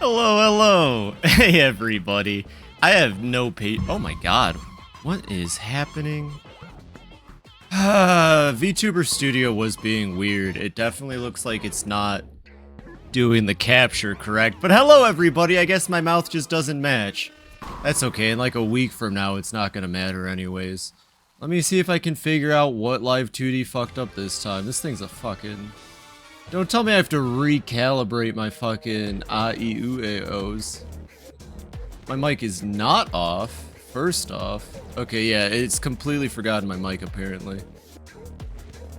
Hello, hello. Hey, everybody. I have no oh my god. What is happening? VTuber Studio was being weird. It definitely looks like it's not doing the capture correct. But hello, everybody. I guess my mouth just doesn't match. That's okay. In like a week from now, it's not gonna matter anyways. Let me see if I can figure out what Live 2D fucked up this time. This thing's a fucking... Don't tell me I have to recalibrate my fucking A-E-U-A-O's. My mic is not off, first off. Okay, yeah, it's completely forgotten my mic, apparently.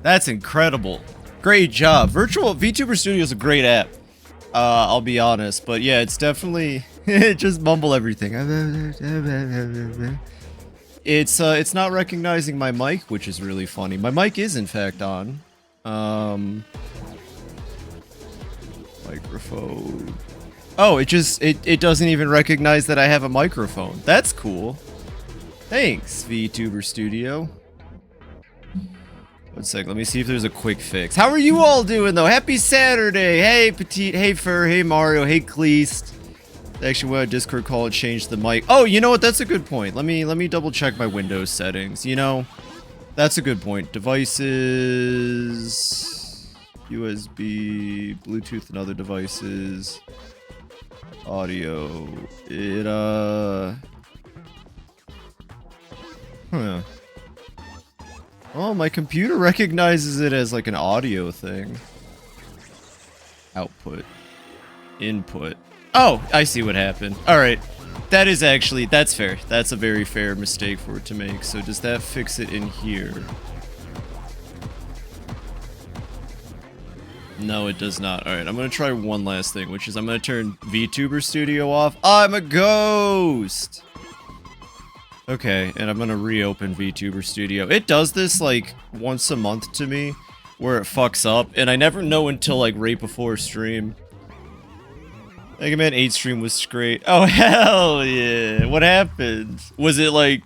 That's incredible. Great job. VTuber Studio is a great app. I'll be honest, but yeah, it's definitely... just mumble everything. It's not recognizing my mic, which is really funny. My mic is, in fact, on. Microphone. Oh, it doesn't even recognize that I have a microphone. That's cool. Thanks, VTuber Studio. One sec, let me see if there's a quick fix. How are you all doing, though? Happy Saturday! Hey, Petite, hey, Fur, hey, Mario, hey, Cleast. Actually, went on Discord call and changed the mic. Oh, you know what? That's a good point. Let me double check my Windows settings. You know, that's a good point. Devices, USB, Bluetooth, and other devices. Audio. Huh. Oh, my computer recognizes it as like an audio thing. Output. Input. Oh, I see what happened. Alright. That's fair. That's a very fair mistake for it to make. So does that fix it in here? No, it does not. Alright, I'm gonna try one last thing, which is I'm gonna turn VTuber Studio off. I'm a ghost! Okay, and I'm gonna reopen VTuber Studio. It does this, like, once a month to me, where it fucks up, and I never know until, like, right before stream. Mega Man 8 stream was great. Oh, hell yeah. What happened? Was it, like,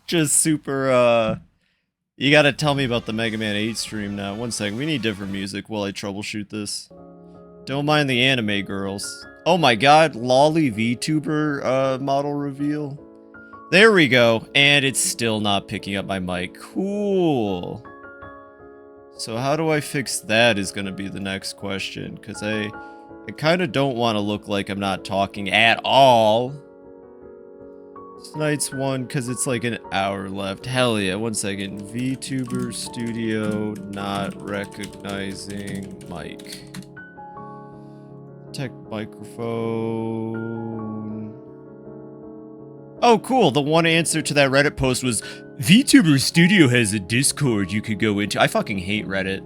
just super, You gotta tell me about the Mega Man 8 stream now. One second. We need different music while I troubleshoot this. Don't mind the anime girls. Oh my god. Lolly VTuber, model reveal. There we go. And it's still not picking up my mic. Cool. So how do I fix that is gonna be the next question. Because I kind of don't want to look like I'm not talking at all. Tonight's one, because it's like an hour left. Hell yeah, one second. VTuber Studio not recognizing mic. Tech microphone. Oh, cool. The one answer to that Reddit post was, VTuber Studio has a Discord you could go into. I fucking hate Reddit.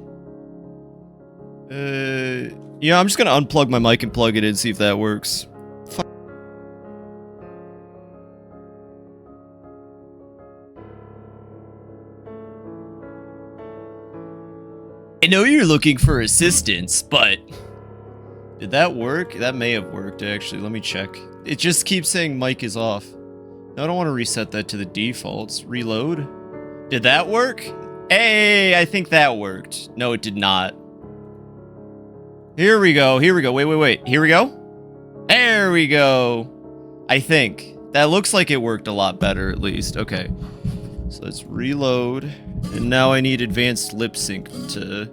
Yeah, I'm just gonna unplug my mic and plug it in, see if that works. I know you're looking for assistance, but... Did that work? That may have worked, actually. Let me check. It just keeps saying mic is off. No, I don't want to reset that to the defaults. Reload? Did that work? Hey, I think that worked. No, it did not. Here we go. Here we go. Wait. Here we go. There we go. I think. That looks like it worked a lot better, at least. Okay. So let's reload. And now I need advanced lip sync to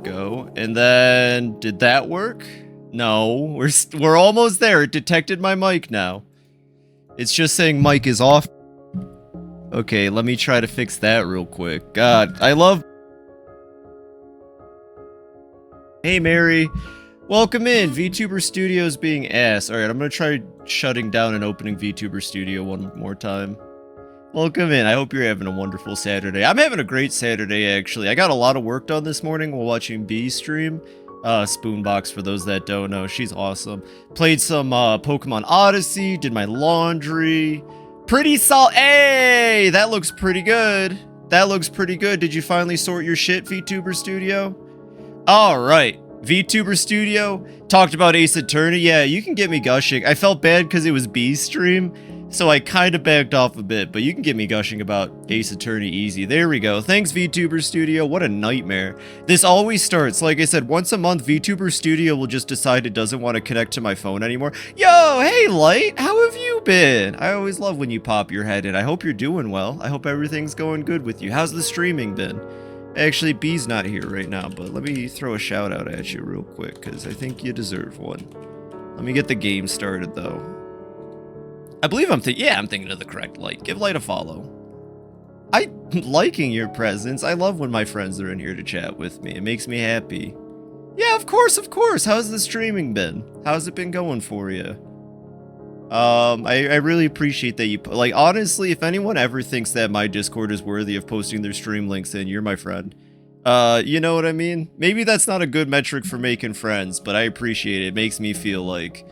go. And then, did that work? No. We're almost there. It detected my mic now. It's just saying mic is off. Okay, let me try to fix that real quick. God, I love... Hey, Mary. Welcome in. VTuber Studio's being ass. Alright, I'm gonna try shutting down and opening VTuber Studio one more time. Welcome in. I hope you're having a wonderful Saturday. I'm having a great Saturday, actually. I got a lot of work done this morning while watching B stream. Spoonbox, for those that don't know. She's awesome. Played some Pokemon Odyssey. Did my laundry. Pretty solid. Hey! That looks pretty good. That looks pretty good. Did you finally sort your shit, VTuber Studio? Alright, VTuber Studio talked about Ace Attorney. Yeah, you can get me gushing. I felt bad because it was B's stream, So I kind of backed off a bit, but you can get me gushing about Ace Attorney easy. There we go. Thanks, VTuber Studio. What a nightmare. This always starts, like I said, once a month, VTuber Studio will just decide it doesn't want to connect to my phone anymore. Yo, hey, Light, how have you been? I always love when you pop your head in. I hope you're doing well. I hope everything's going good with you. How's the streaming been? Actually, B's not here right now, but let me throw a shout out at you real quick, because I think you deserve one. Let me get the game started, though. I believe I'm thinking of the correct Light. Give Light a follow. I'm liking your presence. I love when my friends are in here to chat with me. It makes me happy. Yeah, of course, of course. How's the streaming been? How's it been going for you? I really appreciate that you, like, honestly, if anyone ever thinks that my Discord is worthy of posting their stream links in, you're my friend. You know what I mean? Maybe that's not a good metric for making friends, but I appreciate it. It makes me feel like,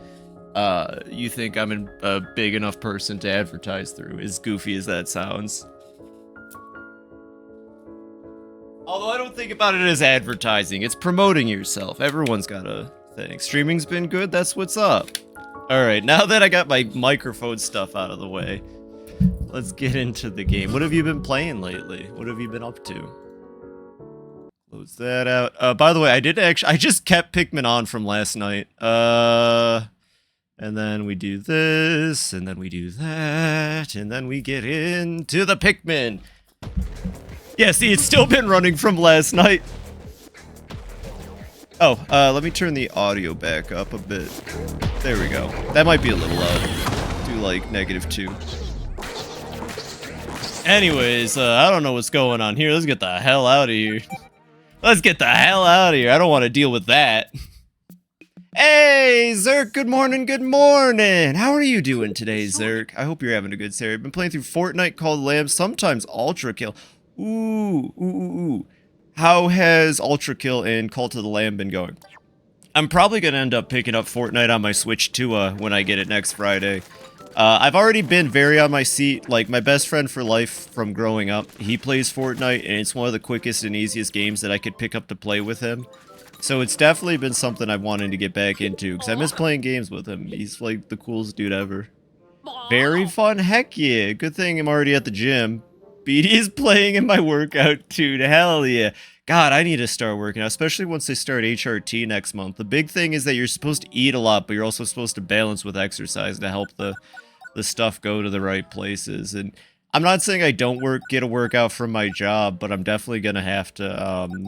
you think I'm a big enough person to advertise through, as goofy as that sounds. Although I don't think about it as advertising, it's promoting yourself. Everyone's got a thing. Streaming's been good, that's what's up. Alright, now that I got my microphone stuff out of the way, let's get into the game. What have you been playing lately? What have you been up to? Close that out. By the way, I just kept Pikmin on from last night. And then we do this, and then we do that, and then we get into the Pikmin. Yeah, see, it's still been running from last night. Oh, let me turn the audio back up a bit. There we go. That might be a little loud. Do like -2. Anyways, I don't know what's going on here. Let's get the hell out of here. Let's get the hell out of here. I don't want to deal with that. Hey, Zerk, good morning, good morning. How are you doing today, Zerk? I hope you're having a good day. I've been playing through Fortnite, Call of the Lamb, sometimes Ultra Kill. Ooh. How has Ultra Kill and Cult of the Lamb been going? I'm probably going to end up picking up Fortnite on my Switch too when I get it next Friday. I've already been very on my seat. Like, my best friend for life from growing up, he plays Fortnite, and it's one of the quickest and easiest games that I could pick up to play with him. So it's definitely been something I've wanted to get back into, because I miss playing games with him. He's like the coolest dude ever. Very fun, heck yeah. Good thing I'm already at the gym. BD is playing in my workout too, hell yeah. God, I need to start working out, especially once they start HRT next month. The big thing is that you're supposed to eat a lot, but you're also supposed to balance with exercise to help the stuff go to the right places. And I'm not saying I don't get a workout from my job, but I'm definitely gonna have to,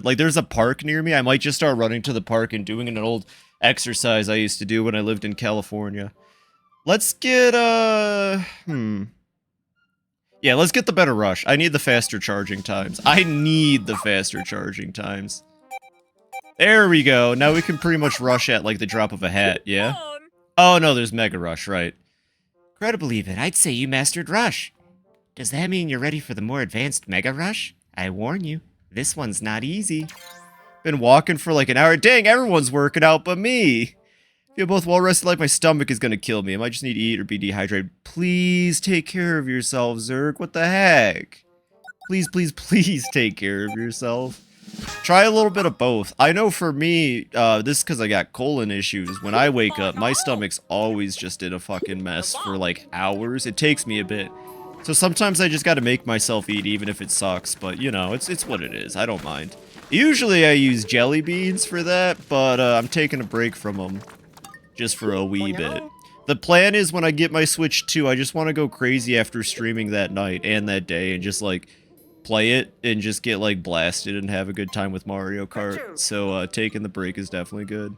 like, there's a park near me. I might just start running to the park and doing an old exercise I used to do when I lived in California. Let's get, yeah, let's get the better rush. I need the faster charging times. There we go. Now we can pretty much rush at, like, the drop of a hat, yeah? Oh, no, there's Mega Rush, right. Incredible even. I'd say you mastered Rush. Does that mean you're ready for the more advanced Mega Rush? I warn you, this one's not easy. Been walking for like an hour. Dang, everyone's working out but me. Feel both well rested, like my stomach is gonna kill me. I might just need to eat or be dehydrated. Please take care of yourself, Zerk. What the heck? Please, please, please take care of yourself. Try a little bit of both. I know for me, this is because I got colon issues. When I wake up, my stomach's always just in a fucking mess for like hours. It takes me a bit. So sometimes I just gotta make myself eat even if it sucks. But, you know, it's what it is. I don't mind. Usually I use jelly beans for that, but I'm taking a break from them. Just for a wee bit. The plan is when I get my Switch 2, I just want to go crazy after streaming that night and that day and just, like, play it and just get, like, blasted and have a good time with Mario Kart. So, taking the break is definitely good.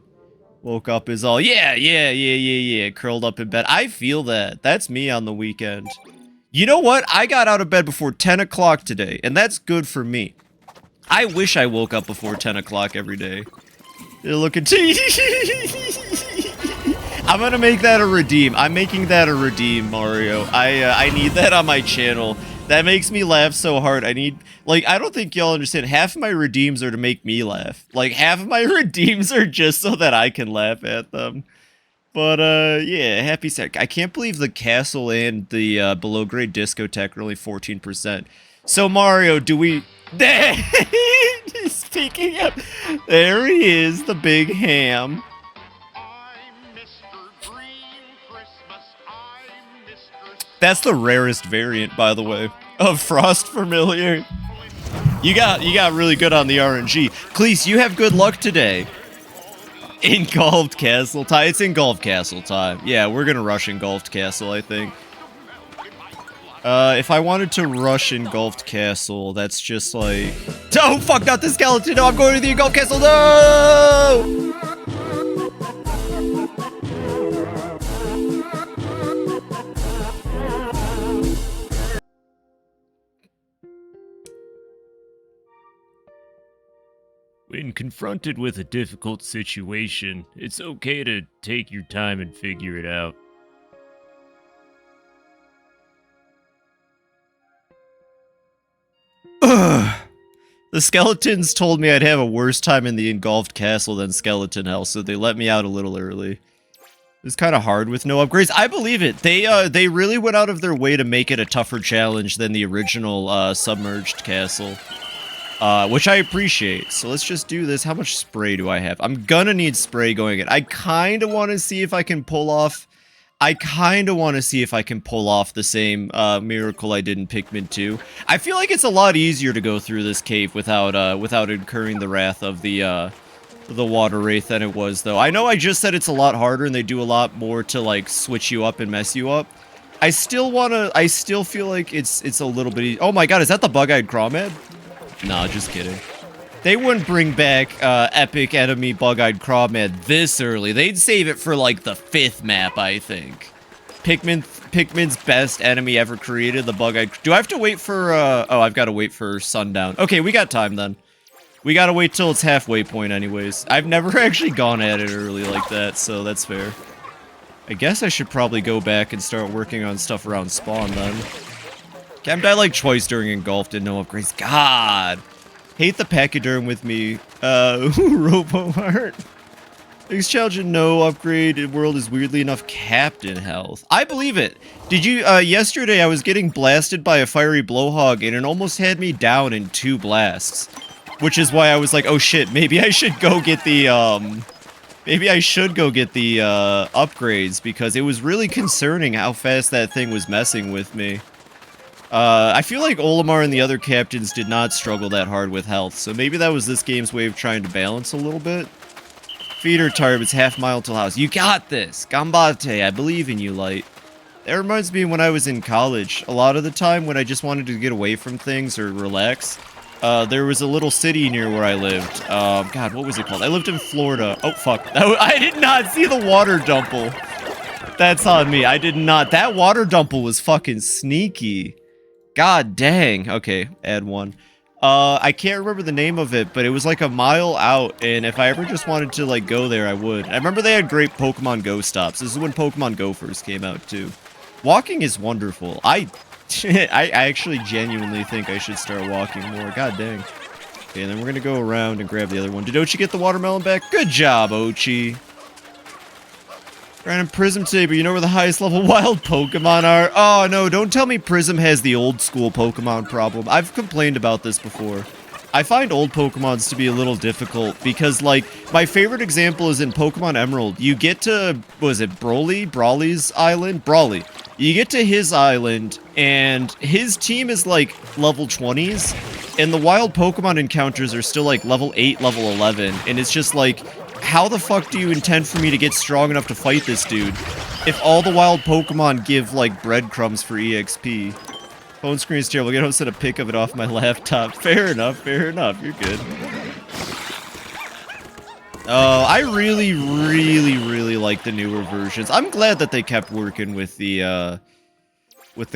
Woke up is all, yeah, curled up in bed. I feel that. That's me on the weekend. You know what? I got out of bed before 10 o'clock today, and that's good for me. I wish I woke up before 10 o'clock every day. You're looking I'm gonna make that a redeem. I'm making that a redeem, Mario. I need that on my channel. That makes me laugh so hard. I need, like, I don't think y'all understand. Half of my redeems are to make me laugh. Like, half of my redeems are just so that I can laugh at them. But, yeah, happy sec. I can't believe the castle and the, below grade discotheque are only 14%. So, Mario, do we... Speaking of... There he is, the big ham. That's the rarest variant, by the way, of Frost Familiar. You got really good on the RNG. Cleese, you have good luck today. Engulfed Castle time. It's Engulfed Castle time. Yeah, we're gonna rush Engulfed Castle, I think. If I wanted to rush Engulfed Castle, that's just like... Oh, fuck, not the skeleton! No, I'm going to the Engulfed Castle! No! When confronted with a difficult situation, it's okay to take your time and figure it out. The skeletons told me I'd have a worse time in the Engulfed Castle than Skeleton Hell, so they let me out a little early. It's kind of hard with no upgrades. I believe it. They really went out of their way to make it a tougher challenge than the original Submerged Castle. Which I appreciate. So let's just do this. How much spray do I have? I'm gonna need spray going in. I kind of want to see if I can pull off... the same miracle I did in Pikmin 2. I feel like it's a lot easier to go through this cave without incurring the wrath of the water wraith than it was, though. I know I just said it's a lot harder and they do a lot more to, like, switch you up and mess you up. I still feel like it's a little bit oh my god, is that the bug-eyed Crawmad? Nah, just kidding. They wouldn't bring back epic enemy bug-eyed Crawmad this early. They'd save it for, like, the 5th map, I think. Pikmin's best enemy ever created, the bug-eyed... Do I have to wait for, Oh, I've got to wait for sundown. Okay, we got time, then. We gotta wait till it's halfway point, anyways. I've never actually gone at it early like that, so that's fair. I guess I should probably go back and start working on stuff around spawn, then. Cam died, like, twice during Engulfed and no upgrades. God! Hate the Pachyderm with me. RoboHeart. Next challenge and no upgrade world is weirdly enough capped in health. I believe it. Did you, yesterday I was getting blasted by a fiery blowhog and it almost had me down in 2 blasts. Which is why I was like, oh shit, maybe I should go get the, upgrades because it was really concerning how fast that thing was messing with me. I feel like Olimar and the other captains did not struggle that hard with health, so maybe that was this game's way of trying to balance a little bit. Feeder Tarb, it's half mile till house. You got this! Gambate, I believe in you, Light. That reminds me when I was in college. A lot of the time when I just wanted to get away from things or relax, there was a little city near where I lived. God, what was it called? I lived in Florida. Oh, fuck. I did not see the water dumple. That's on me. I did not. That water dumple was fucking sneaky. God dang. Okay, add 1. I can't remember the name of it, but it was like a mile out, and if I ever just wanted to, like, go there, I would. I remember they had great Pokemon Go stops. This is when Pokemon Go first came out, too. Walking is wonderful. I actually genuinely think I should start walking more. God dang. Okay, and then we're gonna go around and grab the other one. Did Ochi get the watermelon back? Good job, Ochi. Random Prism today, but you know where the highest level wild Pokemon are? Oh no, don't tell me Prism has the old school Pokemon problem. I've complained about this before. I find old Pokemons to be a little difficult because, like, my favorite example is in Pokemon Emerald. You get to, was it Brawly's island? Brawly. You get to his island, and his team is, like, level 20s, and the wild Pokemon encounters are still, like, level 8, level 11, and it's just like, how the fuck do you intend for me to get strong enough to fight this dude if all the wild Pokemon give, like, breadcrumbs for EXP? Phone screen is terrible. Get home, send a pic of it off my laptop. Fair enough, you're good. I really, really like the newer versions. I'm glad that they kept working with the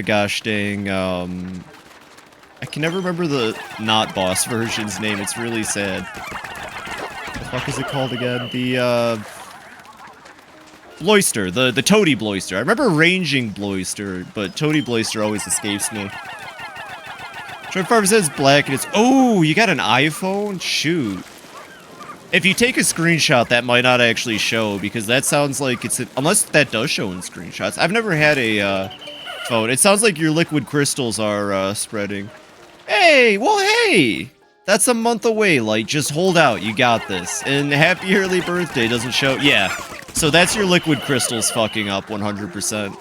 gosh dang, I can never remember the not boss version's name. It's really sad. What the fuck is it called again? The, Bloister, the Toady Bloister. I remember ranging Bloister, but Toady Bloister always escapes me. Short Farm says black and it's... Oh, you got an iPhone? Shoot. If you take a screenshot, that might not actually show, because that sounds like it's... Unless that does show in screenshots. I've never had a, phone. It sounds like your liquid crystals are, spreading. Hey! Well, hey! That's a month away, like, just hold out. You got this. And happy early birthday doesn't show... Yeah. So that's your liquid crystals fucking up 100%.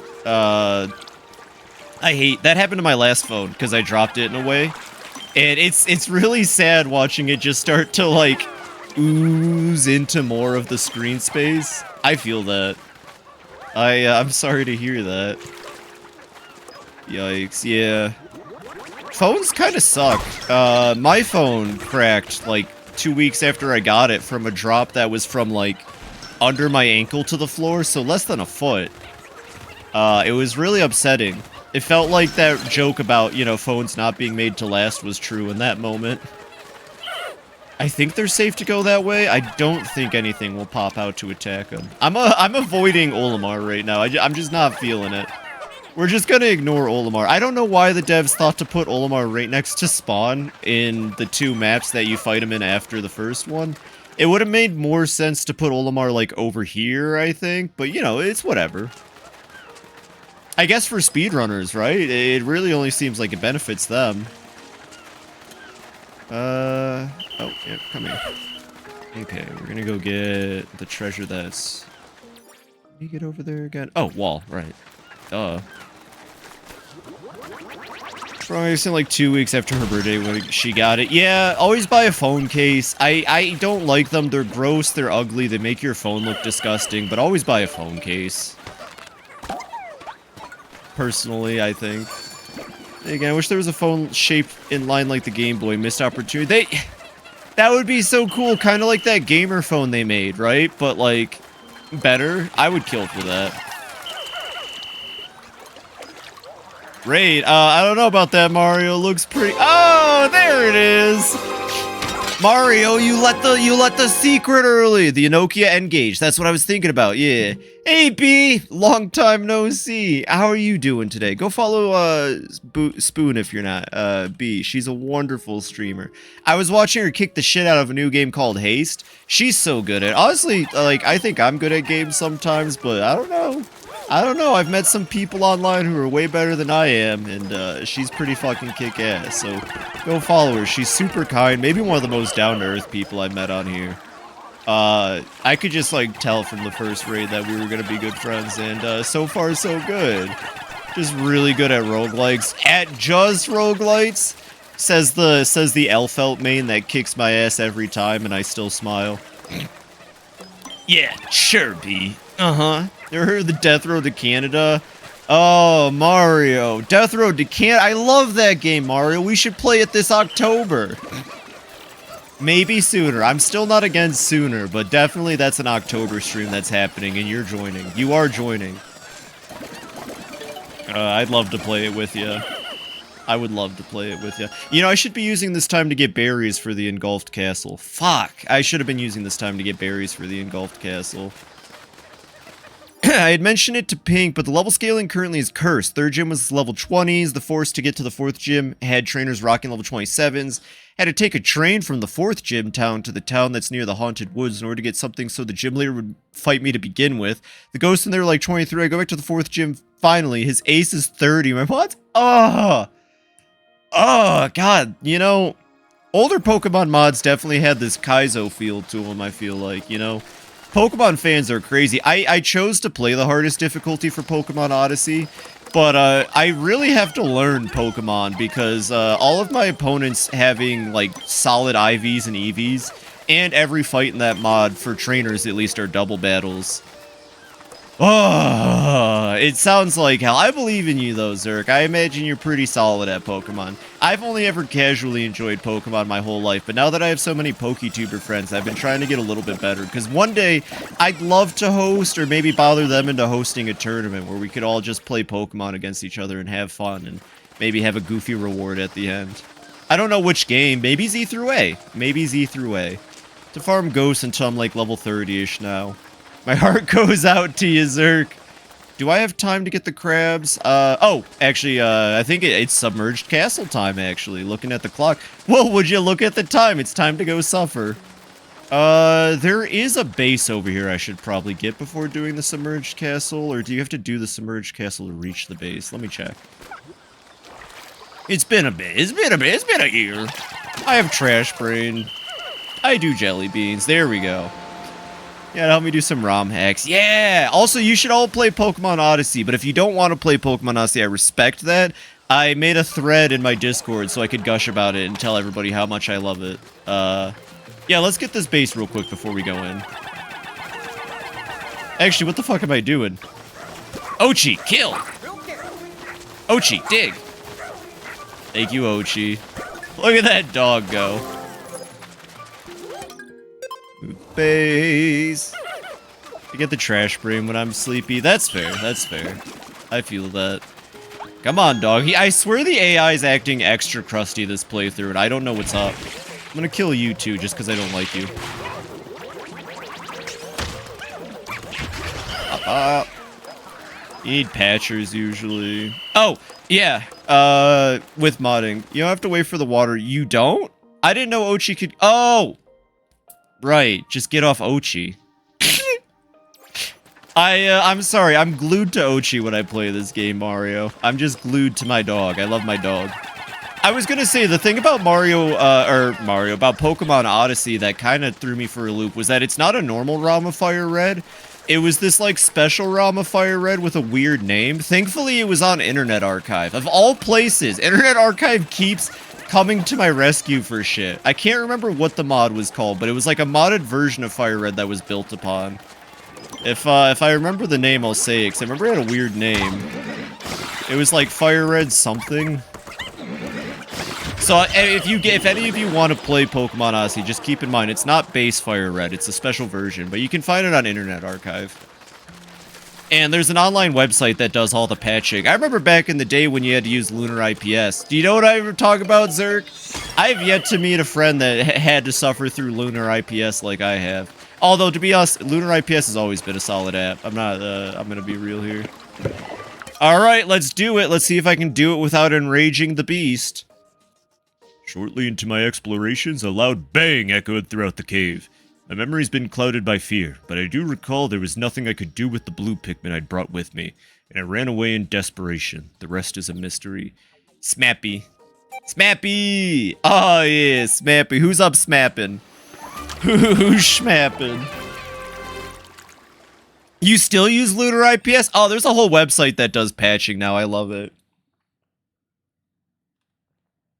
I hate that happened to my last phone because I dropped it in a way. And it's really sad watching it just start to like ooze into more of the screen space. I feel that. I'm sorry to hear that. Yikes, yeah. Phones kind of suck. My phone cracked like 2 weeks after I got it from a drop that was from like under my ankle to the floor, so less than a foot. It was really upsetting. It felt like that joke about, you know, phones not being made to last was true in that moment. I think they're safe to go that way. I don't think anything will pop out to attack them. I'm avoiding Olimar right now. I'm just not feeling it. We're just gonna ignore Olimar. I don't know why the devs thought to put Olimar right next to Spawn in the 2 maps that you fight him in after the first one. It would have made more sense to put Olimar, like, over here, I think. But, you know, it's whatever. I guess for speedrunners, right? It really only seems like it benefits them. Oh, yeah, come here. Okay, we're gonna go get the treasure that's... Let me get over there again. Oh, wall, right. Duh. Probably like 2 weeks after her birthday when she got it. Yeah, always buy a phone case. I don't like them. They're gross, they're ugly, they make your phone look disgusting, but always buy a phone case. Personally, I think. Again, I wish there was a phone shaped in line like the Game Boy. Missed opportunity. That would be so cool, kind of like that gamer phone they made, right? But, like, better. I would kill for that. Raid. I don't know about that, Mario. Looks pretty... Oh, there it is! Mario, you let the secret early. The Nokia N-Gage. That's what I was thinking about, yeah. Hey, B! Long time no see. How are you doing today? Go follow, Spoon if you're not, B. She's a wonderful streamer. I was watching her kick the shit out of a new game called Haste. She's so good at it. Honestly, like, I think I'm good at games sometimes, but I don't know. I've met some people online who are way better than I am, and she's pretty fucking kick-ass, so go follow her. She's super kind, maybe one of the most down-to-earth people I've met on here. I could just, like, tell from the first raid that we were gonna be good friends, and so far so good. Just really good at roguelikes. At just roguelites, says the Elfelt main that kicks my ass every time, and I still smile. Yeah, sure, B. Uh-huh. Ever heard of the Death Road to Canada? Oh, Mario. Death Road to Canada. I love that game, Mario. We should play it this October. Maybe sooner. I'm still not against sooner, but definitely that's an October stream that's happening, and you're joining. You are joining. I'd love to play it with you. I would love to play it with you. You know, I should be using this time to get berries for the engulfed castle. Fuck. I should have been using this time to get berries for the engulfed castle. I had mentioned it to Pink, but the level scaling currently is cursed. Third gym was level 20s. The force to get to the 4th gym had trainers rocking level 27s. Had to take a train from the 4th gym town to the town that's near the haunted woods in order to get something so the gym leader would fight me to begin with. The ghosts in there were like 23. I go back to the 4th gym finally. His ace is 30. My what? Oh, God. You know, older Pokemon mods definitely had this Kaizo feel to them, I feel like, you know. Pokemon fans are crazy. I chose to play the hardest difficulty for Pokemon Odyssey, but I really have to learn Pokemon because all of my opponents having like solid IVs and EVs, and every fight in that mod for trainers at least are double battles. Oh, it sounds like hell. I believe in you though, Zerk. I imagine you're pretty solid at Pokemon. I've only ever casually enjoyed Pokemon my whole life, but now that I have so many PokeTuber friends, I've been trying to get a little bit better, because one day, I'd love to host, or maybe bother them into hosting a tournament where we could all just play Pokemon against each other and have fun, and maybe have a goofy reward at the end. I don't know which game. Maybe Z through A. Maybe Z through A. To farm ghosts until I'm like level 30-ish now. My heart goes out to you, Zerk. Do I have time to get the crabs? Oh, actually, I think it's submerged castle time, actually, looking at the clock. Well, would you look at the time? It's time to go suffer. There is a base over here I should probably get before doing the submerged castle, or do you have to do the submerged castle to reach the base? Let me check. It's been a bit. It's been a year. I have trash brain. I do jelly beans. There we go. Yeah, help me do some ROM hacks. Yeah! Also, you should all play Pokemon Odyssey, but if you don't want to play Pokemon Odyssey, I respect that. I made a thread in my Discord so I could gush about it and tell everybody how much I love it. Yeah, let's get this base real quick before we go in. Actually, what the fuck am I doing? Ochi, kill! Ochi, dig! Thank you, Ochi. Look at that dog go. Base. I get the trash brain when I'm sleepy. That's fair. That's fair. I feel that. Come on, dog. I swear the AI is acting extra crusty this playthrough, and I don't know what's up. I'm gonna kill you too, just because I don't like you. You need patchers usually. Oh, yeah. With modding, you don't have to wait for the water. You don't? I didn't know Ochi could. Oh. Right, just get off Ochi. I'm sorry, I'm glued to Ochi when I play this game, Mario. I'm just glued to my dog. I love my dog. I was gonna say, the thing about about Pokemon Odyssey that kind of threw me for a loop was that it's not a normal ROM of Fire Red. It was this, like, special ROM of Fire Red with a weird name. Thankfully, it was on Internet Archive. Of all places, Internet Archive keeps coming to my rescue for shit. I can't remember what the mod was called, but it was like a modded version of Fire Red that was built upon. If I remember the name, I'll say it, because I remember it had a weird name. It was like Fire Red something. So if any of you want to play Pokemon Odyssey, just keep in mind, it's not base Fire Red, it's a special version, but you can find it on Internet Archive. And there's an online website that does all the patching. I remember back in the day when you had to use Lunar IPS. Do you know what I talk about, Zerk? I have yet to meet a friend that had to suffer through Lunar IPS like I have. Although, to be honest, Lunar IPS has always been a solid app. I'm gonna be real here. Alright, let's do it. Let's see if I can do it without enraging the beast. Shortly into my explorations, a loud bang echoed throughout the cave. My memory's been clouded by fear, but I do recall there was nothing I could do with the blue Pikmin I'd brought with me, and I ran away in desperation. The rest is a mystery. Smappy. Smappy! Oh, yeah, Smappy. Who's up smapping? Who's schmapping? You still use Lunar IPS? Oh, there's a whole website that does patching now. I love it.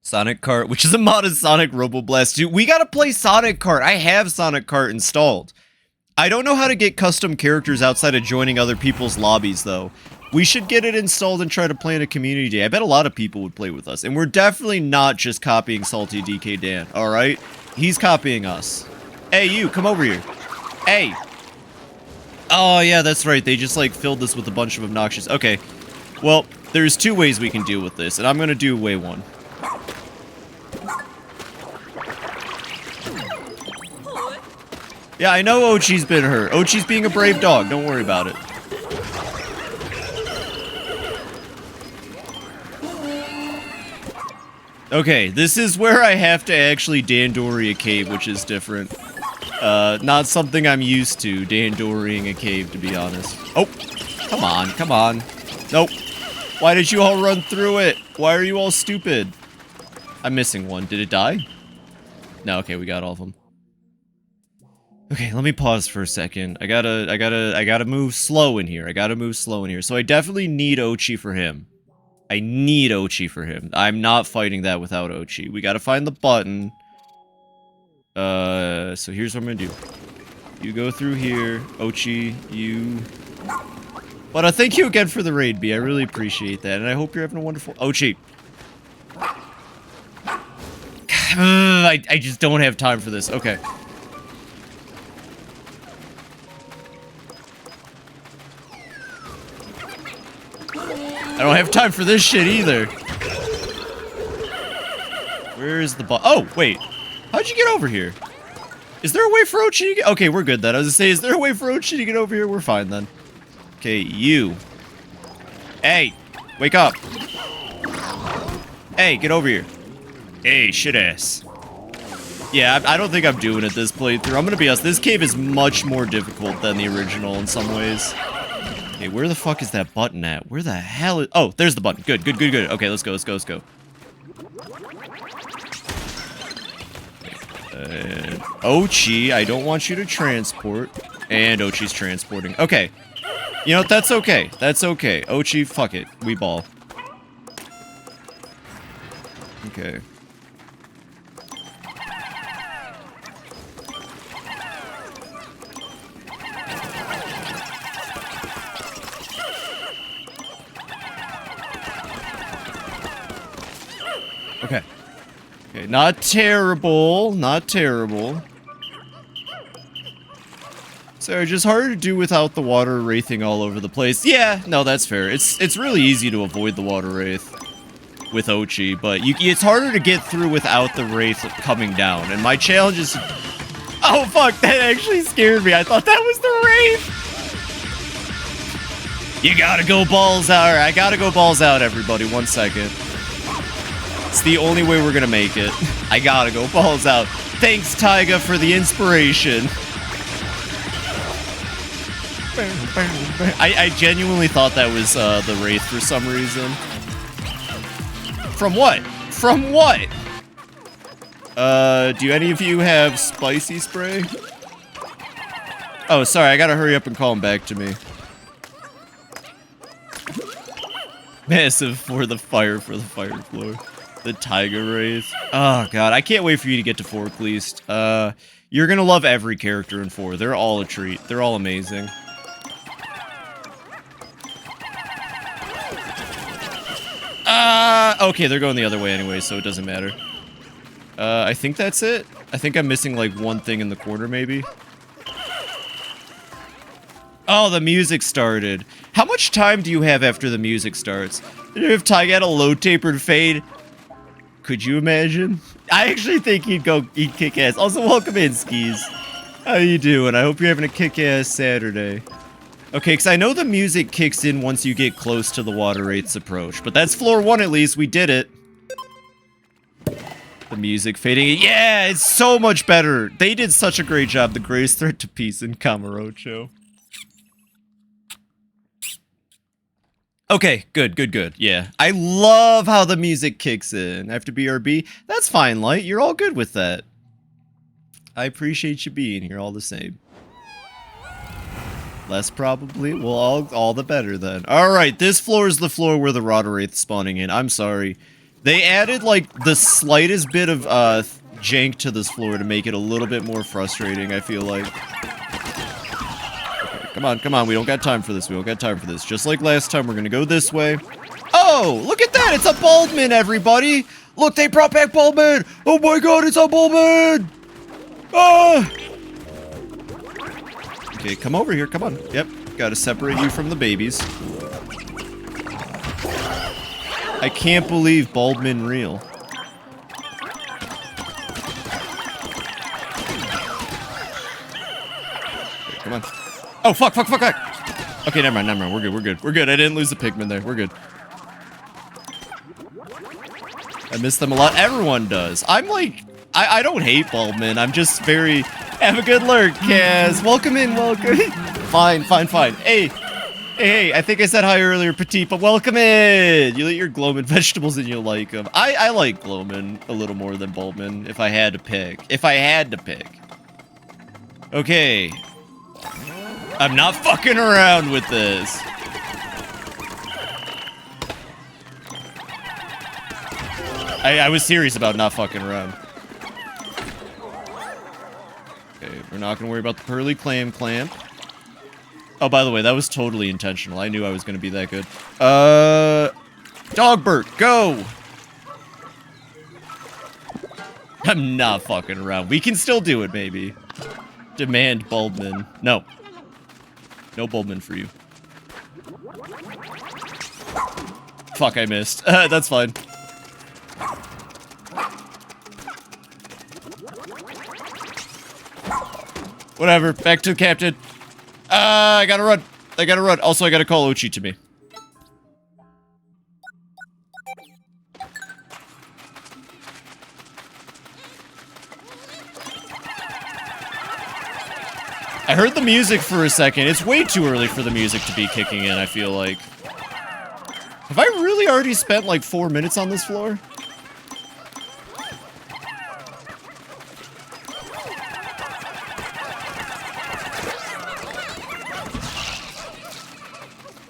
Sonic Kart, which is a mod of Sonic Roboblast. Dude, we gotta play Sonic Kart. I have Sonic Kart installed. I don't know how to get custom characters outside of joining other people's lobbies, though. We should get it installed and try to play in a community day. I bet a lot of people would play with us. And we're definitely not just copying Salty DK Dan, alright? He's copying us. Hey, you, come over here. Hey. Oh, yeah, that's right. They just, like, filled this with a bunch of obnoxious... Okay. Well, there's two ways we can deal with this, and I'm gonna do way one. Yeah, I know Ochi's been hurt. Ochi's being a brave dog. Don't worry about it. Okay, this is where I have to actually Dandori a cave, which is different. Not something I'm used to, Dandorying a cave, to be honest. Oh, come on, come on. Nope. Why did you all run through it? Why are you all stupid? I'm missing one. Did it die? No, okay, we got all of them. Okay, let me pause for a second. I gotta move slow in here. I gotta move slow in here. So I definitely need Ochi for him. I need Ochi for him. I'm not fighting that without Ochi. We gotta find the button. So here's what I'm gonna do. You go through here. Ochi, you... But thank you again for the raid, B. I really appreciate that, and I hope you're having a wonderful... Ochi! I just don't have time for this. Okay. I don't have time for this shit either. Where is the Oh, wait. How'd you get over here? Is there a way for Ochi to get... Okay, we're good then. I was gonna say, is there a way for Ochi to get over here? We're fine then. Okay, you. Hey, wake up. Hey, get over here. Hey, shit ass. Yeah, I don't think I'm doing it this playthrough. I'm gonna be honest, this cave is much more difficult than the original in some ways. Okay, where the fuck is that button at? Where the hell is... Oh, there's the button. Good, good, good, good. Okay, let's go, let's go, let's go. Ochi, I don't want you to transport. And Ochi's transporting. Okay. You know what? That's okay. That's okay. Ochi, fuck it. We ball. Okay. Okay. Okay, not terrible. Not terrible. So just harder to do without the water wraithing all over the place. Yeah, no, that's fair. It's really easy to avoid the water wraith with Ochi, but it's harder to get through without the wraith coming down. And my challenge is... Oh, fuck, that actually scared me. I thought that was the wraith. You gotta go balls out. I gotta go balls out, everybody. 1 second. It's the only way we're gonna make it. I gotta go balls out. Thanks, Taiga, for the inspiration. I genuinely thought that was the wraith for some reason. From what? From what? Do any of you have spicy spray? Oh, sorry, I gotta hurry up and call him back to me. Massive for the fire floor. The tiger wraith. Oh god, I can't wait for you to get to 4 at least. You're gonna love every character in 4. They're all a treat. They're all amazing. Okay, they're going the other way anyway, so it doesn't matter. I think that's it. I think I'm missing, like, one thing in the corner, maybe. Oh, the music started. How much time do you have after the music starts? If Taiga had a low-tapered fade, could you imagine? I actually think he'd kick ass. Also, welcome in, Skis. How you doing? I hope you're having a kick-ass Saturday. Okay, because I know the music kicks in once you get close to the water wraith's approach, but that's floor 1 at least. We did it. The music fading. Yeah, it's so much better. They did such a great job. The greatest threat to peace in Kamurocho. Okay, good. Yeah. I love how the music kicks in. I have to BRB. That's fine, Light. You're all good with that. I appreciate you being here all the same. Less probably. Well, all the better then. Alright, this floor is the floor where the water wraith's spawning in. I'm sorry. They added, like, the slightest bit of, jank to this floor to make it a little bit more frustrating, I feel like. Okay, come on, we don't got time for this, Just like last time, we're gonna go this way. Oh, look at that, it's a Bulbman, everybody! Look, they brought back Bulbman! Oh my god, it's a Bulbman! Ah! Okay, come over here, come on. Yep, gotta separate you from the babies. I can't believe Bulbman real. Okay, come on. Oh, fuck. Okay, never mind. We're good. I didn't lose the Pikmin there. We're good. I miss them a lot. Everyone does. I'm like... I don't hate Bulbman. I'm just very... Have a good lurk, Kaz. Welcome in, welcome. Fine. Hey, I think I said hi earlier, Petite, but welcome in. You eat your Glowman vegetables and you like them. I like Glowman a little more than Bulbman, if I had to pick. Okay. I'm not fucking around with this. I was serious about not fucking around. Okay, we're not gonna worry about the Pearly Clam Clamp. Oh, by the way, that was totally intentional. I knew I was gonna be that good. Dogbert, go! I'm not fucking around. We can still do it, maybe. Demand Bulbman. No. No Bulbman for you. Fuck, I missed. That's fine. Whatever, back to the captain. I gotta run. Also, I gotta call Ochi to me. I heard the music for a second. It's way too early for the music to be kicking in, I feel like. Have I really already spent like 4 minutes on this floor?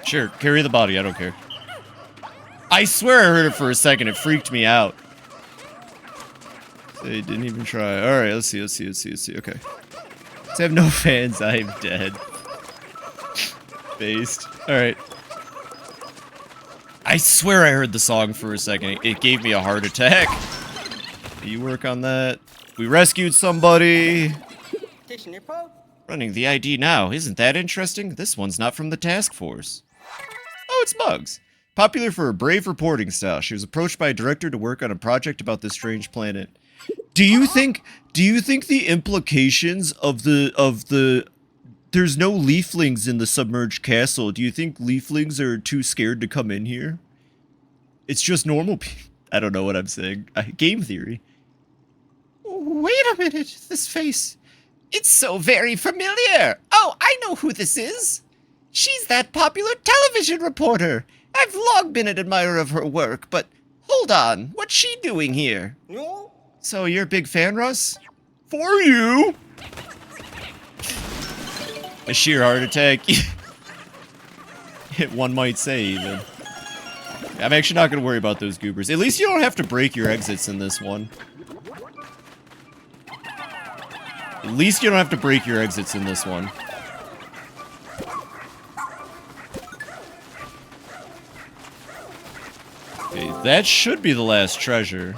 Sure, carry the body, I don't care. I swear I heard it for a second, it freaked me out. They didn't even try. Alright, let's see, okay. I have no fans, I'm dead. Based. Alright. I swear I heard the song for a second, it gave me a heart attack. You work on that. We rescued somebody. Running the ID now, isn't that interesting? This one's not from the task force. Oh, it's Bugs. Popular for her brave reporting style, she was approached by a director to work on a project about this strange planet. Do you think the implications of the there's no leaflings in the submerged castle? Do you think leaflings are too scared to come in here? It's just normal people. I don't know what I'm saying. Game theory. Wait a minute, this face. It's so very familiar. Oh, I know who this is. She's that popular television reporter. I've long been an admirer of her work, but hold on, what's she doing here? No. So you're a big fan, Russ? For you! A sheer heart attack. One might say, even. I'm actually not going to worry about those goobers. At least you don't have to break your exits in this one. At least you don't have to break your exits in this one. Okay, that should be the last treasure.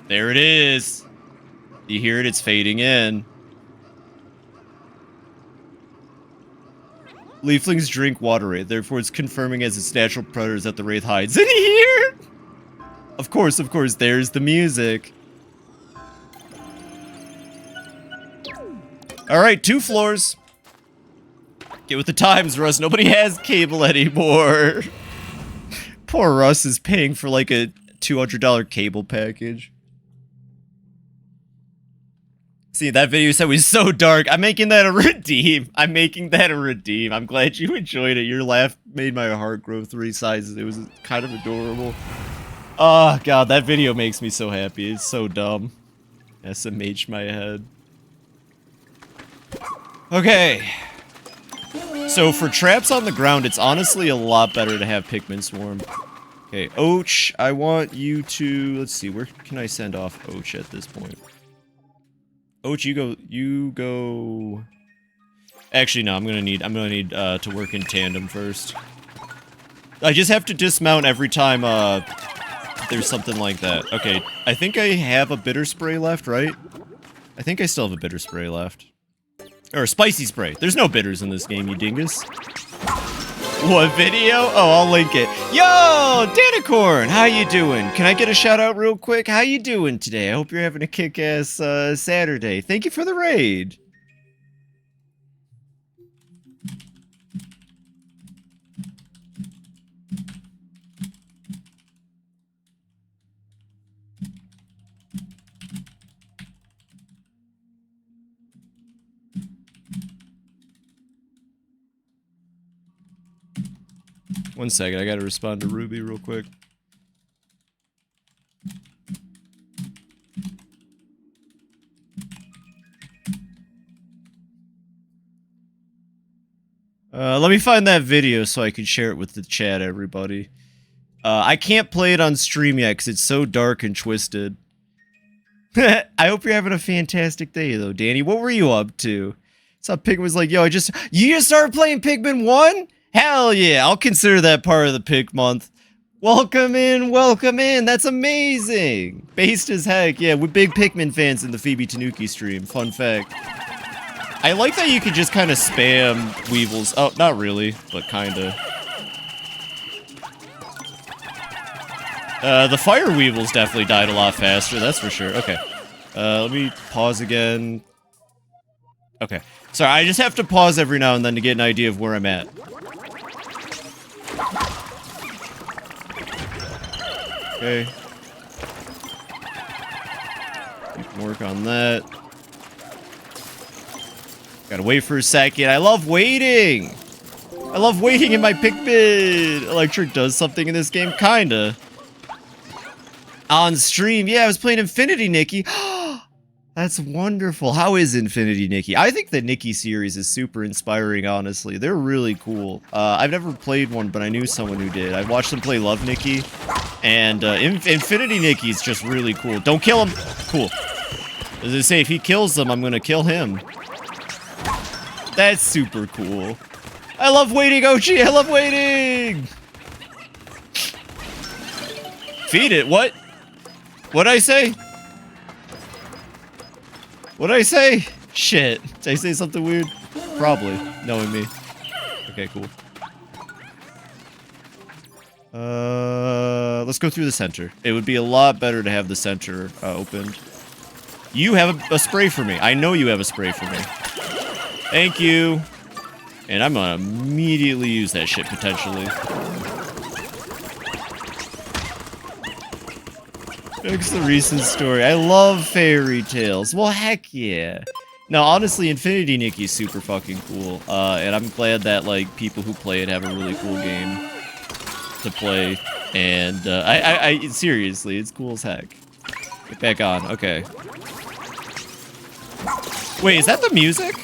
There it is. You hear it? It's fading in. Leaflings drink water wraith, therefore it's confirming as its natural predators that the wraith hides in here. Of course, there's the music. Alright, 2 floors. Get with the times, Russ. Nobody has cable anymore. Poor Russ is paying for like a $200 cable package. See, that video said was so dark. I'm making that a redeem. I'm glad you enjoyed it. Your laugh made my heart grow 3 sizes. It was kind of adorable. Oh, God, that video makes me so happy. It's so dumb. SMH my head. Okay. So for traps on the ground, it's honestly a lot better to have Pikmin Swarm. Okay, Och, I want you to... Let's see, where can I send off Och at this point? Och, you go... Actually, no, I'm gonna need to work in tandem first. I just have to dismount every time, there's something like that. Okay, I think I have a bitter spray left, right? I think I still have a bitter spray left. Or a spicy spray. There's no bitters in this game, you dingus. What video? Oh, I'll link it. Yo, Danicorn, how you doing? Can I get a shout out real quick? How you doing today? I hope you're having a kick-ass Saturday. Thank you for the raid. One second, I gotta respond to Ruby real quick. Let me find that video so I can share it with the chat, everybody. I can't play it on stream yet because it's so dark and twisted. I hope you're having a fantastic day, though, Danny. What were you up to? So Pikmin was like, yo, you just started playing Pikmin 1? Hell yeah, I'll consider that part of the Pikmonth. Welcome in, that's amazing. Based as heck, yeah, we're big Pikmin fans in the FibiTanuki stream, fun fact. I like that you can just kind of spam Weevils. Oh, not really, but kinda. The fire Weevils definitely died a lot faster, that's for sure. Okay, let me pause again. Okay, sorry, I just have to pause every now and then to get an idea of where I'm at. Okay. You can work on that. Gotta wait for a second. I love waiting! I love waiting in my Pikmin! Electric does something in this game, kinda. On stream, yeah, I was playing Infinity, Nikki. That's wonderful. How is Infinity Nikki? I think the Nikki series is super inspiring, honestly. They're really cool. I've never played one, but I knew someone who did. I watched them play Love Nikki, and Infinity Nikki's just really cool. Don't kill him! Cool. As I say, if he kills them, I'm gonna kill him. That's super cool. I love waiting, Ochi! I love waiting! Feed it, what? What'd I say? What'd I say? Shit. Did I say something weird? Probably, knowing me. Okay, cool. Let's go through the center. It would be a lot better to have the center opened. You have a spray for me. I know you have a spray for me. Thank you. And I'm gonna immediately use that shit, potentially. It's the recent story. I love fairy tales. Well, heck yeah. No, honestly, Infinity Nikki's super fucking cool. And I'm glad that, like, people who play it have a really cool game to play. And, I seriously, it's cool as heck. Get back on. Okay. Wait, is that the music?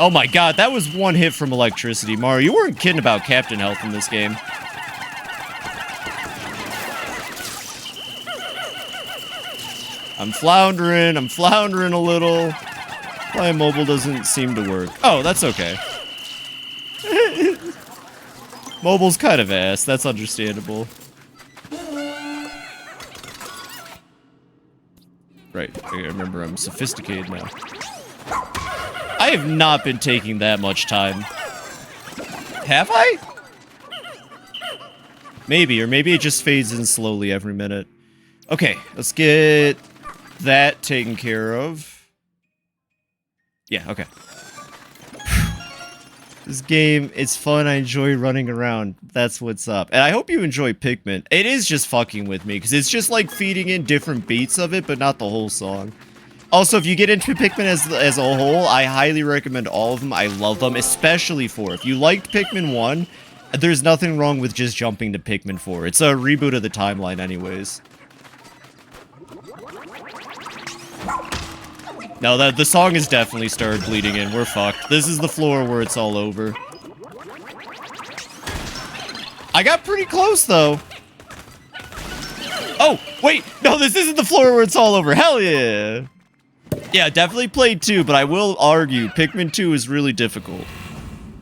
Oh my god, that was one hit from electricity. Mario, you weren't kidding about Captain Health in this game. I'm floundering a little. Playing mobile doesn't seem to work. Oh, that's okay. Mobile's kind of ass, that's understandable. Right, I remember I'm sophisticated now. I have not been taking that much time. Have I? Maybe, or maybe it just fades in slowly every minute. Okay, let's get that taken care of. Yeah, okay. This game, it's fun. I enjoy running around. That's what's up. And I hope you enjoy Pikmonth. It is just fucking with me, because it's just like feeding in different beats of it, but not the whole song. Also, if you get into Pikmin as a whole, I highly recommend all of them. I love them, especially 4. If you liked Pikmin 1, there's nothing wrong with just jumping to Pikmin 4. It's a reboot of the timeline anyways. No, the song has definitely started bleeding in. We're fucked. This is the floor where it's all over. I got pretty close, though. Oh, wait. No, this isn't the floor where it's all over. Hell yeah. Yeah, definitely played 2, but I will argue Pikmin 2 is really difficult.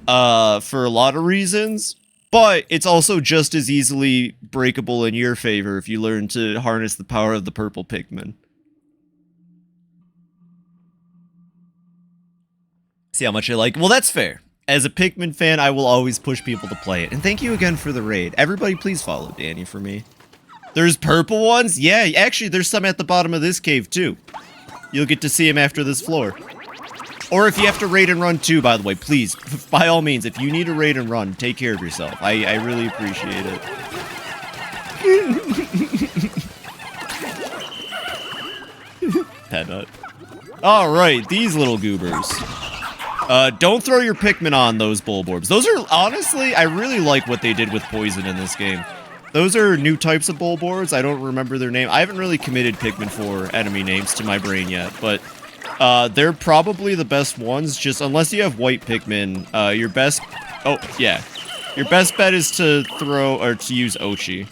For a lot of reasons. But it's also just as easily breakable in your favor if you learn to harness the power of the purple Pikmin. See how much I like? Well, that's fair. As a Pikmin fan, I will always push people to play it. And thank you again for the raid. Everybody please follow Danny for me. There's purple ones? Yeah, actually, there's some at the bottom of this cave, too. You'll get to see them after this floor. Or if you have to raid and run, too, by the way, please, by all means, if you need to raid and run, take care of yourself. I really appreciate it. Pet nut. Alright, these little goobers. Don't throw your Pikmin on those Bulborbs. Those are, honestly, I really like what they did with poison in this game. Those are new types of Bulborbs. I don't remember their name. I haven't really committed Pikmin 4 enemy names to my brain yet, but they're probably the best ones. Just unless you have white Pikmin, your best... Oh, yeah. Your best bet is to throw, or to use Ochi.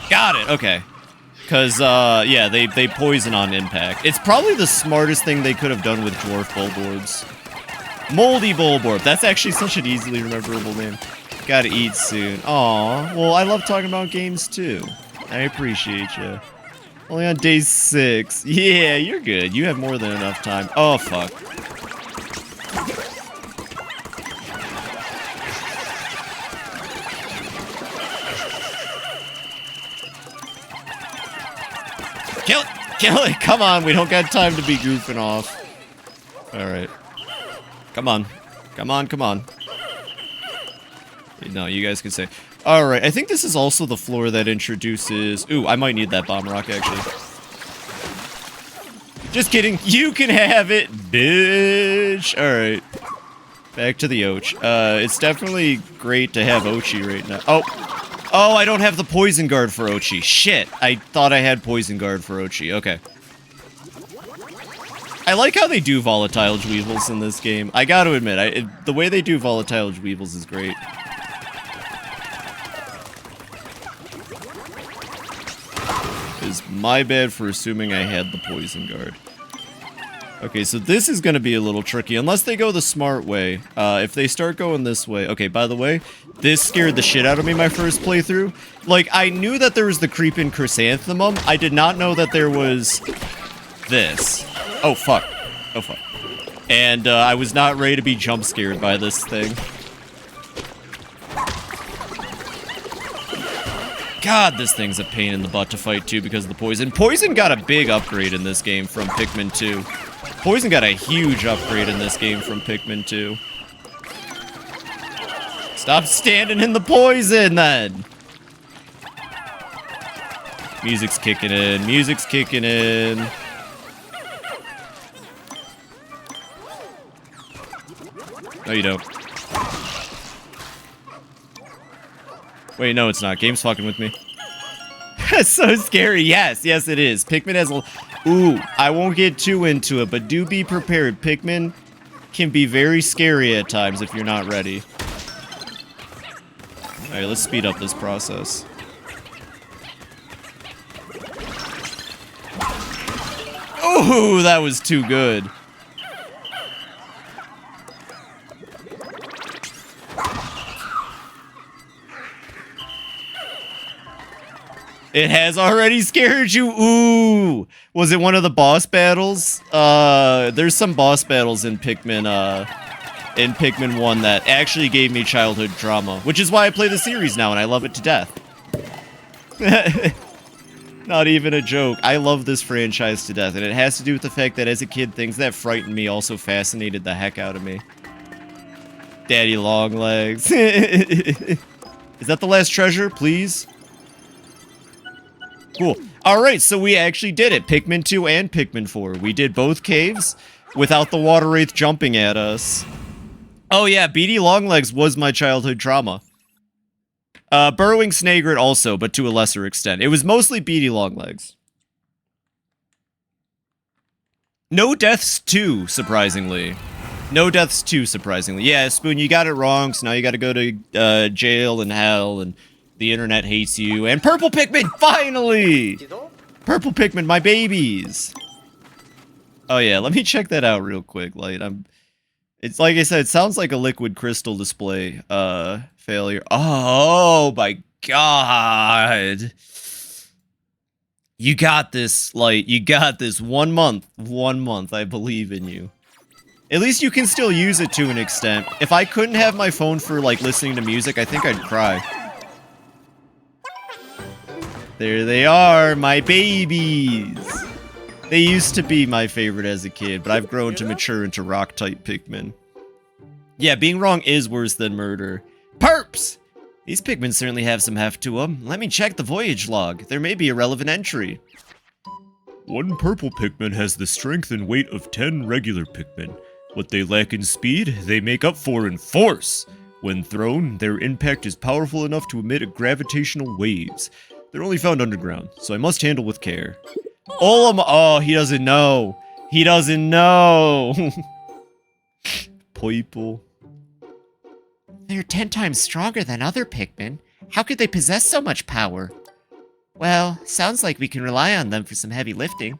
Got it, okay. Because, yeah, they poison on impact. It's probably the smartest thing they could have done with Dwarf Bulborbs. Moldy Bulborb. That's actually such an easily rememberable name. Gotta eat soon. Aw, well, I love talking about games, too. I appreciate you. Only on day 6. Yeah, you're good. You have more than enough time. Oh, fuck. Kill it! Kill it! Come on, we don't got time to be goofing off. Alright. Come on. Come on, come on. No, you guys can say. Alright, I think this is also the floor that introduces... Ooh, I might need that bomb rock, actually. Just kidding. You can have it, bitch! Alright. Back to the Och. It's definitely great to have Ochi right now. Oh! Oh, I don't have the poison guard for Ochi. Shit, I thought I had poison guard for Ochi. Okay. I like how they do volatile Weevils in this game. I gotta admit, the way they do volatile Weevils is great. It's my bad for assuming I had the poison guard. Okay, so this is gonna be a little tricky, unless they go the smart way. If they start going this way... Okay, by the way, this scared the shit out of me my first playthrough. Like, I knew that there was the creeping chrysanthemum. I did not know that there was... this. Oh, fuck. Oh, fuck. And, I was not ready to be jump scared by this thing. God, this thing's a pain in the butt to fight, too, because of the poison. Poison got a big upgrade in this game from Pikmin 2. Poison got a huge upgrade in this game from Pikmin 2. Stop standing in the poison, then! Music's kicking in. Music's kicking in. No, you don't. Wait, no, it's not. Game's fucking with me. That's so scary. Yes, yes, it is. Pikmin has a... Ooh, I won't get too into it, but do be prepared. Pikmin can be very scary at times if you're not ready. Alright, let's speed up this process. Ooh, that was too good. It has already scared you? Ooh! Was it one of the boss battles? There's some boss battles in Pikmin 1 that actually gave me childhood trauma. Which is why I play the series now and I love it to death. Not even a joke. I love this franchise to death, and it has to do with the fact that as a kid, things that frightened me also fascinated the heck out of me. Daddy Longlegs. Is that the last treasure, please? Cool. Alright, so we actually did it. Pikmin 2 and Pikmin 4. We did both caves without the water wraith jumping at us. Oh yeah, Beady Longlegs was my childhood trauma. Burrowing Snagret also, but to a lesser extent. It was mostly Beady Longlegs. No deaths too, surprisingly. No deaths too, surprisingly. Yeah, Spoon, you got it wrong, so now you gotta go to jail and hell, and the internet hates you. And Purple Pikmin, finally! Purple Pikmin, my babies! Oh yeah, let me check that out real quick. Like, it's like I said, it sounds like a liquid crystal display, failure. Oh my god! You got this, Light. You got this. 1 month. 1 month. I believe in you. At least you can still use it to an extent. If I couldn't have my phone for, like, listening to music, I think I'd cry. There they are, my babies! They used to be my favorite as a kid, but I've grown to mature into rock-type Pikmin. Yeah, being wrong is worse than murder. Perps! These Pikmin certainly have some heft to them. Let me check the voyage log. There may be a relevant entry. 1 purple Pikmin has the strength and weight of 10 regular Pikmin. What they lack in speed, they make up for in force. When thrown, their impact is powerful enough to emit gravitational waves. They're only found underground, so I must handle with care. Oh, he doesn't know. He doesn't know. People. They're 10 times stronger than other Pikmin. How could they possess so much power? Well, sounds like we can rely on them for some heavy lifting.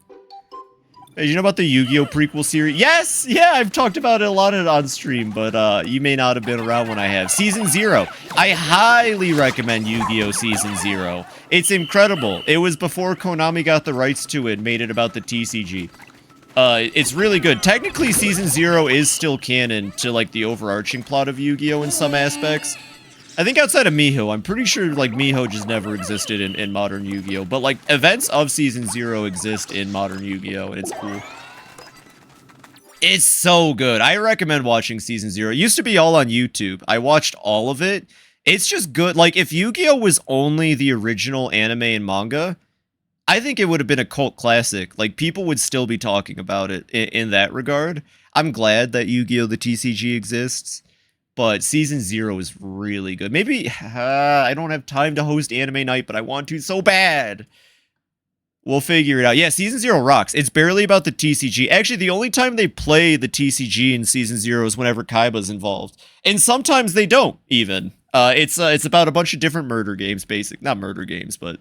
Hey, you know about the Yu-Gi-Oh! Prequel series? Yes! Yeah, I've talked about it a lot on stream, but you may not have been around when I have. Season 0. I highly recommend Yu-Gi-Oh! Season 0. It's incredible. It was before Konami got the rights to it and made it about the TCG. It's really good. Technically, Season 0 is still canon to, like, the overarching plot of Yu-Gi-Oh! In some aspects. I think outside of Miho, I'm pretty sure, like, Miho just never existed in modern Yu-Gi-Oh! But, like, events of Season 0 exist in modern Yu-Gi-Oh! And it's cool. It's so good. I recommend watching Season 0. It used to be all on YouTube. I watched all of it. It's just good. Like, if Yu-Gi-Oh! Was only the original anime and manga, I think it would have been a cult classic. Like, people would still be talking about it in that regard. I'm glad that Yu-Gi-Oh! The TCG exists. but Season 0 is really good. Maybe, I don't have time to host Anime Night, but I want to so bad. We'll figure it out. Yeah, Season 0 rocks. It's barely about the TCG. Actually, the only time they play the TCG in Season 0 is whenever Kaiba's involved. And sometimes they don't, even. It's about a bunch of different murder games, not murder games, but,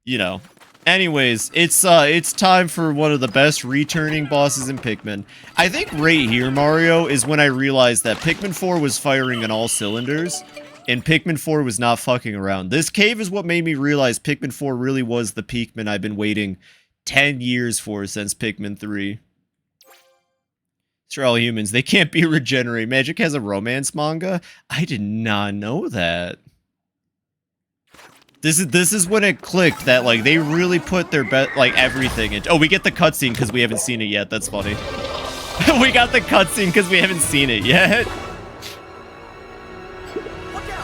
you know. Anyways, it's time for one of the best returning bosses in Pikmin. I think right here, Mario, is when I realized that Pikmin 4 was firing on all cylinders, and Pikmin 4 was not fucking around. This cave is what made me realize Pikmin 4 really was the Pikmin I've been waiting 10 years for since Pikmin 3. They're all humans. They can't be regenerated. Magic has a romance manga? I did not know that. This is when it clicked that, like, they really put their everything into— oh, we get the cutscene because we haven't seen it yet. That's funny. We got the cutscene because we haven't seen it yet.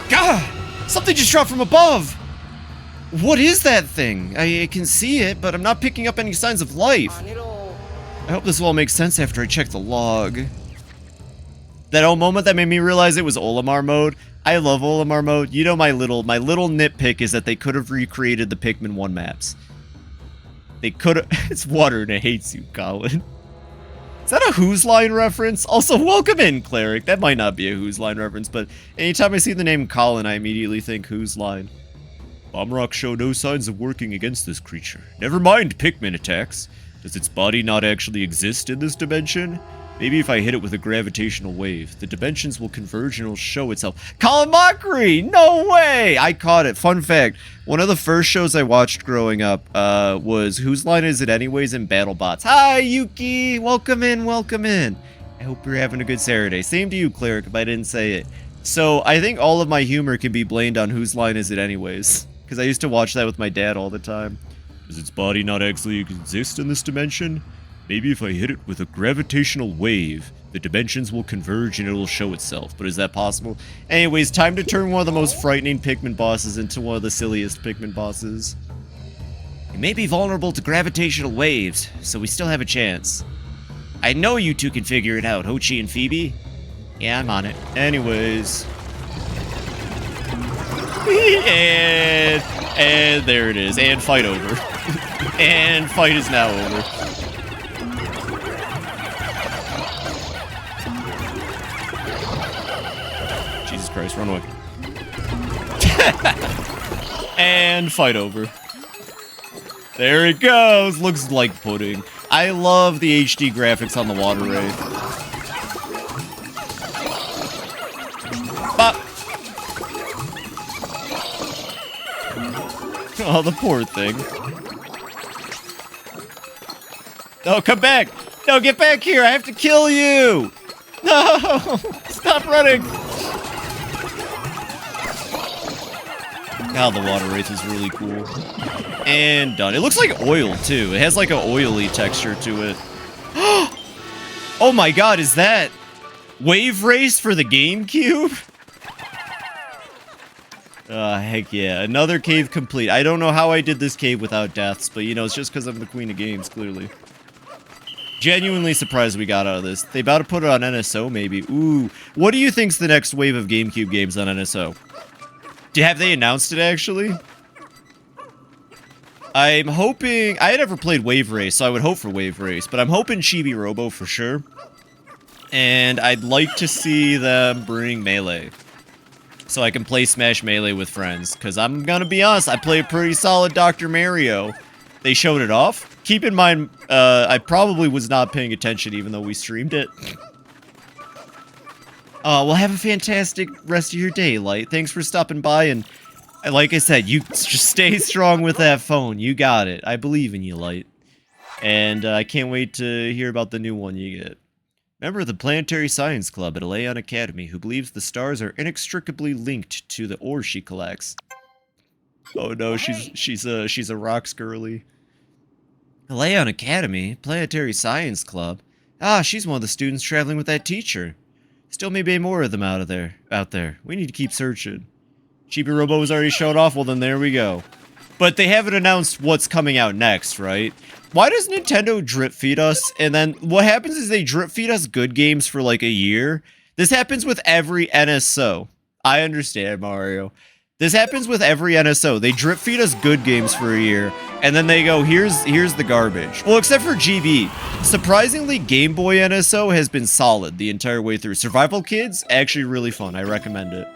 God! Something just dropped from above! What is that thing? I can see it, but I'm not picking up any signs of life. I hope this will all make sense after I check the log. That old moment that made me realize it was Olimar mode. I love Olimar mode. You know, my little nitpick is that they could have recreated the Pikmin 1 maps. They could have— it's water and it hates you, Colin. Is that a Who's Line reference? Also, welcome in, Cleric. That might not be a Who's Line reference, but anytime I see the name Colin, I immediately think Who's Line. Bomb rocks show no signs of working against this creature. Never mind Pikmin attacks. Does its body not actually exist in this dimension? Maybe if I hit it with a gravitational wave, the dimensions will converge and it'll show itself. Colin Mockery! No way! I caught it. Fun fact, one of the first shows I watched growing up was Whose Line Is It Anyways in BattleBots. Hi, Yuki! Welcome in, welcome in. I hope you're having a good Saturday. Same to you, Cleric, if I didn't say it. So, I think all of my humor can be blamed on Whose Line Is It Anyways? Because I used to watch that with my dad all the time. Does its body not actually exist in this dimension? Maybe if I hit it with a gravitational wave, the dimensions will converge and it'll show itself. But is that possible? Anyways, time to turn one of the most frightening Pikmin bosses into one of the silliest Pikmin bosses. It may be vulnerable to gravitational waves, so we still have a chance. I know you two can figure it out, Hochi and Phoebe. Yeah, I'm on it. Anyways. And there it is. And fight over. And fight is now over. Jesus Christ, run away. And fight over. There it goes. Looks like pudding. I love the HD graphics on the water wraith. Bop. Oh, the poor thing. No, come back! No, get back here! I have to kill you! No! Stop running! God, the water wraith is really cool. And done. It looks like oil, too. It has like an oily texture to it. Oh my god, is that Wave Race for the GameCube? Heck yeah. Another cave complete. I don't know how I did this cave without deaths, but you know, it's just because I'm the queen of games, clearly. Genuinely surprised we got out of this. They about to put it on NSO, maybe. Ooh. What do you think's the next wave of GameCube games on NSO? Have they announced it, actually? I'm hoping— I had never played Wave Race, so I would hope for Wave Race, but I'm hoping Chibi Robo for sure. And I'd like to see them bring Melee, so I can play Smash Melee with friends. Because I'm gonna be honest, I play a pretty solid Dr. Mario. They showed it off. Keep in mind, I probably was not paying attention even though we streamed it. Well, have a fantastic rest of your day, Light. Thanks for stopping by, and like I said, you just stay strong with that phone. You got it. I believe in you, Light. And I can't wait to hear about the new one you get. Member of the Planetary Science Club at Aleon Academy, who believes the stars are inextricably linked to the ore she collects. Oh no, she's a rocks girly. Aleon Academy? Planetary Science Club? Ah, she's one of the students traveling with that teacher. Still may be more of them out there. We need to keep searching. Chibi Robo was already showed off, well then there we go. But they haven't announced what's coming out next, right? Why does Nintendo drip feed us, and then what happens is they drip feed us good games for like a year, This happens with every NSO. I understand, Mario. This happens with every NSO. They drip feed us good games for a year, and then they go, here's the garbage. Well, except for GB. Surprisingly, Game Boy NSO has been solid the entire way through. Survival Kids, actually really fun. I recommend it.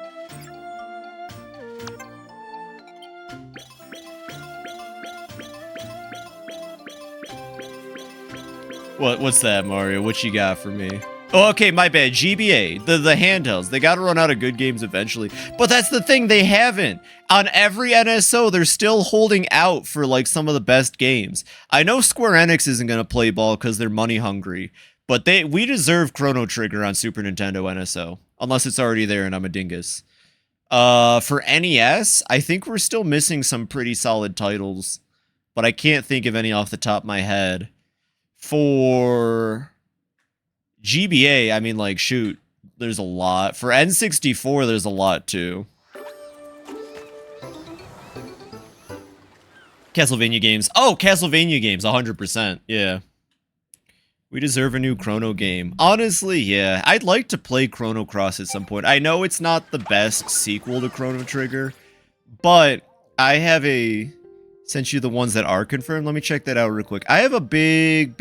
What's that, Mario? What you got for me? Oh, okay, my bad. GBA, the handhelds, they gotta run out of good games eventually. But that's the thing, they haven't. On every NSO, they're still holding out for, like, some of the best games. I know Square Enix isn't gonna play ball because they're money hungry, but we deserve Chrono Trigger on Super Nintendo NSO. Unless it's already there and I'm a dingus. For NES, I think we're still missing some pretty solid titles, but I can't think of any off the top of my head. For GBA, I mean, like, shoot, there's a lot. For N64, there's a lot, too. Castlevania games. Oh, Castlevania games, 100%, yeah. We deserve a new Chrono game. Honestly, yeah, I'd like to play Chrono Cross at some point. I know it's not the best sequel to Chrono Trigger, but I have sent you the ones that are confirmed. Let me check that out real quick. I have a big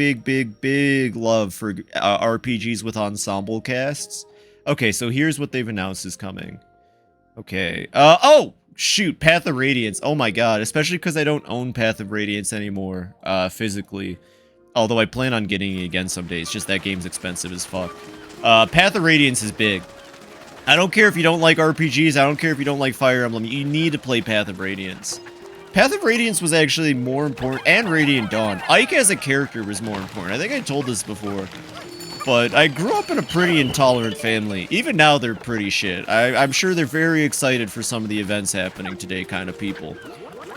love for RPGs with ensemble casts. Okay, so here's what they've announced is coming. Okay. Oh, shoot, Path of Radiance. Oh my god, especially because I don't own Path of Radiance anymore, physically. Although I plan on getting it again someday. It's just that game's expensive as fuck. Path of Radiance is big. I don't care if you don't like RPGs. I don't care if you don't like Fire Emblem. You need to play Path of Radiance. Path of Radiance was actually more important, and Radiant Dawn. Ike as a character was more important. I think I told this before, but I grew up in a pretty intolerant family. Even now, they're pretty shit. I'm sure they're very excited for some of the events happening today kind of people.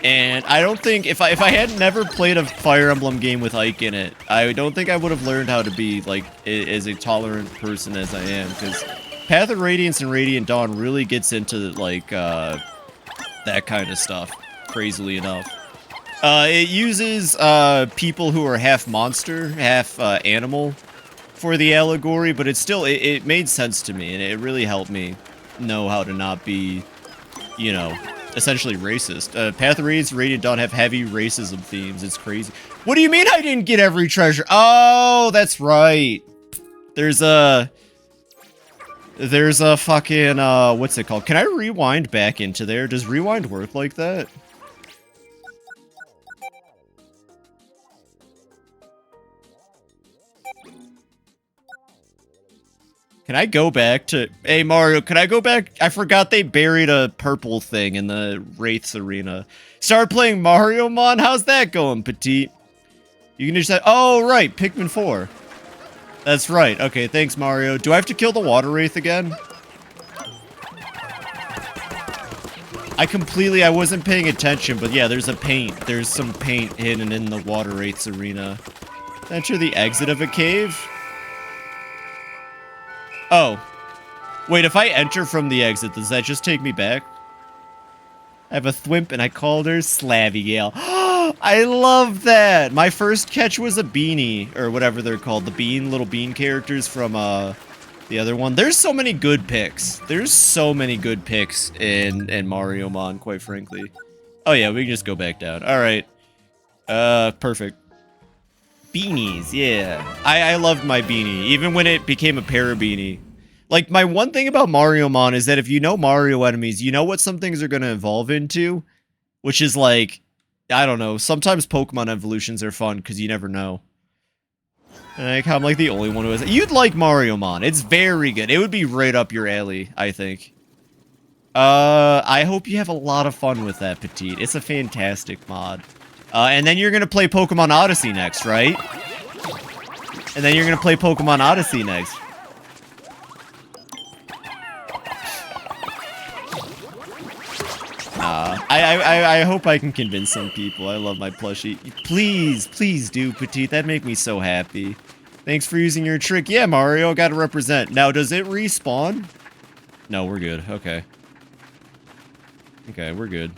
And I don't think, if I had never played a Fire Emblem game with Ike in it, I don't think I would have learned how to be, like, as a tolerant person as I am, because Path of Radiance and Radiant Dawn really gets into, like, that kind of stuff. Crazily enough. It uses people who are half monster, half animal for the allegory, but it's still, it made sense to me, and it really helped me know how to not be, you know, essentially racist. Path of Radiance and Radiant Dawn have heavy racism themes. It's crazy. What do you mean I didn't get every treasure? Oh, that's right. There's a fucking, what's it called? Can I rewind back into there? Does rewind work like that? Can I go back to... Hey, Mario, can I go back? I forgot they buried a purple thing in the Wraiths arena. Start playing Mario Mon? How's that going, Petite? You can just say... Oh, right, Pikmin 4. That's right. Okay, thanks, Mario. Do I have to kill the Water Wraith again? I wasn't paying attention, but yeah, there's some paint hidden in the Water Wraiths arena. Enter the exit of a cave? Oh. Wait, if I enter from the exit, does that just take me back? I have a thwimp and I called her Slavigale. I love that! My first catch was a beanie, or whatever they're called. The little bean characters from, the other one. There's so many good picks. There's so many good picks in Mario Mon, quite frankly. Oh yeah, we can just go back down. Alright. Perfect. Beanies, yeah. I loved my beanie, even when it became a parabeanie. Like, my one thing about Mario Mon is that if you know Mario enemies, you know what some things are going to evolve into, which is like, I don't know, sometimes Pokemon evolutions are fun, because you never know. Like, I'm like the only one who has it. You'd like Mario Mon, it's very good. It would be right up your alley, I think. I hope you have a lot of fun with that, Petite. It's a fantastic mod. And then you're gonna play Pokemon Odyssey next, right? And then you're gonna play Pokemon Odyssey next. I hope I can convince some people. I love my plushie. Please do, Petite. That'd make me so happy. Thanks for using your trick. Yeah, Mario, gotta represent. Now, does it respawn? No, we're good. Okay. Okay, we're good.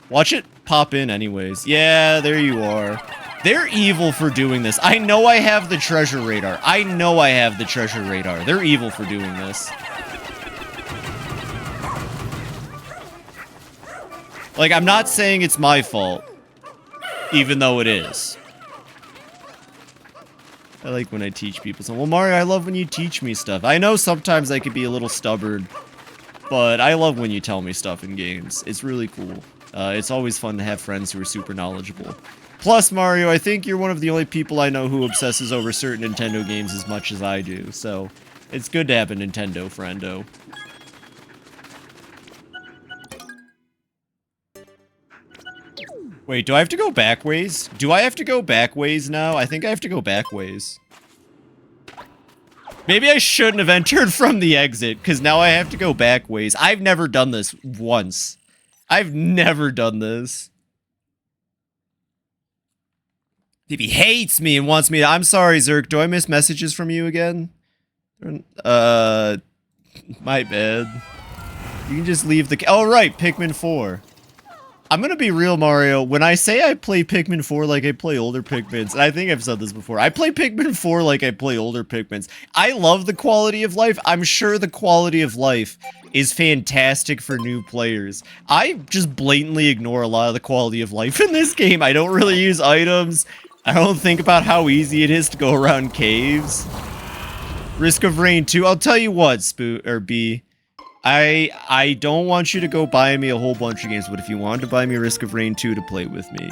Watch it pop in anyways. Yeah, there you are. They're evil for doing this. I know I have the treasure radar. I know I have the treasure radar. They're evil for doing this. Like, I'm not saying it's my fault, even though it is. I like when I teach people something. Well, Mario, I love when you teach me stuff. I know sometimes I can be a little stubborn, but I love when you tell me stuff in games. It's really cool. It's always fun to have friends who are super knowledgeable. Plus, Mario, I think you're one of the only people I know who obsesses over certain Nintendo games as much as I do, so it's good to have a Nintendo friendo. Wait, do I have to go back ways? Do I have to go back ways now? I think I have to go back ways. Maybe I shouldn't have entered from the exit, because now I have to go back ways. I've never done this once. I've never done this. He hates me and wants me to... I'm sorry, Zerk. Do I miss messages from you again? My bad. You can just leave the... Oh, right. Pikmin 4. I'm gonna be real, Mario. When I say I play Pikmin 4 like I play older Pikmins, and I think I've said this before, I play Pikmin 4 like I play older Pikmins. I love the quality of life. I'm sure the quality of life is fantastic for new players. I just blatantly ignore a lot of the quality of life in this game. I don't really use items. I don't think about how easy it is to go around caves. Risk of Rain 2. I'll tell you what, B. I don't want you to go buy me a whole bunch of games, but if you wanted to buy me Risk of Rain 2 to play with me,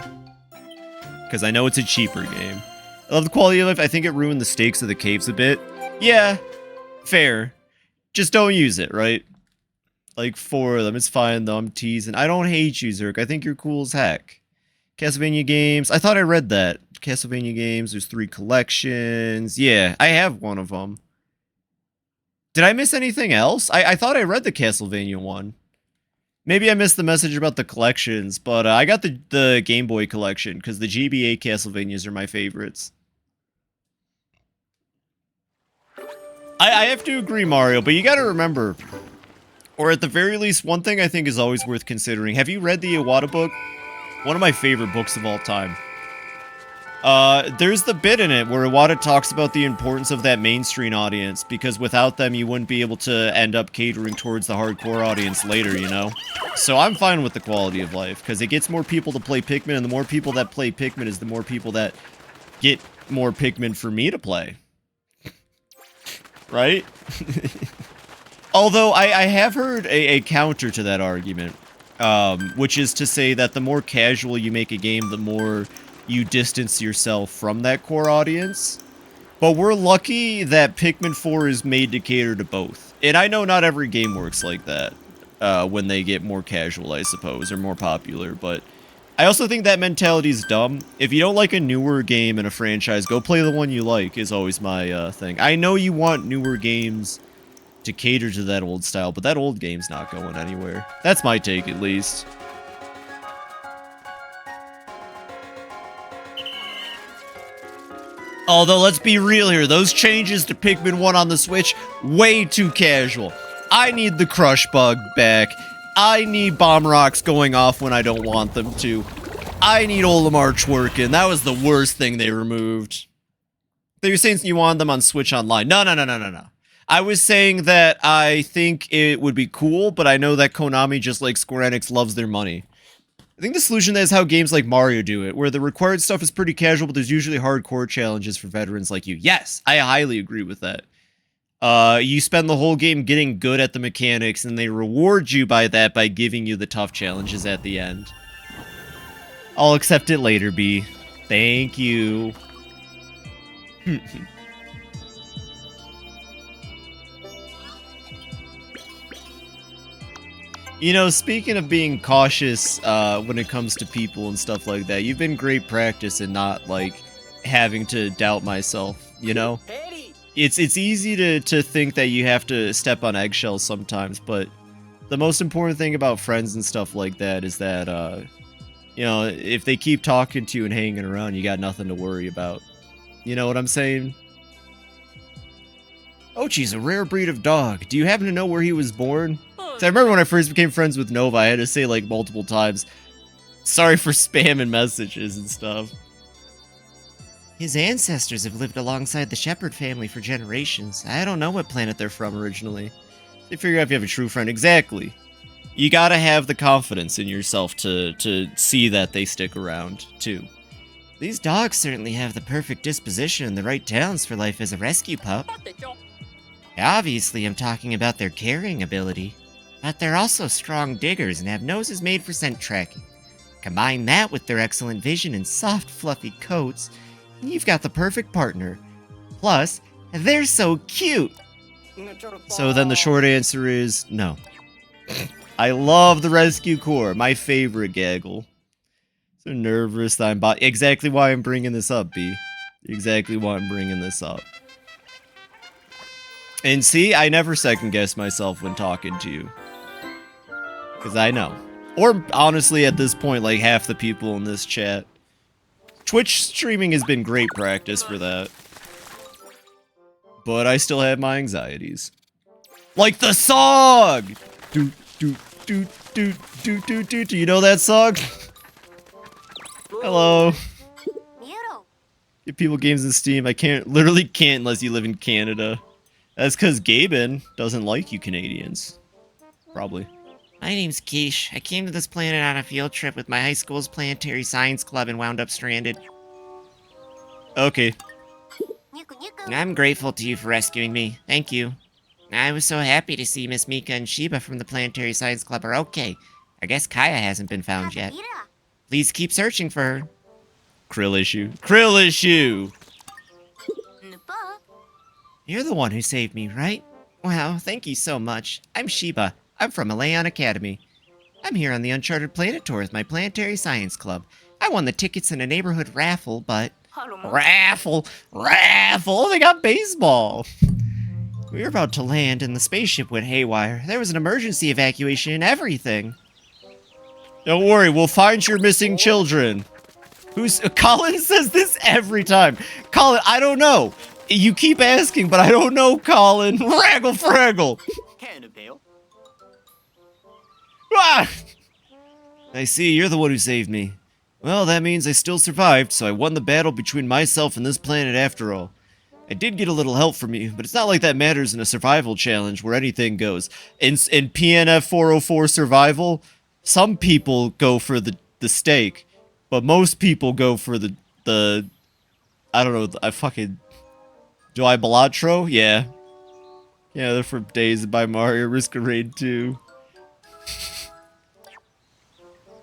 because I know it's a cheaper game. I love the quality of life. I think it ruined the stakes of the caves a bit. Yeah, fair. Just don't use it, right? Like 4 of them. It's fine, though. I'm teasing. I don't hate you, Zerk. I think you're cool as heck. Castlevania games. I thought I read that. Castlevania games. There's 3 collections. Yeah, I have one of them. Did I miss anything else? I thought I read the Castlevania one. Maybe I missed the message about the collections, but I got the Game Boy collection, because the GBA Castlevanias are my favorites. I have to agree, Mario, but you gotta remember, or at the very least, one thing I think is always worth considering. Have you read the Iwata book? One of my favorite books of all time. There's the bit in it where Iwata talks about the importance of that mainstream audience, because without them you wouldn't be able to end up catering towards the hardcore audience later, you know? So I'm fine with the quality of life, because it gets more people to play Pikmin, and the more people that play Pikmin is the more people that get more Pikmin for me to play. Right? Although I have heard a counter to that argument, which is to say that the more casual you make a game, the more you distance yourself from that core audience. But we're lucky that Pikmin 4 is made to cater to both. And I know not every game works like that when they get more casual, I suppose, or more popular. But I also think that mentality is dumb. If you don't like a newer game in a franchise, go play the one you like, is always my thing. I know you want newer games to cater to that old style, but that old game's not going anywhere. That's my take, at least. Although, let's be real here, those changes to Pikmin 1 on the Switch, way too casual. I need the Crush Bug back. I need Bomb Rocks going off when I don't want them to. I need Olimar working. That was the worst thing they removed. They were saying you wanted them on Switch Online. No. I was saying that I think it would be cool, but I know that Konami, just like Square Enix, loves their money. I think the solution is how games like Mario do it, where the required stuff is pretty casual, but there's usually hardcore challenges for veterans like you. Yes, I highly agree with that. You spend the whole game getting good at the mechanics, and they reward you by that by giving you the tough challenges at the end. I'll accept it later, B. Thank you. You know, speaking of being cautious when it comes to people and stuff like that, you've been great practice in not, like, having to doubt myself, you know? It's easy to think that you have to step on eggshells sometimes, but the most important thing about friends and stuff like that is that, you know, if they keep talking to you and hanging around, you got nothing to worry about. You know what I'm saying? Ochi's a rare breed of dog. Do you happen to know where he was born? So I remember when I first became friends with Nova, I had to say, like, multiple times, sorry for spamming messages and stuff. His ancestors have lived alongside the Shepherd family for generations. I don't know what planet they're from originally. They figure out if you have a true friend. Exactly. You gotta have the confidence in yourself to see that they stick around, too. These dogs certainly have the perfect disposition and the right talents for life as a rescue pup. Obviously, I'm talking about their carrying ability. But they're also strong diggers and have noses made for scent tracking. Combine that with their excellent vision and soft, fluffy coats, and you've got the perfect partner. Plus, they're so cute! So then the short answer is no. I love the Rescue Corps, my favorite gaggle. So nervous that I'm exactly why I'm bringing this up, B. Exactly why I'm bringing this up. And see, I never second guess myself when talking to you. Because I know. Or honestly, at this point, like half the people in this chat. Twitch streaming has been great practice for that. But I still have my anxieties. Like the song! Do, do, do, do, do, do, do. Do you know that song? Hello. Give people games in Steam. I literally can't unless you live in Canada. That's because Gaben doesn't like you Canadians. Probably. My name's Keish. I came to this planet on a field trip with my high school's planetary science club and wound up stranded. Okay. I'm grateful to you for rescuing me. Thank you. I was so happy to see Miss Mika and Shiba from the Planetary Science Club are okay. I guess Kaya hasn't been found yet. Please keep searching for her. Krill issue. Krill issue! You're the one who saved me, right? Wow, thank you so much. I'm Shiba. I'm from Malayan Academy. I'm here on the Uncharted Planet Tour with my Planetary Science Club. I won the tickets in a neighborhood raffle, but... Raffle! Raffle! They got baseball! We were about to land and the spaceship went haywire. There was an emergency evacuation and everything. Don't worry, we'll find your missing children. Colin says this every time. Colin, I don't know. You keep asking, but I don't know, Colin. Raggle fraggle. Ah! I see, you're the one who saved me. Well, that means I still survived, so I won the battle between myself and this planet after all. I did get a little help from you, but it's not like that matters in a survival challenge where anything goes. In PNF 404 survival, some people go for the steak, but most people go for the I don't know, do I Balatro? Yeah. Yeah, they're from Days by Mario Risk of Raid 2.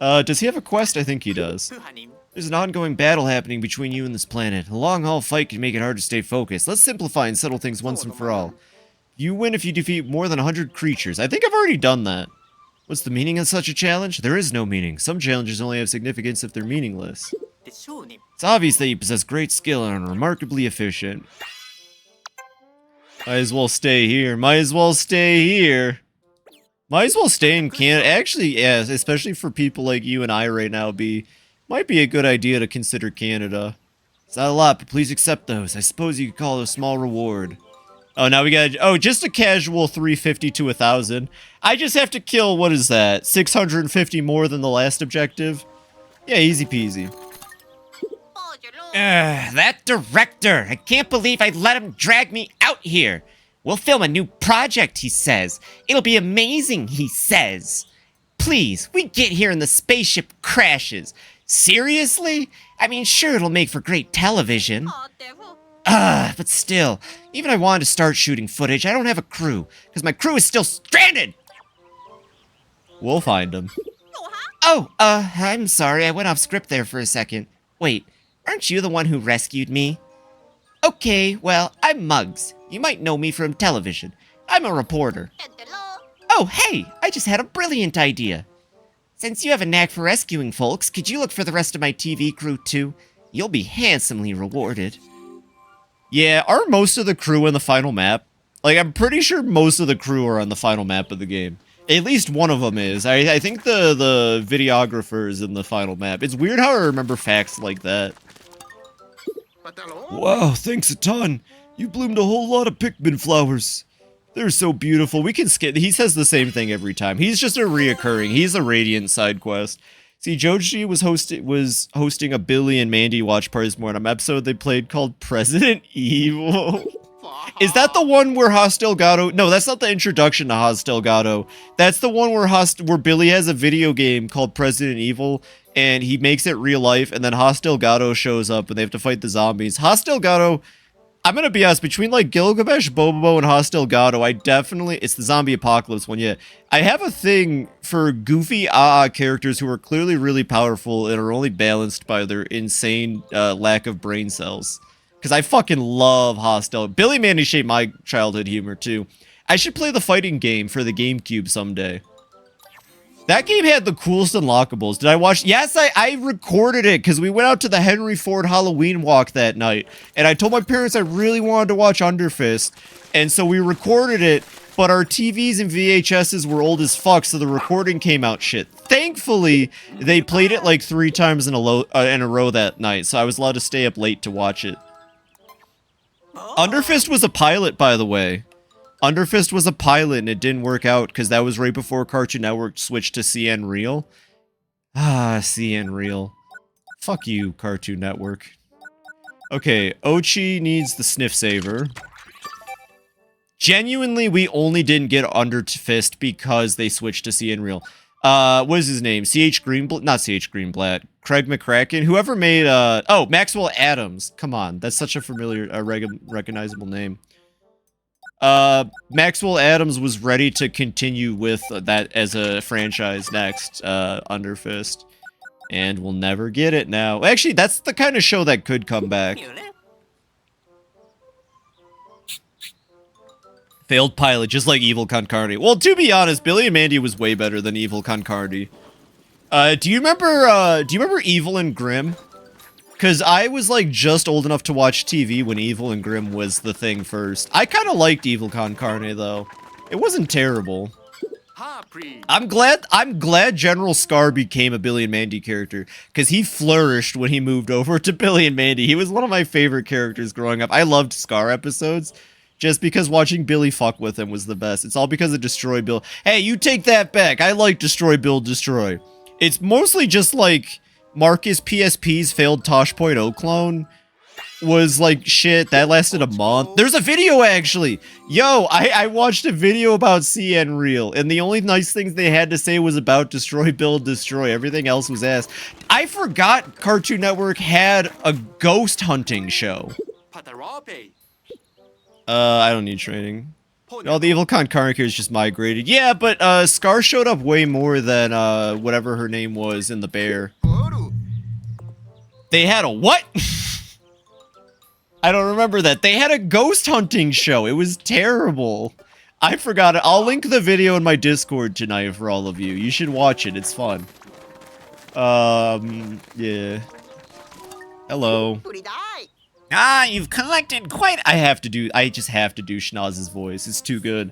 Does he have a quest? I think he does. There's an ongoing battle happening between you and this planet. A long-haul fight can make it hard to stay focused. Let's simplify and settle things once and for all. You win if you defeat more than 100 creatures. I think I've already done that. What's the meaning of such a challenge? There is no meaning. Some challenges only have significance if they're meaningless. It's obvious that you possess great skill and are remarkably efficient. Might as well stay here. Might as well stay here. Might as well stay in Canada. Actually, yeah, especially for people like you and I right now, might be a good idea to consider Canada. It's not a lot, but please accept those. I suppose you could call it a small reward. Oh, now we got... Oh, just a casual 350 to 1,000. I just have to kill, what is that? 650 more than the last objective? Yeah, easy peasy. That director! I can't believe I let him drag me out here! We'll film a new project, he says. It'll be amazing, he says. Please, we get here and the spaceship crashes. Seriously? I mean, sure, it'll make for great television. But still, even if I wanted to start shooting footage, I don't have a crew, because my crew is still stranded! We'll find him. Oh, I'm sorry, I went off script there for a second. Wait, aren't you the one who rescued me? Okay, well, I'm Muggs. You might know me from television. I'm a reporter. Oh, hey, I just had a brilliant idea. Since you have a knack for rescuing folks, could you look for the rest of my TV crew too? You'll be handsomely rewarded. Yeah, are most of the crew in the final map? Like, I'm pretty sure most of the crew are on the final map of the game. At least one of them is. I think the videographer is in the final map. It's weird how I remember facts like that. Wow, thanks a ton. You bloomed a whole lot of Pikmin flowers. They're so beautiful. We can skip. He says the same thing every time. He's just a reoccurring. He's a Radiant side quest. See, Joji was hosting a Billy and Mandy watch party this morning. An episode they played called President Evil. Is that the one where Haas Delgado? No, that's not the introduction to Haas Delgado. That's the one where Billy has a video game called President Evil, and he makes it real life, and then Haas Delgado shows up, and they have to fight the zombies. Haas Delgado, I'm gonna be honest, between like Gilgamesh, Bobobo, and Haas Delgado, it's the zombie apocalypse one, yeah. I have a thing for goofy characters who are clearly really powerful and are only balanced by their insane lack of brain cells. Because I fucking love Hostel. Billy Mandy shaped my childhood humor, too. I should play the fighting game for the GameCube someday. That game had the coolest unlockables. Did I watch? Yes, I recorded it because we went out to the Henry Ford Halloween walk that night. And I told my parents I really wanted to watch Underfist. And so we recorded it, but our TVs and VHSs were old as fuck, so the recording came out shit. Thankfully, they played it like 3 times in a row that night, so I was allowed to stay up late to watch it. Underfist was a pilot, by the way. Underfist was a pilot, and it didn't work out, because that was right before Cartoon Network switched to CN Real. Ah, CN Real. Fuck you, Cartoon Network. Okay, Ochi needs the Sniff Saver. Genuinely, we only didn't get Underfist because they switched to CN Real. What is his name? CH Greenblatt? Not CH Greenblatt. Craig McCracken? Whoever made, oh, Maxwell Adams. Come on, that's such a familiar, recognizable name. Maxwell Adams was ready to continue with that as a franchise next, Underfist. And we'll never get it now. Actually, that's the kind of show that could come back. Failed pilot, just like Evil Con Carne. Well, to be honest, Billy and Mandy was way better than Evil Con Carne. Do you remember Evil and Grimm? Because I was, like, just old enough to watch TV when Evil and Grimm was the thing first. I kind of liked Evil Con Carne, though. It wasn't terrible. I'm glad General Scar became a Billy and Mandy character, because he flourished when he moved over to Billy and Mandy. He was one of my favorite characters growing up. I loved Scar episodes, just because watching Billy fuck with him was the best. It's all because of Destroy Bill. Hey, you take that back. I like Destroy Bill Destroy. It's mostly just like Marcus PSP's failed Tosh.0 clone was like shit. That lasted a month. There's a video actually. Yo, I watched a video about CN Real, and the only nice things they had to say was about Destroy Bill Destroy. Everything else was ass. I forgot Cartoon Network had a ghost hunting show. I don't need training. Oh, the Evil Con Carne is just migrated. Yeah, but Scar showed up way more than whatever her name was in the bear. They had a what? I don't remember that. They had a ghost hunting show. It was terrible. I forgot it. I'll link the video in my Discord tonight for all of you. You should watch it. It's fun. Yeah. Hello. Ah, you've collected quite... I just have to do Schnoz's voice. It's too good.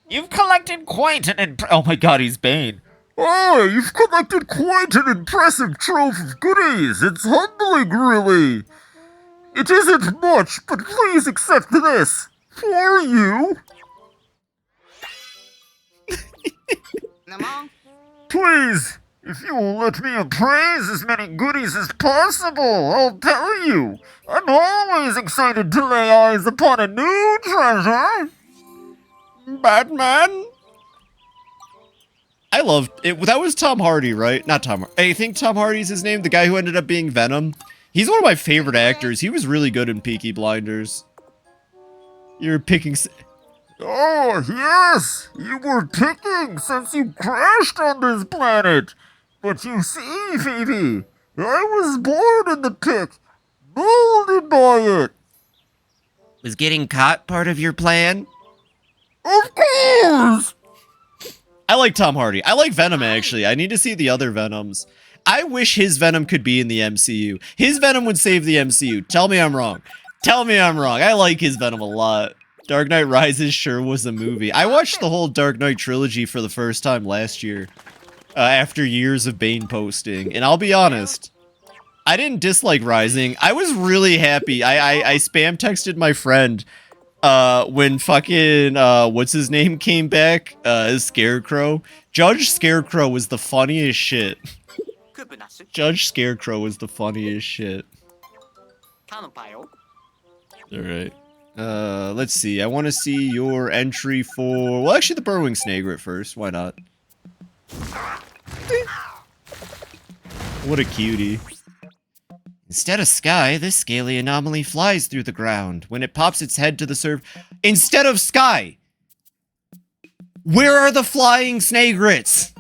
You've collected quite an oh my god, he's Bane. Oh, you've collected quite an impressive trove of goodies. It's humbling, really. It isn't much, but please accept this. For you. Please, if you will let me appraise as many goodies as possible, I'll tell you. I'm always excited to lay eyes upon a new treasure. Batman? I loved it. That was Tom Hardy, right? Not Tom. I think Tom Hardy's his name. The guy who ended up being Venom. He's one of my favorite actors. He was really good in Peaky Blinders. You're picking... Oh, yes! You were picking since you crashed on this planet. But you see, Phoebe, I was born in the pick, molded by it. Was getting caught part of your plan? Of course! I like Tom Hardy. I like Venom, actually. I need to see the other Venoms. I wish his Venom could be in the MCU. His Venom would save the MCU. Tell me I'm wrong. Tell me I'm wrong. I like his Venom a lot. Dark Knight Rises sure was a movie. I watched the whole Dark Knight trilogy for the first time last year. After years of Bane posting. And I'll be honest, I didn't dislike Rising. I was really happy. I spam texted my friend when fucking, what's his name came back? Scarecrow. Judge Scarecrow was the funniest shit. Judge Scarecrow is the funniest shit. Alright. Let's see. I want to see your entry for... Well, actually, the Burrowing Snagret first. Why not? What a cutie. Instead of sky, this scaly anomaly flies through the ground. When it pops its head to the surface... Instead of sky! Where are the flying snagrets?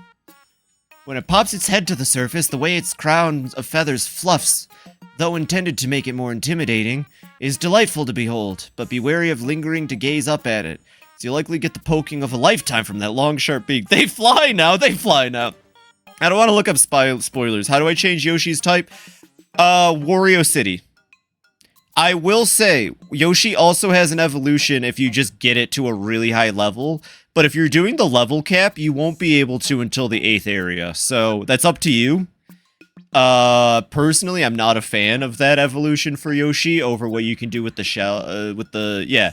When it pops its head to the surface, the way its crown of feathers fluffs, though intended to make it more intimidating, is delightful to behold, but be wary of lingering to gaze up at it, so you'll likely get the poking of a lifetime from that long, sharp beak. They fly now! They fly now! I don't want to look up spoilers. How do I change Yoshi's type? Wario City. I will say, Yoshi also has an evolution if you just get it to a really high level, but if you're doing the level cap, you won't be able to until the 8th area, so that's up to you. Personally, I'm not a fan of that evolution for Yoshi over what you can do with the shell, yeah.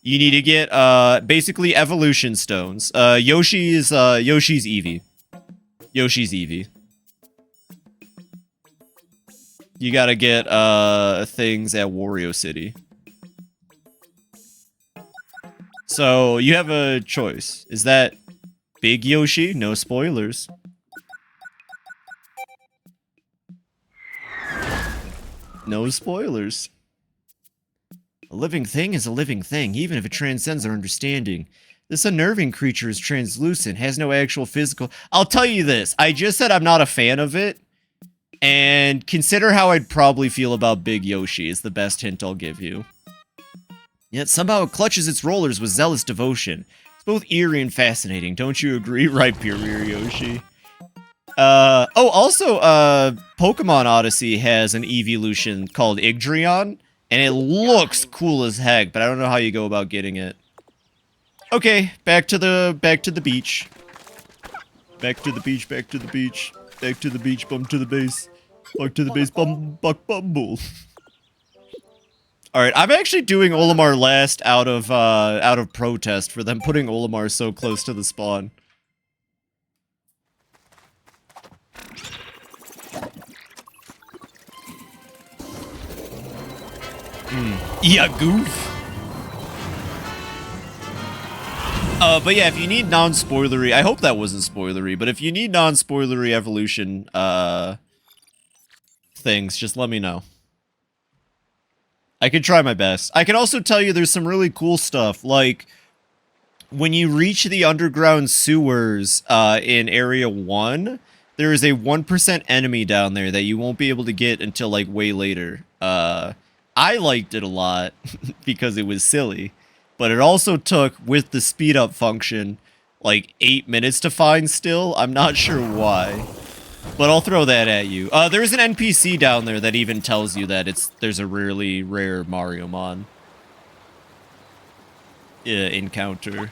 You need to get, basically evolution stones. Yoshi's Eevee. Yoshi's Eevee. You gotta get, things at Wario City. So, you have a choice. Is that Big Yoshi? No spoilers. No spoilers. A living thing is a living thing, even if it transcends our understanding. This unnerving creature is translucent, has no actual physical... I'll tell you this, I just said I'm not a fan of it, and consider how I'd probably feel about Big Yoshi is the best hint I'll give you. Yet somehow it clutches its rollers with zealous devotion. It's both eerie and fascinating, don't you agree? Right, Pure Yoshi. Also, Pokemon Odyssey has an evolution called Igdrion, and it looks cool as heck, but I don't know how you go about getting it. Okay, back to the beach. Back to the beach, back to the beach. Back to the beach, bum to the base. Back to the base, buck bumble. Alright, I'm actually doing Olimar last out of protest for them putting Olimar so close to the spawn. Yeah, goof. But yeah, if you need non-spoilery, I hope that wasn't spoilery, but if you need non-spoilery evolution, things, just let me know. I could try my best. I can also tell you there's some really cool stuff, like, when you reach the underground sewers, in Area 1, there is a 1% enemy down there that you won't be able to get until, like, way later. I liked it a lot, because it was silly. But it also took, with the speed up function, like 8 minutes to find still. I'm not sure why. But I'll throw that at you. There's an NPC down there that even tells you that there's a really rare Mariomon encounter.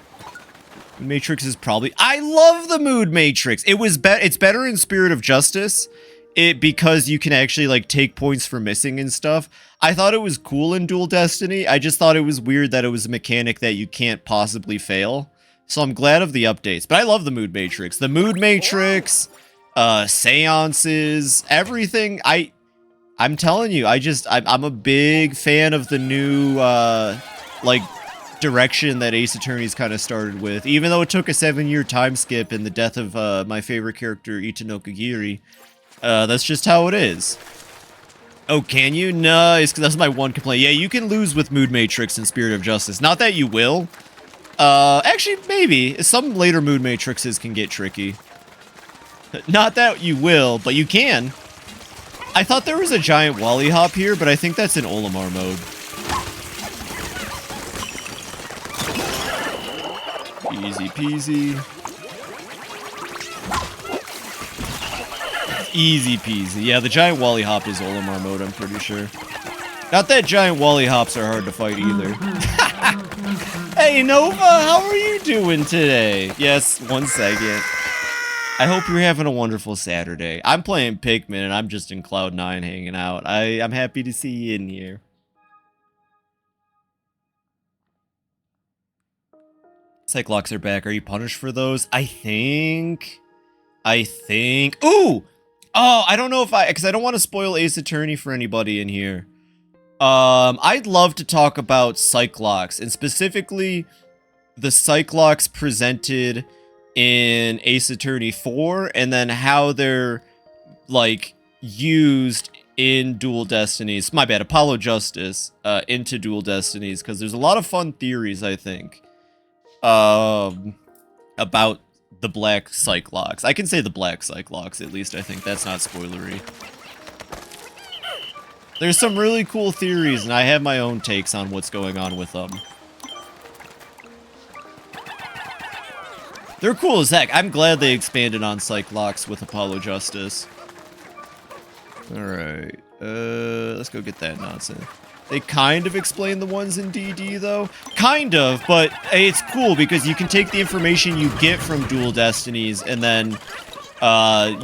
Matrix is probably... I love the Mood Matrix! It's better in Spirit of Justice. Because you can actually, like, take points for missing and stuff. I thought it was cool in Dual Destiny. I just thought it was weird that it was a mechanic that you can't possibly fail. So I'm glad of the updates. But I love the Mood Matrix. The Mood Matrix, seances, everything. I'm telling you, I'm a big fan of the new, like, direction that Ace Attorney's kind of started with. Even though it took a 7-year time skip in the death of, my favorite character, Itano Kagiri. That's just how it is. Oh, can you? Nice, because that's my one complaint. Yeah, you can lose with Mood Matrix and Spirit of Justice. Not that you will. Actually, maybe. Some later Mood Matrixes can get tricky. Not that you will, but you can. I thought there was a giant Wally Hop here, but I think that's in Olimar mode. Easy peasy. Easy peasy. Yeah, the giant Wally Hop is Olimar mode, I'm pretty sure. Not that giant Wally Hops are hard to fight either. Hey, Nova, how are you doing today? Yes, 1 second. I hope you're having a wonderful Saturday. I'm playing Pikmin, and I'm just in Cloud 9 hanging out. I'm happy to see you in here. Cyclops are back. Are you punished for those? I think... Ooh! Oh, I don't know if because I don't want to spoil Ace Attorney for anybody in here. I'd love to talk about Cyclops, and specifically the Cyclops presented in Ace Attorney 4, and then how they're, like, used in Dual Destinies. My bad, Apollo Justice, into Dual Destinies, because there's a lot of fun theories, I think, about the Black Cyclops. I can say the Black Cyclops, at least. I think that's not spoilery. There's some really cool theories, and I have my own takes on what's going on with them. They're cool as heck. I'm glad they expanded on Cyclops with Apollo Justice. Alright, let's go get that nonsense. They kind of explain the ones in DD, though. Kind of, but hey, it's cool because you can take the information you get from Dual Destinies and then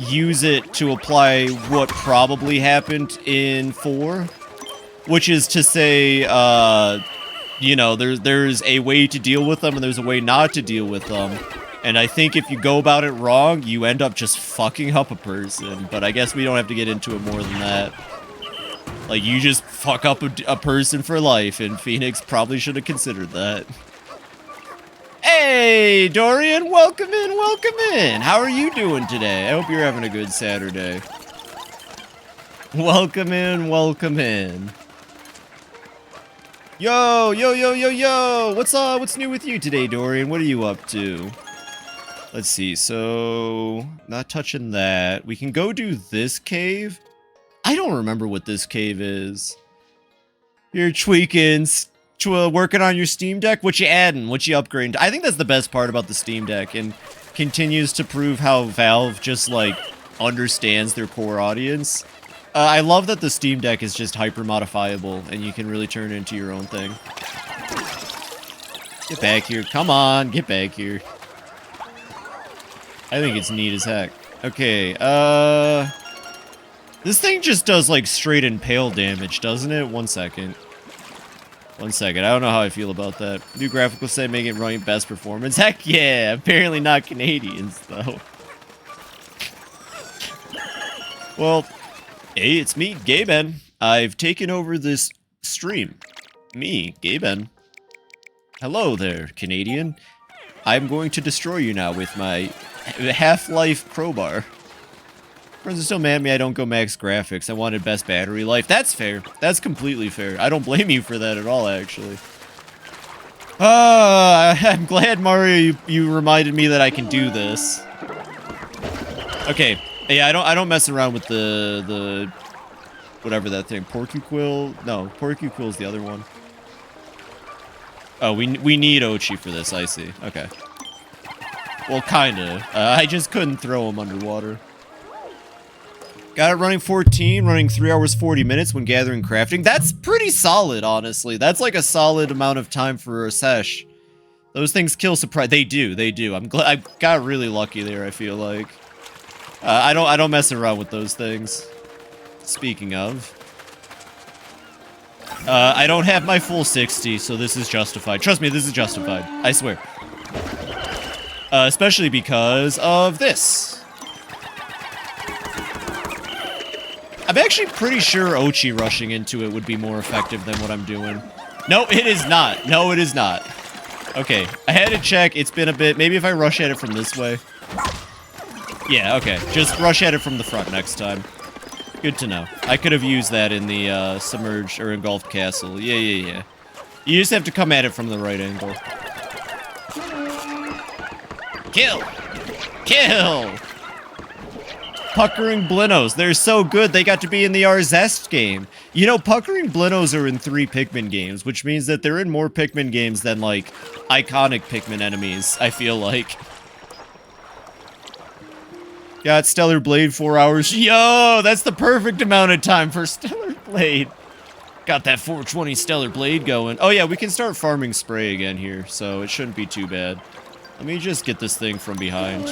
use it to apply what probably happened in 4. Which is to say, you know, there's a way to deal with them and there's a way not to deal with them. And I think if you go about it wrong, you end up just fucking up a person. But I guess we don't have to get into it more than that. Like, you just fuck up a person for life, and Phoenix probably should have considered that. Hey, Dorian, welcome in, welcome in. How are you doing today? I hope you're having a good Saturday. Welcome in, welcome in. Yo, yo, yo, yo, yo. What's new with you today, Dorian? What are you up to? Let's see, so not touching that. We can go do this cave. I don't remember what this cave is. You're tweaking, working on your Steam Deck? What you adding? What you upgrading? I think that's the best part about the Steam Deck and continues to prove how Valve just, like, understands their core audience. I love that the Steam Deck is just hyper modifiable and you can really turn it into your own thing. Get back here. Come on, get back here. I think it's neat as heck. Okay, this thing just does, like, straight impale damage, doesn't it? 1 second. 1 second. I don't know how I feel about that. New graphical set making it running best performance. Heck yeah! Apparently not Canadians, though. Well, hey, it's me, Gaben. I've taken over this stream. Me, Gaben. Hello there, Canadian. I'm going to destroy you now with my Half-Life crowbar. Friends are still mad at me I don't go max graphics. I wanted best battery life. That's fair. That's completely fair. I don't blame you for that at all, actually. I'm glad, Mario, you reminded me that I can do this. Okay. Yeah, I don't mess around with the whatever that thing. Porcuquill? No, Porcuquill's the other one. Oh, we need Ochi for this, I see. Okay. Well, kinda. I just couldn't throw him underwater. Got it running 14, running 3 hours 40 minutes when gathering crafting. That's pretty solid, honestly. That's like a solid amount of time for a sesh. Those things kill surprise. They do. I'm glad I got really lucky there, I feel like. I don't mess around with those things. Speaking of. I don't have my full 60, so this is justified. Trust me, this is justified. I swear. Especially because of this. I'm actually pretty sure Ochi rushing into it would be more effective than what I'm doing. No, it is not. No, it is not. Okay, I had to check. It's been a bit. Maybe if I rush at it from this way. Yeah, okay. Just rush at it from the front next time. Good to know. I could have used that in the submerged or engulfed castle. Yeah. You just have to come at it from the right angle. Kill! Kill! Puckering Blinos. They're so good, they got to be in the Arzest game. You know, Puckering Blinos are in 3 Pikmin games, which means that they're in more Pikmin games than, like, iconic Pikmin enemies, I feel like. Got Stellar Blade 4 hours. Yo, that's the perfect amount of time for Stellar Blade. Got that 420 Stellar Blade going. Oh yeah, we can start farming spray again here, so it shouldn't be too bad. Let me just get this thing from behind.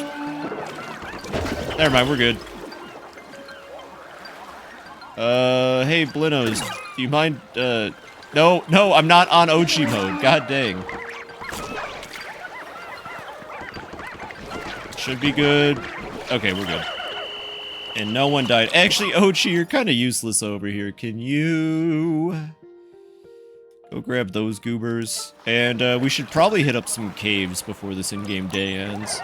Never mind, we're good. Hey, Blinos, do you mind, no, I'm not on Ochi mode, god dang. Should be good. Okay, we're good. And no one died. Actually, Ochi, you're kind of useless over here. Can you... go grab those goobers? And we should probably hit up some caves before this in-game day ends.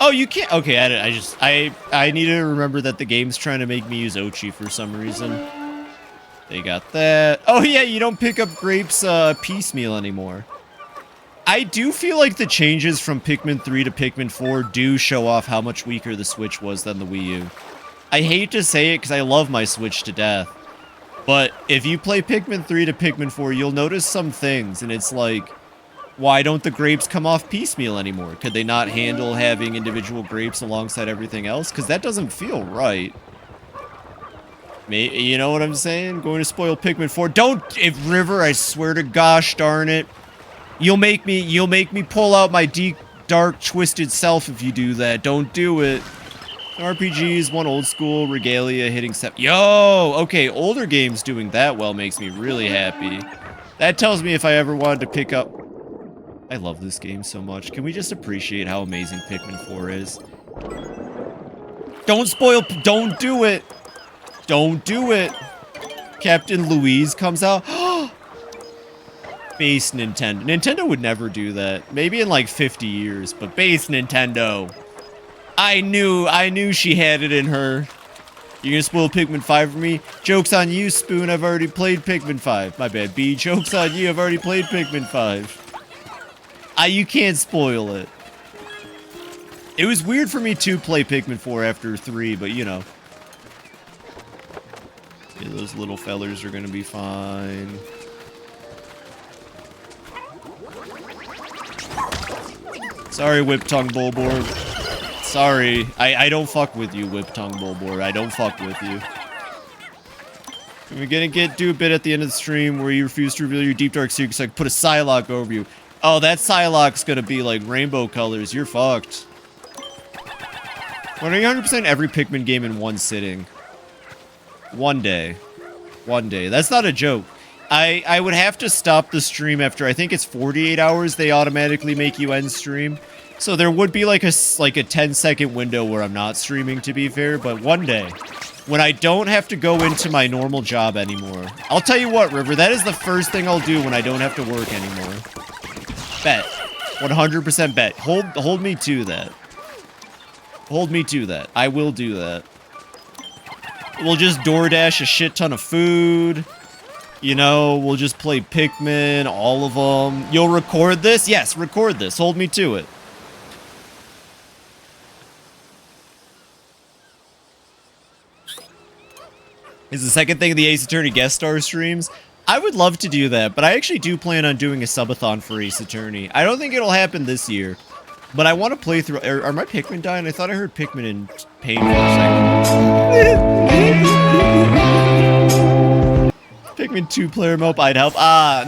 Oh, you can't... Okay, I need to remember that the game's trying to make me use Ochi for some reason. They got that. Oh, yeah, you don't pick up grapes piecemeal anymore. I do feel like the changes from Pikmin 3 to Pikmin 4 do show off how much weaker the Switch was than the Wii U. I hate to say it because I love my Switch to death. But if you play Pikmin 3 to Pikmin 4, you'll notice some things, and it's like, why don't the grapes come off piecemeal anymore? Could they not handle having individual grapes alongside everything else? Because that doesn't feel right. You know what I'm saying? Going to spoil Pikmin 4. Don't, if River, I swear to gosh darn it. You'll make me pull out my deep, dark, twisted self if you do that. Don't do it. RPGs, one old school, Regalia hitting set. Yo! Okay, older games doing that well makes me really happy. That tells me if I ever wanted to pick up... I love this game so much. Can we just appreciate how amazing Pikmin 4 is? Don't spoil... Don't do it! Don't do it! Captain Louise comes out. Base Nintendo. Nintendo would never do that. Maybe in like 50 years, but base Nintendo. I knew she had it in her. You gonna spoil Pikmin 5 for me? Joke's on you, Spoon. I've already played Pikmin 5. My bad, B. Joke's on you. I've already played Pikmin 5. You can't spoil it. It was weird for me to play Pikmin 4 after 3, but you know. Yeah, those little fellers are gonna be fine. Sorry, Whip Tongue Bulbor. Sorry. I don't fuck with you, Whip Tongue Bulbor. I don't fuck with you. We're gonna do a bit at the end of the stream where you refuse to reveal your deep dark secrets, so I can put a Psylocke over you. Oh, that Psylocke's gonna be like rainbow colors. You're fucked. 100% every Pikmin game in one sitting. One day. One day. That's not a joke. I would have to stop the stream after, I think it's 48 hours they automatically make you end stream. So there would be like a 10-second window where I'm not streaming, to be fair, but one day, when I don't have to go into my normal job anymore. I'll tell you what, River, that is the first thing I'll do when I don't have to work anymore. Bet. 100% bet. Hold me to that. Hold me to that. I will do that. We'll just DoorDash a shit ton of food. You know, we'll just play Pikmin, all of them. You'll record this? Yes, record this. Hold me to it. Is the second thing of the Ace Attorney guest star streams? I would love to do that, but I actually do plan on doing a subathon for Ace Attorney. I don't think it'll happen this year, but I want to play through... Are my Pikmin dying? I thought I heard Pikmin in pain for a second. Pikmin 2 player mode, I'd help.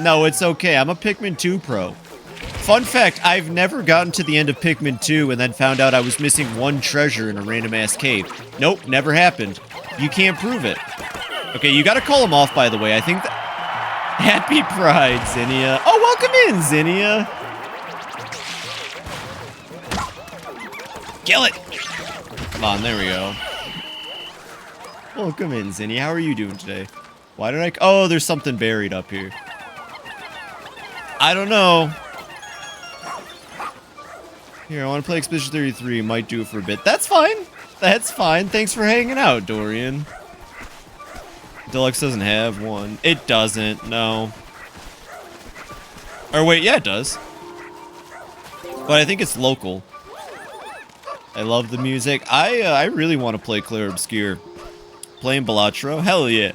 No, it's okay. I'm a Pikmin 2 pro. Fun fact, I've never gotten to the end of Pikmin 2 and then found out I was missing one treasure in a random-ass cave. Nope, never happened. You can't prove it. Okay, you gotta call him off, by the way. I think that... Happy Pride, Zinnia. Oh, welcome in, Zinnia. Kill it! Come on, there we go. Welcome in, Zinnia. How are you doing today? Why did I... Oh, there's something buried up here. I don't know. Here, I want to play Expedition 33. Might do it for a bit. That's fine. That's fine. Thanks for hanging out, Dorian. Deluxe doesn't have one. It doesn't, no. Or wait, yeah, it does. But I think it's local. I love the music. I really want to play Clair Obscure. Playing Balatro? Hell yeah.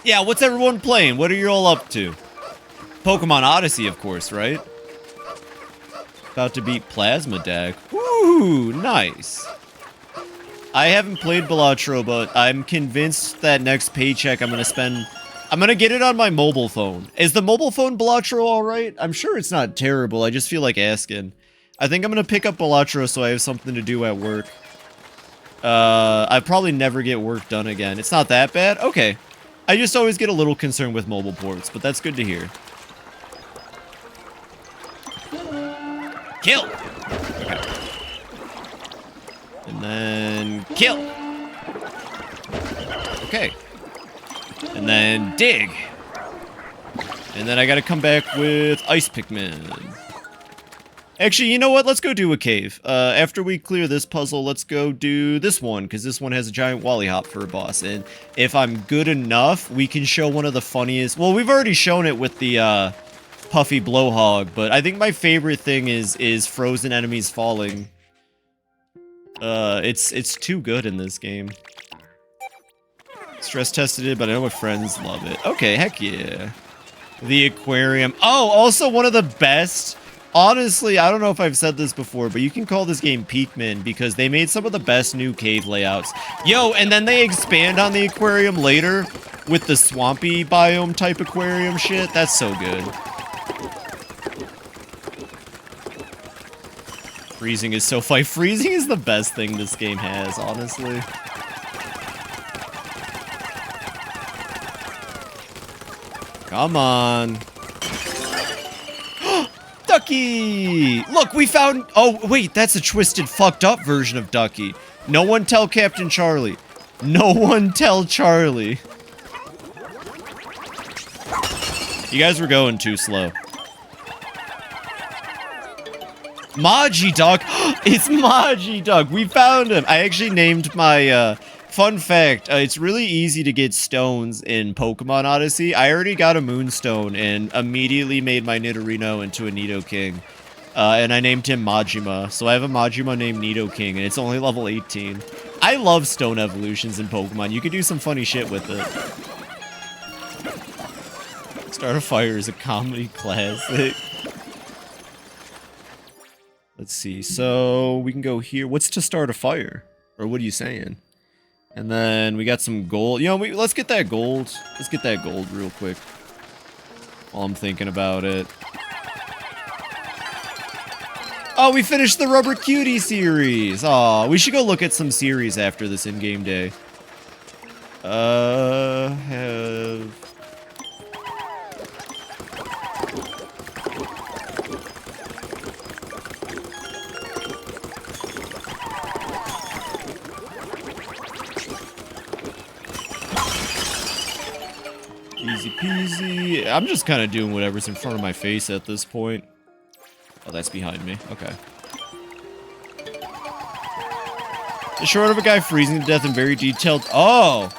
Yeah, what's everyone playing? What are you all up to? Pokemon Odyssey, of course, right? About to beat Plasma Deck. Ooh, nice. I haven't played Balatro, but I'm convinced that next paycheck I'm gonna get it on my mobile phone. Is the mobile phone Balatro alright? I'm sure it's not terrible, I just feel like asking. I think I'm gonna pick up Balatro so I have something to do at work. I probably never get work done again. It's not that bad? Okay. I just always get a little concerned with mobile ports, but that's good to hear. Kill! Okay. And then kill. Okay. And then dig. And then I gotta come back with ice Pikmin. Actually, you know what? Let's go do a cave. After we clear this puzzle, let's go do this one, because this one has a giant Wally Hop for a boss. And if I'm good enough, we can show one of the funniest... Well, we've already shown it with the Puffy Blowhog, but I think my favorite thing is frozen enemies falling. It's too good in this game. Stress tested it, but I know my friends love it. Okay, heck yeah. The aquarium. Oh, also one of the best... Honestly, I don't know if I've said this before, but you can call this game Pikmin because they made some of the best new cave layouts. Yo, and then they expand on the aquarium later with the swampy biome type aquarium shit. That's so good. Freezing is so fun. Freezing is the best thing this game has, honestly. Come on. Ducky! Look, we found... Oh, wait, that's a twisted, fucked up version of Ducky. No one tell Captain Charlie. No one tell Charlie. You guys were going too slow. Magidog! It's Magidog! We found him! I actually named my, Fun fact, it's really easy to get stones in Pokemon Odyssey. I already got a Moonstone and immediately made my Nidorino into a Nidoking. And I named him Majima. So I have a Majima named Nidoking, and it's only level 18. I love stone evolutions in Pokemon. You can do some funny shit with it. Start a Fire is a comedy classic. Let's see. So we can go here. What's to start a fire? Or what are you saying? And then we got some gold. You know, let's get that gold. Let's get that gold real quick. While I'm thinking about it. Oh, we finished the Rubber Cutie series. Aw, we should go look at some series after this in-game day. Have... Easy peasy. I'm just kind of doing whatever's in front of my face at this point. Oh, that's behind me. Okay. The short of a guy freezing to death and very detailed... Oh!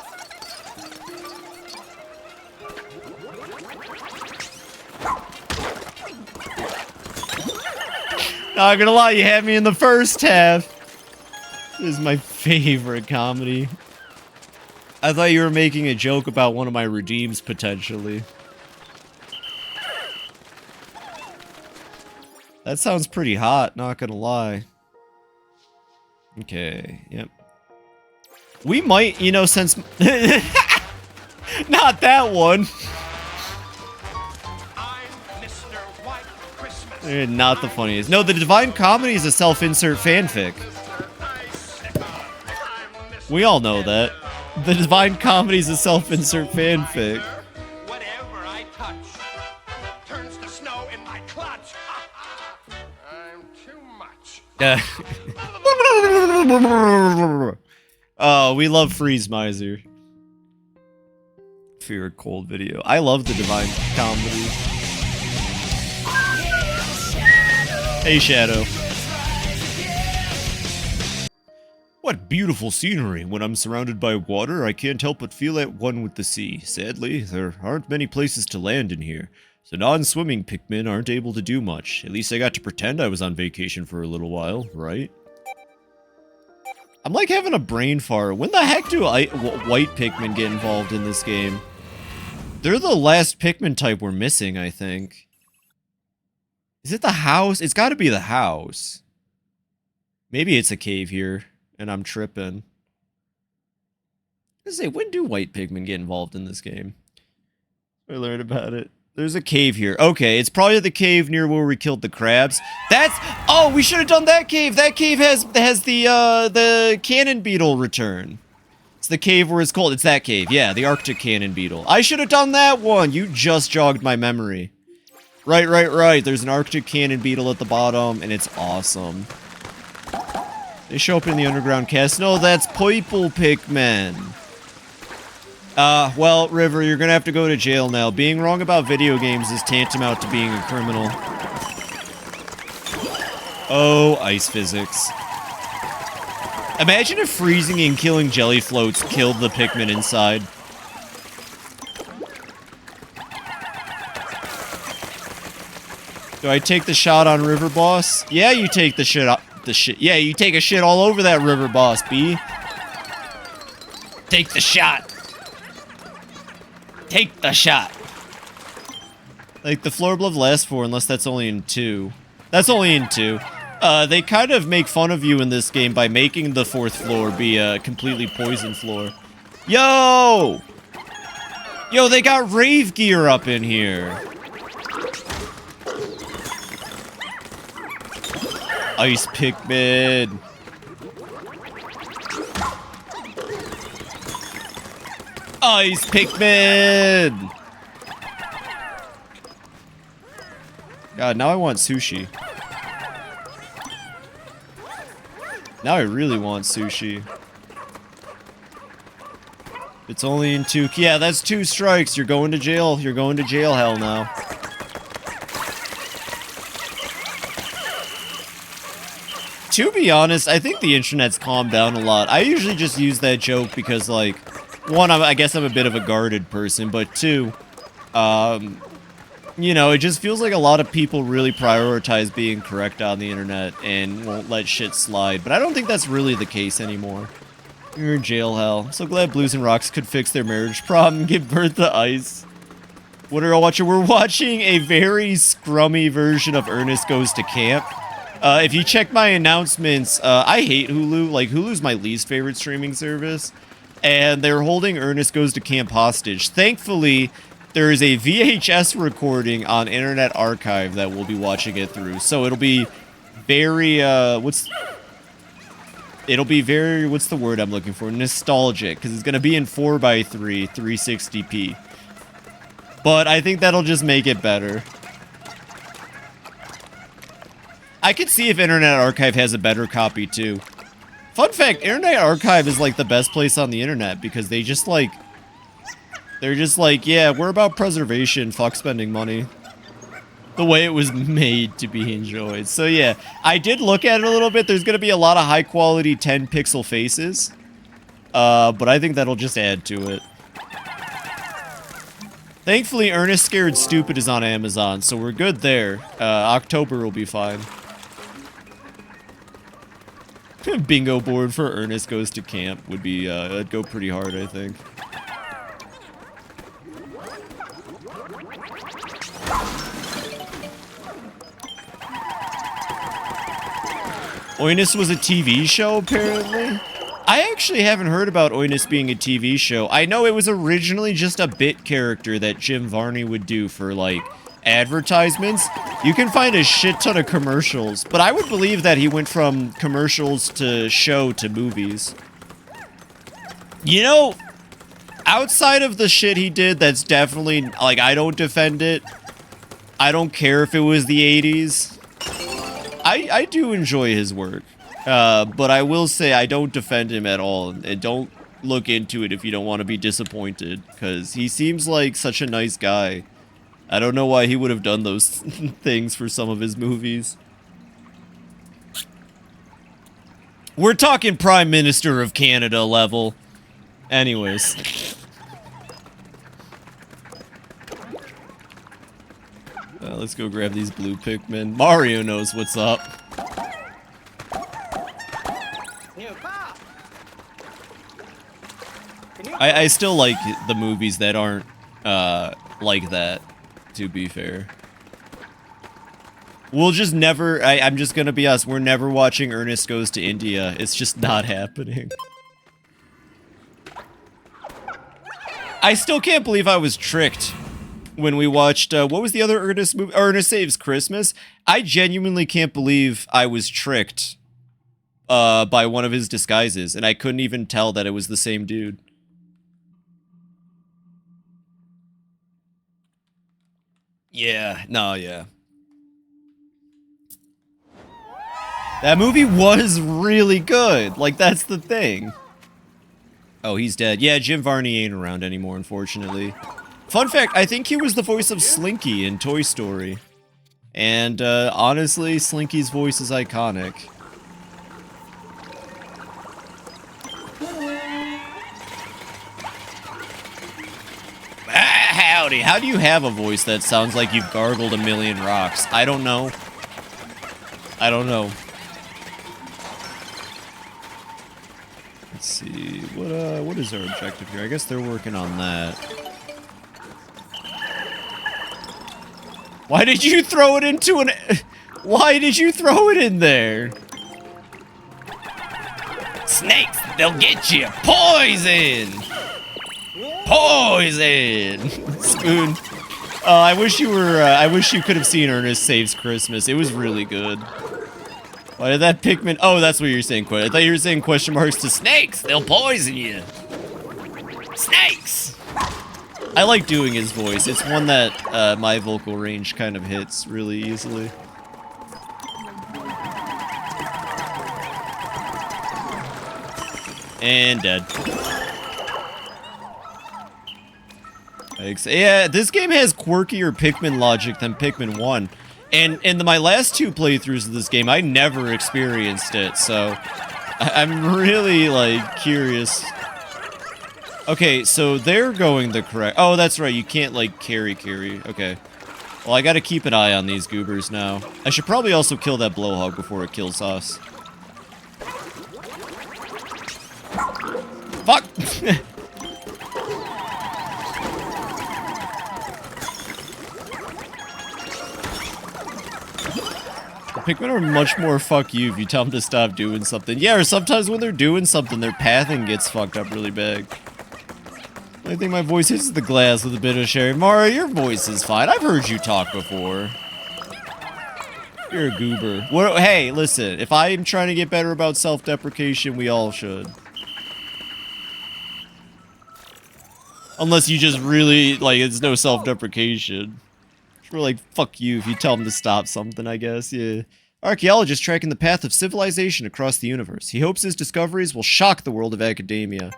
Not gonna lie, you had me in the first half. This is my favorite comedy. I thought you were making a joke about one of my redeems, potentially. That sounds pretty hot, not gonna lie. Okay, yep. We might, you know, since... Not that one! Not the funniest. No, the Divine Comedy is a self-insert fanfic. We all know that. The Divine Comedy is a self-insert fanfic. Whatever I touch turns to snow in my clutch. I'm too much. Oh, we love Freeze Miser. Fear Cold video. I love the Divine Comedy. Hey, Shadow. What beautiful scenery. When I'm surrounded by water, I can't help but feel at one with the sea. Sadly, there aren't many places to land in here, so non-swimming Pikmin aren't able to do much. At least I got to pretend I was on vacation for a little while, right? I'm like having a brain fart. When the heck do white Pikmin get involved in this game? They're the last Pikmin type we're missing, I think. Is it the house? It's got to be the house. Maybe it's a cave here. And I'm tripping. I say, when do white Pikmin get involved in this game? I learned about it. There's a cave here. Okay, it's probably the cave near where we killed the crabs. That's... Oh, we should have done that cave. That cave has the cannon beetle return. It's the cave where it's cold. It's that cave. Yeah, the Arctic cannon beetle. I should have done that one. You just jogged my memory. Right. There's an Arctic cannon beetle at the bottom, and it's awesome. They show up in the underground cast. No, that's purple Pikmin. Well, River, you're gonna have to go to jail now. Being wrong about video games is tantamount to being a criminal. Oh, ice physics. Imagine if freezing and killing jelly floats killed the Pikmin inside. Do I take the shot on River Boss? Yeah, you take the shit up. Yeah, you take a shit all over that River Boss, B. Take the shot. Take the shot. Like, the floor above lasts for, unless that's only in 2. That's only in 2. They kind of make fun of you in this game by making the 4th floor be a completely poison floor. Yo! Yo, they got rave gear up in here. Ice Pikmin. Ice Pikmin. God, now I want sushi. Now I really want sushi. It's only in 2. Yeah, that's 2 strikes. You're going to jail. You're going to jail hell now. To be honest, I think the internet's calmed down a lot. I usually just use that joke because, like, 1, I guess I'm a bit of a guarded person, but 2, you know, it just feels like a lot of people really prioritize being correct on the internet and won't let shit slide. But I don't think that's really the case anymore. You're in jail hell. So glad Blues and Rocks could fix their marriage problem and give birth to ice. What are you watching? We're watching a very scrummy version of Ernest Goes to Camp. If you check my announcements, I hate Hulu. Like, Hulu's my least favorite streaming service. And they're holding Ernest Goes to Camp hostage. Thankfully, there is a VHS recording on Internet Archive that we'll be watching it through. So it'll be very, what's the word I'm looking for? Nostalgic, because it's going to be in 4:3, 360p. But I think that'll just make it better. I could see if Internet Archive has a better copy, too. Fun fact, Internet Archive is, like, the best place on the internet, because they just, like... They're just like, yeah, we're about preservation, fuck spending money. The way it was made to be enjoyed. So, yeah, I did look at it a little bit. There's going to be a lot of high-quality 10-pixel faces. But I think that'll just add to it. Thankfully, Ernest Scared Stupid is on Amazon, so we're good there. October will be fine. Bingo board for Ernest Goes to Camp would be, it'd go pretty hard, I think. Oinus was a TV show, apparently? I actually haven't heard about Oinus being a TV show. I know it was originally just a bit character that Jim Varney would do for, like, advertisements. You can find a shit ton of commercials, but I would believe that he went from commercials to show to movies. You know, outside of the shit he did, that's definitely, like, I don't defend it. I don't care if it was the 80s. I do enjoy his work, but I will say I don't defend him at all, and don't look into it if you don't want to be disappointed, because he seems like such a nice guy. I don't know why he would have done those things for some of his movies. We're talking Prime Minister of Canada level. Anyways. Let's go grab these blue Pikmin. Mario knows what's up. I still like the movies that aren't like that, to be fair. We'll just never, I'm just gonna be honest, we're never watching Ernest Goes to India. It's just not happening. I still can't believe I was tricked when we watched, what was the other Ernest movie? Ernest Saves Christmas. I genuinely can't believe I was tricked by one of his disguises, and I couldn't even tell that it was the same dude. Yeah, no, yeah. That movie was really good. Like, that's the thing. Oh, he's dead. Yeah, Jim Varney ain't around anymore, unfortunately. Fun fact, I think he was the voice of Slinky in Toy Story. And, honestly, Slinky's voice is iconic. Howdy, how do you have a voice that sounds like you've gargled a million rocks? I don't know. I don't know. Let's see, what is our objective here? I guess they're working on that. Why did you throw it into an... Why did you throw it in there? Snakes, they'll get you! Poison! Poison! Spoon. I wish you were, I wish you could have seen Ernest Saves Christmas. It was really good. Why did that Pikmin... Oh, that's what you're saying, I thought you were saying question marks to snakes. They'll poison you. Snakes! I like doing his voice. It's one that my vocal range kind of hits really easily. And dead. Yeah, this game has quirkier Pikmin logic than Pikmin 1. And in my last 2 playthroughs of this game, I never experienced it, so I'm really, like, curious. Okay, so they're going the correct... Oh, that's right, you can't, like, carry. Okay. Well, I gotta keep an eye on these goobers now. I should probably also kill that blowhog before it kills us. Fuck! Pikmin are much more fuck you if you tell them to stop doing something. Yeah, or sometimes when they're doing something, their pathing gets fucked up really bad. I think my voice hits the glass with a bit of sherry. Mario, your voice is fine. I've heard you talk before. You're a goober. What, hey, listen. If I'm trying to get better about self-deprecation, we all should. Unless you just really, like, it's no self-deprecation. We're like, fuck you if you tell them to stop something, I guess, yeah. Archaeologist tracking the path of civilization across the universe. He hopes his discoveries will shock the world of academia.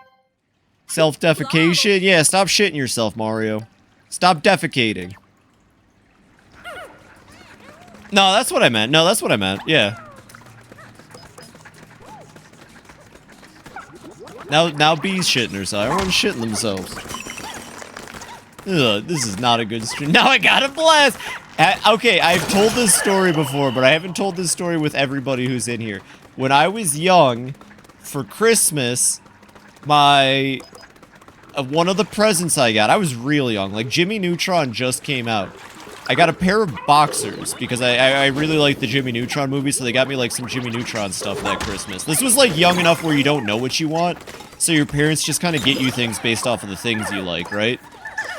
Self-defecation? Yeah, stop shitting yourself, Mario. Stop defecating. No, that's what I meant. No, that's what I meant. Yeah. Now B's shitting herself. Everyone's shitting themselves. Ugh, this is not a good stream. Now I got a blast! Okay, I've told this story before, but I haven't told this story with everybody who's in here. When I was young, for Christmas, one of the presents I got, I was real young, like Jimmy Neutron just came out. I got a pair of boxers, because I really like the Jimmy Neutron movie, so they got me like some Jimmy Neutron stuff that Christmas. This was like young enough where you don't know what you want, so your parents just kind of get you things based off of the things you like, right?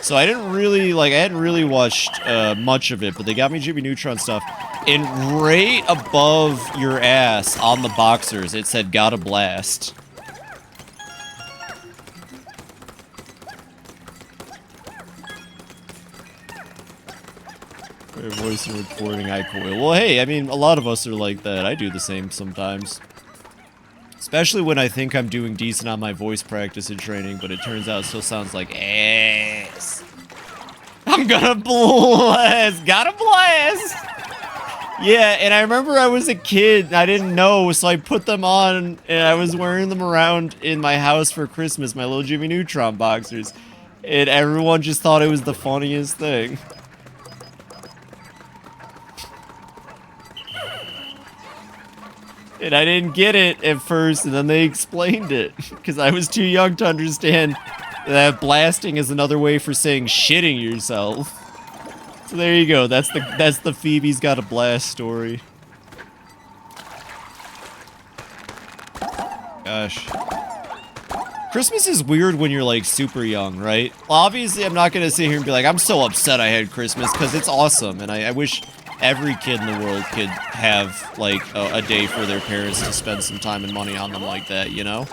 So I didn't really, like, I hadn't really watched much of it, but they got me Jimmy Neutron stuff. And right above your ass on the boxers, it said, "Got a blast." Voice and recording, I coil. Well, hey, I mean, a lot of us are like that. I do the same sometimes. Especially when I think I'm doing decent on my voice practice and training, but it turns out it still sounds like ass. I'm gonna blast! Gotta blast! Yeah, and I remember I was a kid, and I didn't know, so I put them on, and I was wearing them around in my house for Christmas, my little Jimmy Neutron boxers. And everyone just thought it was the funniest thing. And I didn't get it at first, and then they explained it. Because I was too young to understand that blasting is another way for saying shitting yourself. So there you go. That's the Phoebe's Got a Blast story. Gosh. Christmas is weird when you're, like, super young, right? Well, obviously, I'm not gonna sit here and be like, I'm so upset I had Christmas, because it's awesome, and I wish every kid in the world could have, like, a day for their parents to spend some time and money on them like that, you know?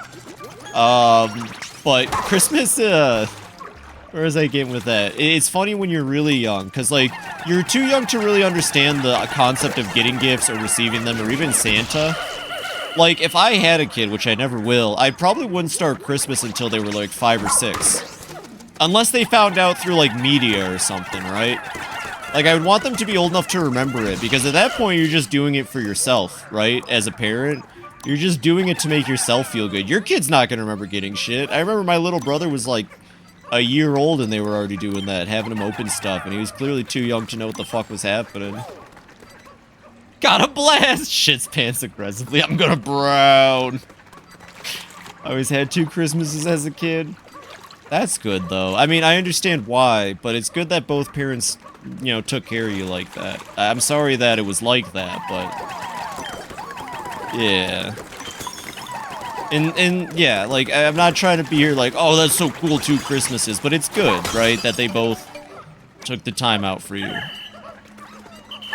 But Christmas, Where was I getting with that? It's funny when you're really young, because, like, you're too young to really understand the concept of getting gifts or receiving them, or even Santa. Like, if I had a kid, which I never will, I probably wouldn't start Christmas until they were, like, 5 or 6. Unless they found out through, like, media or something, right? Like, I would want them to be old enough to remember it, because at that point, you're just doing it for yourself, right? As a parent. You're just doing it to make yourself feel good. Your kid's not gonna remember getting shit. I remember my little brother was, like, a year old and they were already doing that, having him open stuff, and he was clearly too young to know what the fuck was happening. Gotta blast! Shits pants aggressively. I'm gonna brown. I always had 2 Christmases as a kid. That's good, though. I mean, I understand why, but it's good that both parents, you know, took care of you like that. I'm sorry that it was like that, but... yeah. And yeah, like, I'm not trying to be here like, oh, that's so cool, 2 Christmases, but it's good, right, that they both took the time out for you.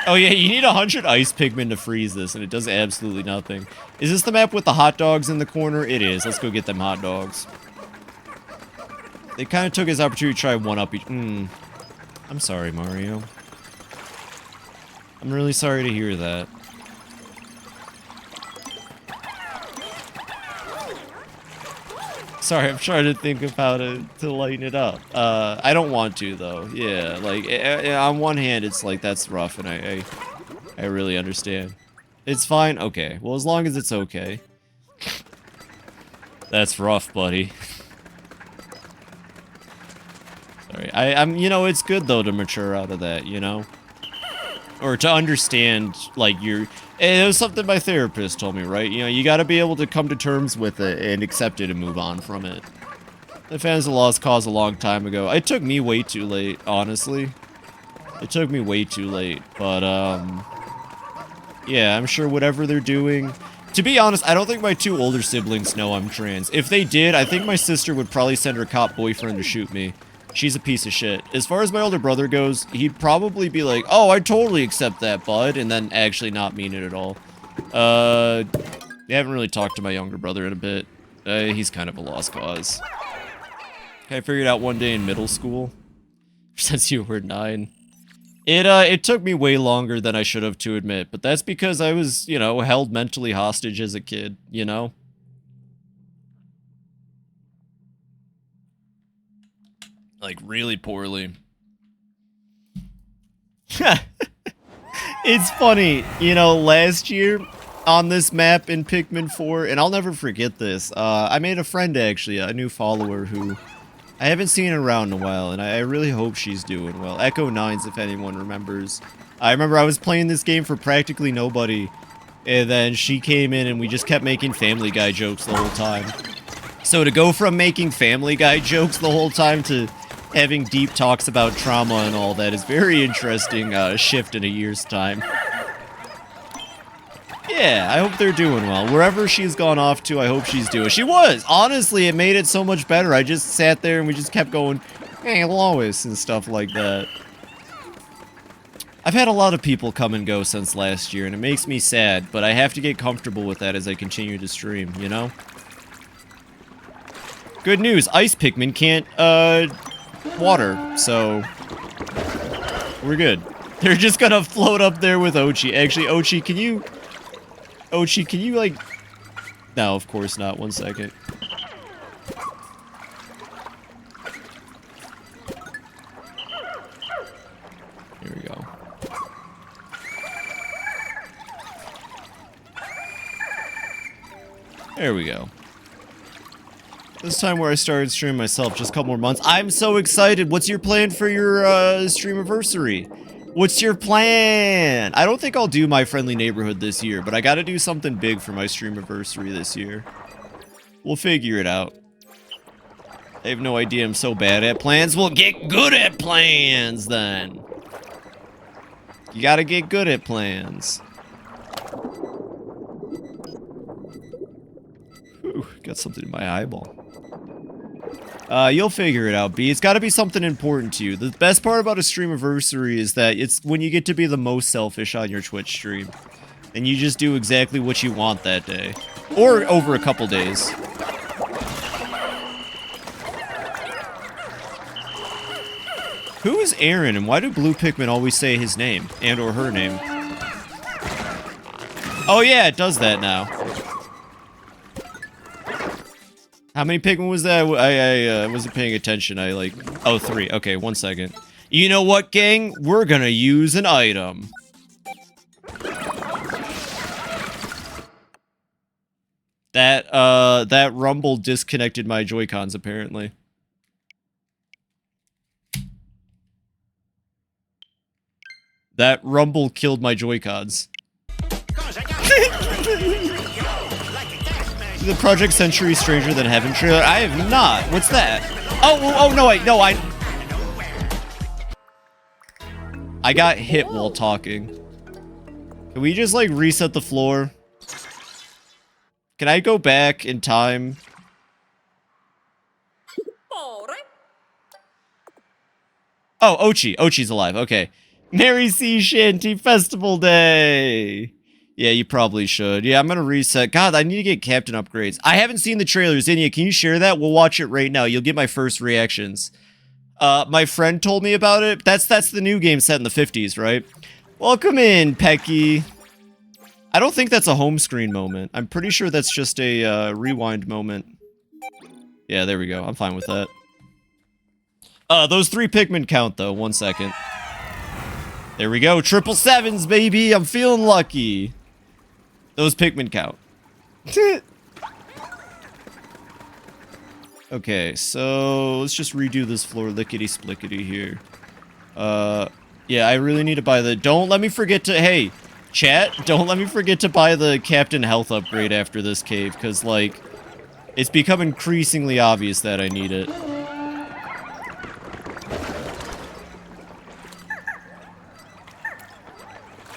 Oh yeah, you need 100 ice pigmen to freeze this, and it does absolutely nothing. Is this the map with the hot dogs in the corner? It is. Let's go get them hot dogs. They kind of took his opportunity to try one up each. I'm sorry, Mario. I'm really sorry to hear that. Sorry, I'm trying to think of how to lighten it up. I don't want to, though. Yeah, like, on one hand, it's like, that's rough, and I really understand. It's fine? Okay. Well, as long as it's okay. That's rough, buddy. Sorry. I'm, you know, it's good, though, to mature out of that, you know? Or to understand, like, it was something my therapist told me, right? You know, you gotta be able to come to terms with it and accept it and move on from it. The fans of Lost Cause a long time ago. It took me way too late, honestly. It took me way too late, but, yeah, I'm sure whatever they're doing... To be honest, I don't think my 2 older siblings know I'm trans. If they did, I think my sister would probably send her cop boyfriend to shoot me. She's a piece of shit. As far as my older brother goes, he'd probably be like, oh, I totally accept that, bud, and then actually not mean it at all. I haven't really talked to my younger brother in a bit. He's kind of a lost cause. I figured out one day in middle school, since you were 9. It took me way longer than I should have to admit, but that's because I was, you know, held mentally hostage as a kid, you know? Like, really poorly. It's funny, you know, last year on this map in Pikmin 4, and I'll never forget this, I made a friend, actually, a new follower who I haven't seen around in a while, and I really hope she's doing well. Echo 9s, if anyone remembers. I remember I was playing this game for practically nobody, and then she came in and we just kept making Family Guy jokes the whole time. So to go from making Family Guy jokes the whole time to having deep talks about trauma and all that is very interesting shift in a year's time. Yeah, I hope they're doing well. Wherever she's gone off to, I hope she's doing. She was! Honestly, it made it so much better. I just sat there and we just kept going, hey, Lois, and stuff like that. I've had a lot of people come and go since last year, and it makes me sad, but I have to get comfortable with that as I continue to stream, you know? Good news, Ice Pikmin can't, water, so we're good. They're just gonna float up there with Ochi. Actually, Ochi, can you, like... No, of course not. 1 second. Here we go. There we go. This time where I started streaming myself, just a couple more months. I'm so excited. What's your plan for your streamiversary? What's your plan? I don't think I'll do my friendly neighborhood this year, but I gotta do something big for my streamiversary this year. We'll figure it out. I have no idea. I'm so bad at plans. Well, get good at plans then. You gotta get good at plans. Whew, got something in my eyeball. You'll figure it out, B. It's gotta be something important to you. The best part about a streamiversary is that it's when you get to be the most selfish on your Twitch stream. And you just do exactly what you want that day. Or over a couple days. Who is Aaron, and why do blue Pikmin always say his name and or her name? Oh yeah, it does that now. How many Pikmin was that? I wasn't paying attention. Oh, 3. Okay, 1 second. You know what, gang? We're gonna use an item. That rumble disconnected my Joy-Cons, apparently. That rumble killed my Joy-Cons. The Project Century Stranger Than Heaven trailer? I have not. What's that? Oh, no, wait, no, I got hit while talking. Can we just, like, reset the floor? Can I go back in time? Oh, Ochi. Ochi's alive. Okay. Merry Sea Shanty Festival Day! Yeah, you probably should. Yeah, I'm gonna reset. God, I need to get captain upgrades. I haven't seen the trailers. Inya, can you share that? We'll watch it right now. You'll get my first reactions. My friend told me about it. That's the new game set in the 50s, right? Welcome in, Pecky. I don't think that's a home screen moment. I'm pretty sure that's just a rewind moment. Yeah, there we go. I'm fine with that. Those 3 Pikmin count, though. 1 second. There we go. 777s, baby. I'm feeling lucky. Those Pikmin count. Okay, so let's just redo this floor lickety-splickety here. Yeah, I really need to buy the... Don't let me forget to... Hey, chat, don't let me forget to buy the Captain Health upgrade after this cave, because, like, it's become increasingly obvious that I need it.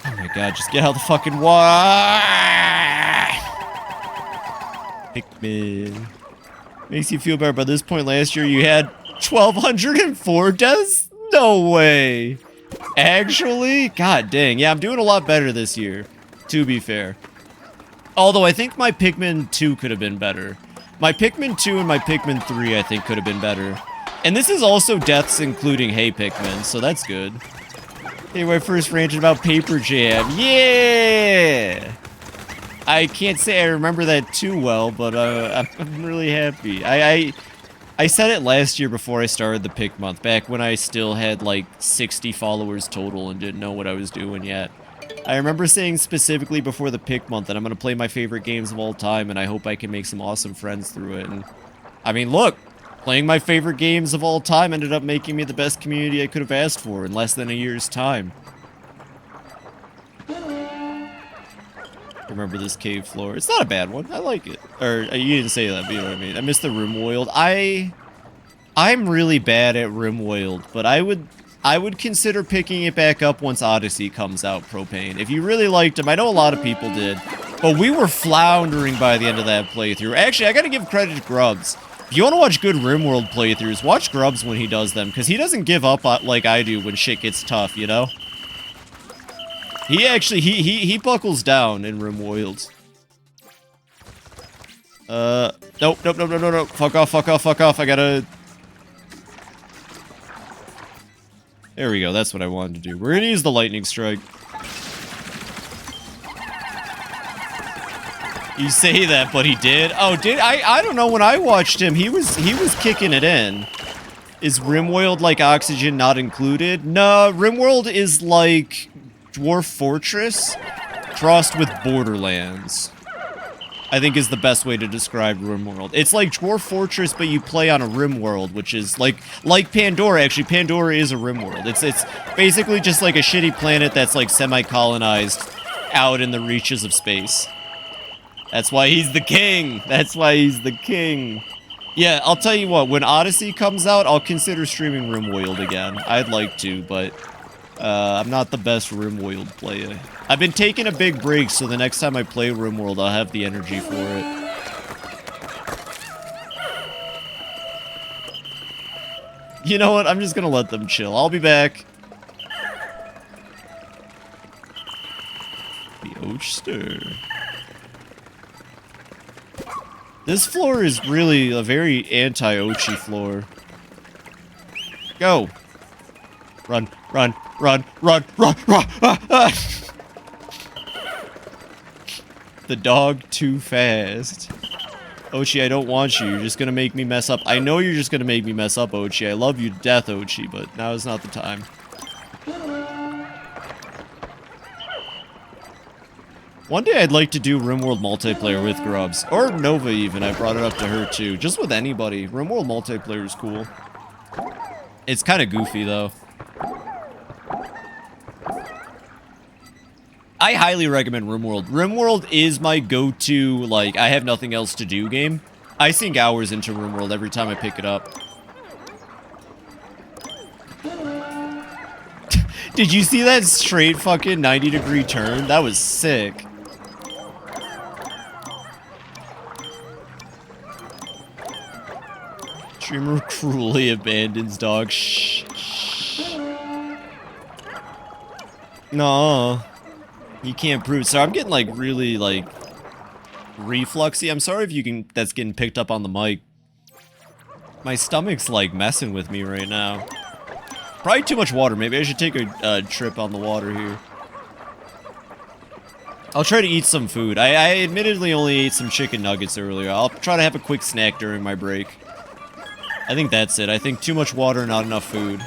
Oh my god, just get out of the fucking water! Pikmin. Makes you feel better. By this point last year, you had 1,204 deaths? No way! Actually? God dang. Yeah, I'm doing a lot better this year, to be fair. Although, I think my Pikmin 2 could have been better. My Pikmin 2 and my Pikmin 3, I think, could have been better. And this is also deaths including Hey Pikmin, so that's good. Hey, my first ranting about Paper Jam. Yeah! I can't say I remember that too well, but I'm really happy. I said it last year before I started the Pikmonth, back when I still had like 60 followers total and didn't know what I was doing yet. I remember saying specifically before the Pikmonth that I'm going to play my favorite games of all time, and I hope I can make some awesome friends through it. And I mean, look, playing my favorite games of all time ended up making me the best community I could have asked for in less than a year's time. Remember this cave floor. It's not a bad one. I like it. Or, you didn't say that, but you know what I mean. I miss the Rimworld. I'm really bad at Rimworld, but I would consider picking it back up once Odyssey comes out, Propane. If you really liked him, I know a lot of people did, but we were floundering by the end of that playthrough. Actually, I gotta give credit to Grubbs. If you want to watch good Rimworld playthroughs, watch Grubbs when he does them, because he doesn't give up like I do when shit gets tough, you know? He actually, he buckles down in Rimworld. Nope. Fuck off. I gotta... There we go, that's what I wanted to do. We're gonna use the Lightning Strike. You say that, but he did? Oh, did I don't know, when I watched him, he was kicking it in. Is Rimworld like Oxygen not included? No, Rimworld is like Dwarf Fortress crossed with Borderlands, I think is the best way to describe Rimworld. It's like Dwarf Fortress, but you play on a Rimworld, which is like Pandora. Actually, Pandora is a Rimworld. It's basically just like a shitty planet that's like semi-colonized out in the reaches of space. That's why he's the king. That's why he's the king. Yeah, I'll tell you what, when Odyssey comes out, I'll consider streaming Rimworld again. I'd like to, but I'm not the best Rimworld player. I've been taking a big break, so the next time I play Rimworld, I'll have the energy for it. You know what? I'm just gonna let them chill. I'll be back. The Ochster. This floor is really a very anti-Ochi floor. Go. Run, run, run, run, run, run, The dog too fast. Ochi, I don't want you. You're just gonna make me mess up. I know you're just gonna make me mess up, Ochi. I love you to death, Ochi, but now is not the time. One day I'd like to do RimWorld multiplayer with Grubs. Or Nova even, I brought it up to her too. Just with anybody. RimWorld multiplayer is cool. It's kind of goofy though. I highly recommend RimWorld. RimWorld is my go-to, like, I have nothing else to do game. I sink hours into RimWorld every time I pick it up. Did you see that straight fucking 90-degree turn? That was sick. Streamer cruelly abandons dog. Shh. No. You can't prove. So I'm getting like really like refluxy. I'm sorry if you can. That's getting picked up on the mic. My stomach's like messing with me right now. Probably too much water. Maybe I should take a trip on the water here. I'll try to eat some food. I admittedly only ate some chicken nuggets earlier. I'll try to have a quick snack during my break. I think that's it. I think too much water, not enough food.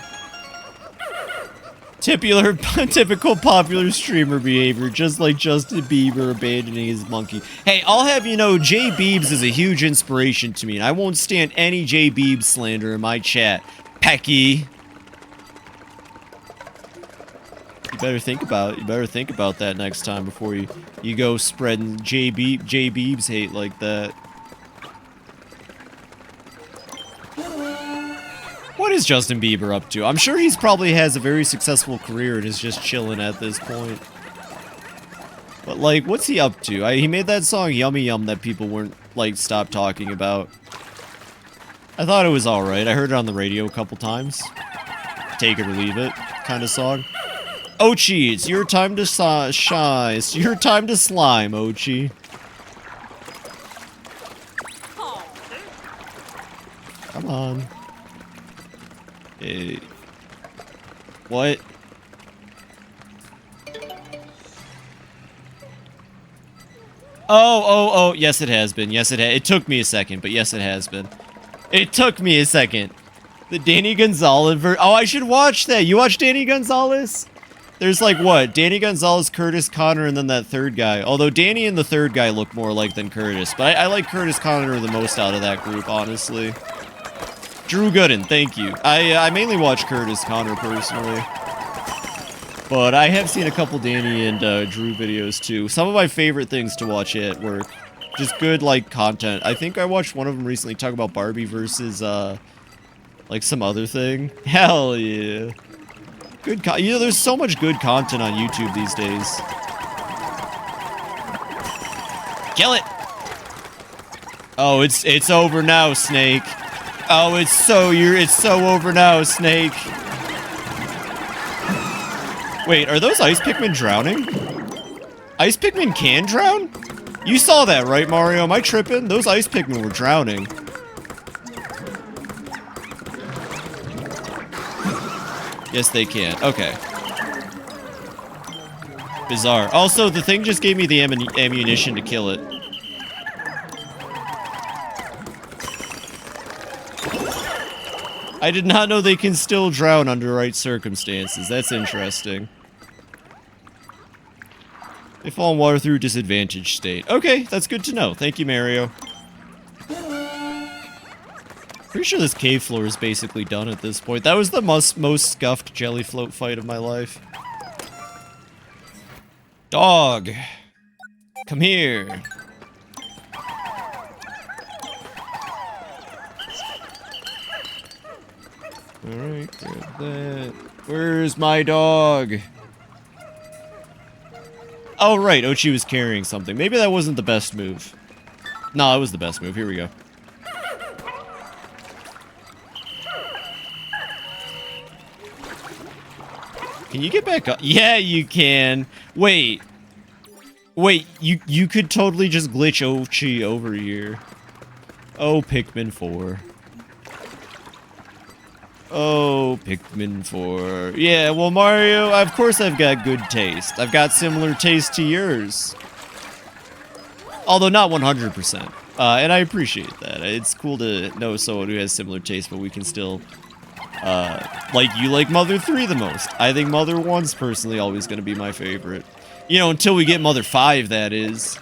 Typical popular streamer behavior, just like Justin Bieber abandoning his monkey. Hey, I'll have you know, J Beebs is a huge inspiration to me, and I won't stand any J Beebs slander in my chat. Pecky. You better think about that next time before you go spreading J Beebs hate like that. What is Justin Bieber up to? I'm sure he's probably has a very successful career and is just chilling at this point. But like, what's he up to? He made that song Yummy Yum that people weren't like stop talking about. I thought it was alright. I heard it on the radio a couple times. Take it or leave it kind of song. Ochi, it's your time to shine. It's your time to slime, Ochi. Come on. Hey. What? Oh, yes it has been. Yes it has. It took me a second, but yes it has been. It took me a second. The Danny Gonzalez Oh, I should watch that. You watch Danny Gonzalez? There's like what? Danny Gonzalez, Curtis Connor, and then that third guy. Although Danny and the third guy look more alike than Curtis. But I like Curtis Connor the most out of that group, honestly. Drew Gooden, thank you. I mainly watch Curtis Connor personally. But I have seen a couple Danny and Drew videos too. Some of my favorite things to watch at work. Just good, like, content. I think I watched one of them recently talk about Barbie versus, like, some other thing. Hell yeah. Good you know, there's so much good content on YouTube these days. Kill it! Oh, it's over now, Snake. Oh, it's so over now, Snake. Wait, are those ice Pikmin drowning? Ice Pikmin can drown? You saw that, right, Mario? Am I tripping? Those ice Pikmin were drowning. Yes, they can. Okay. Bizarre. Also, the thing just gave me the ammunition to kill it. I did not know they can still drown under right circumstances. That's interesting. They fall in water through disadvantaged state. Okay, that's good to know. Thank you, Mario. Pretty sure this cave floor is basically done at this point. That was the most scuffed jelly float fight of my life. Dog. Come here. Alright, grab that. Where's my dog? Oh, right, Ochi was carrying something. Maybe that wasn't the best move. No, it was the best move. Here we go. Can you get back up? Yeah, you can. Wait. Wait, you could totally just glitch Ochi over here. Oh, Pikmin 4. Oh, Pikmin 4. Yeah, well, Mario, of course I've got good taste. I've got similar taste to yours. Although not 100%. And I appreciate that. It's cool to know someone who has similar taste, but we can still... like, you like Mother 3 the most. I think Mother 1's personally always going to be my favorite. You know, until we get Mother 5, that is.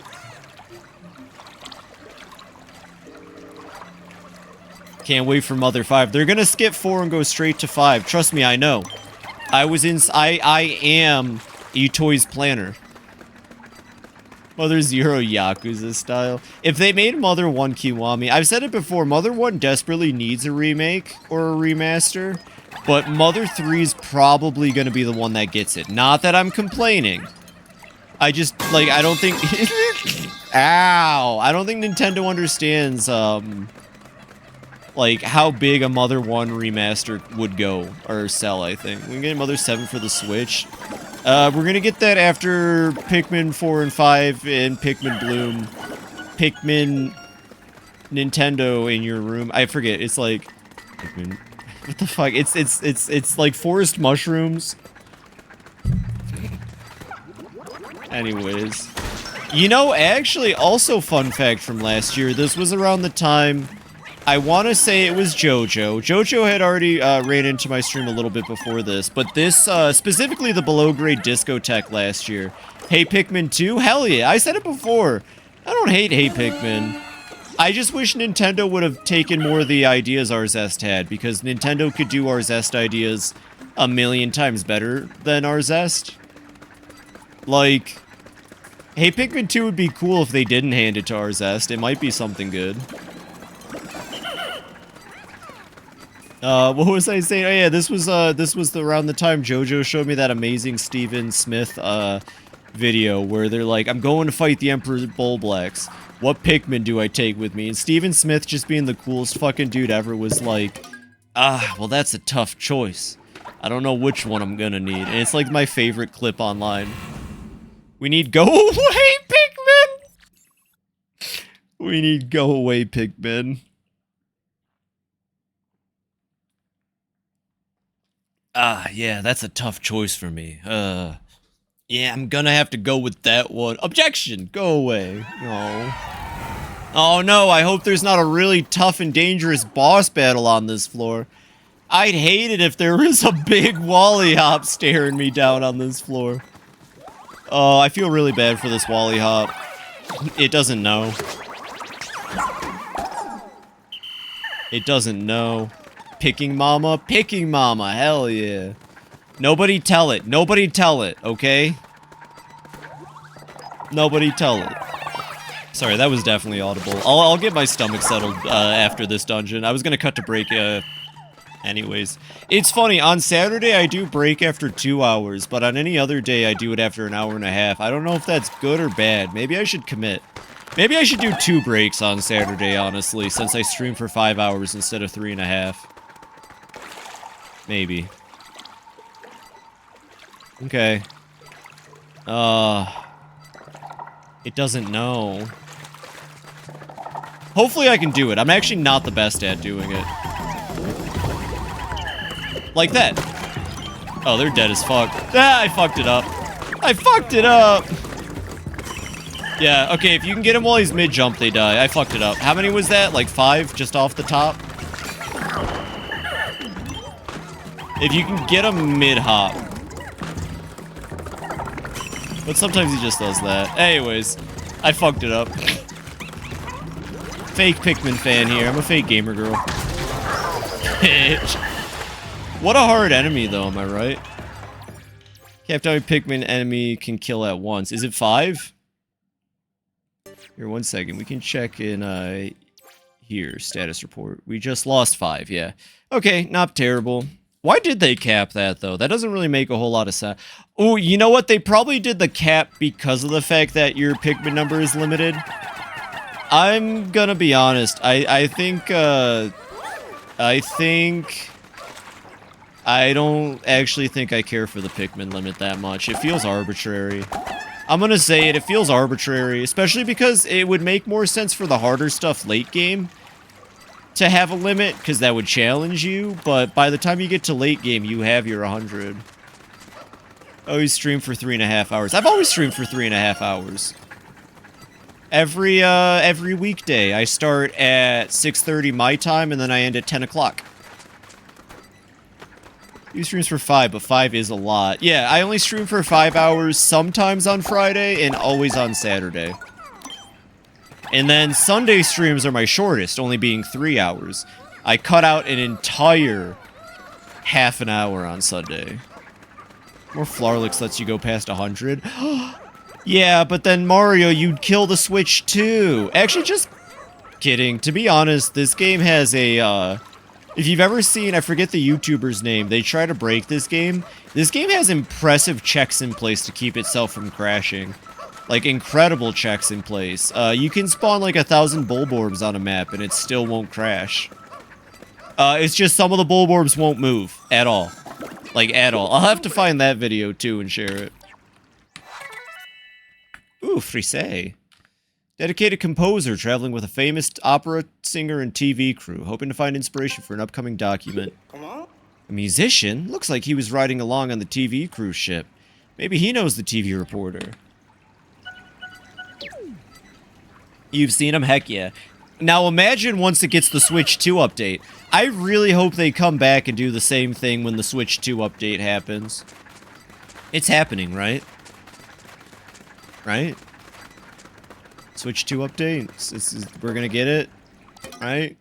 Can't wait for Mother 5. They're gonna skip 4 and go straight to 5. Trust me, I know. I am a Toys planner. Mother 0 Yakuza style. If they made Mother 1 Kiwami, I've said it before, Mother 1 desperately needs a remake or a remaster, but Mother 3 is probably gonna be the one that gets it. Not that I'm complaining. I just, like, I don't think... Ow! I don't think Nintendo understands, like, how big a Mother 1 remaster would go, or sell, I think. We can get Mother 7 for the Switch. We're gonna get that after Pikmin 4 and 5 and Pikmin Bloom. Pikmin Nintendo in your room. I forget, it's like... Pikmin... What the fuck? It's like forest mushrooms. Anyways. You know, actually, also fun fact from last year, this was around the time... I want to say it was JoJo. JoJo had already ran into my stream a little bit before this, but this, specifically the below-grade discotheque last year. Hey Pikmin 2? Hell yeah, I said it before. I don't hate Hey Pikmin. I just wish Nintendo would have taken more of the ideas Arzest had, because Nintendo could do Arzest ideas a million times better than Arzest. Like, Hey Pikmin 2 would be cool if they didn't hand it to Arzest. It might be something good. What was I saying? Oh yeah, this was around the time JoJo showed me that amazing Steven Smith, video where they're like, I'm going to fight the Emperor Bulblax. What Pikmin do I take with me? And Steven Smith, just being the coolest fucking dude ever, was like, well that's a tough choice. I don't know which one I'm gonna need. And it's like my favorite clip online. We need go away Pikmin! We need go away Pikmin. Yeah, that's a tough choice for me. Yeah, I'm gonna have to go with that one. Objection! Go away. No. Oh no, I hope there's not a really tough and dangerous boss battle on this floor. I'd hate it if there was a big Wally Hop staring me down on this floor. Oh, I feel really bad for this Wally Hop. It doesn't know. It doesn't know. Picking Mama? Picking Mama, hell yeah. Nobody tell it. Nobody tell it, okay? Nobody tell it. Sorry, that was definitely audible. I'll get my stomach settled after this dungeon. I was gonna cut to break, anyways. It's funny, on Saturday I do break after 2 hours, but on any other day I do it after an hour and a half. I don't know if that's good or bad. Maybe I should commit. Maybe I should do 2 breaks on Saturday, honestly, since I stream for 5 hours instead of 3.5. Maybe. Okay. It doesn't know. Hopefully I can do it. I'm actually not the best at doing it. Like that. Oh, they're dead as fuck. Ah, I fucked it up. I fucked it up! Yeah, okay, if you can get him while he's mid-jump, they die. I fucked it up. How many was that? Like 5, just off the top? If you can get him mid-hop. But sometimes he just does that. Anyways, I fucked it up. Fake Pikmin fan here. I'm a fake gamer girl. Bitch. What a hard enemy, though, am I right? Can't tell me Pikmin enemy can kill at once. Is it 5? Here, 1 second. We can check in, here, status report. We just lost 5, yeah. Okay, not terrible. Why did they cap that, though? That doesn't really make a whole lot of sense. Oh, you know what? They probably did the cap because of the fact that your Pikmin number is limited. I'm gonna be honest. I think I don't actually think I care for the Pikmin limit that much. It feels arbitrary. I'm gonna say it. It feels arbitrary, especially because it would make more sense for the harder stuff late game. to have a limit, because that would challenge you, but by the time you get to late game, you have your 100. Always stream for 3.5 hours. I've always streamed for 3.5 hours. Every weekday, I start at 6:30 my time, and then I end at 10 o'clock. You streams for 5, but 5 is a lot. Yeah, I only stream for 5 hours, sometimes on Friday, and always on Saturday. And then Sunday streams are my shortest, only being 3 hours. I cut out an entire half an hour on Sunday. More Flarlix lets you go past 100. Yeah, but then Mario, you'd kill the Switch too. Actually, just kidding. To be honest, this game has a, if you've ever seen, I forget the YouTuber's name, they try to break this game. This game has impressive checks in place to keep itself from crashing. Like, incredible checks in place. You can spawn like 1,000 Bulborbs on a map and it still won't crash. It's just some of the Bulborbs won't move at all. Like, at all. I'll have to find that video too and share it. Ooh, Frise. Dedicated composer traveling with a famous opera singer and TV crew, hoping to find inspiration for an upcoming document. A musician? Looks like he was riding along on the TV cruise ship. Maybe he knows the TV reporter. You've seen him? Heck yeah. Now imagine once it gets the Switch 2 update. I really hope they come back and do the same thing when the Switch 2 update happens. It's happening, right? Right? Switch 2 update? We're gonna get it? Right?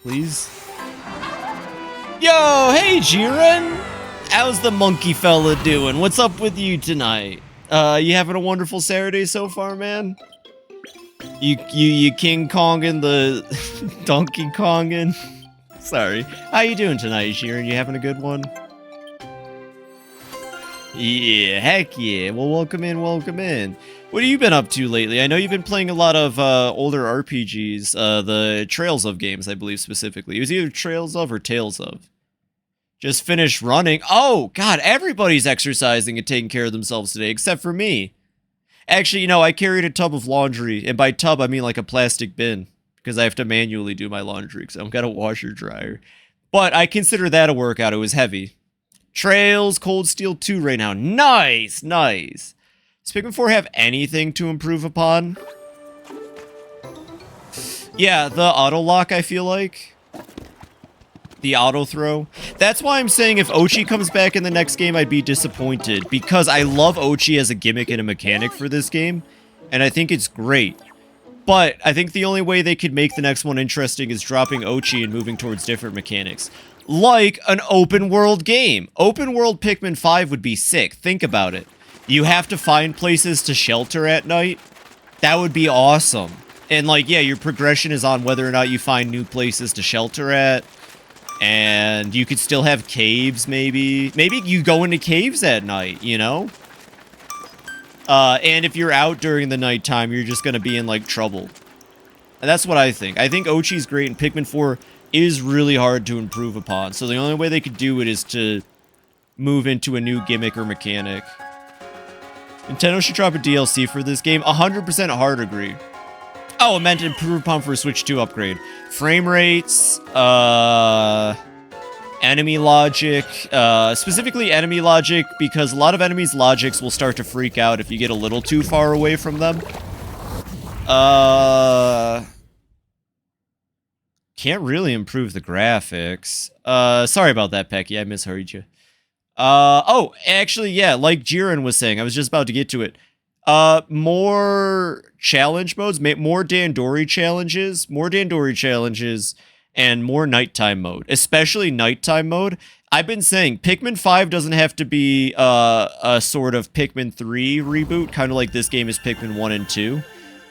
Please? Yo, hey Jiren! How's the monkey fella doing? What's up with you tonight? You having a wonderful Saturday so far, man? You King Kongin the Donkey Kongin? Sorry. How you doing tonight, Jiren? You having a good one? Yeah, heck yeah. Well, welcome in, welcome in. What have you been up to lately? I know you've been playing a lot of older RPGs, the Trails of games, I believe specifically. It was either Trails of or Tales of. Just finished running. Oh, God, everybody's exercising and taking care of themselves today, except for me. Actually, you know, I carried a tub of laundry, and by tub, I mean like a plastic bin, because I have to manually do my laundry, because I've got a washer dryer. But I consider that a workout. It was heavy. Trails, Cold Steel 2 right now. Nice, nice. Does Pikmin 4 have anything to improve upon? Yeah, the auto lock, I feel like. The auto throw. That's why I'm saying if Ochi comes back in the next game, I'd be disappointed. Because I love Ochi as a gimmick and a mechanic for this game. And I think it's great. But I think the only way they could make the next one interesting is dropping Ochi and moving towards different mechanics. Like an open world game. Open world Pikmin 5 would be sick. Think about it. You have to find places to shelter at night. That would be awesome. And like, yeah, your progression is on whether or not you find new places to shelter at. And you could still have caves, maybe. Maybe you go into caves at night, you know? And if you're out during the nighttime, you're just gonna be in, like, trouble. And that's what I think. I think Ochi's great, and Pikmin 4 is really hard to improve upon. So the only way they could do it is to move into a new gimmick or mechanic. Nintendo should drop a DLC for this game. 100% hard agree. Oh, I meant to improve upon for a Switch 2 upgrade. Frame rates, enemy logic, specifically enemy logic, because a lot of enemies' logics will start to freak out if you get a little too far away from them. Can't really improve the graphics. Sorry about that, Pecky, I misheard you. Oh, actually, yeah, like Jiren was saying, I was just about to get to it. More challenge modes, more Dandori challenges, and more nighttime mode, especially nighttime mode. I've been saying Pikmin 5 doesn't have to be a sort of Pikmin 3 reboot, kind of like this game is Pikmin 1 and 2.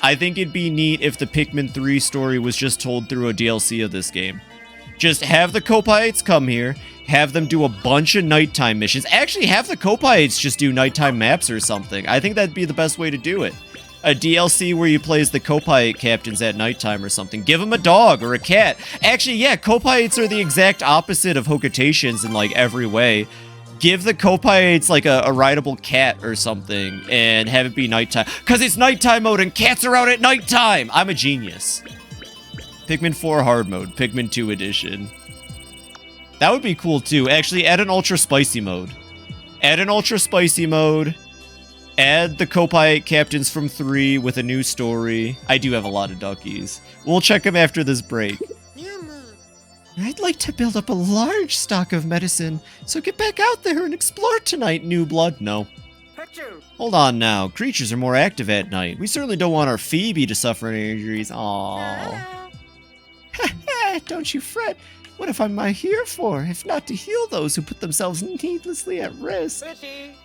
I think it'd be neat if the Pikmin 3 story was just told through a DLC of this game. Just have the Kopaites come here, have them do a bunch of nighttime missions. Actually, have the Kopaites just do nighttime maps or something. I think that'd be the best way to do it. A DLC where you play as the Kopaite captains at nighttime or something. Give them a dog or a cat. Actually, yeah, Kopaites are the exact opposite of Hokutations in, like, every way. Give the Kopaites, like, a rideable cat or something and have it be nighttime. Because it's nighttime mode and cats are out at nighttime! I'm a genius. Pikmin 4 hard mode, Pikmin 2 edition. That would be cool too. Actually, add an ultra spicy mode. Add an ultra spicy mode. Add the Copite captains from 3 with a new story. I do have a lot of duckies. We'll check them after this break. I'd like to build up a large stock of medicine, so get back out there and explore tonight, new blood. No. Hold on now. Creatures are more active at night. We certainly don't want our Phoebe to suffer any injuries. Aww. Don't you fret. What if I'm here for, if not to heal those who put themselves needlessly at risk?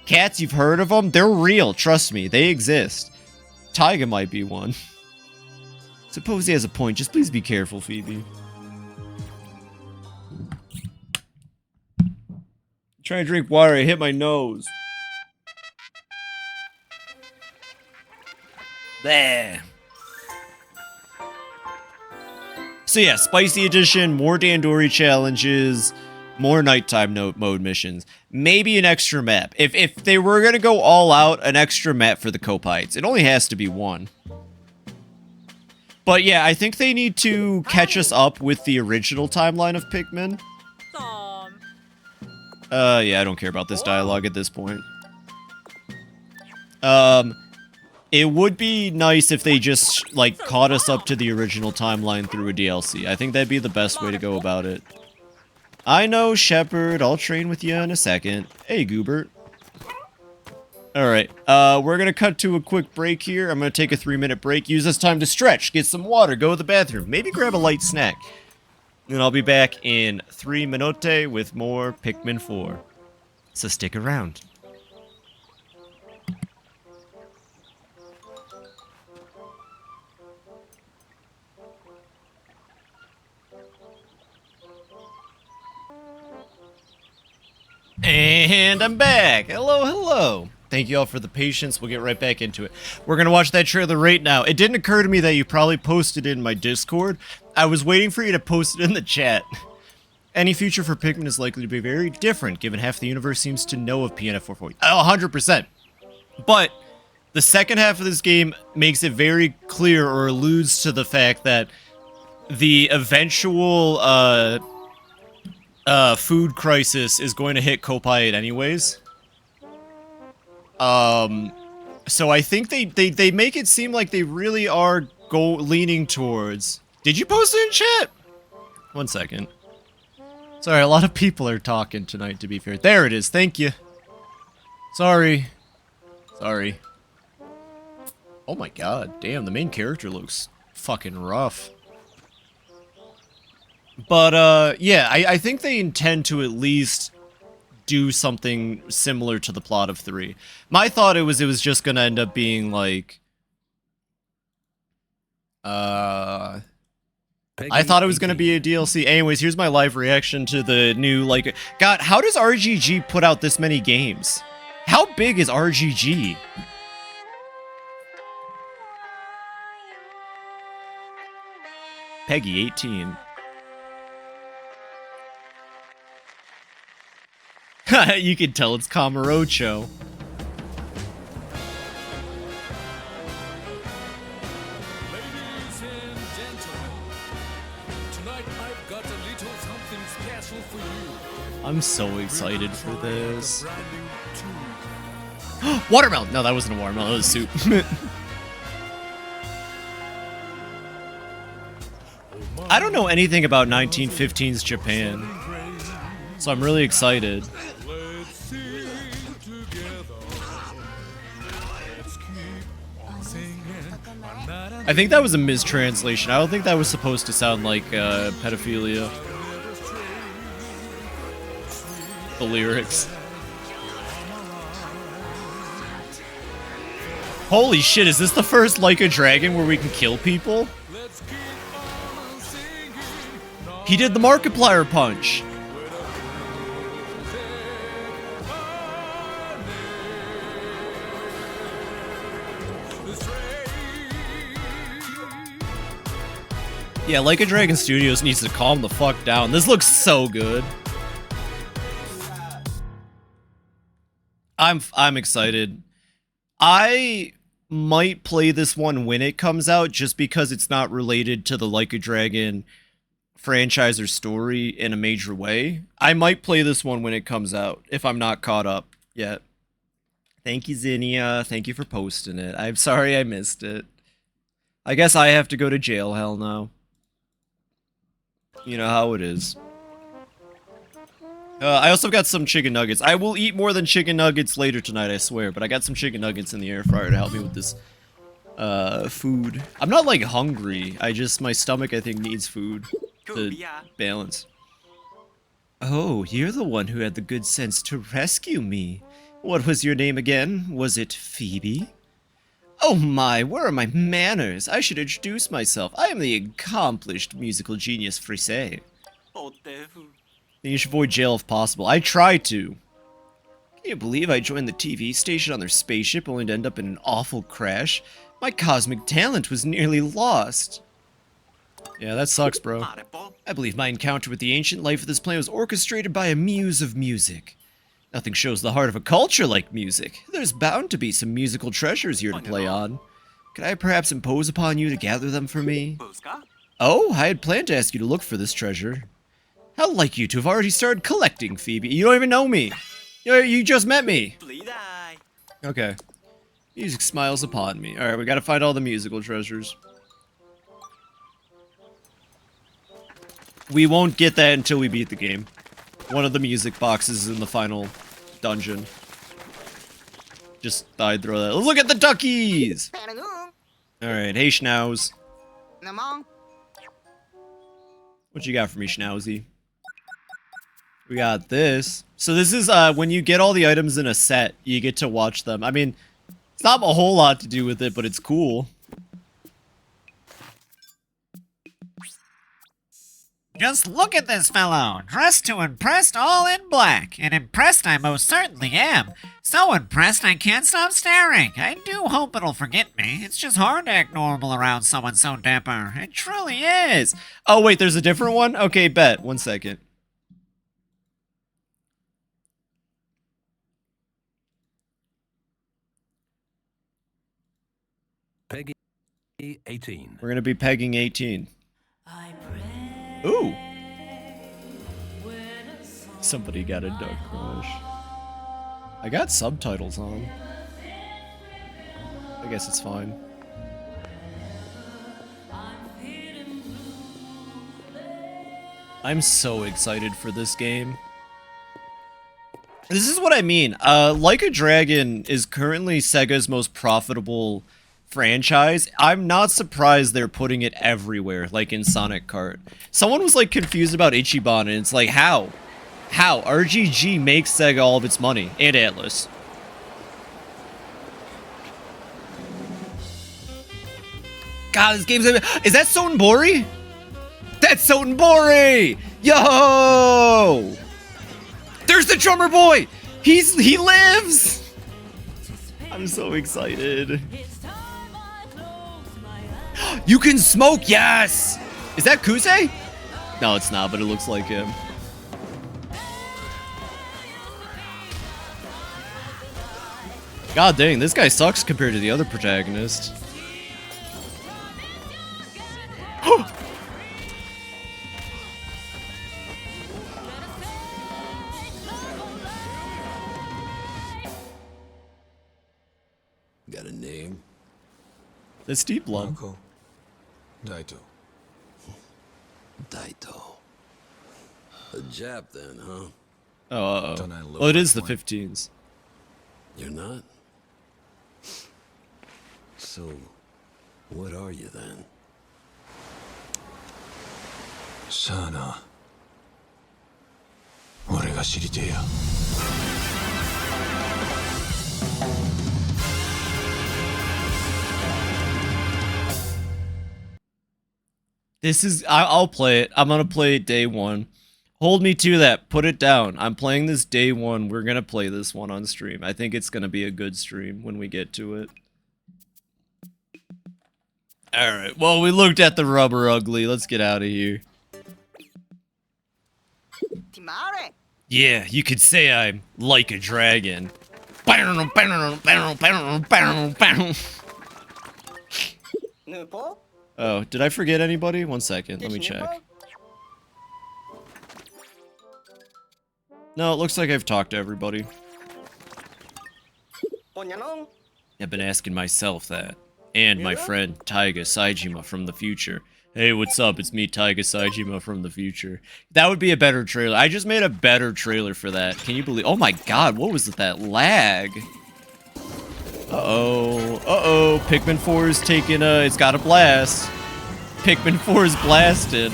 Cats, you've heard of them? They're real, trust me, they exist. Taiga might be one. Suppose he has a point, just please be careful, Phoebe. Trying to drink water, I hit my nose. Bleh. So yeah, Spicy Edition, more Dandori challenges, more nighttime mode missions, maybe an extra map. If they were going to go all out, an extra map for the Copites. It only has to be one. But yeah, I think they need to catch us up with the original timeline of Pikmin. Yeah, I don't care about this dialogue at this point. It would be nice if they just, like, caught us up to the original timeline through a DLC. I think that'd be the best way to go about it. I know, Shepard. I'll train with you in a second. Hey, Goobert. Alright, we're gonna cut to a quick break here. I'm gonna take a 3-minute break. Use this time to stretch, get some water, go to the bathroom, maybe grab a light snack. And I'll be back in 3 minute with more Pikmin 4. So stick around. And I'm back. Hello, hello. Thank you all for the patience. We'll get right back into it. We're going to watch that trailer right now. It didn't occur to me that you probably posted it in my Discord. I was waiting for you to post it in the chat. Any future for Pikmin is likely to be very different, given half the universe seems to know of PNF 440. 100%. But the second half of this game makes it very clear, or alludes to the fact that the eventual food crisis is going to hit Copite anyways. So I think they make it seem like they really are leaning towards... Did you post it in chat? 1 second. Sorry, a lot of people are talking tonight, to be fair. There it is, thank you. Sorry. Sorry. Oh my god, damn, the main character looks fucking rough. But, yeah, I think they intend to at least do something similar to the plot of 3. My thought it was just gonna end up being, like... I thought it was gonna be a DLC. Anyways, here's my live reaction to the new, like... God, how does RGG put out this many games? How big is RGG? Peggy, 18. You can tell it's Camarocho. Ladies and gentlemen, tonight I've got a little something special for you. I'm so excited for this. The brand new Tues. Watermelon! No, that wasn't a watermelon, that was soup. I don't know anything about 1915's Japan, so I'm really excited. Let's sing together. Let's keep on singing. I think that was a mistranslation. I don't think that was supposed to sound like pedophilia. The lyrics. Holy shit, is this the first Like a Dragon where we can kill people? Let's keep on singing. He did the Markiplier punch. Yeah, Like a Dragon Studios needs to calm the fuck down. This looks so good. I'm excited. might play this one when it comes out, just because it's not related to the Like a Dragon franchise or story in a major way. I might play this one when it comes out, if I'm not caught up yet. Thank you, Zinnia. Thank you for posting it. I'm sorry I missed it. I guess I have to go to jail hell now. You know how it is. I also got some chicken nuggets. I will eat more than chicken nuggets later tonight, I swear. But I got some chicken nuggets in the air fryer to help me with this food. I'm not, like, hungry. My stomach, I think, needs food to balance. Oh, you're the one who had the good sense to rescue me. What was your name again? Was it Phoebe? Oh my, where are my manners? I should introduce myself. I am the accomplished musical genius Frise. You should avoid jail if possible. I try to. Can you believe I joined the TV station on their spaceship only to end up in an awful crash? My cosmic talent was nearly lost. Yeah, that sucks, bro. I believe my encounter with the ancient life of this planet was orchestrated by a muse of music. Nothing shows the heart of a culture like music. There's bound to be some musical treasures here to play on. Could I perhaps impose upon you to gather them for me? Oh, I had planned to ask you to look for this treasure. How like you to have already started collecting, Phoebe. You don't even know me. You just met me. Okay. Music smiles upon me. Alright, we gotta find all the musical treasures. We won't get that until we beat the game. One of the music boxes is in the final dungeon. Just thought I'd throw that. Look at the duckies! Alright, hey Schnauz. What you got for me, Schnauzy? We got this. So this is, when you get all the items in a set, you get to watch them. I mean, it's not a whole lot to do with it, but it's cool. Just look at this fellow, dressed to impress, all in black. And impressed I most certainly am. So impressed I can't stop staring. I do hope it'll forget me. It's just hard to act normal around someone so dapper. It truly is. Oh wait, there's a different one? Okay, bet. 1 second. Peggy 18. We're gonna be pegging 18. Ooh. Somebody got a duck crush. I got subtitles on. I guess it's fine. I'm so excited for this game. This is what I mean. Like a Dragon is currently Sega's most profitable franchise. I'm not surprised they're putting it everywhere, like in Sonic Kart. Someone was like confused about Ichiban, and it's like, how? How? RGG makes Sega all of its money, and Atlas. God, this game's... Is that Sotenbori? That's Sotenbori! Yo! There's the drummer boy! He lives! I'm so excited. You can smoke, yes! Is that Kuze? No, it's not, but it looks like him. God dang, this guy sucks compared to the other protagonist. Got a name? That's Deep Love. Uncle Daito. Daito. A Jap then, huh? Oh, uh-oh. Don't I look Well, it like is the one? 15s. You're not? So, what are you then? Shana. 俺が知りてえや。This is... I'll play it. I'm gonna play it day one. Hold me to that. Put it down. I'm playing this day one. We're gonna play this one on stream. I think it's gonna be a good stream when we get to it. Alright, well, we looked at the rubber ugly. Let's get out of here. Yeah, you could say I'm like a dragon. Oh, did I forget anybody? One second, let me check. No, it looks like I've talked to everybody. I've been asking myself that. And my friend, Taiga Saijima from the future. Hey, what's up? It's me, Taiga Saijima from the future. That would be a better trailer. I just made a better trailer for that. Can you believe? Oh my god, what was that lag? Uh-oh. Uh-oh. Pikmin 4 is taking a... It's got a blast. Pikmin 4 is blasted.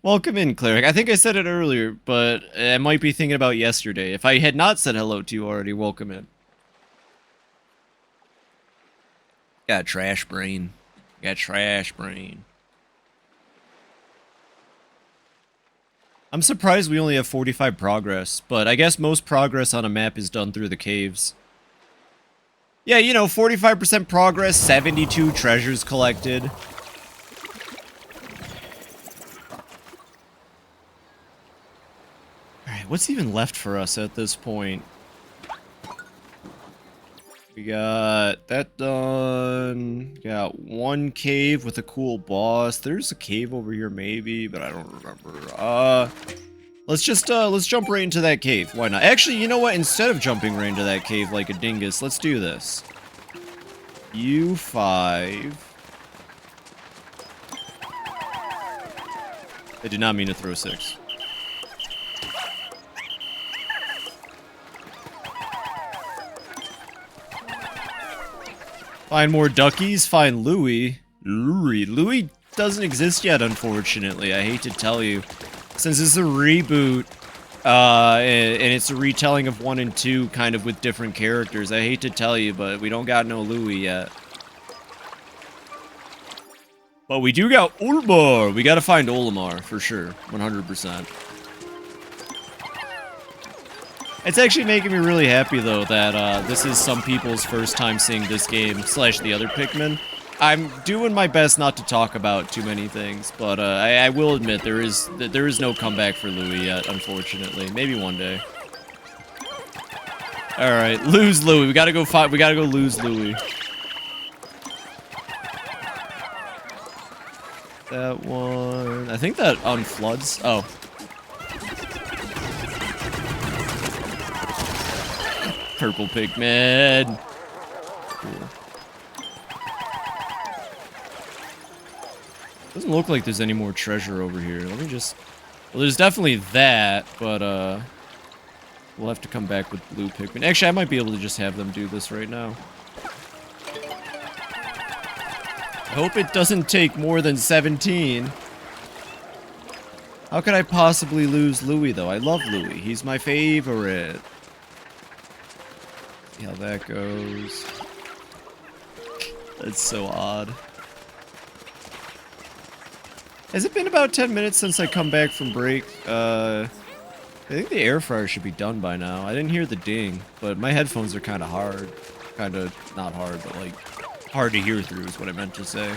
Welcome in, Cleric. I think I said it earlier, but I might be thinking about yesterday. If I had not said hello to you already, welcome in. Got trash brain. Got trash brain. I'm surprised we only have 45 progress, but I guess most progress on a map is done through the caves. Yeah, you know, 45% progress, 72 treasures collected. Alright, what's even left for us at this point? We got that done. Got one cave with a cool boss. There's a cave over here maybe, but I don't remember. Let's jump right into that cave. Why not? Actually, you know what? Instead of jumping right into that cave like a dingus, let's do this. U5. I did not mean to throw 6. Find more duckies, find Louie. Louie doesn't exist yet, unfortunately. I hate to tell you. Since it's a reboot, and it's a retelling of 1 and 2, kind of with different characters. I hate to tell you, but we don't got no Louie yet. But we do got Olimar. We gotta find Olimar, for sure. 100%. It's actually making me really happy, though, that this is some people's first time seeing this game, / the other Pikmin. I'm doing my best not to talk about too many things, but I will admit there is no comeback for Louie yet, unfortunately. Maybe one day. All right, lose Louie. We gotta go lose Louie. That one. I think that unfloods. Oh. Purple Pikmin. Cool. Doesn't look like there's any more treasure over here. Let me just... Well, there's definitely that, but, we'll have to come back with blue Pikmin. Actually, I might be able to just have them do this right now. I hope it doesn't take more than 17. How could I possibly lose Louie, though? I love Louie. He's my favorite. See how that goes. That's so odd. Has it been about 10 minutes since I come back from break? I think the air fryer should be done by now. I didn't hear the ding, but my headphones are kind of hard. Kind of, not hard, but like, hard to hear through is what I meant to say.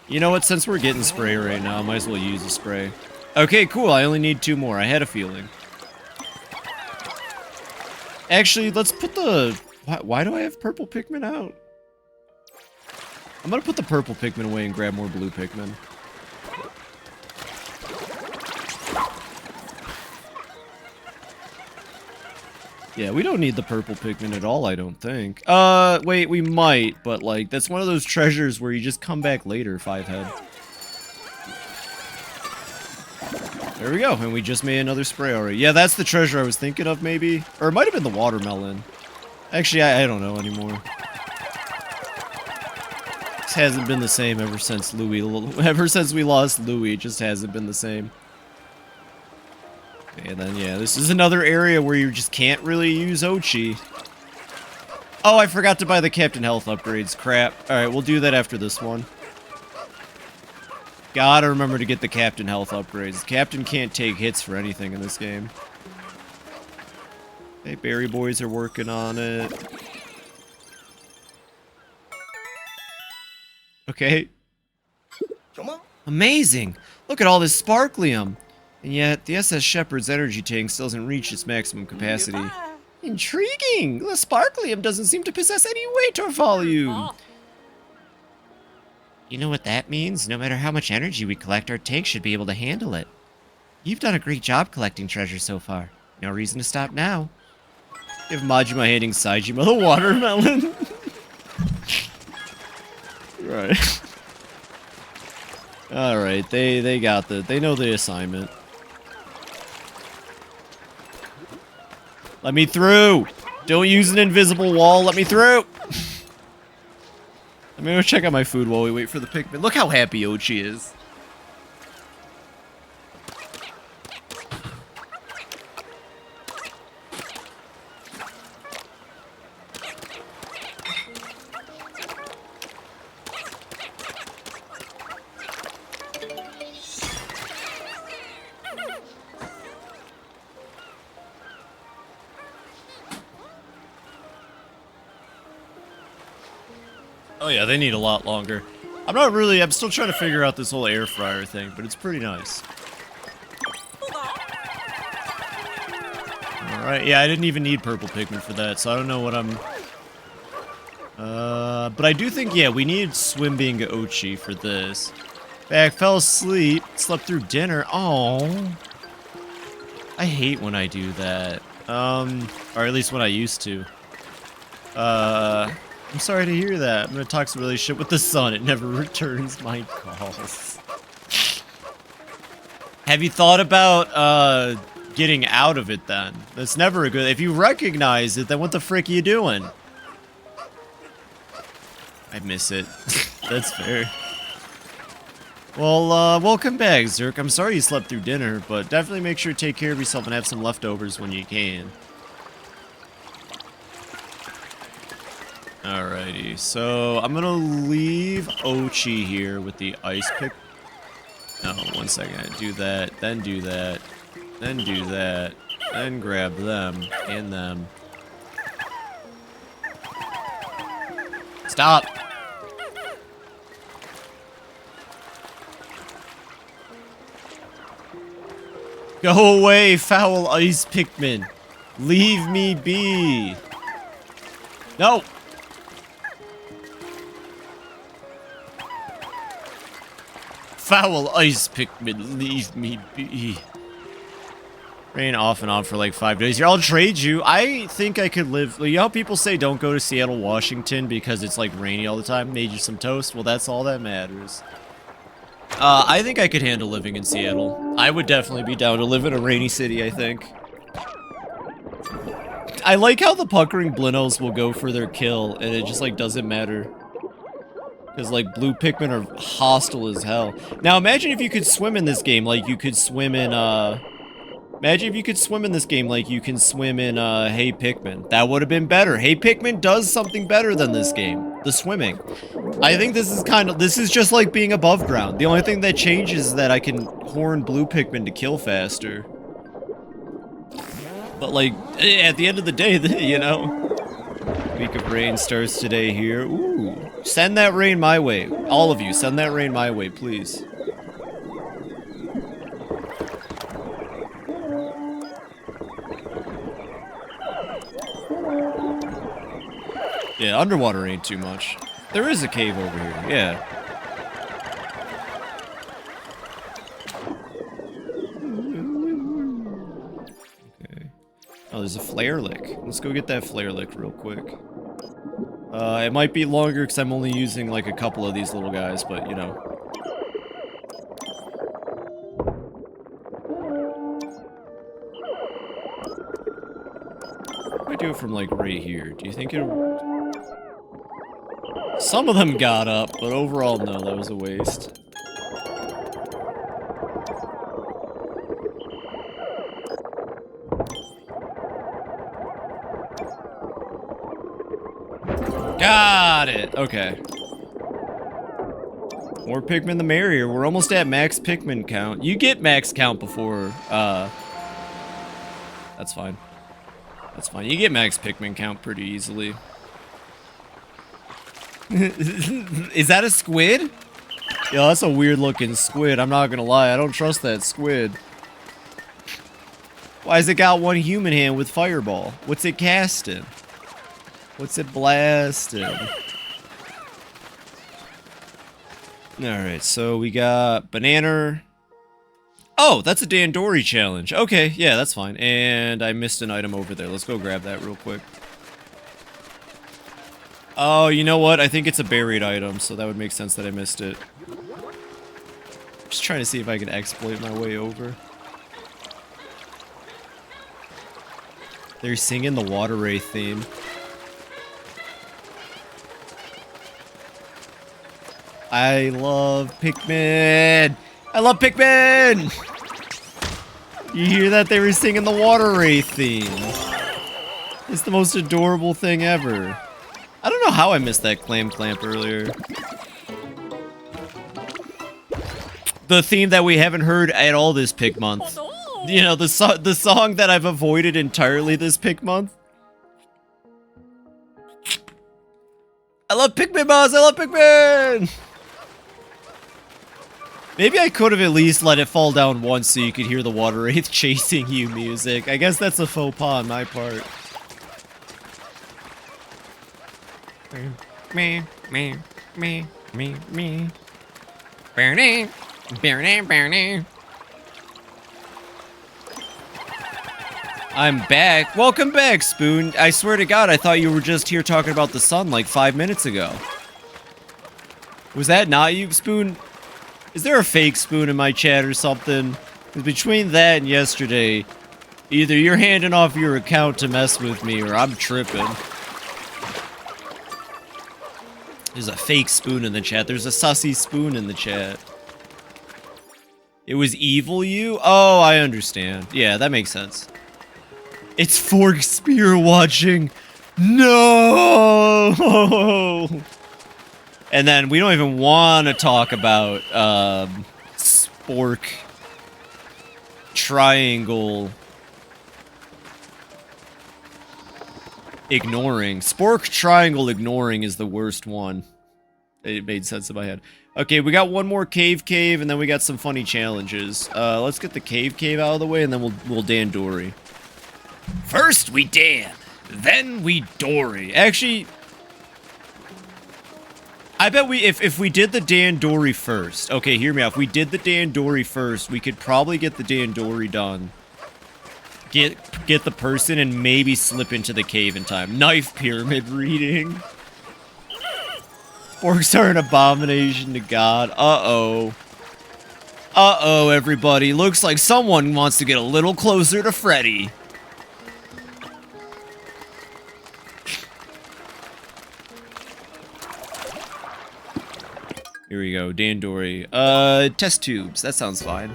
You know what? Since we're getting spray right now, I might as well use a spray. Okay, cool. I only need 2 more. I had a feeling. Actually, let's put the... Why do I have purple Pikmin out? I'm gonna put the purple Pikmin away and grab more blue Pikmin. Yeah, we don't need the purple Pikmin at all, I don't think. Wait, we might, but like, that's one of those treasures where you just come back later, 5 head. There we go, and we just made another spray already. Yeah, that's the treasure I was thinking of, maybe. Or it might have been the watermelon. Actually, I don't know anymore. This hasn't been the same ever since ever since we lost Louie, it just hasn't been the same. And then, yeah, this is another area where you just can't really use Ochi. Oh, I forgot to buy the Captain Health upgrades. Crap. Alright, we'll do that after this one. Gotta remember to get the Captain Health upgrades. The Captain can't take hits for anything in this game. Hey, Berry Boys are working on it. Okay. Amazing! Look at all this sparklium. And yet, the SS Shepherd's energy tank still doesn't reach its maximum capacity. Intriguing! The Sparklium doesn't seem to possess any weight or volume. You know what that means? No matter how much energy we collect, our tank should be able to handle it. You've done a great job collecting treasure so far. No reason to stop now. If Majima handing Saijima the watermelon. Right. Alright, they got they know the assignment. Let me through! Don't use an invisible wall, let me through! I'm gonna go check out my food while we wait for the Pikmin. Look how happy Ochi is. Oh yeah, they need a lot longer. I'm still trying to figure out this whole air fryer thing, but it's pretty nice. Alright, yeah, I didn't even need purple Pikmin for that, so I don't know what I'm... but I do think, yeah, we need Swim Being Ochi for this. Back, fell asleep, slept through dinner. Oh, I hate when I do that. Or at least when I used to. I'm sorry to hear that. I'm in a toxic relationship with the sun. It never returns my calls. Have you thought about, getting out of it then? That's never a good... If you recognize it, then what the frick are you doing? I miss it. That's fair. Well, welcome back, Zerk. I'm sorry you slept through dinner, but definitely make sure to take care of yourself and have some leftovers when you can. Alrighty, so I'm gonna leave Ochi here with the ice pick. No, 1 second. Do that, then do that, then do that, then grab them and them. Stop! Go away, foul ice Pikmin! Leave me be! No! Foul ice Pikmin, leave me be. Rain off and on for like 5 days here. I'll trade you. I think I could live. You know how people say don't go to Seattle, Washington because it's like rainy all the time? Made you some toast? Well, that's all that matters. I think I could handle living in Seattle. I would definitely be down to live in a rainy city, I think. I like how the puckering Blinos will go for their kill and it just like doesn't matter. Because, like, blue Pikmin are hostile as hell. Now, imagine if you could swim in this game like you could swim in, Imagine if you could swim in this game like you can swim in, Hey Pikmin. That would have been better. Hey Pikmin does something better than this game. The swimming. I think this is just like being above ground. The only thing that changes is that I can horn blue Pikmin to kill faster. But, like, at the end of the day, you know... Week of rain starts today here. Ooh. Send that rain my way. All of you, send that rain my way, please. Yeah, underwater ain't too much. There is a cave over here, yeah. Okay. Oh, there's a flare lick. Let's go get that flare lick real quick. It might be longer because I'm only using like a couple of these little guys, but you know. If I do it from like right here, do you think it'll... Some of them got up, but overall, no, that was a waste. Got it! Okay. More Pikmin the merrier. We're almost at max Pikmin count. You get max count before, That's fine. That's fine. You get max Pikmin count pretty easily. Is that a squid? Yo, that's a weird looking squid. I'm not gonna lie. I don't trust that squid. Why's it got one human hand with fireball? What's it casting? What's it blasting? Alright, so we got banana. Oh, that's a Dandori challenge. Okay, yeah, that's fine. And I missed an item over there. Let's go grab that real quick. Oh, you know what? I think it's a buried item, so that would make sense that I missed it. Just trying to see if I can exploit my way over. They're singing the Water Wraith theme. I love Pikmin! I love Pikmin! You hear that? They were singing the Water Wraith theme. It's the most adorable thing ever. I don't know how I missed that Clam Clamp earlier. The theme that we haven't heard at all this Pikmonth. You know, the song that I've avoided entirely this Pikmonth. I love Pikmin, boss! I love Pikmin! Maybe I could have at least let it fall down once so you could hear the Water Wraith chasing you music. I guess that's a faux pas on my part. Me. Burning. I'm back. Welcome back, Spoon. I swear to God, I thought you were just here talking about the sun like 5 minutes ago. Was that not you, Spoon? Is there a fake Spoon in my chat or something? Because between that and yesterday, either you're handing off your account to mess with me or I'm tripping. There's a fake Spoon in the chat. There's a sussy Spoon in the chat. It was evil you? Oh, I understand. Yeah, that makes sense. It's Fork Spear watching. No! And then we don't even want to talk about Spork Triangle ignoring. Spork Triangle ignoring is the worst one. It made sense in my head. Okay, we got one more cave, and then we got some funny challenges. Let's get the cave out of the way, and then we'll Dandori. First we Dan, then we Dory. Actually, I bet if we did the Dandori first. Okay, hear me out. If we did the Dandori first, we could probably get the Dandori done. Get the person and maybe slip into the cave in time. Knife pyramid reading. Orcs are an abomination to God. Uh-oh. Uh-oh, everybody. Looks like someone wants to get a little closer to Freddy. Here we go, Dandori. Test tubes. That sounds fine.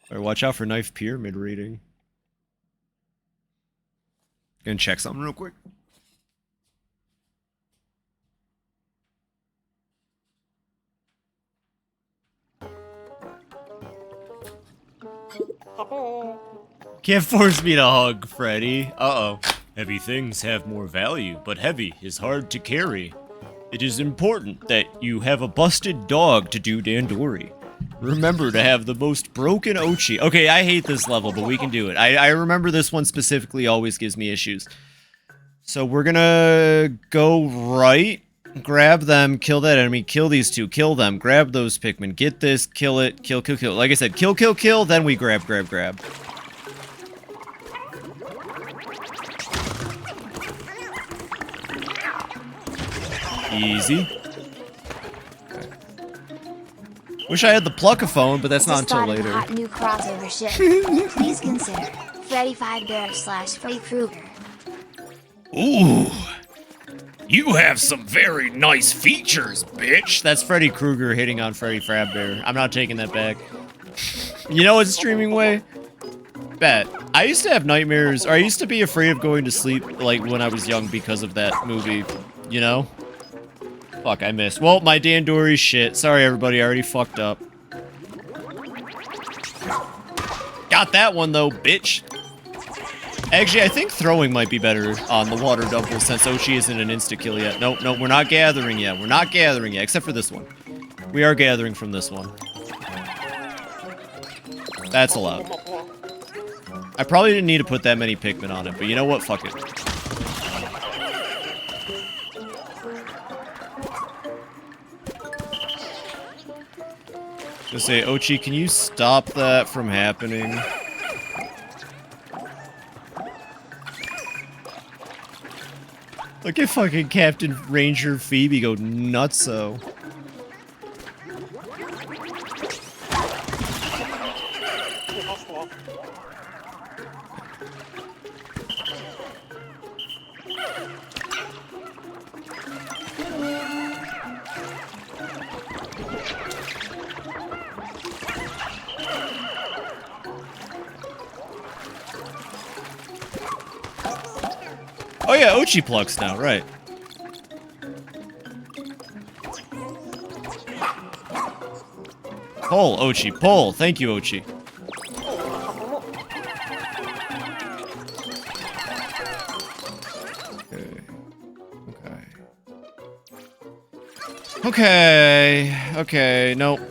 Alright, watch out for knife pyramid reading. Gonna check something real quick. Can't force me to hug, Freddy. Uh-oh. Heavy things have more value, but heavy is hard to carry. It is important that you have a busted dog to do Dandori. Remember to have the most broken Ochi. Okay, I hate this level, but we can do it. I remember this one specifically always gives me issues. So we're gonna go right, grab them, kill that enemy, kill these two, kill them, grab those Pikmin, get this, kill it, kill. Like I said, kill, then we grab. Easy. Okay. Wish I had the pluckaphone, but that's not until later. Hot new crossover ship. Please consider Freddy Fazbear / Freddy Krueger. Ooh. You have some very nice features, bitch. That's Freddy Krueger hitting on Freddy Fazbear. I'm not taking that back. You know what's streaming way? Bet. I used to have nightmares, or I used to be afraid of going to sleep, like, when I was young because of that movie, you know? Fuck, I missed. Well, my Dandori shit. Sorry, everybody, I already fucked up. Got that one, though, bitch. Actually, I think throwing might be better on the water double since Ochi isn't an insta-kill yet. Nope, we're not gathering yet. We're not gathering yet, except for this one. We are gathering from this one. That's allowed. I probably didn't need to put that many Pikmin on it, but you know what? Fuck it. Gonna say, Ochi, can you stop that from happening? Look at fucking Captain Ranger Phoebe go nutso. Oh yeah, Ochi plucks now, right. Pull, Ochi, pull. Thank you, Ochi. Okay, nope.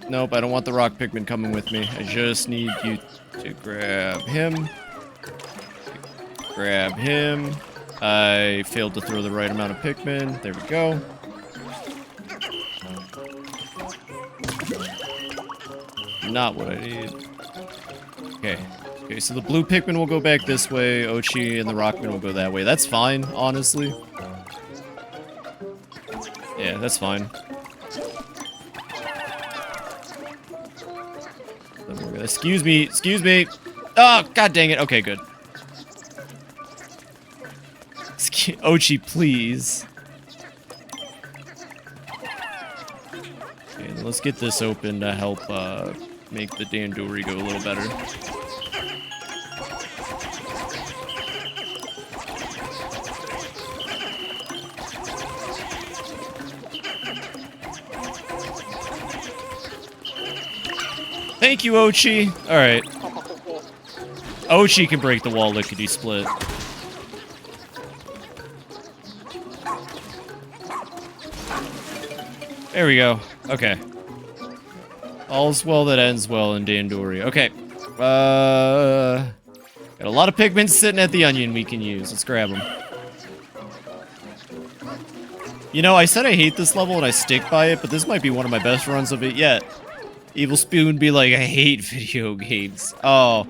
Nope, I don't want the rock Pikmin coming with me. I just need you to grab him. Grab him. I failed to throw the right amount of Pikmin. There we go. Not what I need. Okay. Okay, so the blue Pikmin will go back this way. Ochi and the Rockman will go that way. That's fine, honestly. Yeah, that's fine. Excuse me, excuse me. Oh, god dang it. Okay, good. Ochi, please. Okay, let's get this open to help make the Dandori go a little better. Thank you, Ochi. Alright. Ochi can break the wall lickety-split. There we go. Okay. All's well that ends well in Dandori. Okay. Got a lot of Pikmin sitting at the onion we can use. Let's grab them. You know, I said I hate this level and I stick by it, but this might be one of my best runs of it yet. Evil Spoon be like, I hate video games. Oh.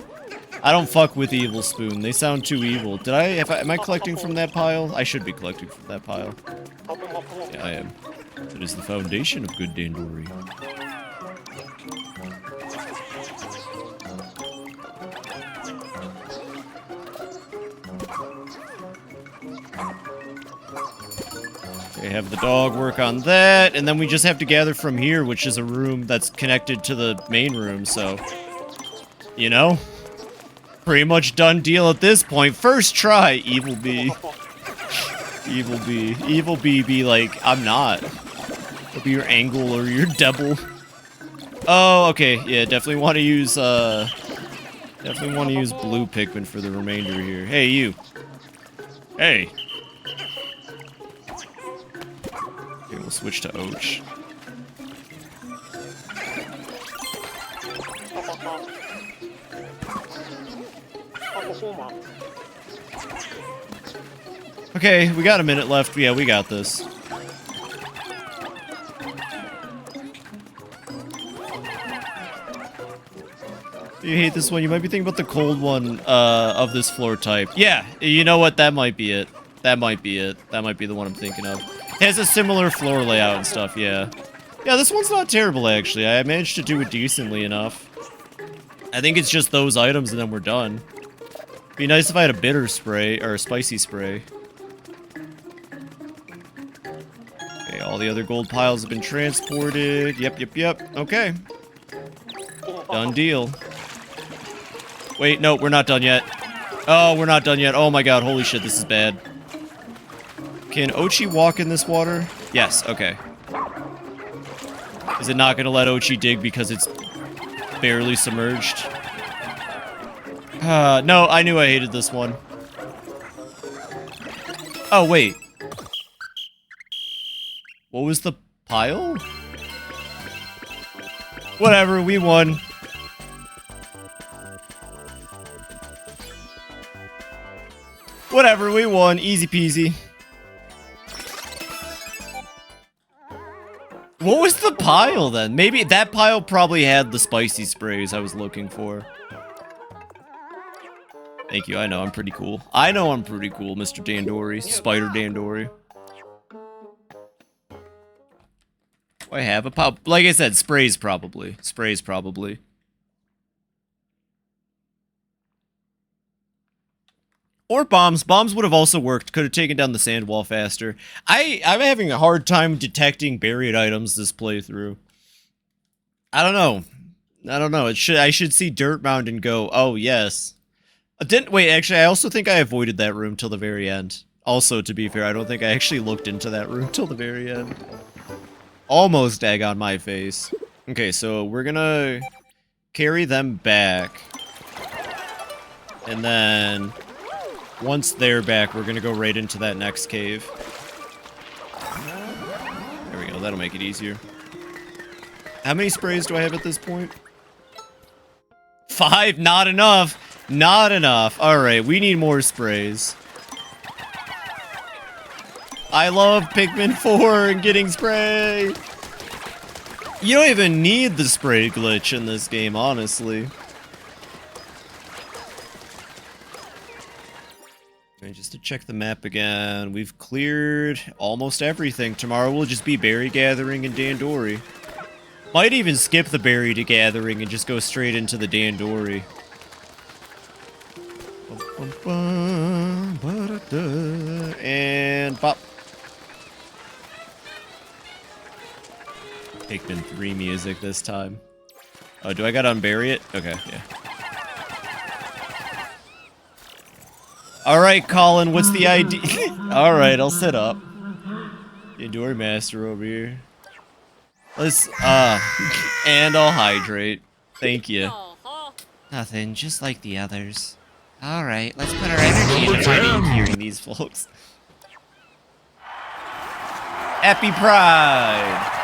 I don't fuck with Evil Spoon. They sound too evil. Am I collecting from that pile? I should be collecting from that pile. Yeah, I am. It is the foundation of good Dandori. Okay, have the dog work on that, and then we just have to gather from here, which is a room that's connected to the main room, so... You know? Pretty much done deal at this point. First try, Evil Bee. Evil Bee. Evil Bee be like, I'm not. It'll be your angle or your double. Oh, okay. Yeah, definitely want to use, blue Pikmin for the remainder here. Hey, you. Hey. Okay, we'll switch to Och. Okay, we got a minute left. Yeah, we got this. Do you hate this one? You might be thinking about the cold one of this floor type. Yeah, you know what? That might be it. That might be it. That might be the one I'm thinking of. It has a similar floor layout and stuff, yeah. Yeah, this one's not terrible, actually. I managed to do it decently enough. I think it's just those items and then we're done. Be nice if I had a bitter spray, or a spicy spray. Okay, all the other gold piles have been transported. Yep. Okay. Done deal. Wait, no, we're not done yet. Oh, we're not done yet. Oh my god, holy shit, this is bad. Can Ochi walk in this water? Yes, okay. Is it not gonna let Ochi dig because it's barely submerged? No, I knew I hated this one. Oh, wait. What was the pile? Whatever, we won. Whatever, we won. Easy peasy. What was the pile then? Maybe that pile probably had the spicy sprays I was looking for. Thank you. I know I'm pretty cool. I know I'm pretty cool, Mr. Dandori. Spider Dandori. I have a pile. Like I said, sprays probably. Sprays probably. Or bombs. Bombs would have also worked. Could have taken down the sand wall faster. I'm having a hard time detecting buried items this playthrough. I don't know. I should see Dirt Mound and go, oh yes. Wait, actually, I also think I avoided that room till the very end. Also, to be fair, I don't think I actually looked into that room till the very end. Almost egg on my face. Okay, so we're gonna carry them back. And then once they're back, we're gonna go right into that next cave. There we go, that'll make it easier. How many sprays do I have at this point? 5? Not enough! Not enough. Alright, we need more sprays. I love Pikmin 4 and getting spray! You don't even need the spray glitch in this game, honestly. And just to check the map again, we've cleared almost everything. Tomorrow will just be berry gathering and Dandori. Might even skip the berry to gathering and just go straight into the Dandori. And bop. Pikmin 3 music this time. Oh, do I gotta unbury it? Okay, yeah. Alright, Colin, what's the idea? Alright, I'll set up. Dandori Master over here. Let's, and I'll hydrate. Thank you. Nothing, just like the others. Alright, let's put our energy into finding Hearing these folks. Happy Pride!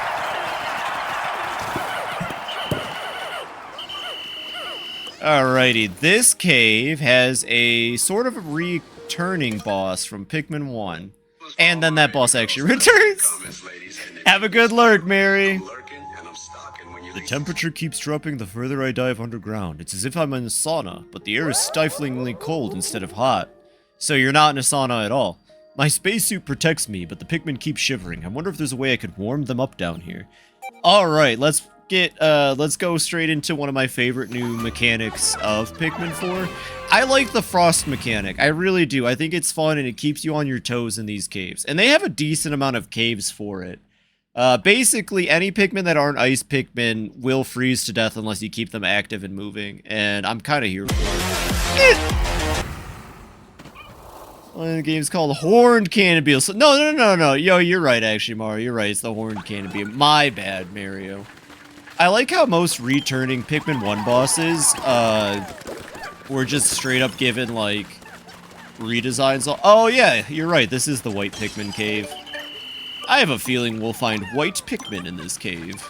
Alrighty, this cave has a sort of a returning boss from Pikmin 1. And then that boss actually returns. Have a good lurk, Mary. The temperature keeps dropping the further I dive underground. It's as if I'm in a sauna, but the air is stiflingly cold instead of hot. So you're not in a sauna at all. My spacesuit protects me, but the Pikmin keep shivering. I wonder if there's a way I could warm them up down here. Alright, let's go straight into one of my favorite new mechanics of Pikmin 4. I like the frost mechanic. I really do. I think it's fun and it keeps you on your toes in these caves. And they have a decent amount of caves for it. Basically, any Pikmin that aren't ice Pikmin will freeze to death unless you keep them active and moving. And I'm kind of here for it. The game's called Horned Cannonbeal. No. Yo, you're right, actually, Mario. You're right. It's the Horned Cannonbeal. My bad, Mario. I like how most returning Pikmin 1 bosses, were just straight up given, like, redesigns. Oh, yeah, you're right. This is the White Pikmin cave. I have a feeling we'll find white Pikmin in this cave.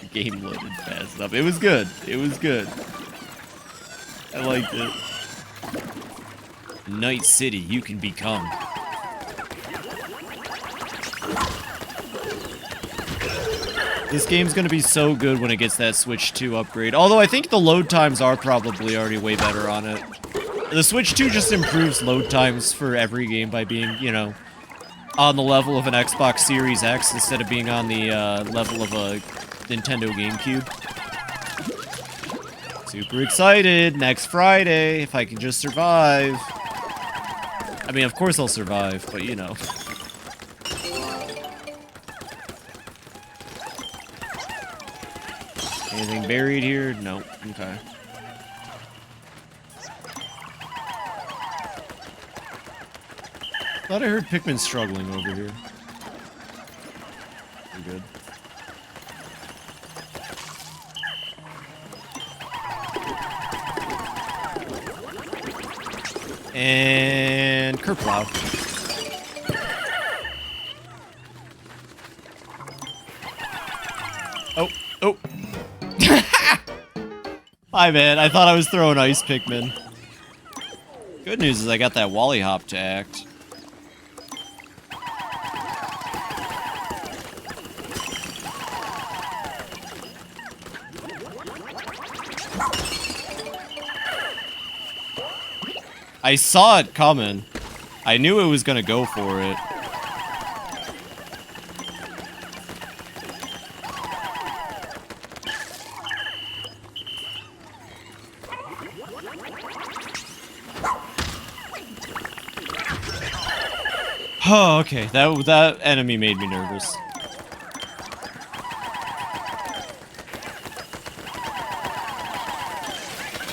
The game loaded fast enough. It was good. It was good. I liked it. Night City, you can become. This game's gonna be so good when it gets that Switch 2 upgrade. Although I think the load times are probably already way better on it. The Switch 2 just improves load times for every game by being, you know, on the level of an Xbox Series X instead of being on the level of a Nintendo GameCube. Super excited. Next Friday, if I can just survive. I mean, of course I'll survive, but you know. Anything buried here? Nope. Okay. Thought I heard Pikmin struggling over here. Pretty good. And Kerplow. Oh. My bad. I thought I was throwing ice Pikmin. Good news is I got that Wally Hop to act. I saw it coming. I knew it was gonna go for it. Oh, okay. That enemy made me nervous.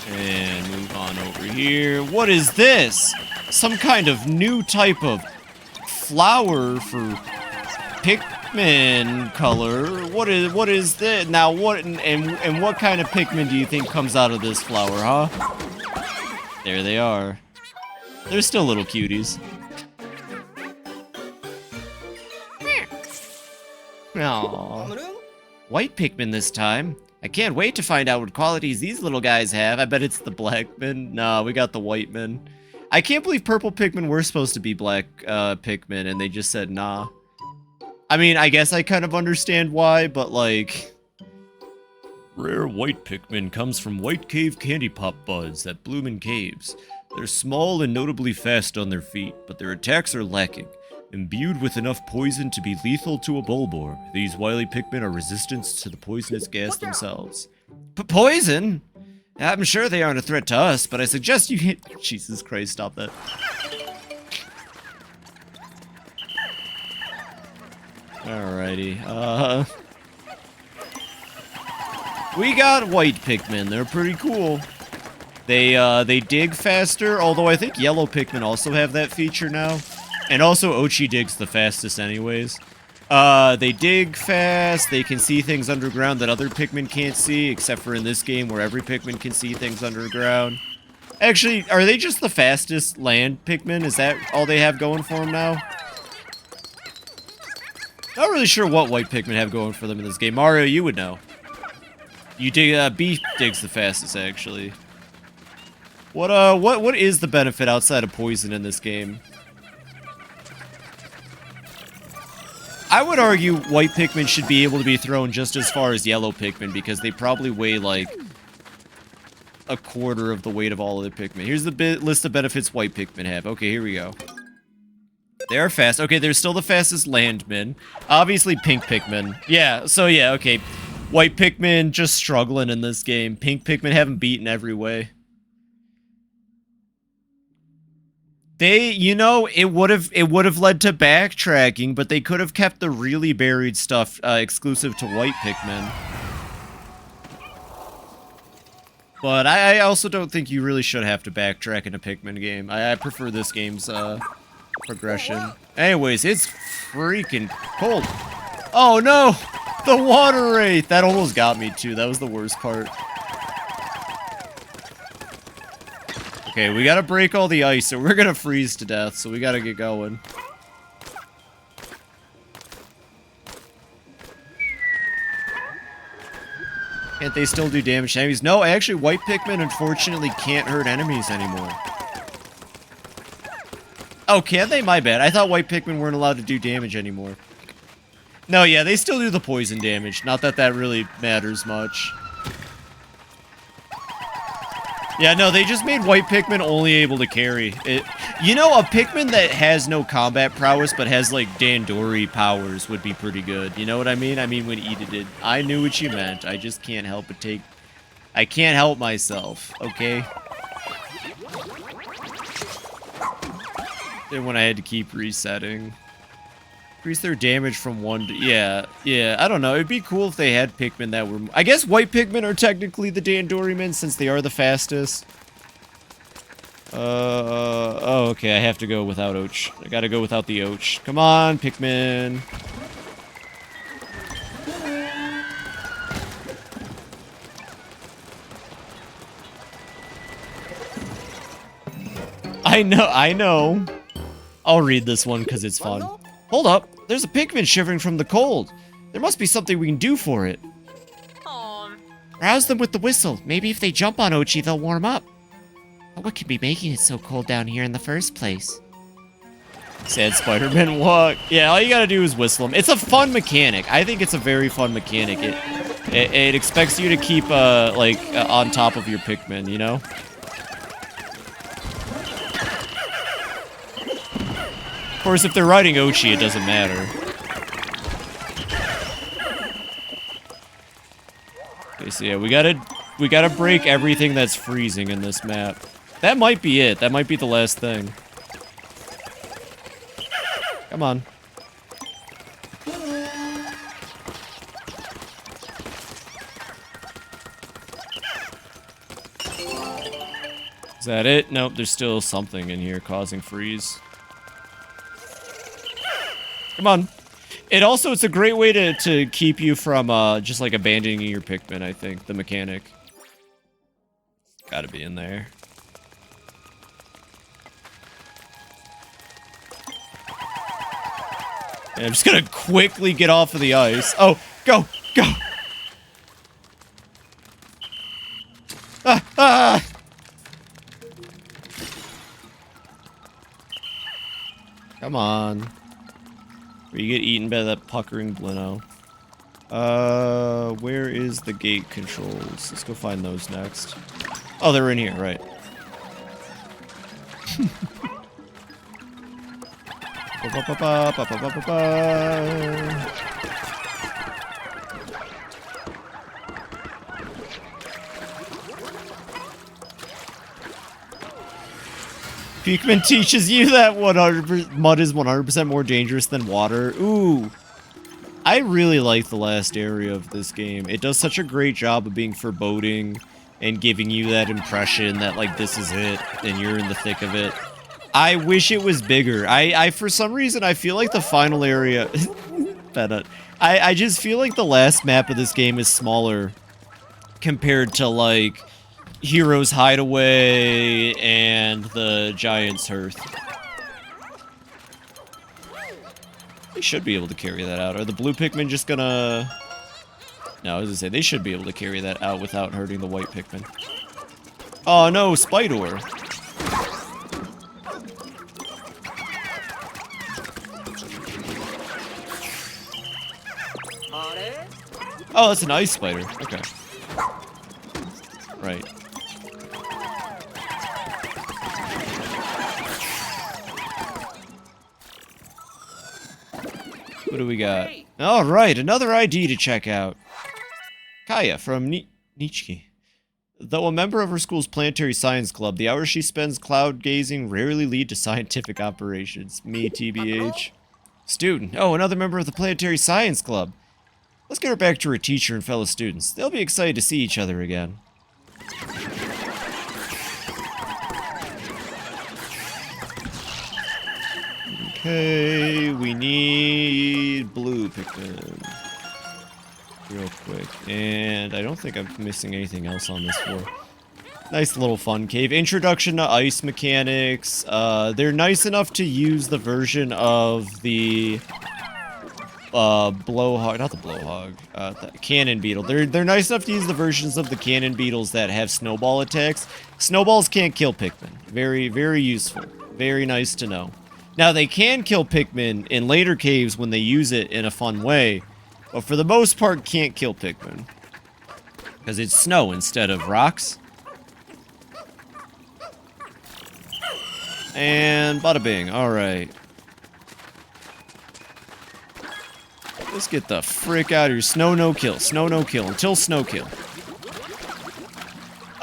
And move on over here. What is this? Some kind of new type of flower for Pikmin color. What is this? Now what and what kind of Pikmin do you think comes out of this flower, huh? There they are. They're still little cuties. Aww. White Pikmin this time. I can't wait to find out what qualities these little guys have. I bet it's the Blackman. No, we got the Whiteman. I can't believe purple Pikmin were supposed to be black Pikmin, and they just said nah. I mean, I guess I kind of understand why, but like... Rare white Pikmin comes from white cave candy pop buds that bloom in caves. They're small and notably fast on their feet, but their attacks are lacking. Imbued with enough poison to be lethal to a Bulbor, these wily Pikmin are resistant to the poisonous gas themselves. Poison? I'm sure they aren't a threat to us, but I suggest you hit... Jesus Christ, stop that. Alrighty, we got white Pikmin, they're pretty cool. They dig faster, although I think yellow Pikmin also have that feature now. And also, Ochi digs the fastest anyways. They dig fast, they can see things underground that other Pikmin can't see, except for in this game where every Pikmin can see things underground. Actually, are they just the fastest land Pikmin? Is that all they have going for them now? Not really sure what white Pikmin have going for them in this game. Mario, you would know. You dig, B digs the fastest, actually. What is the benefit outside of poison in this game? I would argue white Pikmin should be able to be thrown just as far as yellow Pikmin because they probably weigh like a quarter of the weight of all other Pikmin. Here's the list of benefits white Pikmin have. Okay, here we go. They are fast. Okay, they're still the fastest landmen. Obviously pink Pikmin. Yeah, so yeah, okay. White Pikmin just struggling in this game. Pink Pikmin haven't beaten every way. They, you know, it would have led to backtracking, but they could have kept the really buried stuff exclusive to white Pikmin. But I also don't think you really should have to backtrack in a Pikmin game. I prefer this game's progression. Anyways, it's freaking cold. Oh no! The water wraith! That almost got me too. That was the worst part. Okay, we gotta break all the ice, or we're gonna freeze to death, so we gotta get going. Can't they still do damage to enemies? No, actually, white Pikmin unfortunately can't hurt enemies anymore. Oh, can they? My bad. I thought white Pikmin weren't allowed to do damage anymore. No, yeah, they still do the poison damage. Not that that really matters much. Yeah, no, they just made white Pikmin only able to carry it. You know, a Pikmin that has no combat prowess but has, like, Dandori powers would be pretty good. You know what I mean? I mean, when Eda did. I knew what you meant. I just can't help but take... I can't help myself, okay? And when I had to keep resetting. Increase their damage from 1 to... Yeah, I don't know. It'd be cool if they had Pikmin that were... I guess white Pikmin are technically the Dandorimen since they are the fastest. Oh, okay. I have to go without Och. I gotta go without the Och. Come on, Pikmin. I know. I'll read this one because it's fun. Hold up. There's a Pikmin shivering from the cold. There must be something we can do for it. Rouse them with the whistle. Maybe if they jump on Ochi, they'll warm up. But what could be making it so cold down here in the first place? Sad Spider-Man walk. Yeah, all you gotta do is whistle them. It's a fun mechanic. I think it's a very fun mechanic. It expects you to keep, on top of your Pikmin, you know? Of course, if they're riding Ochi, it doesn't matter. Okay, so yeah, we gotta break everything that's freezing in this map. That might be it. That might be the last thing. Come on. Is that it? Nope, there's still something in here causing freeze. Come on. It's a great way to keep you from, just like abandoning your Pikmin, I think, the mechanic. Gotta be in there. And I'm just gonna quickly get off of the ice. Oh, go! Go! Ah! Ah! Come on. Or you get eaten by that puckering Blino. Where is the gate controls? Let's go find those next. Oh, they're in here, right. Pikmin teaches you that mud is 100% more dangerous than water. Ooh. I really like the last area of this game. It does such a great job of being foreboding and giving you that impression that, like, this is it, and you're in the thick of it. I wish it was bigger. I for some reason, I feel like the final area... I just feel like the last map of this game is smaller compared to, like, Hero's Hideaway and the Giant's Hearth. They should be able to carry that out. Are the blue Pikmin just gonna... No, I was gonna say, they should be able to carry that out without hurting the white Pikmin. Oh no, Spider! Oh, that's an ice spider. Okay. Right. What do we got? All right, another ID to check out. Kaya from Nichiki. Though a member of her school's planetary science club, the hours she spends cloud gazing rarely lead to scientific operations. Me, TBH. Student. Oh, another member of the planetary science club. Let's get her back to her teacher and fellow students. They'll be excited to see each other again. Okay, we need blue Pikmin. Real quick. And I don't think I'm missing anything else on this floor. Nice little fun cave. Introduction to ice mechanics. They're nice enough to use the version of the blowhog, not the blowhog, the cannon beetle. They're nice enough to use the versions of the cannon beetles that have snowball attacks. Snowballs can't kill Pikmin. Very, very useful. Very nice to know. Now, they can kill Pikmin in later caves when they use it in a fun way, but for the most part, can't kill Pikmin. Because it's snow instead of rocks. And bada bing. Alright. Let's get the frick out of here. Snow no kill. Snow no kill. Until snow kill.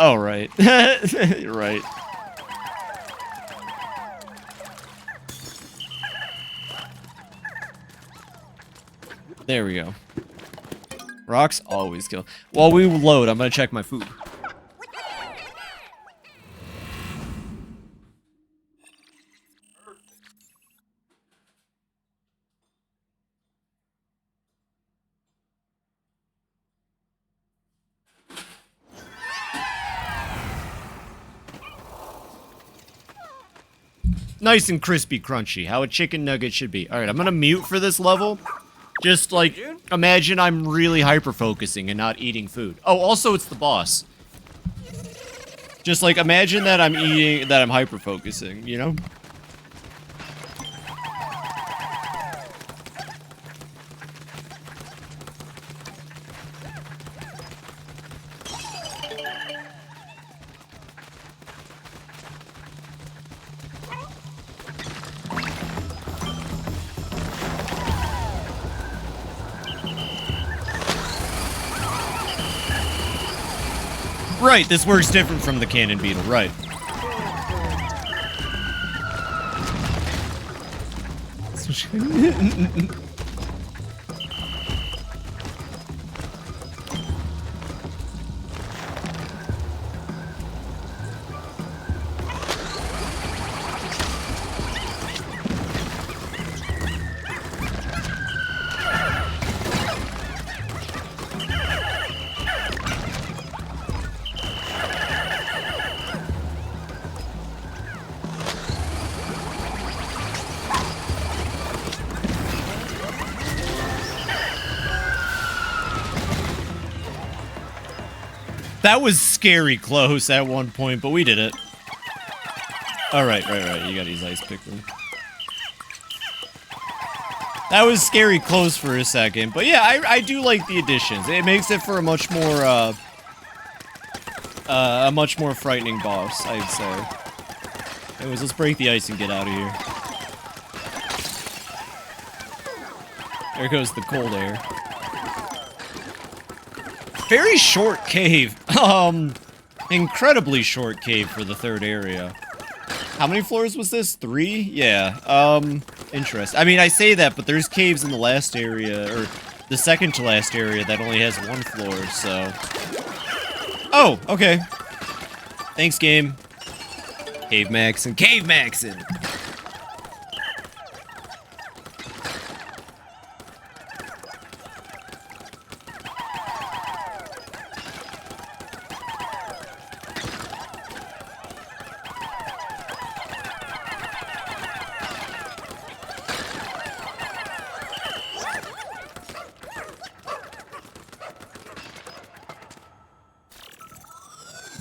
Oh, right. Right. There we go. Rocks always kill. While we load, I'm gonna check my food. Nice and crispy crunchy, how a chicken nugget should be. Alright, I'm gonna mute for this level, Just, like, imagine I'm really hyper-focusing and not eating food. Oh, also, it's the boss. Just, like, imagine that I'm eating, that I'm hyper-focusing, you know? Right, this works different from the cannon beetle, right. That was scary close at one point, but we did it. Alright, right. You gotta use ice Pikmin. That was scary close for a second, but yeah, I do like the additions. It makes it for a much more frightening boss, I'd say. Anyways, let's break the ice and get out of here. There goes the cold air. Very short cave. Incredibly short cave for the third area. How many floors was this? 3? Yeah. Interesting. I mean, I say that, but there's caves in the last area, or the second to last area that only has 1 floor, so... Oh, okay. Thanks, game. Cave Maxin'. Cave Maxin'!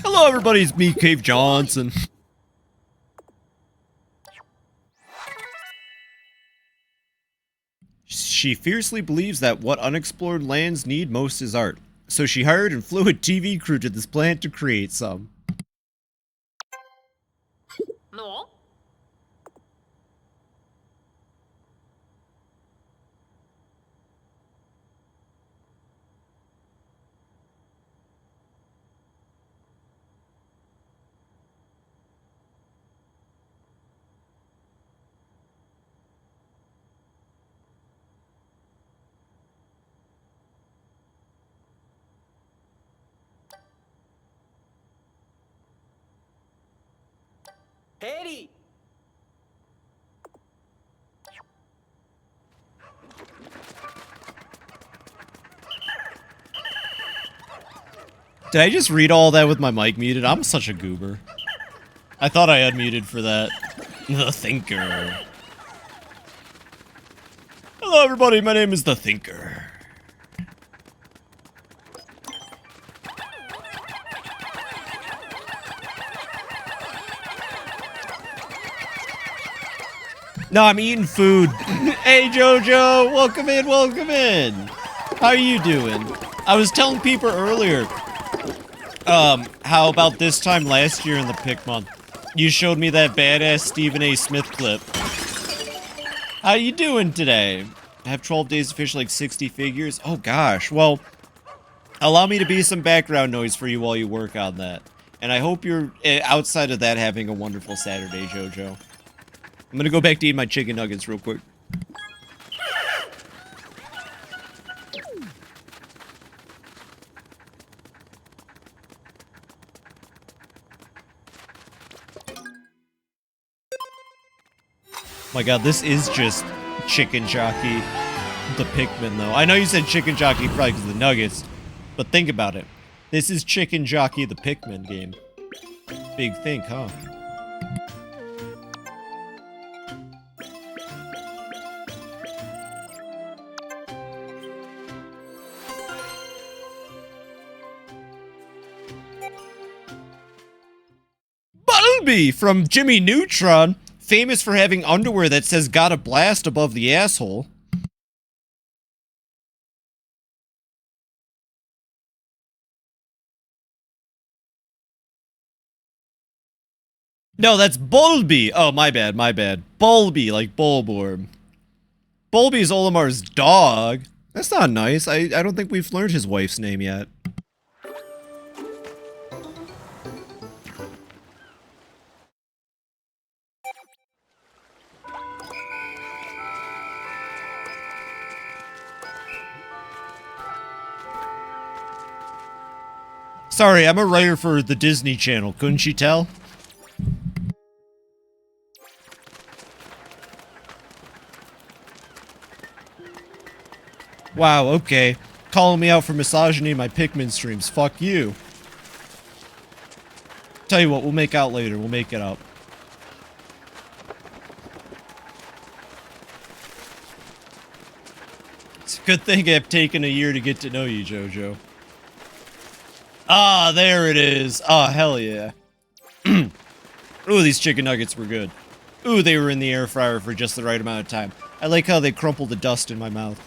Hello, everybody. It's me, Cave Johnson. She fiercely believes that what unexplored lands need most is art. So she hired and flew a TV crew to this planet to create some. No. Harry! Did I just read all that with my mic muted? I'm such a goober. I thought I unmuted for that. The Thinker. Hello, everybody. My name is The Thinker. No, I'm eating food. Hey, Jojo, welcome in, welcome in. How are you doing? I was telling people earlier, how about this time last year in the Pikmonth, you showed me that badass Stephen A. Smith clip. How you doing today? I have 12 days to fish like 60 figures. Oh gosh, well, allow me to be some background noise for you while you work on that. And I hope you're, outside of that, having a wonderful Saturday, Jojo. I'm gonna go back to eat my chicken nuggets real quick. My god, this is just Chicken Jockey the Pikmin, though. I know you said Chicken Jockey probably because of the nuggets, but think about it. This is Chicken Jockey the Pikmin game. Big think, huh? Bulby from Jimmy Neutron, famous for having underwear that says "Got a blast" above the asshole. No, that's Bulby. Oh, my bad, my bad. Bulby, like Bulborb. Bulby's Olimar's dog. That's not nice. I don't think we've learned his wife's name yet. Sorry, I'm a writer for the Disney Channel. Couldn't you tell? Wow, okay. Calling me out for misogyny in my Pikmin streams. Fuck you. Tell you what, we'll make out later. We'll make it up. It's a good thing I've taken a year to get to know you, JoJo. Ah, there it is. Ah, hell yeah. Ooh, these chicken nuggets were good. Ooh, they were in the air fryer for just the right amount of time. I like how they crumple the dust in my mouth.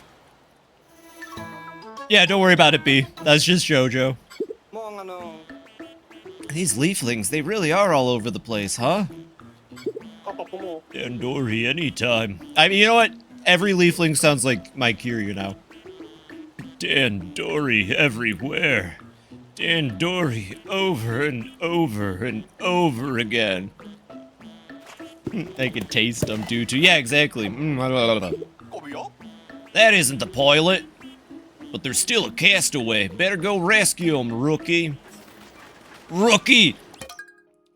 Yeah, don't worry about it, B. That's just JoJo. These leaflings, they really are all over the place, huh? Dandori anytime. I mean, you know what? Every leafling sounds like my Kiryu now. Dandori everywhere. Dandori over and over and over again. I can taste them, due to... Yeah, exactly. That isn't the pilot. But there's still a castaway. Better go rescue him, rookie. Rookie!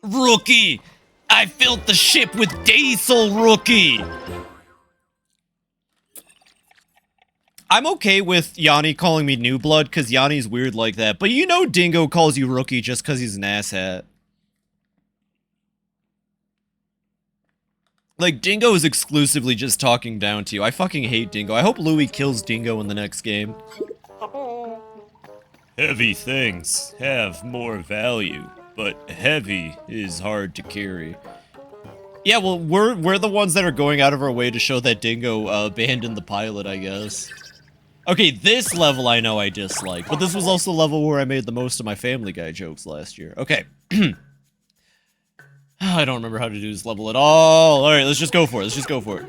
Rookie! I filled the ship with diesel, rookie! I'm okay with Yanni calling me New Blood, because Yanni's weird like that. But you know Dingo calls you rookie just because he's an asshat. Like, Dingo is exclusively just talking down to you. I fucking hate Dingo. I hope Louis kills Dingo in the next game. Heavy things have more value, but heavy is hard to carry. Yeah, well, we're the ones that are going out of our way to show that Dingo abandoned the pilot, I guess. Okay, this level I know I dislike, but this was also the level where I made the most of my Family Guy jokes last year. Okay. I don't remember how to do this level at all. Alright, let's just go for it. Let's just go for it.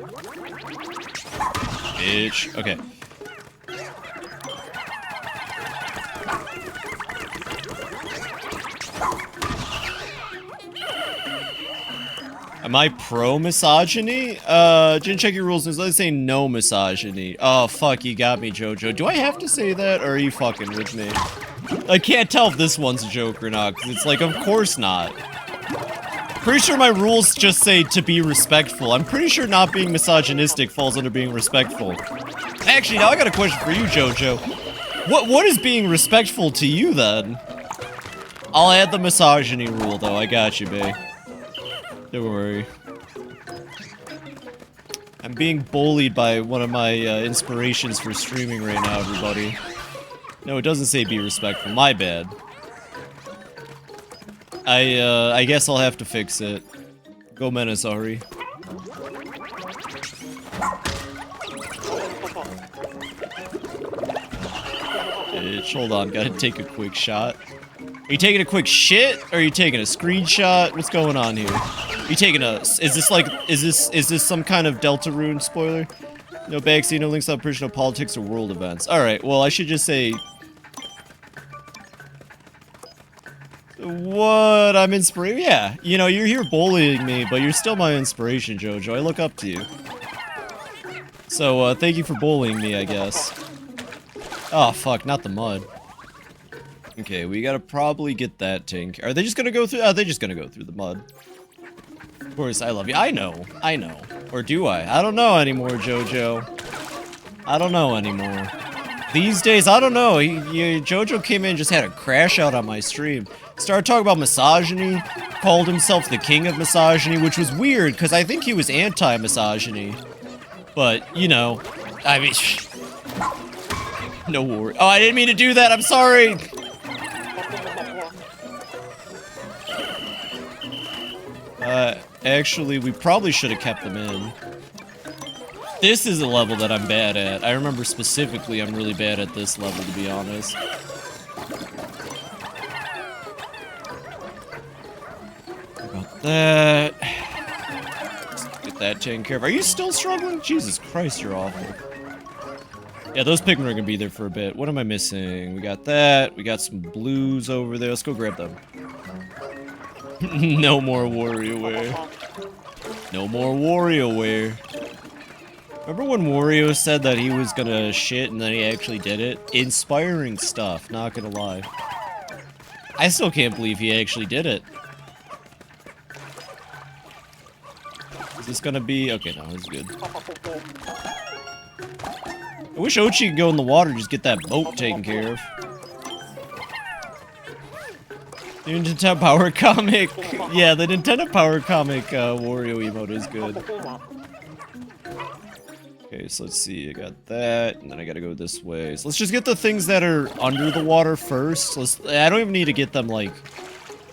Bitch. Okay. Am I pro-misogyny? Didn't check your rules. Let's say no misogyny. Oh, fuck, you got me, JoJo. Do I have to say that, or are you fucking with me? I can't tell if this one's a joke or not, because it's like, of course not. Pretty sure my rules just say to be respectful. I'm pretty sure not being misogynistic falls under being respectful. Actually, now I got a question for you, JoJo. What is being respectful to you, then? I'll add the misogyny rule, though. I got you, babe. Don't worry. I'm being bullied by one of my inspirations for streaming right now, everybody. No, it doesn't say be respectful. My bad. I guess I'll have to fix it. Go Menasari. Bitch, hold on, gotta take a quick shot. Are you taking a quick shit? Or are you taking a screenshot? What's going on here? Are you taking a... Is this some kind of Deltarune spoiler? No backseat, no links, operation, no politics, or world events. Alright, well, I should just say... What? I'm inspired? Yeah. You know, you're here bullying me, but you're still my inspiration, JoJo. I look up to you. So, thank you for bullying me, I guess. Oh, fuck, not the mud. Okay, we gotta probably get that tank. Are they just gonna go through? Oh, they're just gonna go through the mud. Of course, I love you. I know. I know. Or do I? I don't know anymore, JoJo. I don't know anymore. These days, I don't know. JoJo came in and just had a crash out on my stream. Started talking about misogyny. Called himself the king of misogyny, which was weird, because I think he was anti-misogyny. But, you know, I mean... No worry. Oh, I didn't mean to do that. I'm sorry. Actually, we probably should have kept them in. This is a level that I'm bad at. I remember specifically I'm really bad at this level, to be honest. About that. Let's get that taken care of. Are you still struggling? Jesus Christ, you're awful. Yeah, those Pikmin are gonna be there for a bit. What am I missing? We got that. We got some blues over there. Let's go grab them. No more WarioWare. No more WarioWare. Remember when Wario said that he was gonna shit and then he actually did it? Inspiring stuff, not gonna lie. I still can't believe he actually did it. Is this gonna be... Okay, no, it's good. I wish Ochi could go in the water and just get that boat taken care of. The Nintendo Power Comic... Yeah, the Nintendo Power Comic Wario emote is good. Okay, so let's see, I got that, and then I gotta go this way. So let's just get the things that are under the water first. I don't even need to get them, like,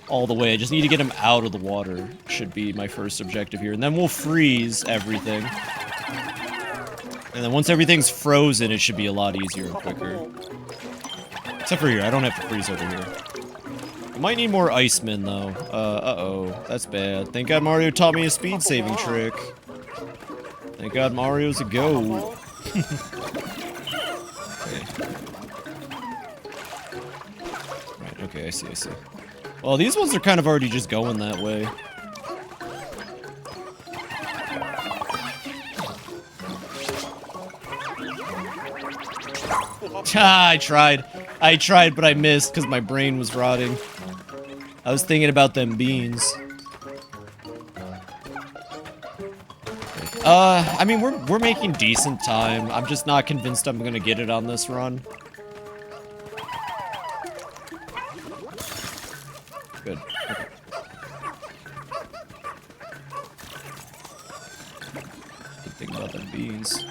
all the way. I just need to get them out of the water, should be my first objective here. And then we'll freeze everything. And then once everything's frozen, it should be a lot easier and quicker. Except for here, I don't have to freeze over here. I might need more Icemen, though. Uh-oh, that's bad. Thank God Mario taught me a speed-saving trick. Thank God Mario's a goat. Okay. Right, okay, I see. Well, these ones are kind of already just going that way. I tried, but I missed because my brain was rotting. I was thinking about them beans. I mean, we're making decent time. I'm just not convinced I'm gonna get it on this run. Good. Okay. Good thing about them beans.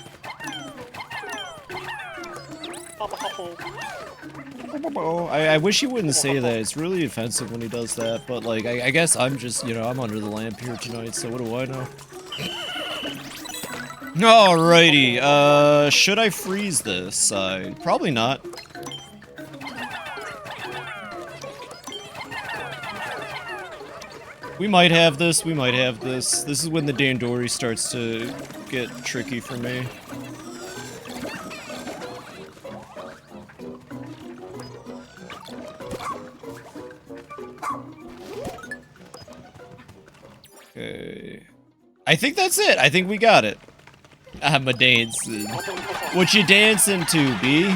I wish he wouldn't say that. It's really offensive when he does that, but like, I guess I'm just, you know, I'm under the lamp here tonight, so what do I know? Alrighty, should I freeze this side? Probably not. We might have this, This is when the Dandori starts to get tricky for me. Okay. I think that's it. I think we got it. I'm a dancing. What you dancing to, B?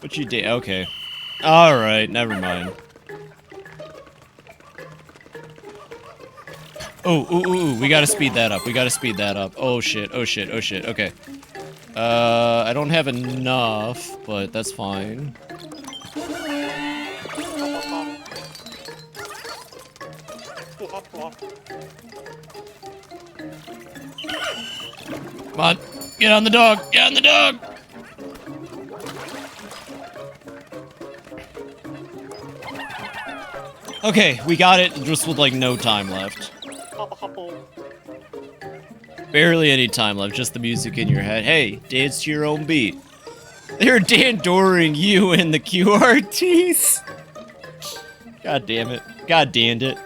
What you okay. Alright, never mind. Ooh, we gotta speed that up. Oh shit. Okay. I don't have enough, but that's fine. Come on, get on the dog! Okay, we got it, just with like no time left. Barely any time left, just the music in your head. Hey, dance to your own beat. They're dandoring you in the QRTs. God damn it. God damned it.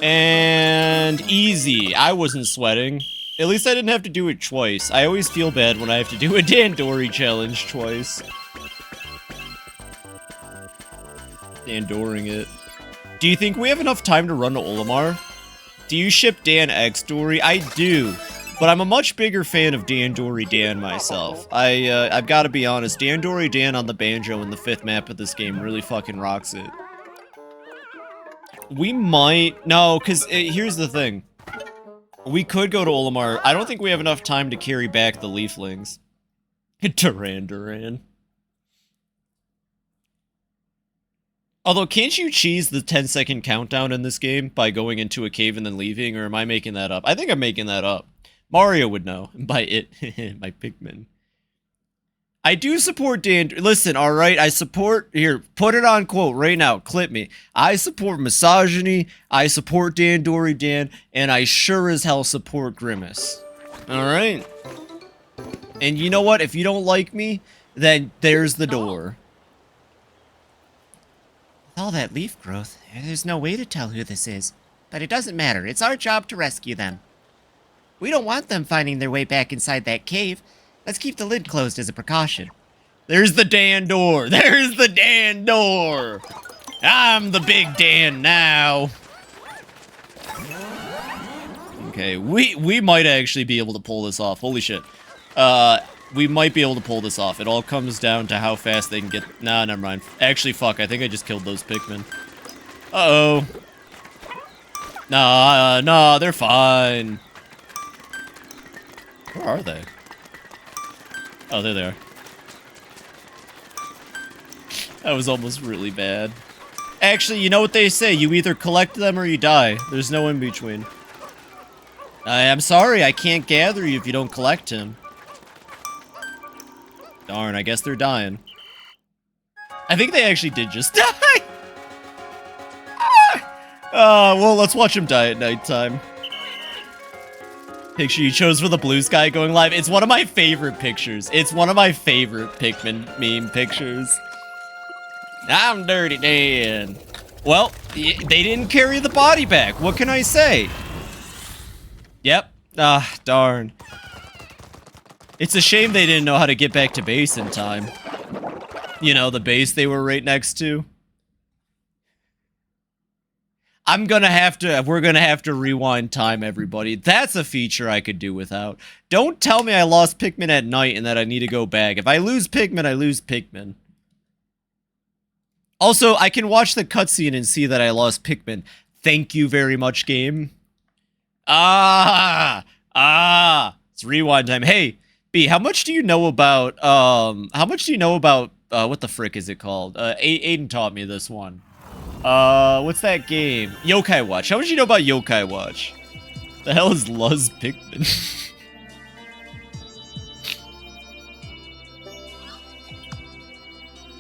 And easy. I wasn't sweating. At least I didn't have to do it twice. I always feel bad when I have to do a Dandori challenge twice. Dandoring it. Do you think we have enough time to run to Olimar? Do you ship Dan X Dory? I do. But I'm a much bigger fan of Dandori Dan myself. I've got to be honest. Dandori Dan on the banjo in the 5th map of this game really fucking rocks it. We might... No, because here's the thing. We could go to Olimar. I don't think we have enough time to carry back the Leaflings. Duran. Although, can't you cheese the 10-second countdown in this game by going into a cave and then leaving, or am I making that up? I think I'm making that up. Mario would know. By it, my Pikmin. I do support Dan. Listen, all right, I support, here, put it on quote right now, clip me. I support misogyny, I support Dan Dory Dan, and I sure as hell support Grimace. All right? And you know what? If you don't like me, then there's the door. With all that leaf growth, there's no way to tell who this is. But it doesn't matter. It's our job to rescue them. We don't want them finding their way back inside that cave. Let's keep the lid closed as a precaution. There's the Dan door. There's the Dan door. I'm the big Dan now. Okay, we might actually be able to pull this off. Holy shit. We might be able to pull this off. It all comes down to how fast they can get... Nah, never mind. Actually, fuck. I think I just killed those Pikmin. Uh-oh. Nah, they're fine. Where are they? Oh, there they are. That was almost really bad. Actually, you know what they say. You either collect them or you die. There's no in-between. I'm sorry, I can't gather you if you don't collect him. Darn, I guess they're dying. I think they actually did just die! Well, let's watch him die at nighttime. Picture you chose for the blue sky going live. It's one of my favorite pictures. It's one of my favorite Pikmin meme pictures. I'm Dirty Dan. Well, they didn't carry the body back. What can I say? Yep. Ah, darn. It's a shame they didn't know how to get back to base in time. You know, the base they were right next to. We're gonna have to rewind time, everybody. That's a feature I could do without. Don't tell me I lost Pikmin at night and that I need to go back. If I lose Pikmin, I lose Pikmin. Also, I can watch the cutscene and see that I lost Pikmin. Thank you very much, game. It's rewind time. Hey, B, how much do you know about, what the frick is it called? Aiden taught me this one. What's that game? Yokai Watch. How much do you know about Yokai Watch? The hell is Luz Pikmin?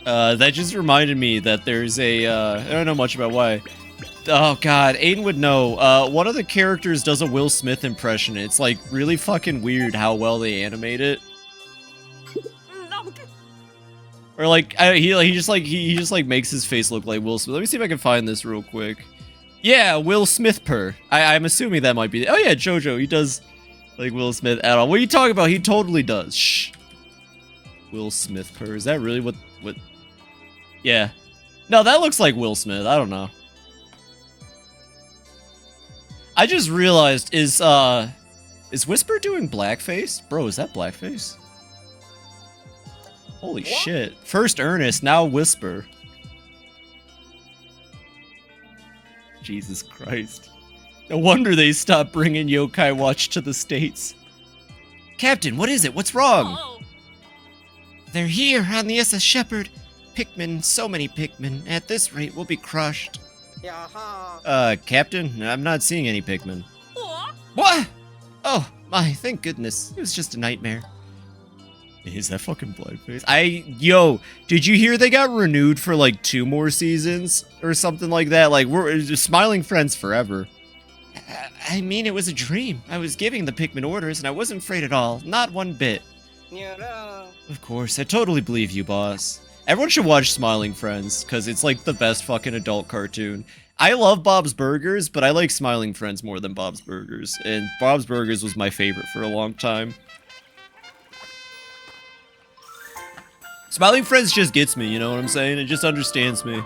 That just reminded me that there's a, I don't know much about why. Oh god, Aiden would know. One of the characters does a Will Smith impression. It's like really fucking weird how well they animate it. Or like he just makes his face look like Will Smith. Let me see if I can find this real quick. Yeah, Will Smith purr. I'm assuming that might be. Oh yeah, JoJo. He does like Will Smith at all. What are you talking about? He totally does. Shh. Will Smith purr. Is that really what? Yeah. No, that looks like Will Smith. I don't know. I just realized is Whisper doing blackface? Bro, is that blackface? Holy shit. First Ernest, now Whisper. Jesus Christ. No wonder they stopped bringing Yokai Watch to the States. Captain, what is it? What's wrong? They're here on the SS Shepherd. Pikmin, so many Pikmin. At this rate, we'll be crushed. Captain, I'm not seeing any Pikmin. What? Oh, my, thank goodness. It was just a nightmare. Is that fucking blackface? Yo, did you hear they got renewed for like 2 more seasons or something like that? Like, we're just Smiling Friends forever. I mean, it was a dream. I was giving the Pikmin orders and I wasn't afraid at all. Not one bit. Of course, I totally believe you, boss. Everyone should watch Smiling Friends, because it's like the best fucking adult cartoon. I love Bob's Burgers, but I like Smiling Friends more than Bob's Burgers. And Bob's Burgers was my favorite for a long time. Smiling Friends just gets me, you know what I'm saying? It just understands me.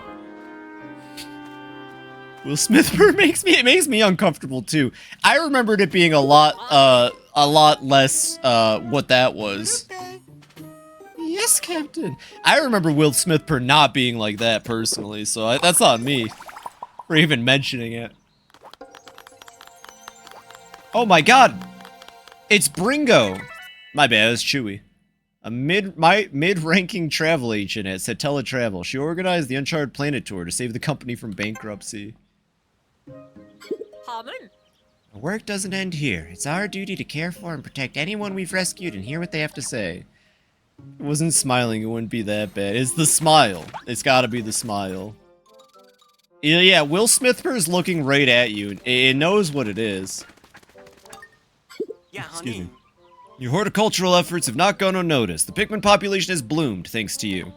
Will Smith makes me uncomfortable too. I remembered it being a lot less what that was. Yes, Captain. I remember Will Smith not being like that personally, so that's on me for even mentioning it. Oh my god! It's Bringo! My bad, it's Chewy. A mid-ranking travel agent at Satella Travel. She organized the Uncharted Planet Tour to save the company from bankruptcy. Our work doesn't end here. It's our duty to care for and protect anyone we've rescued and hear what they have to say. If it wasn't smiling, it wouldn't be that bad. It's the smile. It's gotta be the smile. Yeah, Will Smithers looking right at you. It knows what it is. Yeah, Excuse honey. me. Your horticultural efforts have not gone unnoticed. The Pikmin population has bloomed thanks to you.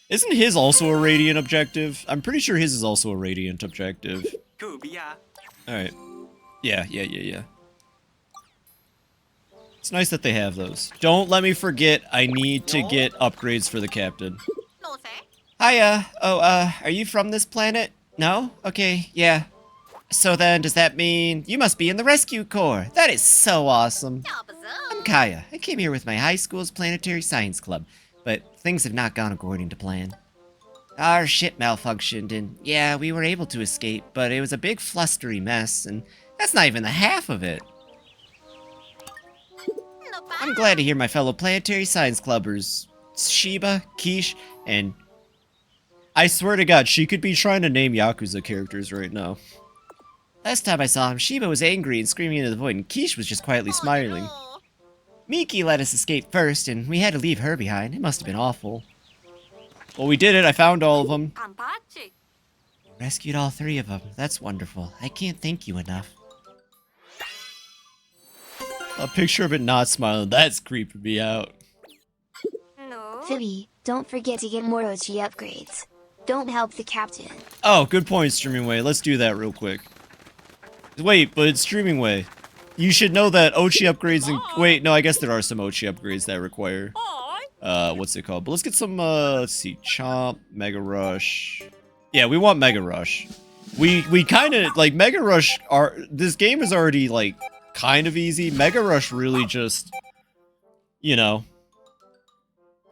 Isn't his also a radiant objective? I'm pretty sure his is also a radiant objective. Kubia. Alright. Yeah. It's nice that they have those. Don't let me forget I need to get upgrades for the captain. No sé. Hiya. Are you from this planet? No? Okay, yeah. So then, does that mean you must be in the rescue corps? That is so awesome. I'm Kaya. I came here with my high school's planetary science club, but things have not gone according to plan. Our ship malfunctioned, and yeah, we were able to escape, but it was a big flustery mess, and that's not even the half of it. I'm glad to hear my fellow planetary science clubbers, Sheba, Quiche, and... I swear to God, she could be trying to name Yakuza characters right now. Last time I saw him, Sheba was angry and screaming into the void, and Quiche was just quietly smiling. Miki let us escape first, and we had to leave her behind. It must have been awful. Well, we did it. I found all of them. Kampachi. Rescued all 3 of them. That's wonderful. I can't thank you enough. A picture of it not smiling. That's creeping me out. No. Phoebe, don't forget to get more OG upgrades. Don't help the captain. Oh, good point, Streaming Way. Let's do that real quick. Wait, but it's Streaming Way. You should know that Ochi upgrades and... Wait, no, I guess there are some Ochi upgrades that require... what's it called? But let's get some, let's see. Chomp, Mega Rush. Yeah, we want Mega Rush. We kind of... Like, Mega Rush are... This game is already, like, kind of easy. Mega Rush really just... You know...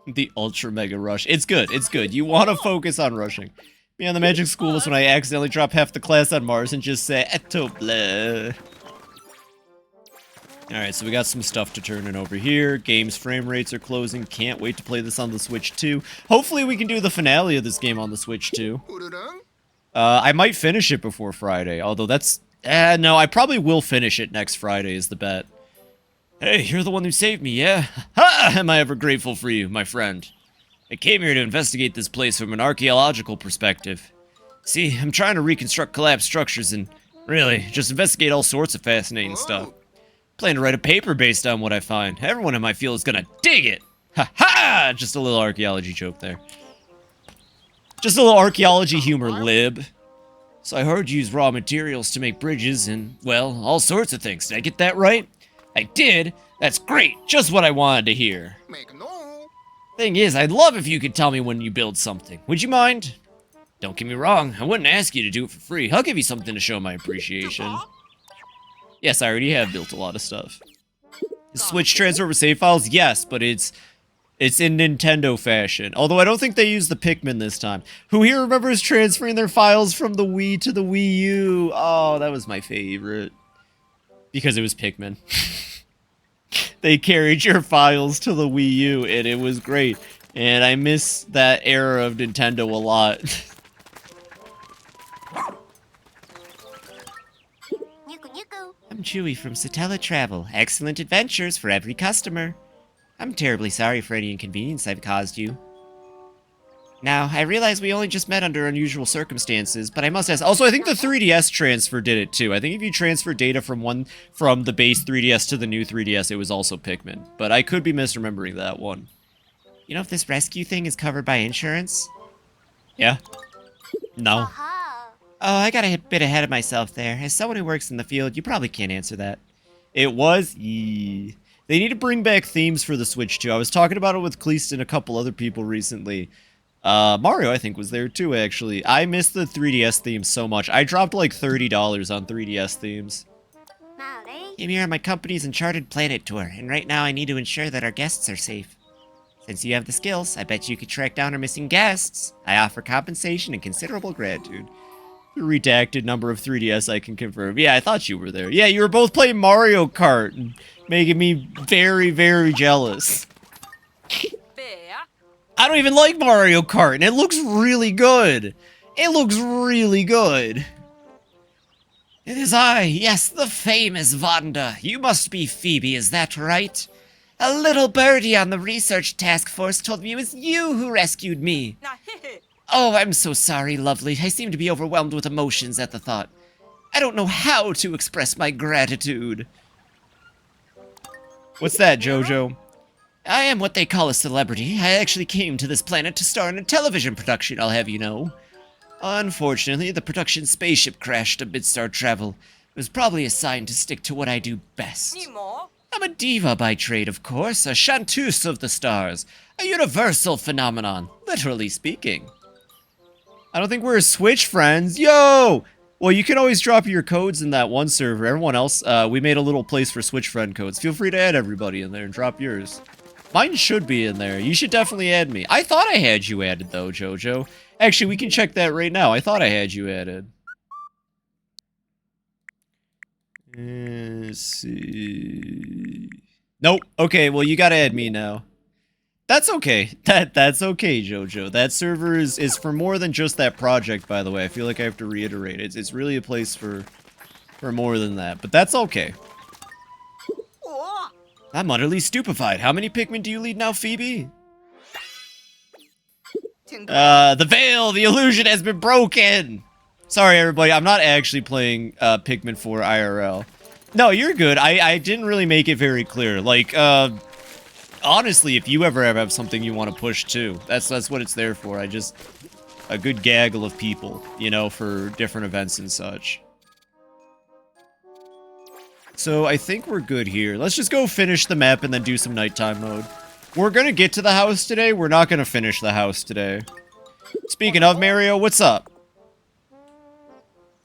The Ultra Mega Rush. It's good. It's good. You want to focus on rushing. Be on the Magic School List when I accidentally drop half the class on Mars and just say, Eto bleh. Alright, so we got some stuff to turn in over here. Game's frame rates are closing. Can't wait to play this on the Switch too. Hopefully we can do the finale of this game on the Switch too. I might finish it before Friday, although that's... no, I probably will finish it next Friday is the bet. Hey, you're the one who saved me, yeah? Ha! Am I ever grateful for you, my friend. I came here to investigate this place from an archaeological perspective. See, I'm trying to reconstruct collapsed structures and, really, just investigate all sorts of fascinating stuff. Plan to write a paper based on what I find. Everyone in my field is gonna dig it! Ha ha! Just a little archaeology joke there. Just a little archaeology humor, lib. So I heard you use raw materials to make bridges and, well, all sorts of things. Did I get that right? I did? That's great! Just what I wanted to hear. Thing is, I'd love if you could tell me when you build something. Would you mind? Don't get me wrong, I wouldn't ask you to do it for free. I'll give you something to show my appreciation. Yes, I already have built a lot of stuff. Switch transfer over save files? Yes, but it's in Nintendo fashion. Although I don't think they used the Pikmin this time. Who here remembers transferring their files from the Wii to the Wii U? Oh, that was my favorite. Because it was Pikmin. They carried your files to the Wii U, and it was great. And I miss that era of Nintendo a lot. I'm Chewy from Satella Travel. Excellent adventures for every customer. I'm terribly sorry for any inconvenience I've caused you. Now, I realize we only just met under unusual circumstances, but I must ask... Also, I think the 3DS transfer did it, too. I think if you transfer data from the base 3DS to the new 3DS, it was also Pikmin. But I could be misremembering that one. You know if this rescue thing is covered by insurance? Yeah. No. Oh, I got a bit ahead of myself there. As someone who works in the field, you probably can't answer that. It was... They need to bring back themes for the Switch, too. I was talking about it with Cleast and a couple other people recently. Mario, I think, was there too, actually. I miss the 3DS themes so much. I dropped like $30 on 3DS themes. Came here on my company's Uncharted Planet Tour, and right now I need to ensure that our guests are safe. Since you have the skills, I bet you could track down our missing guests. I offer compensation and considerable gratitude. The redacted number of 3DS I can confirm. Yeah, I thought you were there. Yeah, you were both playing Mario Kart, and making me very, very jealous. I don't even like Mario Kart, and it looks really good. It looks really good. It is I, yes, the famous Wanda. You must be Phoebe, is that right? A little birdie on the research task force told me it was you who rescued me. Nah, hehe. Oh, I'm so sorry, lovely. I seem to be overwhelmed with emotions at the thought. I don't know how to express my gratitude. What's that, Jojo? I am what they call a celebrity. I actually came to this planet to star in a television production, I'll have you know. Unfortunately, the production spaceship crashed amidst our travel. It was probably a sign to stick to what I do best. Need more? I'm a diva by trade, of course, a chanteuse of the stars, a universal phenomenon, literally speaking. I don't think we're Switch friends. Yo! Well, you can always drop your codes in that one server. Everyone else, we made a little place for Switch friend codes. Feel free to add everybody in there and drop yours. Mine should be in there. You should definitely add me. I thought I had you added, though, Jojo. Actually, we can check that right now. I thought I had you added. Let's see. Nope. Okay, well, you gotta add me now. That's okay. That's okay, Jojo. That server is for more than just that project, by the way. I feel like I have to reiterate. It's really a place for more than that. But that's okay. Oh, I'm utterly stupefied. How many Pikmin do you lead now, Phoebe? The veil, the illusion has been broken. Sorry, everybody. I'm not actually playing Pikmin 4 IRL. No, you're good. I didn't really make it very clear. Like, honestly, if you ever have something you want to push too, that's what it's there for. A good gaggle of people, you know, for different events and such. So I think we're good here. Let's just go finish the map and then do some nighttime mode. We're gonna get to the house today. We're not gonna finish the house today. Speaking of Mario, what's up?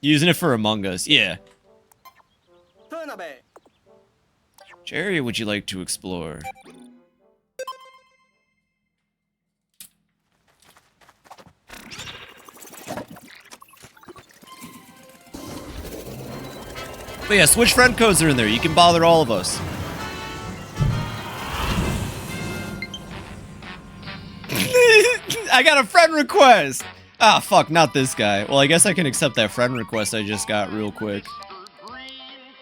Using it for Among Us, yeah. Which area would you like to explore? But yeah, Switch friend codes are in there. You can bother all of us. I got a friend request! Ah, fuck, not this guy. Well, I guess I can accept that friend request I just got real quick.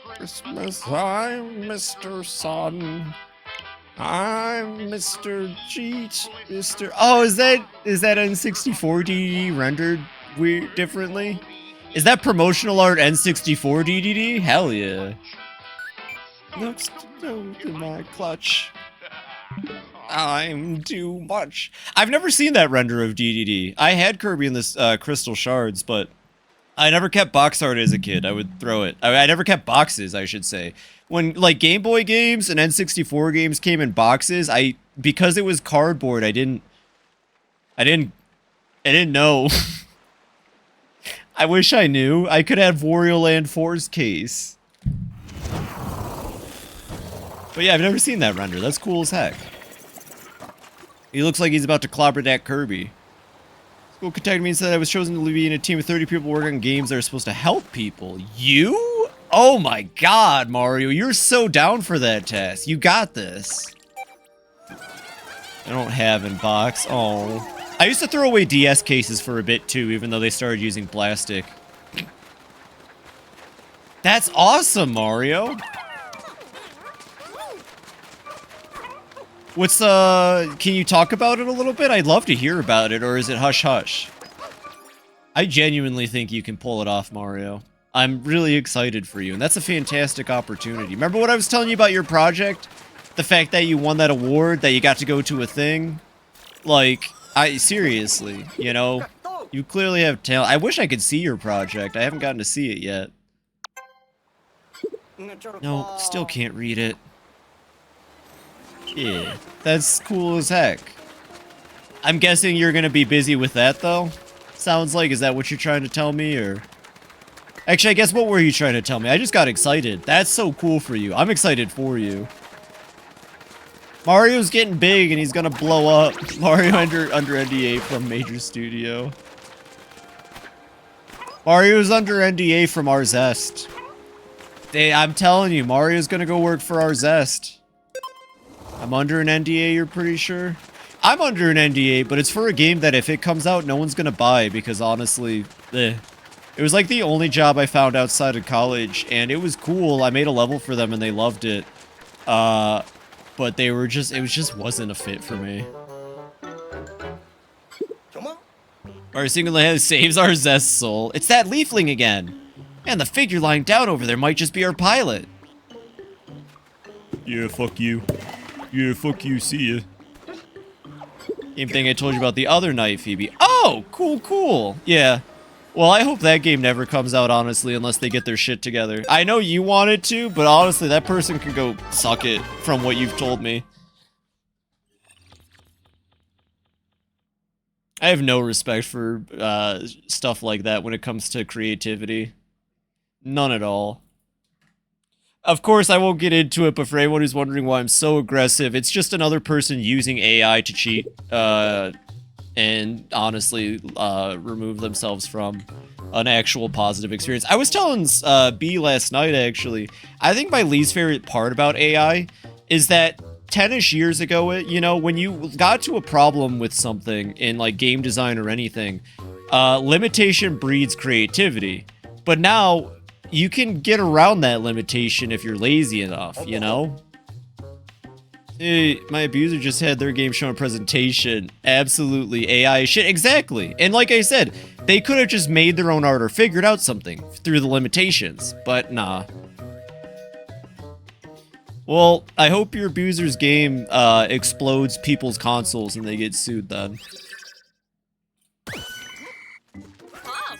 Christmas, I'm Mr. Sun. I'm Mr. Cheat. Mr. Oh, is that N64 DDD rendered weird differently? Is that promotional art N64 DDD? Hell yeah. Looks to my clutch. I'm too much. I've never seen that render of DDD. I had Kirby in this Crystal Shards, but I never kept box art as a kid. I would throw it. I never kept boxes, I should say. When like Game Boy games and N64 games came in boxes, because it was cardboard, I didn't know. I wish I knew. I could have Wario Land 4's case. But yeah, I've never seen that render. That's cool as heck. He looks like he's about to clobber that Kirby. School contacted me and said I was chosen to be in a team of 30 people working on games that are supposed to help people. You? Oh my god, Mario. You're so down for that task. You got this. I don't have in box. Oh. I used to throw away DS cases for a bit too, even though they started using plastic. That's awesome, Mario. What's, can you talk about it a little bit? I'd love to hear about it, or is it hush-hush? I genuinely think you can pull it off, Mario. I'm really excited for you, and that's a fantastic opportunity. Remember what I was telling you about your project? The fact that you won that award, that you got to go to a thing? Like, seriously, you know, you clearly have talent. I wish I could see your project. I haven't gotten to see it yet. No, still can't read it. Yeah, that's cool as heck. I'm guessing you're gonna be busy with that, though? Sounds like, is that what you're trying to tell me, or? Actually, I guess what were you trying to tell me? I just got excited. That's so cool for you. I'm excited for you. Mario's getting big and he's gonna blow up. Mario under NDA from Major Studio. Mario's under NDA from our Zest. I'm telling you, Mario's gonna go work for our Zest. I'm under an NDA, you're pretty sure? I'm under an NDA, but it's for a game that if it comes out, no one's gonna buy because honestly, It was like the only job I found outside of college, and it was cool. I made a level for them and they loved it. but they were just, it just wasn't a fit for me. Our single-handed saves our Zest soul. It's that leafling again. And the figure lying down over there might just be our pilot. Yeah, fuck you. Yeah, fuck you, see ya. Same thing I told you about the other night, Phoebe. Oh, cool, cool. Yeah. Well, I hope that game never comes out, honestly, unless they get their shit together. I know you want it to, but honestly, that person could go suck it from what you've told me. I have no respect for stuff like that when it comes to creativity. None at all. Of course, I won't get into it, but for anyone who's wondering why I'm so aggressive, it's just another person using AI to cheat, and honestly, remove themselves from an actual positive experience. I was telling B last night, actually, I think my least favorite part about AI is that 10-ish years ago, you know, when you got to a problem with something in, like, game design or anything, limitation breeds creativity. But now, you can get around that limitation if you're lazy enough, you know? Hey, my abuser just had their game show a presentation. Absolutely, AI shit. Exactly. And like I said, they could have just made their own art or figured out something through the limitations, but nah. Well, I hope your abuser's game explodes people's consoles and they get sued then.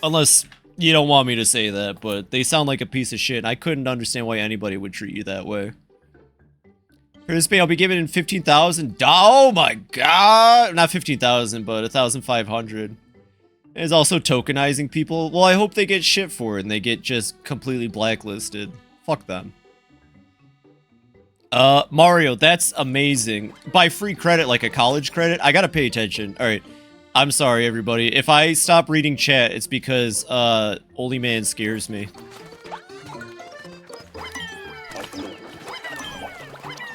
Unless you don't want me to say that, but they sound like a piece of shit. I couldn't understand why anybody would treat you that way. For this pay, I'll be giving 15,000. Oh my god! Not 15,000, but 1,500. It's also tokenizing people. Well, I hope they get shit for it and they get just completely blacklisted. Fuck them. Mario, that's amazing. Buy free credit like a college credit? I gotta pay attention. Alright. I'm sorry, everybody. If I stop reading chat, it's because, Oldie Man scares me.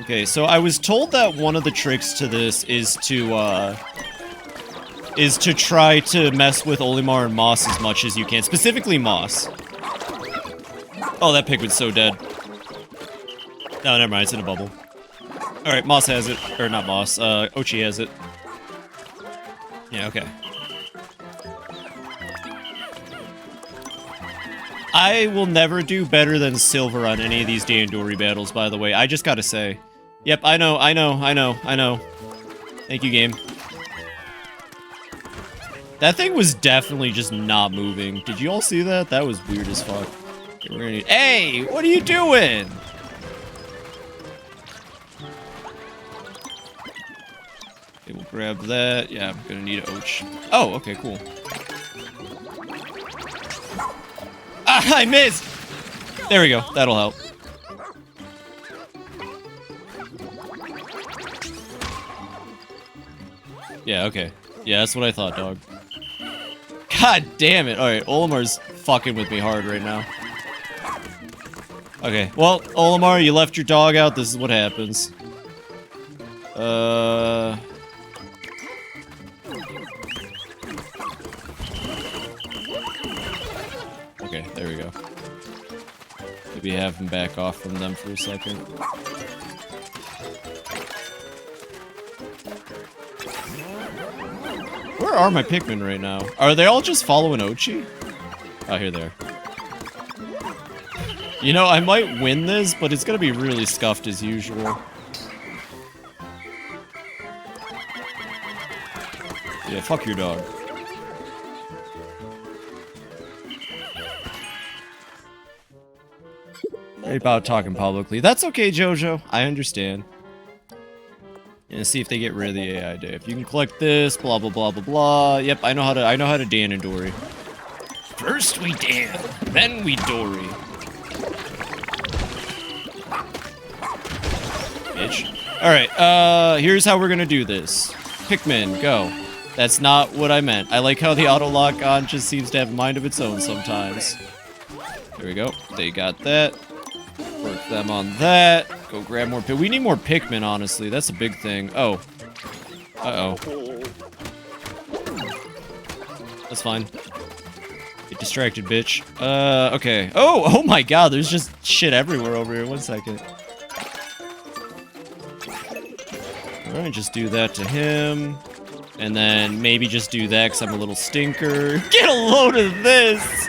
Okay, so I was told that one of the tricks to this is to try to mess with Olimar and Moss as much as you can. Specifically Moss. Oh, that Pikmon's so dead. No, never mind, it's in a bubble. Alright, Moss has it. Or not Moss, Ochi has it. Yeah, okay. I will never do better than Silver on any of these Dandori battles, by the way. I just gotta say. Yep, I know. Thank you, game. That thing was definitely just not moving. Did you all see that? That was weird as fuck. Okay, we're gonna need... Hey! What are you doing? Okay, we'll grab that. Yeah, I'm gonna need an Och. Oh, okay, cool. Ah, I missed! There we go. That'll help. Yeah, okay. Yeah, that's what I thought, dog. God damn it. Alright, Olimar's fucking with me hard right now. Okay, well, Olimar, you left your dog out. This is what happens. Okay, there we go. Maybe have him back off from them for a second. Where are my Pikmin right now? Are they all just following Ochi? Oh, here they are. You know, I might win this, but it's gonna be really scuffed as usual. Yeah, fuck your dog. Right about talking publicly. That's okay, Jojo. I understand. And see if they get rid of the AI Dave. You can collect this, blah blah blah blah blah. Yep, I know how to Dan and Dory. First we Dan, then we Dory. Bitch. Alright, here's how we're gonna do this. Pikmin, go. That's not what I meant. I like how the auto lock on just seems to have a mind of its own sometimes. There we go. They got that. Work them on that. Go grab more Pikmin. We need more Pikmin, honestly. That's a big thing. Oh. Uh-oh. That's fine. Get distracted, bitch. Okay. Oh my god, there's just shit everywhere over here. 1 second. Alright, just do that to him. And then maybe just do that because I'm a little stinker. Get a load of this!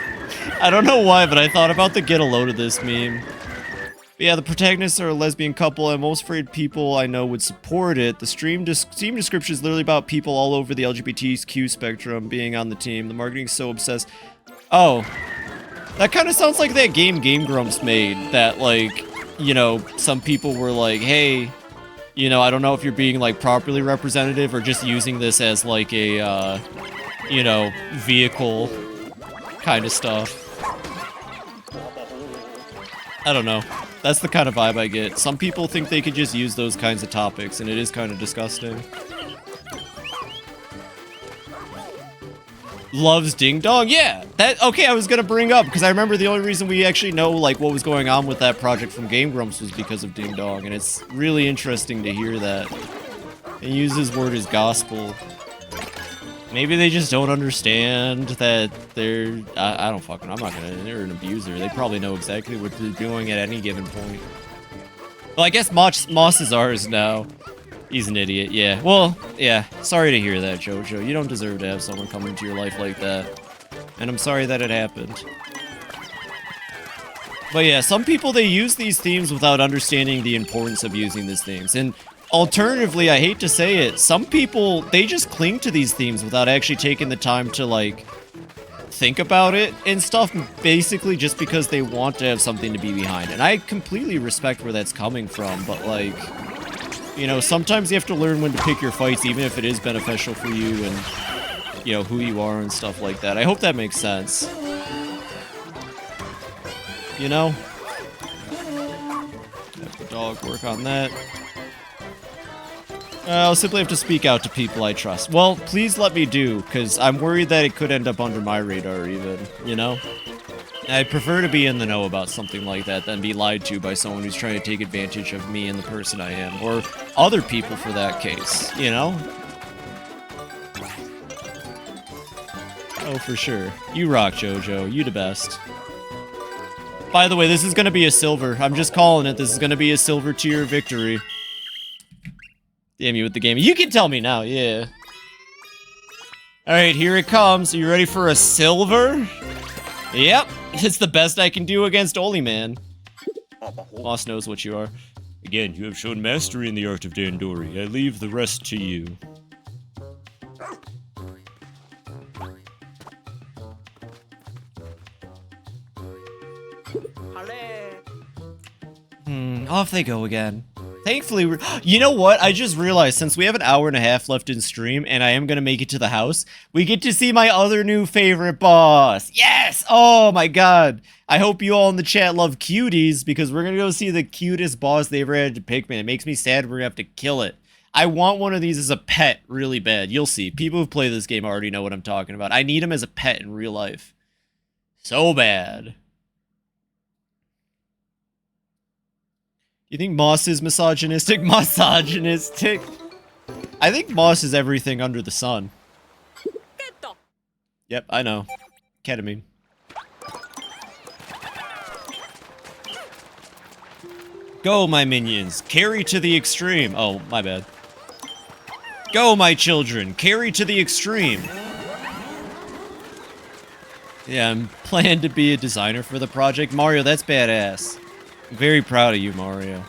I don't know why, but I thought about the get a load of this meme. But yeah, the protagonists are a lesbian couple. I'm most afraid people I know would support it. The Steam description is literally about people all over the LGBTQ spectrum being on the team. The marketing's so obsessed. Oh. That kind of sounds like that game Game Grumps made. That, like, you know, some people were like, hey... You know, I don't know if you're being, like, properly representative or just using this as, like, a, you know, vehicle kind of stuff. I don't know. That's the kind of vibe I get. Some people think they could just use those kinds of topics, and it is kind of disgusting. Loves Ding Dong? Yeah! Okay, I was gonna bring up, because I remember the only reason we actually know, like, what was going on with that project from Game Grumps was because of Ding Dong, and it's really interesting to hear that. And use his word as gospel. Maybe they just don't understand that they're... I don't fucking... I'm not gonna... They're an abuser. They probably know exactly what they're doing at any given point. Well, I guess Moss is ours now. He's an idiot, yeah. Well, yeah. Sorry to hear that, Jojo. You don't deserve to have someone come into your life like that. And I'm sorry that it happened. But yeah, some people, they use these themes without understanding the importance of using these themes. And alternatively, I hate to say it, some people, they just cling to these themes without actually taking the time to, like, think about it and stuff, basically just because they want to have something to be behind. And I completely respect where that's coming from, but, like... You know, sometimes you have to learn when to pick your fights, even if it is beneficial for you and, you know, who you are and stuff like that. I hope that makes sense. You know? Have the dog work on that. I'll simply have to speak out to people I trust. Well, please let me do, because I'm worried that it could end up under my radar even, you know? I prefer to be in the know about something like that than be lied to by someone who's trying to take advantage of me and the person I am, or other people for that case, you know? Oh, for sure. You rock, Jojo. You the best. By the way, this is gonna be a silver. I'm just calling it. This is gonna be a silver tier victory. Damn you with the game. You can tell me now, yeah. Alright, here it comes. Are you ready for a silver? Yep. It's the best I can do against Oli Man. Moss knows what you are. Again, you have shown mastery in the art of Dandori. I leave the rest to you. Off they go again. Thankfully, you know what? I just realized, since we have an hour and a half left in stream, and I am gonna make it to the house, we get to see my other new favorite boss! Yes! Oh my god! I hope you all in the chat love cuties, because we're gonna go see the cutest boss they ever had to Pikmin. It makes me sad we're gonna have to kill it. I want one of these as a pet really bad. You'll see. People who've played this game already know what I'm talking about. I need him as a pet in real life. So bad. You think Moss is misogynistic? Misogynistic? I think Moss is everything under the sun. Yep, I know. Ketamine. Go, my minions. Carry to the extreme. Oh, my bad. Go, my children. Carry to the extreme. Yeah, I'm planning to be a designer for the project. Mario, that's badass. I'm very proud of you, Mario.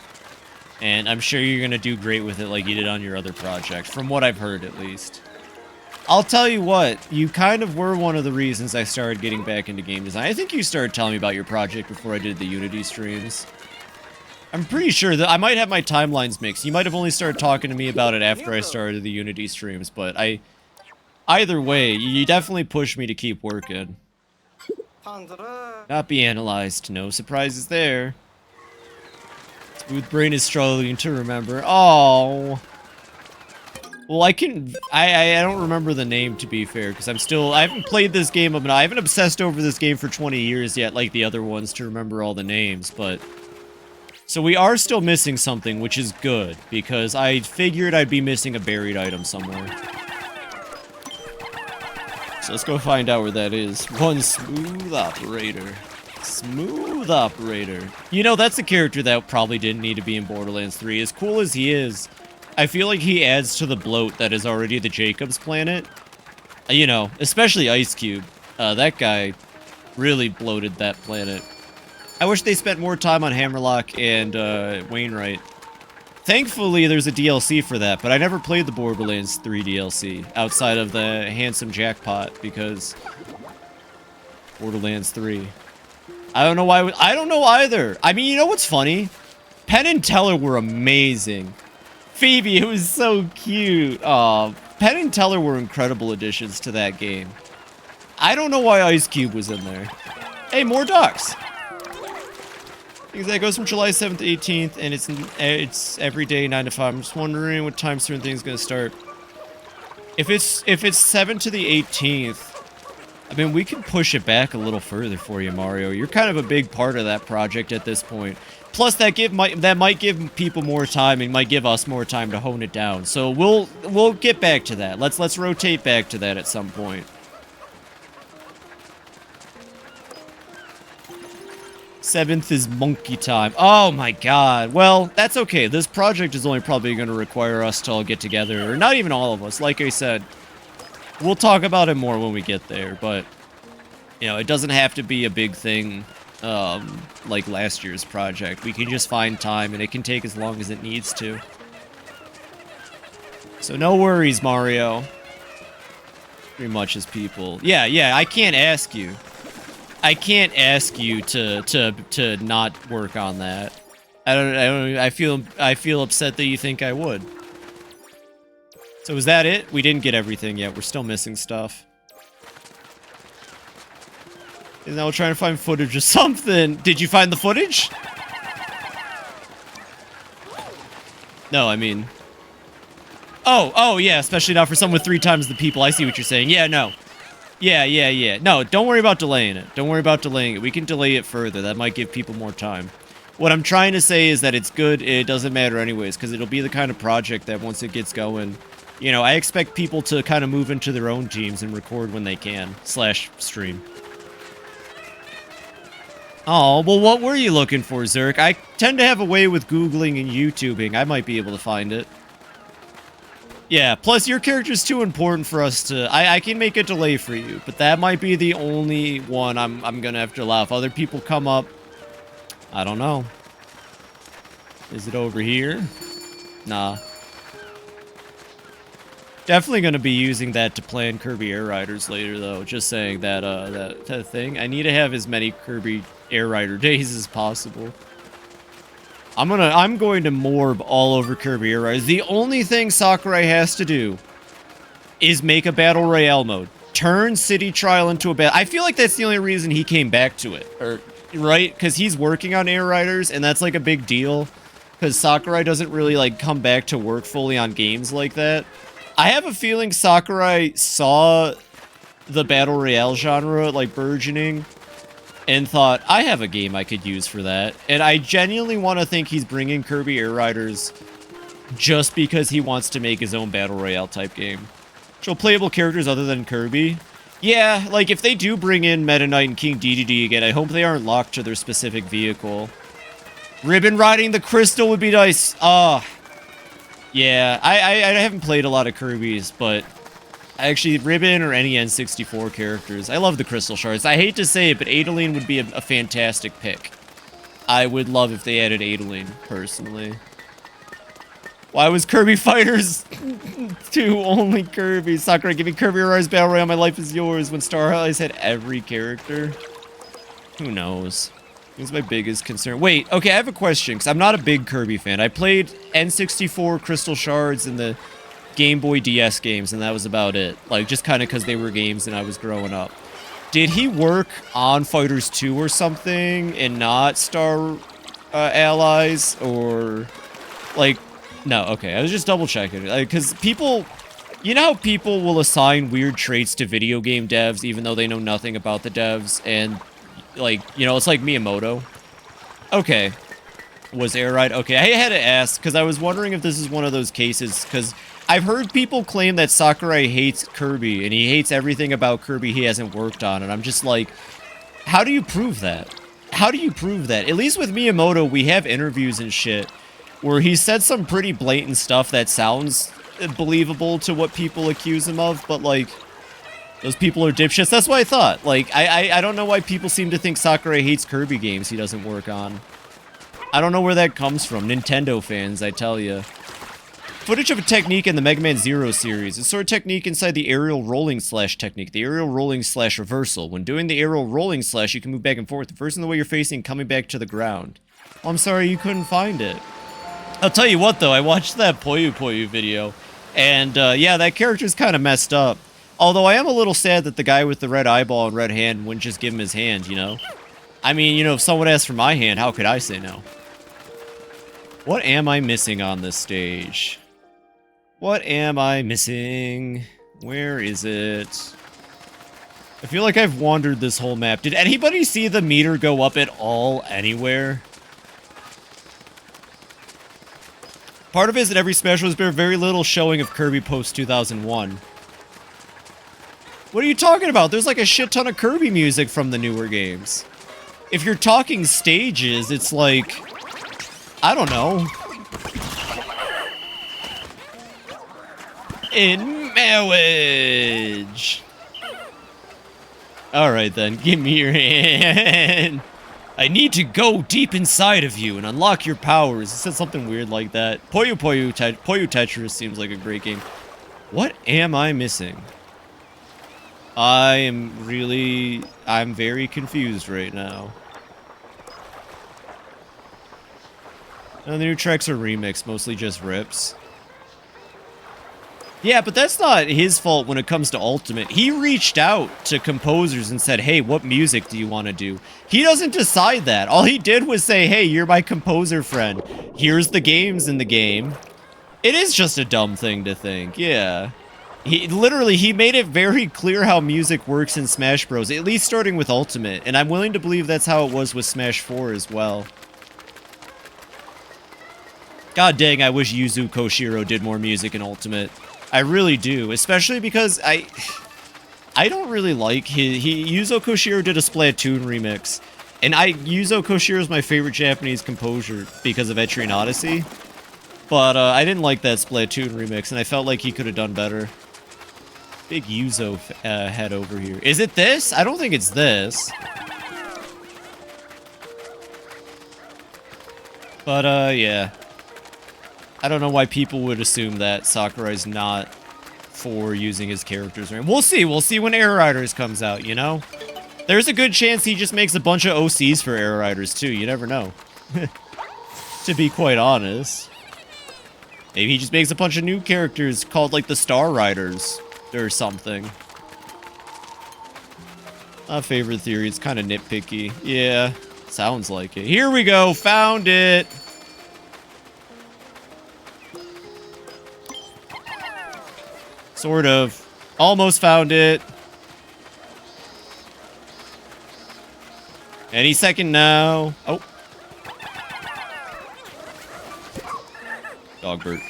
And I'm sure you're gonna do great with it like you did on your other project, from what I've heard at least. I'll tell you what, you kind of were one of the reasons I started getting back into game design. I think you started telling me about your project before I did the Unity streams. I'm pretty sure that I might have my timelines mixed. You might have only started talking to me about it after I started the Unity streams, but either way, you definitely pushed me to keep working. Not be analyzed, no surprises there. Smooth Brain is struggling to remember. Oh. Well, I don't remember the name, to be fair, because I haven't played this game, I haven't obsessed over this game for 20 years yet, like the other ones, to remember all the names, but... So we are still missing something, which is good, because I figured I'd be missing a buried item somewhere. So let's go find out where that is. One smooth operator. Smooth operator. You know, that's a character that probably didn't need to be in Borderlands 3. As cool as he is, I feel like he adds to the bloat that is already the Jacob's planet. You know, especially Ice Cube. That guy really bloated that planet. I wish they spent more time on Hammerlock and Wainwright. Thankfully, there's a DLC for that, but I never played the Borderlands 3 DLC outside of the Handsome Jackpot because Borderlands 3. I don't know why. I don't know either. I mean, you know what's funny? Penn and Teller were amazing. Phoebe, it was so cute. Penn and Teller were incredible additions to that game. I don't know why Ice Cube was in there. Hey, more ducks. Because that goes from July 7th to 18th, and it's every day 9 to 5. I'm just wondering what time certain things gonna start. If it's 7 to the 18th, I mean, we can push it back a little further for you, Mario. You're kind of a big part of that project at this point. Plus, that might give people more time and might give us more time to hone it down. So we'll get back to that. Let's rotate back to that at some point. 7th is monkey time. Oh my god. Well, that's okay. This project is only probably going to require us to all get together. Or not even all of us. Like I said, we'll talk about it more when we get there. But, you know, it doesn't have to be a big thing like last year's project. We can just find time, and it can take as long as it needs to. So no worries, Mario. Pretty much as people. Yeah, I can't ask you. I can't ask you to not work on that. I feel upset that you think I would. So is that it? We didn't get everything yet. We're still missing stuff. And now we're trying to find footage or something. Did you find the footage? No, I mean... Oh, yeah, especially not for someone with 3 times the people. I see what you're saying. Yeah, no. Yeah. No, don't worry about delaying it. Don't worry about delaying it. We can delay it further. That might give people more time. What I'm trying to say is that it's good. It doesn't matter anyways, because it'll be the kind of project that once it gets going, you know, I expect people to kind of move into their own teams and record when they can. /stream. Oh, well, what were you looking for, Zerk? I tend to have a way with Googling and YouTubing. I might be able to find it. Yeah, plus your character's too important for us to... I can make a delay for you, but that might be the only one I'm gonna have to allow. If other people come up... I don't know. Is it over here? Nah. Definitely gonna be using that to plan Kirby Air Riders later, though. Just saying that, that thing. I need to have as many Kirby Air Rider days as possible. I'm going to morb all over Kirby Air Riders. The only thing Sakurai has to do is make a Battle Royale mode. Turn City Trial into a battle. I feel like that's the only reason he came back to it. Right? Because he's working on Air Riders, and that's like a big deal. Because Sakurai doesn't really like come back to work fully on games like that. I have a feeling Sakurai saw the Battle Royale genre like burgeoning and thought, I have a game I could use for that. And I genuinely want to think he's bringing Kirby Air Riders just because he wants to make his own Battle Royale type game. Show playable characters other than Kirby. Yeah, like if they do bring in Meta Knight and King Dedede again, I hope they aren't locked to their specific vehicle. Ribbon riding the crystal would be nice. Yeah, I haven't played a lot of Kirby's, but actually, Ribbon or any N64 characters. I love the Crystal Shards. I hate to say it, but Adeline would be a fantastic pick. I would love if they added Adeline, personally. Why was Kirby Fighters 2 only Kirby? Sakurai, give me Kirby Rise Battle Royale, my life is yours. When Star Allies had every character. Who knows? That's my biggest concern. Wait, okay, I have a question, because I'm not a big Kirby fan. I played N64 Crystal Shards and the Game Boy DS games, and that was about it. Like, just kind of because they were games and I was growing up. Did he work on Fighters 2 or something and not Star Allies? Or, like, no, okay, I was just double checking. Because people, you know how people will assign weird traits to video game devs even though they know nothing about the devs? And, like, you know, it's like Miyamoto. Okay. Was Air Ride? Okay, I had to ask because I was wondering if this is one of those cases, because I've heard people claim that Sakurai hates Kirby, and he hates everything about Kirby he hasn't worked on, and I'm just like, how do you prove that? How do you prove that? At least with Miyamoto, we have interviews and shit where he said some pretty blatant stuff that sounds believable to what people accuse him of, but like, those people are dipshits. That's what I thought. Like, I don't know why people seem to think Sakurai hates Kirby games he doesn't work on. I don't know where that comes from. Nintendo fans, I tell you. Footage of a technique in the Mega Man Zero series. It's sort of technique inside the aerial rolling slash technique. The aerial rolling slash reversal. When doing the aerial rolling slash, you can move back and forth, reversing the way you're facing, coming back to the ground. Oh, I'm sorry you couldn't find it. I'll tell you what, though. I watched that Poyu Poyu video, and yeah, that character's kind of messed up. Although I am a little sad that the guy with the red eyeball and red hand wouldn't just give him his hand, you know? I mean, you know, if someone asked for my hand, how could I say no? What am I missing on this stage? What am I missing? Where is it? I feel like I've wandered this whole map. Did anybody see the meter go up at all anywhere? Part of it is that every Smash Bros. Bear very little showing of Kirby post 2001. What are you talking about? There's like a shit ton of Kirby music from the newer games. If you're talking stages, it's like, I don't know. In marriage. Alright then, give me your hand. I need to go deep inside of you and unlock your powers. It said something weird like that. Poyu Tetris seems like a great game. What am I missing? I'm very confused right now. And the new tracks are remixed, mostly just rips. Yeah, but that's not his fault when it comes to Ultimate. He reached out to composers and said, hey, what music do you want to do? He doesn't decide that. All he did was say, hey, you're my composer friend. Here's the games in the game. It is just a dumb thing to think, yeah. He made it very clear how music works in Smash Bros, at least starting with Ultimate, and I'm willing to believe that's how it was with Smash 4 as well. God dang, I wish Yuzo Koshiro did more music in Ultimate. I really do, especially because I don't really like Yuzo Koshiro did a Splatoon remix, and Yuzo Koshiro is my favorite Japanese composer because of Etrian Odyssey, but I didn't like that Splatoon remix, and I felt like he could have done better. Big Yuzo head over here. Is it this? I don't think it's this. But yeah. I don't know why people would assume that Sakurai's not for using his characters. We'll see. We'll see when Air Riders comes out, you know? There's a good chance he just makes a bunch of OCs for Air Riders, too. You never know. To be quite honest. Maybe he just makes a bunch of new characters called, like, the Star Riders or something. My favorite theory. It's kind of nitpicky. Yeah, sounds like it. Here we go. Found it. Sort of. Almost found it. Any second now. Oh. Dogbert.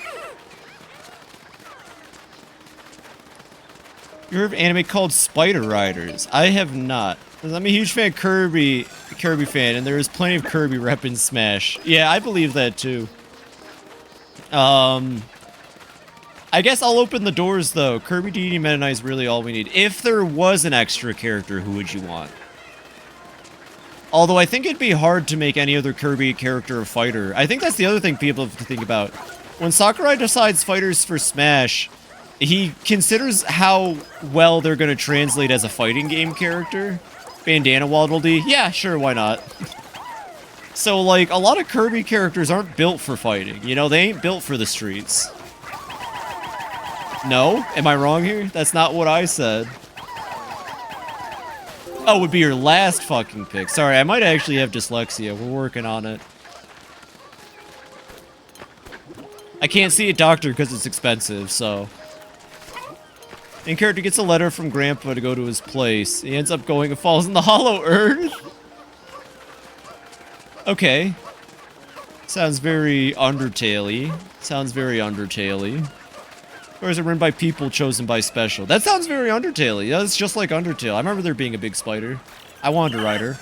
You heard of an anime called Spider Riders? I have not. I'm a huge fan of Kirby fan, and there is plenty of Kirby rep in Smash. Yeah, I believe that too. I guess I'll open the doors though. Kirby, Dedede, Meta Knight is really all we need. If there was an extra character, who would you want? Although I think it'd be hard to make any other Kirby character a fighter. I think that's the other thing people have to think about. When Sakurai decides fighters for Smash, he considers how well they're going to translate as a fighting game character. Bandana Waddle Dee? Yeah, sure, why not? So, like, a lot of Kirby characters aren't built for fighting. You know, they ain't built for the streets. No? Am I wrong here? That's not what I said. Oh, would be your last fucking pick. Sorry, I might actually have dyslexia. We're working on it. I can't see a doctor because it's expensive, so... Main character gets a letter from Grandpa to go to his place. He ends up going and falls in the hollow earth. Okay. Sounds very Undertale-y. Sounds very Undertale-y. Or is it written by people chosen by special? That sounds very Undertale-y. Yeah, it's just like Undertale. I remember there being a big spider. I wanted to ride her.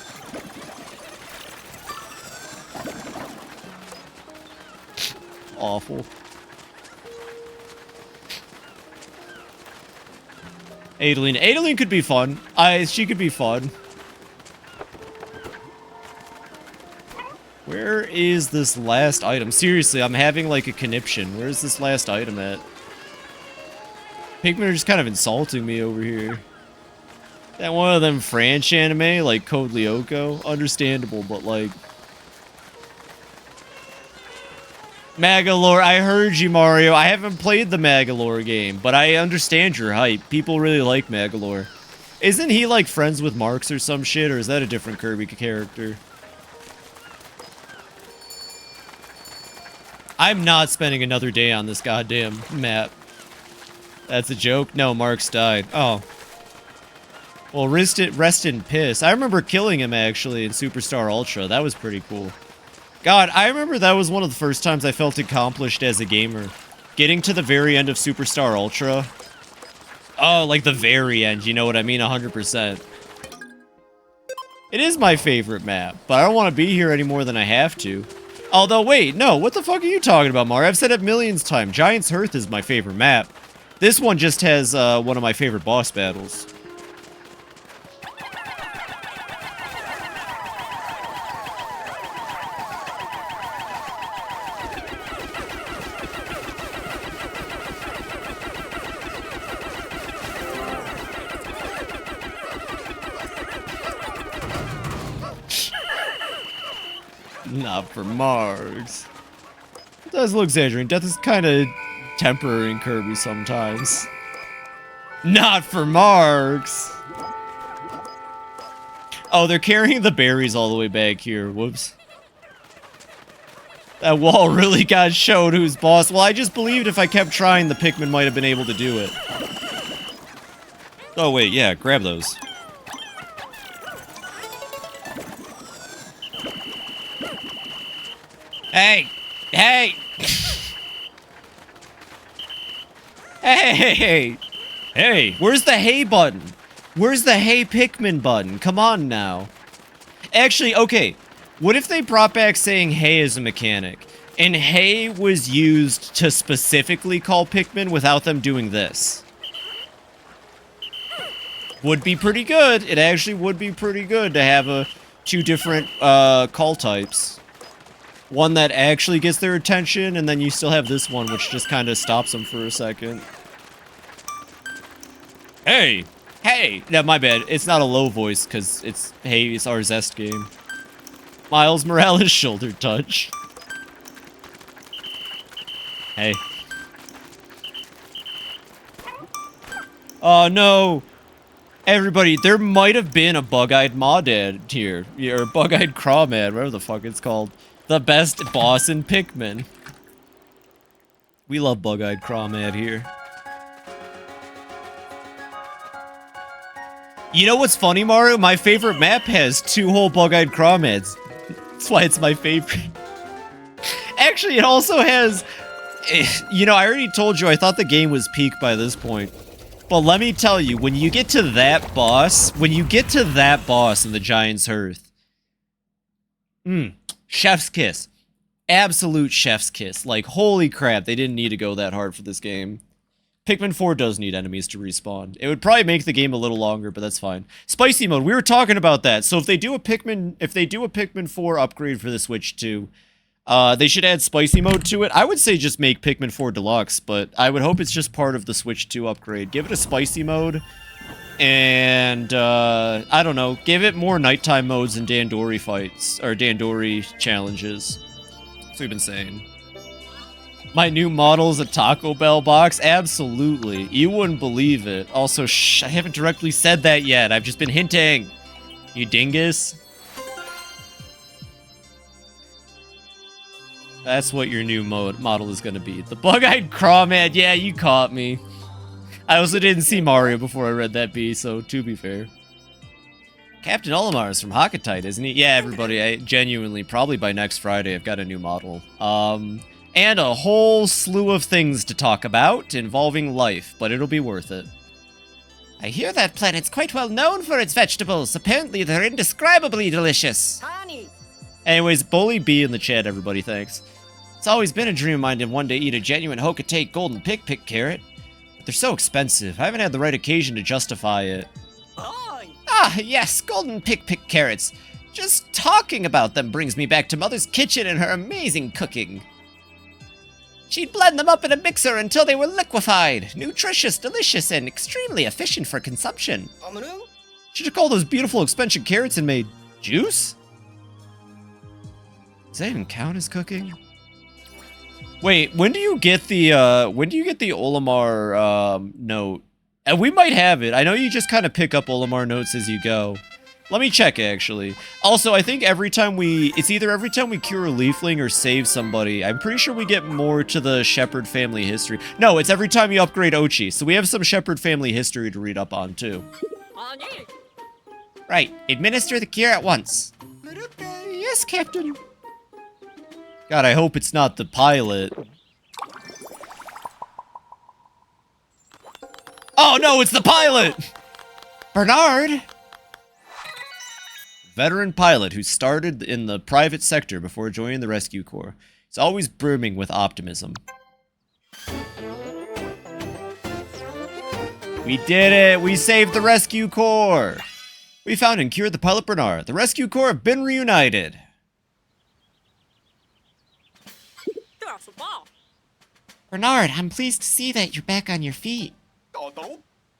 awful. Adeline could be fun. She could be fun. Where is this last item? Seriously, I'm having like a conniption. Where's this last item at? Pikmin are just kind of insulting me over here. That one of them French anime, like Code Lyoko? Understandable, but like... Magalore, I heard you, Mario. I haven't played the Magalore game, but I understand your hype. People really like Magalore. Isn't he like friends with Marx or some shit, or is that a different Kirby character? I'm not spending another day on this goddamn map. That's a joke? No, Marx died. Oh. Well, rest in piss. I remember killing him, actually, in Superstar Ultra. That was pretty cool. God, I remember that was one of the first times I felt accomplished as a gamer. Getting to the very end of Superstar Ultra. Oh, like the very end, you know what I mean? 100%. It is my favorite map, but I don't want to be here any more than I have to. Although, wait, no, what the fuck are you talking about, Mario? I've said it millions of times. Giant's Hearth is my favorite map. This one just has one of my favorite boss battles. Not for Margs. It does look exaggerating. Death is kind of temporary in Kirby sometimes. Not for Margs. Oh, they're carrying the berries all the way back here. Whoops. That wall really got showed who's boss. Well, I just believed if I kept trying, the Pikmin might have been able to do it. Oh, wait, yeah, grab those. Hey! Hey! Hey! Hey! Where's the hey button? Where's the hey Pikmin button? Come on now. Actually, okay. What if they brought back saying hey as a mechanic? And hey was used to specifically call Pikmin without them doing this? Would be pretty good. It actually would be pretty good to have two different call types. One that actually gets their attention, and then you still have this one, which just kind of stops them for a second. Hey! Hey! Yeah, my bad. It's not a low voice, because it's our Zest game. Miles Morales shoulder touch. Hey. Oh, no! Everybody, there might have been a bug-eyed Maudad here. Or bug-eyed Crawmad, whatever the fuck it's called. The best boss in Pikmin. We love bug-eyed Crawmad here. You know what's funny, Mario? My favorite map has 2 whole bug-eyed Crawmads. That's why it's my favorite. Actually, it also has... You know, I already told you I thought the game was peak by this point. But let me tell you, when you get to that boss... When you get to that boss in the Giant's Hearth... Chef's kiss. Absolute chef's kiss. Like, holy crap, they didn't need to go that hard for this game. Pikmin 4 does need enemies to respawn. It would probably make the game a little longer, but that's fine. Spicy mode, we were talking about that. So if they do a Pikmin 4 upgrade for the Switch 2, they should add spicy mode to it. I would say just make Pikmin 4 Deluxe, but I would hope it's just part of the Switch 2 upgrade. Give it a spicy mode. And, I don't know, give it more nighttime modes and Dandori fights, or Dandori challenges. That's what we've been saying. My new model's a Taco Bell box? Absolutely. You wouldn't believe it. Also, shh, I haven't directly said that yet. I've just been hinting. You dingus. That's what your new model is gonna be. The bug-eyed Crawmad. Yeah, you caught me. I also didn't see Mario before I read that B, so to be fair. Captain Olimar is from Hakatite, isn't he? Yeah, everybody, I genuinely, probably by next Friday, I've got a new model. And a whole slew of things to talk about involving life, but it'll be worth it. I hear that planet's quite well known for its vegetables. Apparently, they're indescribably delicious. Honey. Anyways, Bully B in the chat, everybody, thanks. It's always been a dream of mine to one day eat a genuine Hokate golden pick carrot. But they're so expensive. I haven't had the right occasion to justify it. Ah, yes, golden pick carrots. Just talking about them brings me back to Mother's kitchen and her amazing cooking. She'd blend them up in a mixer until they were liquefied. Nutritious, delicious, and extremely efficient for consumption. She took all those beautiful expansion carrots and made juice? Does that even count as cooking? Wait, when do you get the Olimar note? And we might have it. I know you just kind of pick up Olimar notes as you go. Let me check, actually. Also, I think it's either every time we cure a leafling or save somebody. I'm pretty sure we get more to the Shepherd family history. No, it's every time you upgrade Ochi. So we have some Shepherd family history to read up on, too. Right, administer the cure at once. Yes, Captain. God, I hope it's not the pilot. Oh, no, it's the pilot! Bernard! Veteran pilot who started in the private sector before joining the rescue corps. He's always brimming with optimism. We did it! We saved the rescue corps! We found and cured the pilot Bernard. The rescue corps have been reunited. Bernard, I'm pleased to see that you're back on your feet.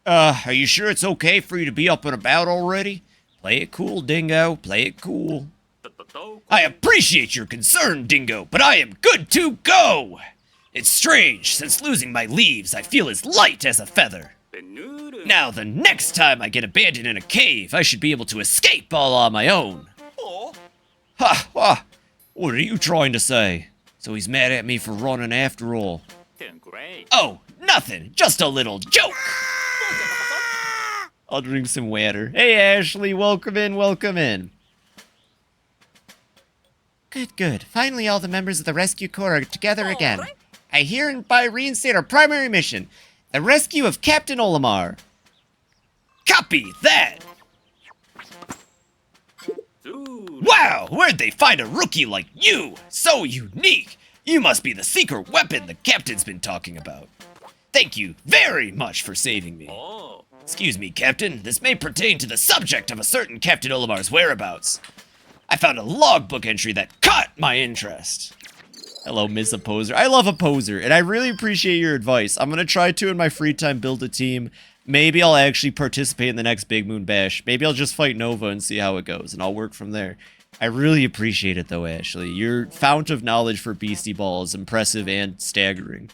Are you sure it's okay for you to be up and about already? Play it cool, Dingo. Play it cool. I appreciate your concern, Dingo, but I am good to go! It's strange, since losing my leaves, I feel as light as a feather. Now, the next time I get abandoned in a cave, I should be able to escape all on my own. Ha! Ha! What are you trying to say? So he's mad at me for running after all. Oh, nothing! Just a little joke! I'll drink some water. Hey, Ashley, welcome in, welcome in. Good. Finally, all the members of the rescue corps are together again. I hereby reinstate our primary mission, the rescue of Captain Olimar. Copy that! Wow, where'd they find a rookie like you? So unique! You must be the secret weapon the captain's been talking about. Thank you very much for saving me. Excuse me, Captain. This may pertain to the subject of a certain Captain Olimar's whereabouts. I found a logbook entry that caught my interest. Hello, Miss Opposer. I love Opposer, and I really appreciate your advice. I'm gonna try to, in my free time, build a team. Maybe I'll actually participate in the next Big Moon Bash. Maybe I'll just fight Nova and see how it goes, and I'll work from there. I really appreciate it, though, Ashley. Your fount of knowledge for Beastie Ball is impressive and staggering.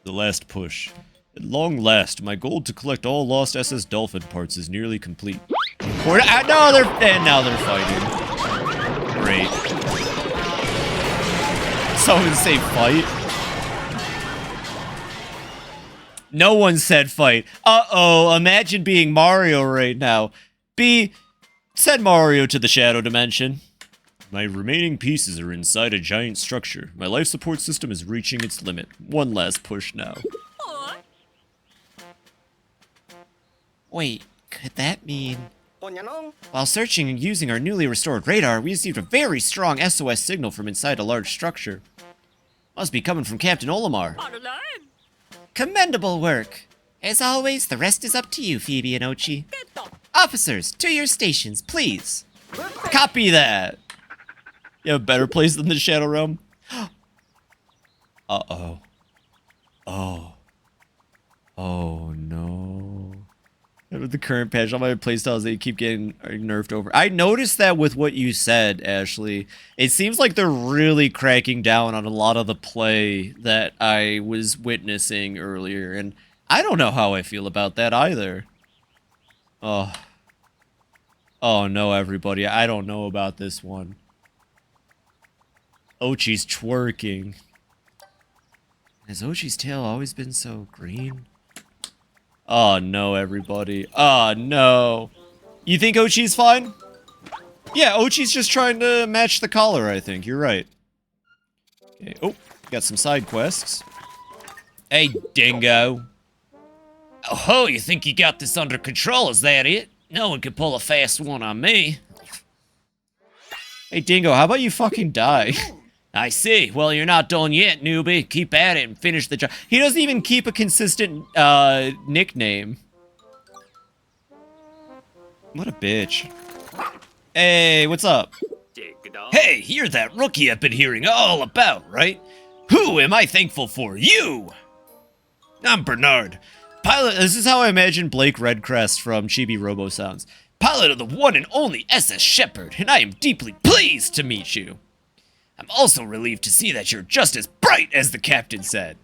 The last push. At long last, my goal to collect all lost SS Dolphin parts is nearly complete. Now they're fighting. Great. Someone say fight? No one said fight. Uh-oh, imagine being Mario right now. Send Mario to the Shadow Dimension. My remaining pieces are inside a giant structure. My life support system is reaching its limit. One last push now. Wait, could that mean... While searching and using our newly restored radar, we received a very strong SOS signal from inside a large structure. Must be coming from Captain Olimar. Commendable work. As always, the rest is up to you, Phoebe and Ochi. Officers, to your stations, please. Copy that! You have a better place than the Shadow Realm? Uh-oh. Oh, no. With the current patch, all my playstyles, they keep getting nerfed over. I noticed that with what you said, Ashley. It seems like they're really cracking down on a lot of the play that I was witnessing earlier, and I don't know how I feel about that either. Oh no, everybody. I don't know about this one. Ochi's twerking. Has Ochi's tail always been so green? Oh no, everybody. Oh no. You think Ochi's fine? Yeah, Ochi's just trying to match the collar, I think. You're right. Okay. Oh, got some side quests. Hey, Dingo. Oh, you think you got this under control, is that it? No one can pull a fast one on me. Hey, Dingo, how about you fucking die? I see. Well, you're not done yet, newbie. Keep at it and finish the job. He doesn't even keep a consistent nickname. What a bitch. Hey, what's up? Hey, you're that rookie I've been hearing all about, right? Who am I thankful for? You! I'm Bernard. Pilot, this is how I imagine Blake Redcrest from Chibi Robo sounds. Pilot of the one and only SS Shepherd, and I am deeply pleased to meet you. I'm also relieved to see that you're just as bright as the captain said.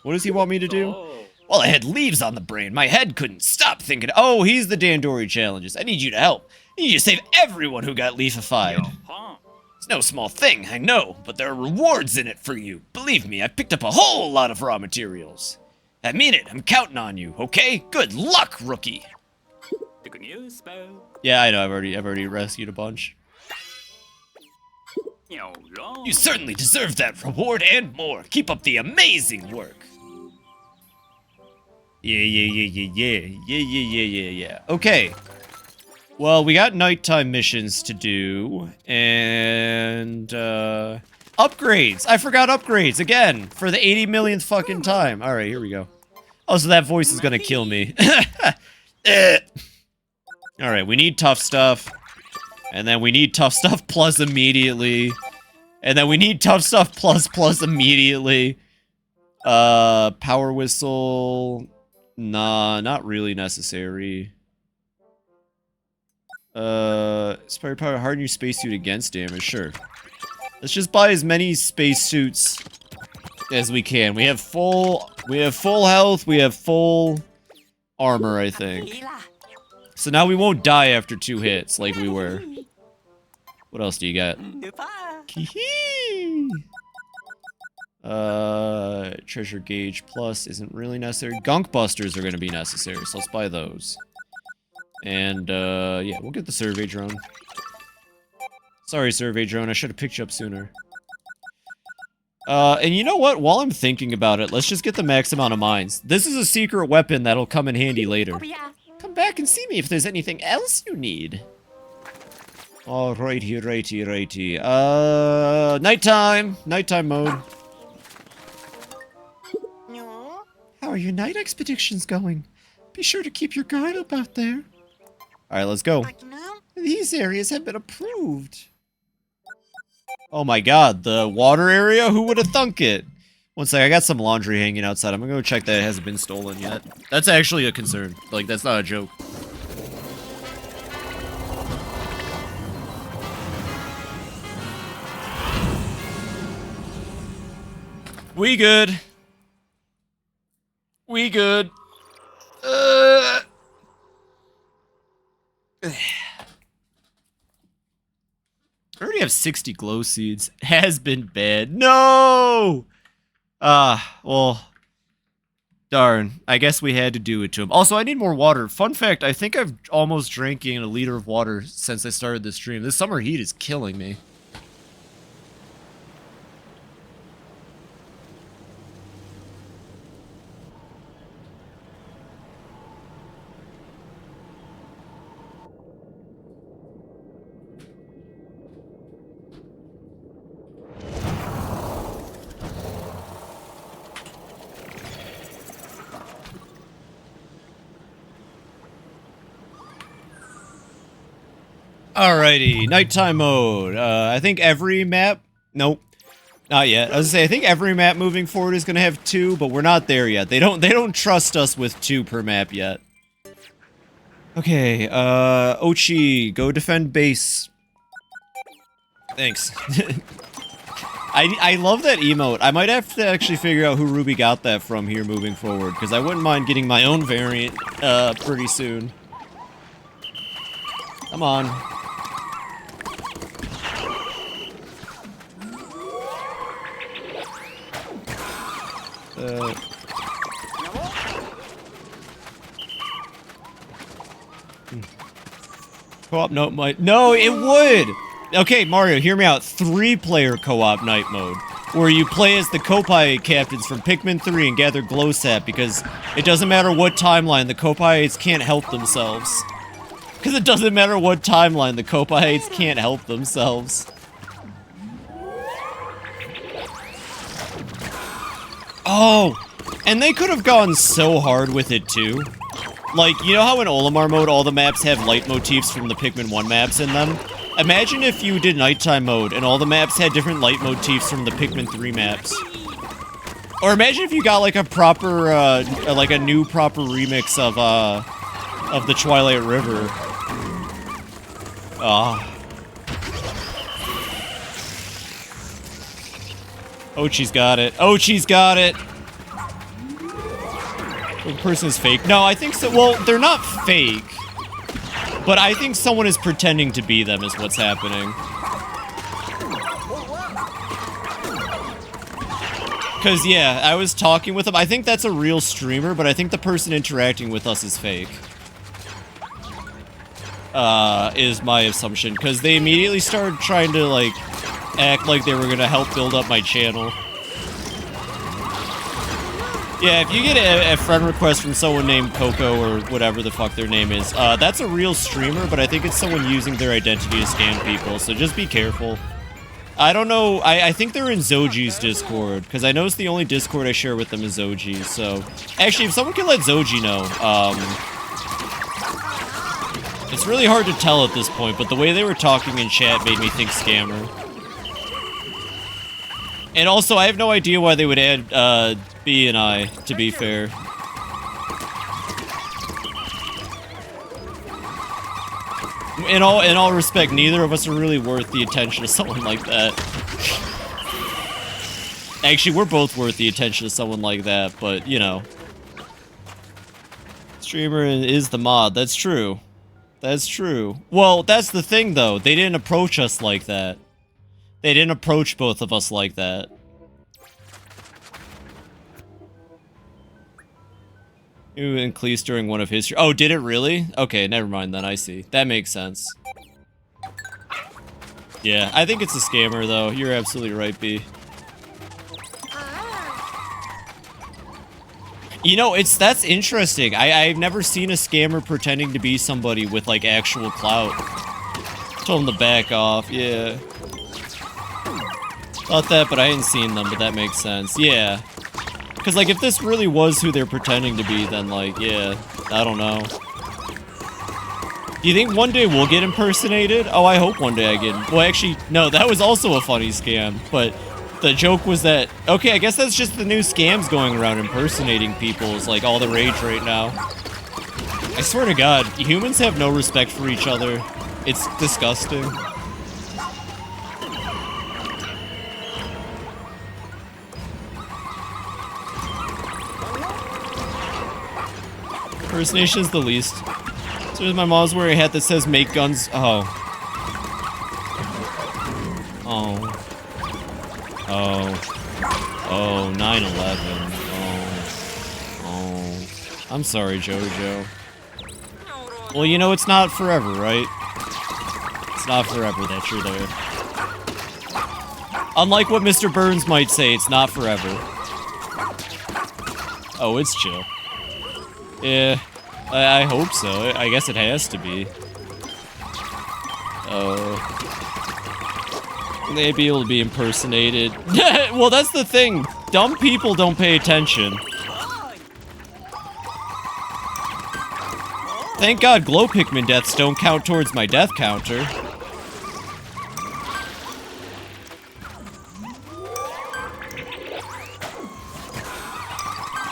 What does he want me to do? Well, I had leaves on the brain. My head couldn't stop thinking, oh, he's the Dandori challenges. I need you to help. I need you to save everyone who got leafified. It's no small thing, I know, but there are rewards in it for you. Believe me, I picked up a whole lot of raw materials. I mean it, I'm counting on you, okay? Good luck, rookie. Yeah, I know, I've already rescued a bunch. You certainly deserve that reward and more. Keep up the amazing work. Yeah. Okay. Well, we got nighttime missions to do, and, upgrades! I forgot upgrades, again, for the 80 millionth fucking time. Alright, here we go. Oh, so that voice is gonna kill me. Alright, we need tough stuff. And then we need tough stuff plus immediately. And then we need tough stuff plus immediately. Power whistle. Nah, not really necessary. Inspired power, harden your spacesuit against damage, sure. Let's just buy as many spacesuits as we can. We have full health, we have full armor, I think. So now we won't die after 2 hits like we were. What else do you got? Kee-hee! Treasure gauge plus isn't really necessary. Gunk busters are going to be necessary, so let's buy those. And, yeah, we'll get the survey drone. Sorry, survey drone, I should have picked you up sooner. And you know what? While I'm thinking about it, let's just get the max amount of mines. This is a secret weapon that'll come in handy later. Come back and see me if there's anything else you need. Alrighty, righty. Nighttime! Nighttime mode. How are your night expeditions going? Be sure to keep your guard up out there. Alright, let's go. These areas have been approved. Oh my god, the water area? Who would have thunk it? One sec, I got some laundry hanging outside. I'm gonna go check that it hasn't been stolen yet. That's actually a concern. Like, that's not a joke. We good. We good. I already have 60 glow seeds. Has been bad. No! Well. Darn. I guess we had to do it to him. Also, I need more water. Fun fact, I think I've almost drank a liter of water since I started this stream. This summer heat is killing me. Alrighty, nighttime mode. I think every map... Nope. Not yet. I was gonna say, I think every map moving forward is gonna have 2, but we're not there yet. They don't trust us with 2 per map yet. Okay, Ochi, go defend base. Thanks. I love that emote. I might have to actually figure out who Ruby got that from here moving forward, because I wouldn't mind getting my own variant, pretty soon. Come on. Co-op note might... No, it would! Okay, Mario, hear me out. 3-player co-op night mode, where you play as the Koppai captains from Pikmin 3 and gather glow sap, because it doesn't matter what timeline, the Koppaites can't help themselves. Because it doesn't matter what timeline, the Koppaites can't help themselves. Oh, and they could have gone so hard with it too. Like, you know how in Olimar mode all the maps have light motifs from the Pikmin 1 maps in them? Imagine if you did nighttime mode and all the maps had different light motifs from the Pikmin 3 maps. Or imagine if you got like a proper, like a new proper remix of the Twilight River. Ah. Ochi's got it. Ochi's got it! The person is fake. No, I think so. Well, they're not fake. But I think someone is pretending to be them is what's happening. Because, yeah, I was talking with them. I think that's a real streamer, but I think the person interacting with us is fake. Is my assumption. Because they immediately started trying to, like, act like they were going to help build up my channel. Yeah, if you get a friend request from someone named Coco or whatever the fuck their name is, that's a real streamer, but I think it's someone using their identity to scam people, so just be careful. I don't know, I think they're in Zoji's Discord, because I noticed the only Discord I share with them is Zoji, so... Actually, if someone can let Zoji know, it's really hard to tell at this point, but the way they were talking in chat made me think scammer. And also, I have no idea why they would add, B and I, to be fair. In all respect, neither of us are really worth the attention of someone like that. Actually, we're both worth the attention of someone like that, but, you know. Streamer is the mod, that's true. That's true. Well, that's the thing, though. They didn't approach us like that. They didn't approach both of us like that. Ooh, and Cleese during one of his... Oh, did it really? Okay, never mind then, I see. That makes sense. Yeah, I think it's a scammer, though. You're absolutely right, B. You know, that's interesting. I've never seen a scammer pretending to be somebody with, like, actual clout. Told him to back off, yeah. Thought that, but I hadn't seen them, but that makes sense. Yeah. Because, like, if this really was who they're pretending to be, then, like, yeah, I don't know. Do you think one day we'll get impersonated? Oh, I hope one day I get... Well, actually, no, that was also a funny scam, but the joke was that... Okay, I guess that's just the new scams going around impersonating people is, like, all the rage right now. I swear to God, humans have no respect for each other. It's disgusting. Impersonation is the least. So my mom's wearing a hat that says "Make guns." Oh. Oh. Oh. Oh. 9/11. Oh. Oh. I'm sorry, Jojo. Well, you know it's not forever, right? It's not forever that you're there. Unlike what Mr. Burns might say, it's not forever. Oh, it's chill. Yeah, I hope so. I guess it has to be. Oh. They'd be able to be impersonated. Well, that's the thing. Dumb people don't pay attention. Thank God glow Pikmin deaths don't count towards my death counter.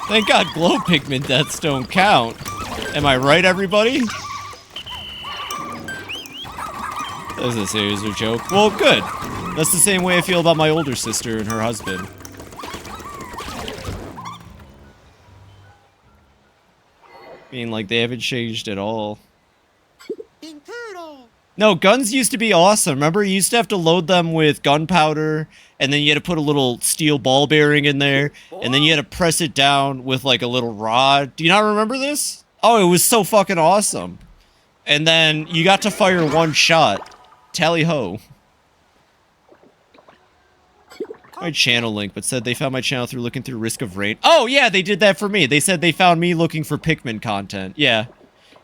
Thank God glow Pikmin deaths don't count. Am I right, everybody? That was a serious joke. Well, good. That's the same way I feel about my older sister and her husband. I mean, like, they haven't changed at all. No, guns used to be awesome. Remember, you used to have to load them with gunpowder, and then you had to put a little steel ball bearing in there, and then you had to press it down with, like, a little rod. Do you not remember this? Oh, it was so fucking awesome. And then you got to fire one shot. Tally-ho. My channel link, but said they found my channel through looking through Risk of Rain. Oh, yeah, they did that for me. They said they found me looking for Pikmin content. Yeah.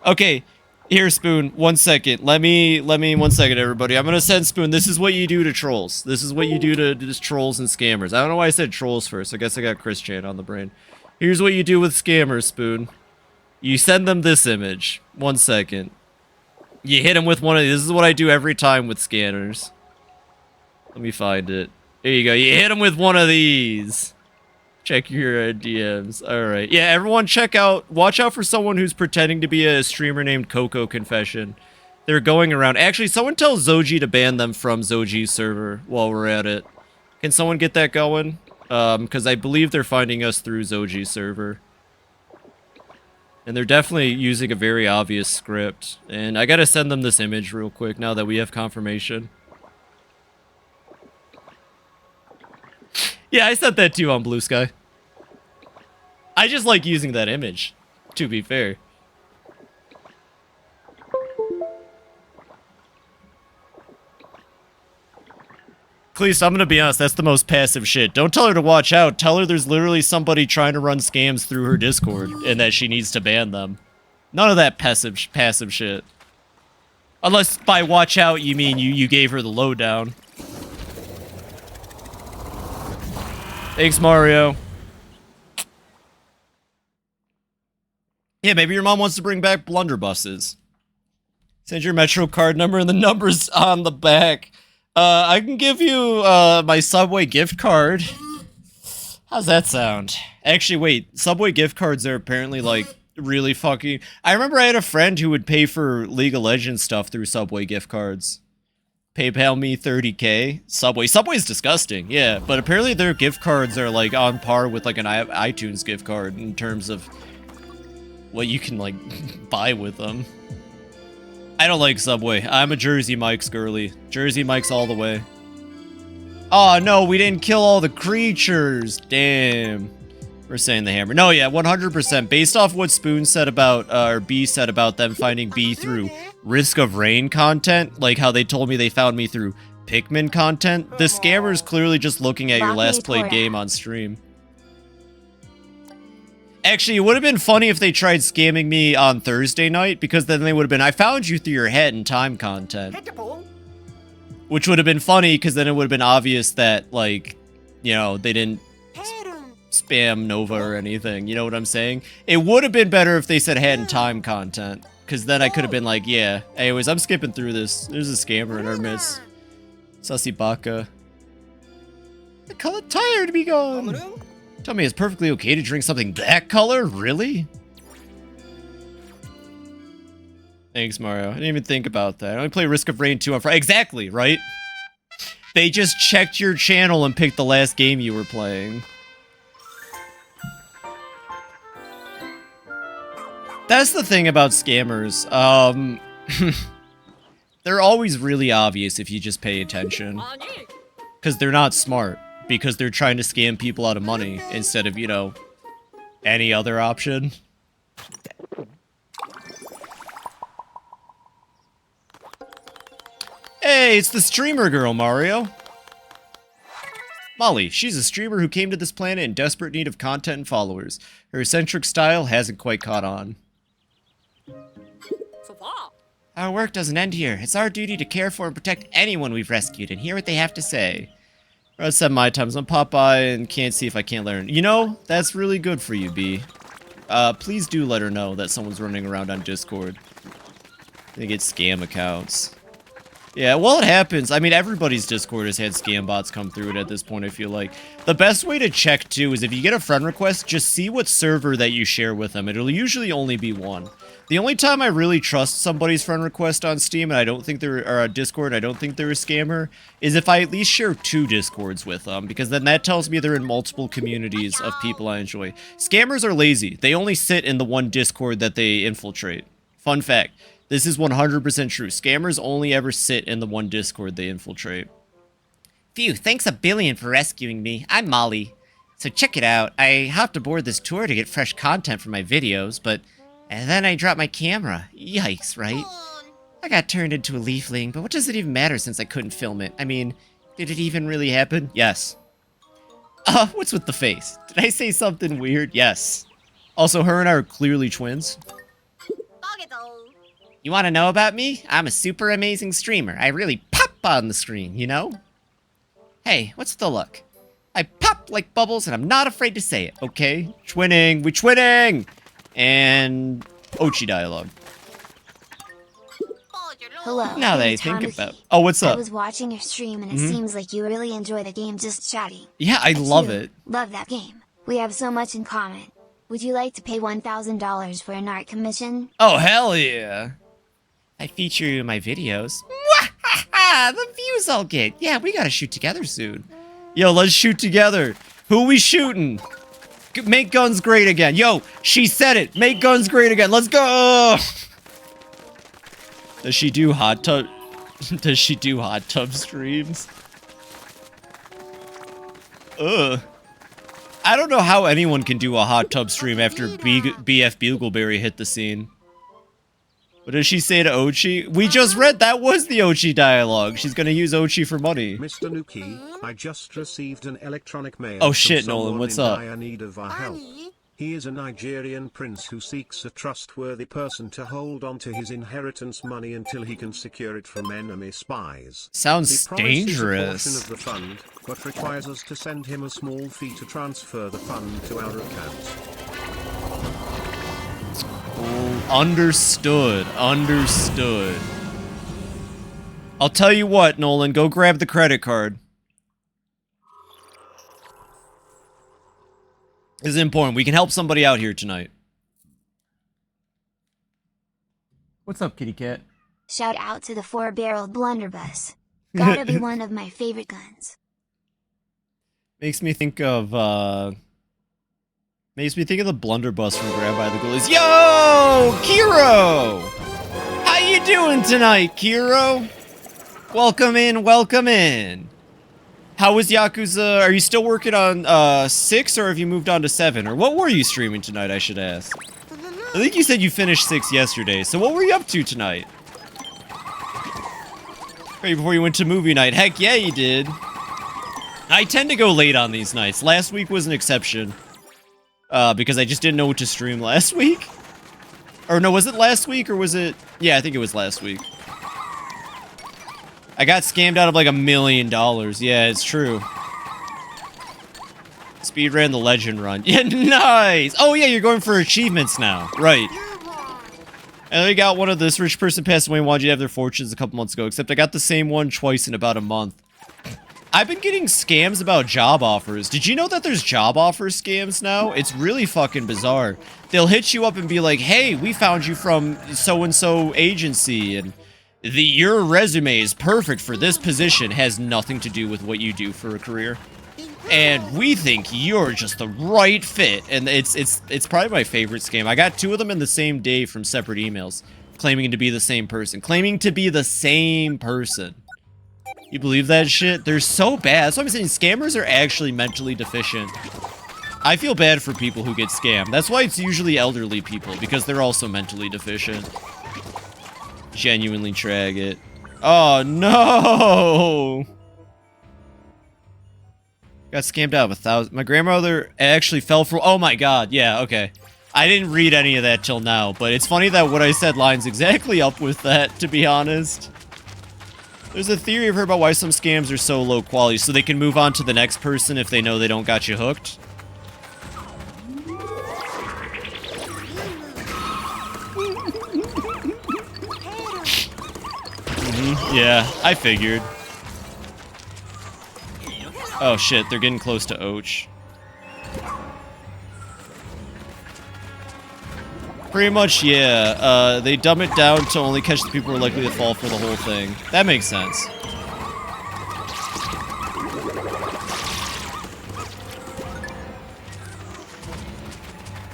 Okay. Here, Spoon, 1 second. Let me 1 second, everybody. I'm gonna send Spoon. This is what you do to trolls. This is what you do to just trolls and scammers. I don't know why I said trolls first. I guess I got Chris Chan on the brain. Here's what you do with scammers, Spoon. You send them this image. 1 second. You hit them with one of these. This is what I do every time with scanners. Let me find it. There you go. You hit them with one of these. Check your DMs. Alright. Yeah, everyone watch out for someone who's pretending to be a streamer named Coco Confession. They're going around. Actually, someone tell Zoji to ban them from Zoji's server while we're at it. Can someone get that going? Because I believe they're finding us through Zoji's server. And they're definitely using a very obvious script. And I gotta send them this image real quick now that we have confirmation. Yeah, I sent that to you on Blue Sky. I just like using that image, to be fair. Cleese, I'm gonna be honest, that's the most passive shit. Don't tell her to watch out. Tell her there's literally somebody trying to run scams through her Discord, and that she needs to ban them. None of that passive shit. Unless by watch out you mean you gave her the lowdown. Thanks, Mario. Yeah, maybe your mom wants to bring back blunderbusses. Send your Metro card number and the numbers on the back. I can give you my Subway gift card. How's that sound? Actually, wait. Subway gift cards are apparently, like, really fucking... I remember I had a friend who would pay for League of Legends stuff through Subway gift cards. PayPal me 30K. Subway's disgusting, yeah. But apparently their gift cards are, like, on par with, like, an iTunes gift card in terms of what you can, like, buy with them. I don't like Subway. I'm a Jersey Mike's girly. Jersey Mike's all the way. Oh, no, we didn't kill all the creatures. Damn. We're saying the hammer. No, yeah, 100%. Based off what Spoon said about, or B said about them finding B through Risk of Rain content, like how they told me they found me through Pikmin content, the scammer's clearly just looking at your last played game on stream. Actually, it would have been funny if they tried scamming me on Thursday night, because then they would have been, I found you through your Hat in Time content. Which would have been funny, because then it would have been obvious that, like, you know, they didn't spam Nova or anything, you know what I'm saying? It would have been better if they said Hat in Time content, because then I could have been like, yeah, anyways, I'm skipping through this. There's a scammer in our midst. Sussy Baka. The color tired to be gone. Tell me it's perfectly okay to drink something that color? Really? Thanks, Mario. I didn't even think about that. I only play Risk of Rain 2 on Friday. Exactly, right? They just checked your channel and picked the last game you were playing. That's the thing about scammers. They're always really obvious if you just pay attention. Because they're not smart. Because they're trying to scam people out of money instead of, you know, any other option. Hey, it's the streamer girl, Mario. Molly, she's a streamer who came to this planet in desperate need of content and followers. Her eccentric style hasn't quite caught on. Our work doesn't end here. It's our duty to care for and protect anyone we've rescued and hear what they have to say. Around 7 my times, I'm pop by and can't see if I can't learn. You know, that's really good for you, B. Please do let her know that someone's running around on Discord. They get scam accounts. Yeah, well, it happens. I mean, everybody's Discord has had scam bots come through it at this point, I feel like. The best way to check, too, is if you get a friend request, just see what server that you share with them. It'll usually only be one. The only time I really trust somebody's friend request on Steam, and I don't think they're, or Discord, I don't think they're a scammer, is if I at least share 2 Discords with them, because then that tells me they're in multiple communities of people I enjoy. Scammers are lazy. They only sit in the one Discord that they infiltrate. Fun fact. This is 100% true. Scammers only ever sit in the one Discord they infiltrate. Phew, thanks a billion for rescuing me. I'm Molly. So check it out. I hopped aboard this tour to get fresh content for my videos, but... And then I dropped my camera. Yikes, right? I got turned into a leafling, but what does it even matter since I couldn't film it? I mean, did it even really happen? Yes. What's with the face? Did I say something weird? Yes. Also, her and I are clearly twins. You want to know about me? I'm a super amazing streamer. I really pop on the screen, you know? Hey, what's the look? I pop like bubbles and I'm not afraid to say it, okay? Twinning. We twinning! And Ochi dialogue. Hello. Now that I FibiTanuki. think about... Oh, what's I up? was watching your stream and it seems like you really enjoy the game just chatting. Yeah, I love too it. Love that game. We have so much in common. Would you like to pay $1,000 for an art commission? Oh, hell yeah. I feature you in my videos. Mwahaha! The views I'll get. Yeah, we gotta shoot together soon. Yo, let's shoot together. Who we shooting? Make guns great again. Yo, she said it. Make guns great again. Let's go. Does she do hot tub? Does she do hot tub streams? Ugh. I don't know how anyone can do a hot tub stream after BF Bugleberry hit the scene. What does she say to Ochi? We just read that was the Ochi dialogue. She's gonna use Ochi for money. Mr. Nuki, I just received an electronic mail. Oh shit, Nolan, what's up? I need of our help. He is a Nigerian prince who seeks a trustworthy person to hold on to his inheritance money until he can secure it from enemy spies. Sounds He promises dangerous. a portion of the fund, but requires us to send him a small fee to transfer the fund to our account. Understood. Understood. I'll tell you what, Nolan, go grab the credit card. This is important. We can help somebody out here tonight. What's up, kitty cat? Shout out to the 4-barreled blunderbuss. Gotta be one of my favorite guns. Makes me think of the blunderbuss from Grab by the Ghoulies. Yo, Kiro! How you doing tonight, Kiro? Welcome in, welcome in. How was Yakuza? Are you still working on 6 or have you moved on to 7? Or what were you streaming tonight, I should ask? I think you said you finished 6 yesterday, so what were you up to tonight? Right before you went to movie night. Heck yeah, you did. I tend to go late on these nights. Last week was an exception. Because I just didn't know what to stream last week. Or no, was it last week or was it... Yeah, I think it was last week. I got scammed out of like $1 million. Yeah, it's true. Speedran the legend run. Yeah, nice! Oh yeah, you're going for achievements now. Right. And I got one of this rich person passed away and wanted you to have their fortunes a couple months ago, except I got the same one twice in about a month. I've been getting scams about job offers. Did you know that there's job offer scams now? It's really fucking bizarre. They'll hit you up and be like, hey, we found you from so-and-so agency, and your resume is perfect for this position, has nothing to do with what you do for a career. And we think you're just the right fit. And it's probably my favorite scam. I got 2 of them in the same day from separate emails, claiming to be the same person. Claiming to be the same person. You believe that shit? They're so bad. That's why I'm saying scammers are actually mentally deficient. I feel bad for people who get scammed. That's why it's usually elderly people, because they're also mentally deficient. Genuinely trag it. Oh, no! Got scammed out of 1,000. My grandmother actually fell for... Oh my god, yeah, okay. I didn't read any of that till now, but it's funny that what I said lines exactly up with that, to be honest. There's a theory I've heard about why some scams are so low quality, so they can move on to the next person if they know they don't got you hooked. Yeah, I figured. Oh shit, they're getting close to Och. Pretty much, yeah. They dumb it down to only catch the people who are likely to fall for the whole thing. That makes sense.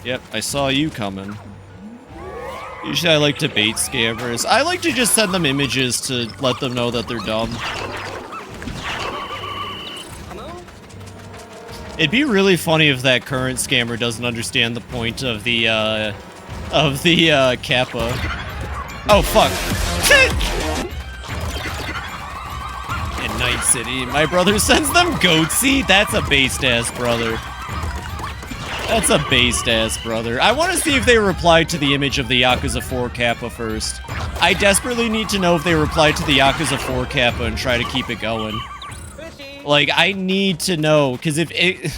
Yep, I saw you coming. Usually I like to bait scammers. I like to just send them images to let them know that they're dumb. It'd be really funny if that current scammer doesn't understand the point of the kappa. Oh, fuck. In Night City, my brother sends them goatsy? That's a based-ass brother. That's a based ass brother. I want to see if they replied to the image of the Yakuza 4 Kappa first. I desperately need to know if they replied to the Yakuza 4 Kappa and try to keep it going. Like, I need to know, because if it...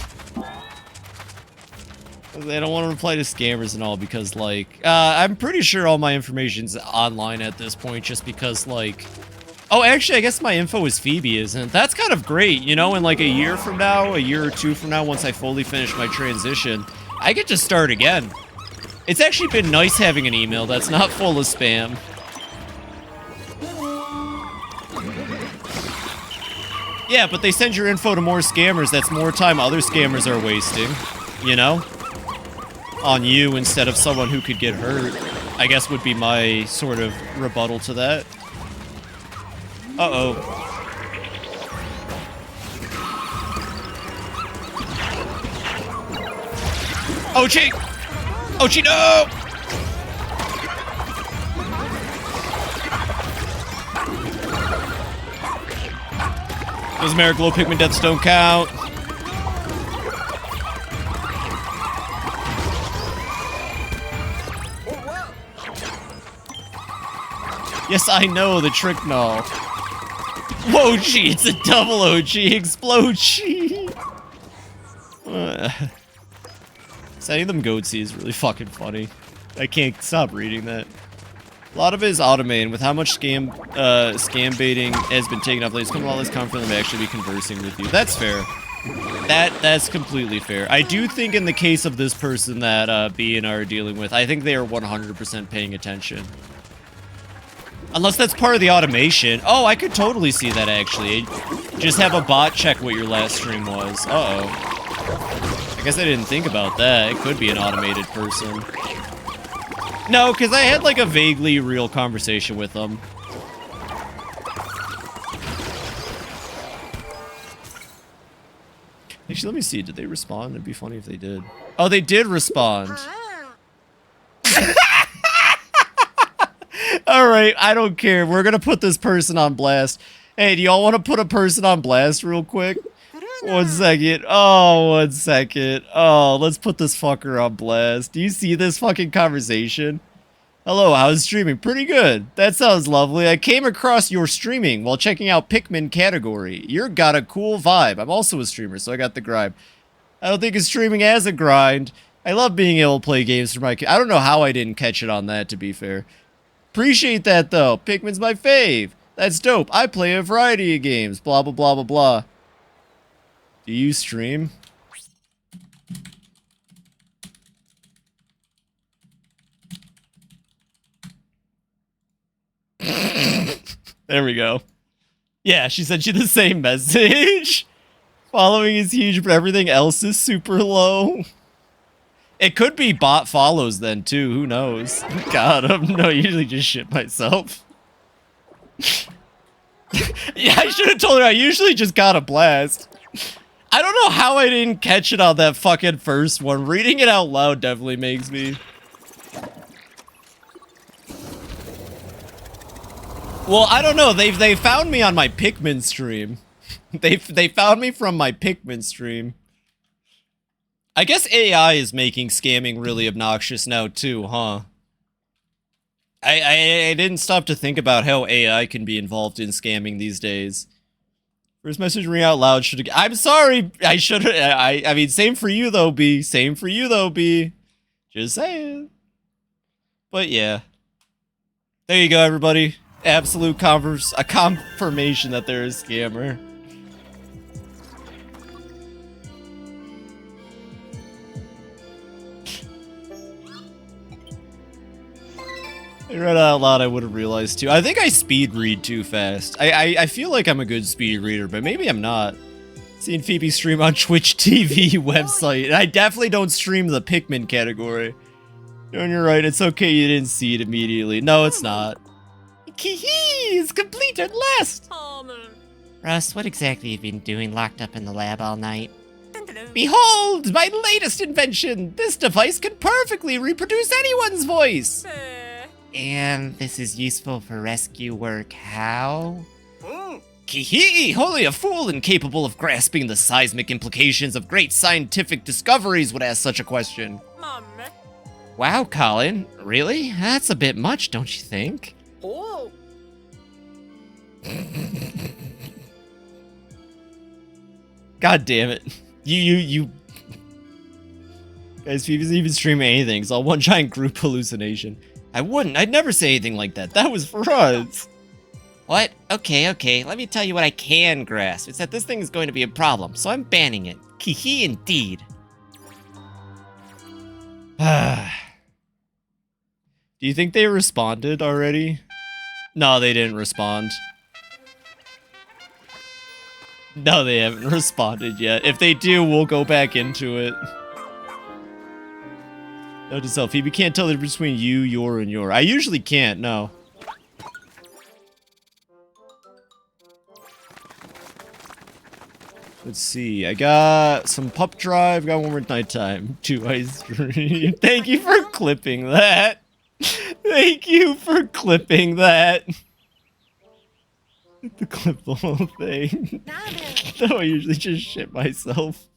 They don't want to reply to scammers and all because, like, I'm pretty sure all my information's online at this point just because, like... Oh, actually, I guess my info is Phoebe, isn't it? That's kind of great, you know, in like a year from now, a year or two from now, once I fully finish my transition, I get to start again. It's actually been nice having an email that's not full of spam. Yeah, but they send your info to more scammers. That's more time other scammers are wasting, you know? On you instead of someone who could get hurt, I guess would be my sort of rebuttal to that. Uh-oh. Ochi! Ochi, no! Does Mariglow Pikmin deaths don't count? Yes, I know, the trick null. Whoa, gee, it's a double OG explode, gee. Sending them Goatsy is really fucking funny. I can't stop reading that. A lot of it is automated. With how much scam baiting has been taken off lately, it's come a lot less common for them to actually be conversing with you. That's fair. That's completely fair. I do think in the case of this person that B and R are dealing with, I think they are 100% paying attention. Unless that's part of the automation. Oh, I could totally see that, actually. Just have a bot check what your last stream was. Uh-oh. I guess I didn't think about that. It could be an automated person. No, because I had, like, a vaguely real conversation with them. Actually, let me see. Did they respond? It'd be funny if they did. Oh, they did respond. Alright, I don't care. We're gonna put this person on blast. Hey, do y'all want to put a person on blast real quick? 1 second. Oh, 1 second. Oh, let's put this fucker on blast. Do you see this fucking conversation? Hello, how's streaming? Pretty good. That sounds lovely. I came across your streaming while checking out Pikmin category. You're got a cool vibe. I'm also a streamer, so I got the grind. I don't think of streaming as a grind. I love being able to play games for my... I don't know how I didn't catch it on that, to be fair. Appreciate that, though. Pikmin's my fave. That's dope. I play a variety of games. Blah, blah, blah, blah, blah. Do you stream? There we go. Yeah, she sent you the same message. Following is huge, but everything else is super low. It could be bot follows then, too. Who knows? God, no, I usually just shit myself. Yeah, I should have told her I usually just got a blast. I don't know how I didn't catch it on that fucking first one. Reading it out loud definitely makes me... Well, I don't know. They found me on my Pikmin stream. They found me from my Pikmin stream. I guess AI is making scamming really obnoxious now too, huh? I didn't stop to think about how AI can be involved in scamming these days. First message read out loud should... I'm sorry! I should... I mean, same for you though, B. Same for you though, B. Just saying. But yeah. There you go, everybody. Absolute confirmation that they're a scammer. I read out loud, I would have realized too. I think I speed read too fast. I feel like I'm a good speed reader, but maybe I'm not. Seen Phoebe stream on Twitch TV website. I definitely don't stream the Pikmin category. And you're right, it's okay you didn't see it immediately. No, it's not. Kee-hee! It's complete at last! Russ, what exactly have you been doing locked up in the lab all night? Behold, my latest invention! This device can perfectly reproduce anyone's voice! And this is useful for rescue work. How? Hee, wholly a fool incapable of grasping the seismic implications of great scientific discoveries would ask such a question. Mommy. Wow, Colin. Really? That's a bit much, don't you think? Oh. God damn it. You. Guys, Phoebe's even streaming anything. It's all one giant group hallucination. I'd never say anything like that. That was for us. What? Okay. Let me tell you what I can grasp. It's that this thing is going to be a problem, so I'm banning it. Hee indeed. Do you think they responded already? No, they didn't respond. No, they haven't responded yet. If they do, we'll go back into it. Note to self, Phoebe can't tell the difference between you, your, and your. I usually can't, no. Let's see, I got some pup drive, got one more nighttime, 2 ice cream. Thank you for clipping that. Thank you for clipping that. To clip the whole thing. No, I usually just shit myself.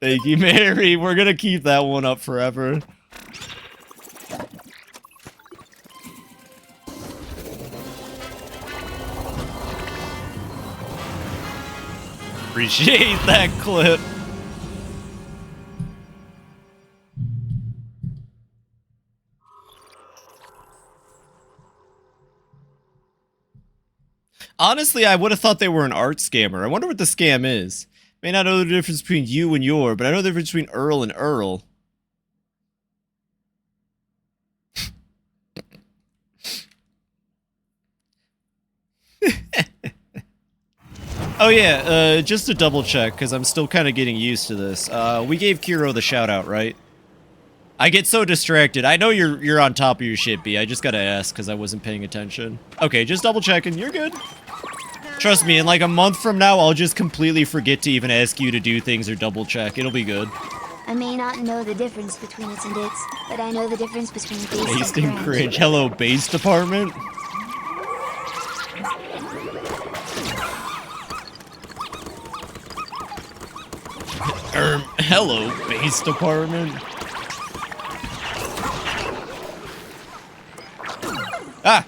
Thank you, Mary. We're gonna keep that one up forever. Appreciate that clip. Honestly, I would have thought they were an art scammer. I wonder what the scam is. May not know the difference between you and your, but I know the difference between Earl and Earl. Oh yeah, just to double check, because I'm still kind of getting used to this. We gave Kiro the shout out, right? I get so distracted. I know you're on top of your shit, B. I just gotta ask, because I wasn't paying attention. Okay, just double checking. You're good. Trust me, in like a month from now, I'll just completely forget to even ask you to do things or double check. It'll be good. I may not know the difference between its and its, but I know the difference between based Based and and cringe. cringe. Hello, base department. Hello, base department. Ah!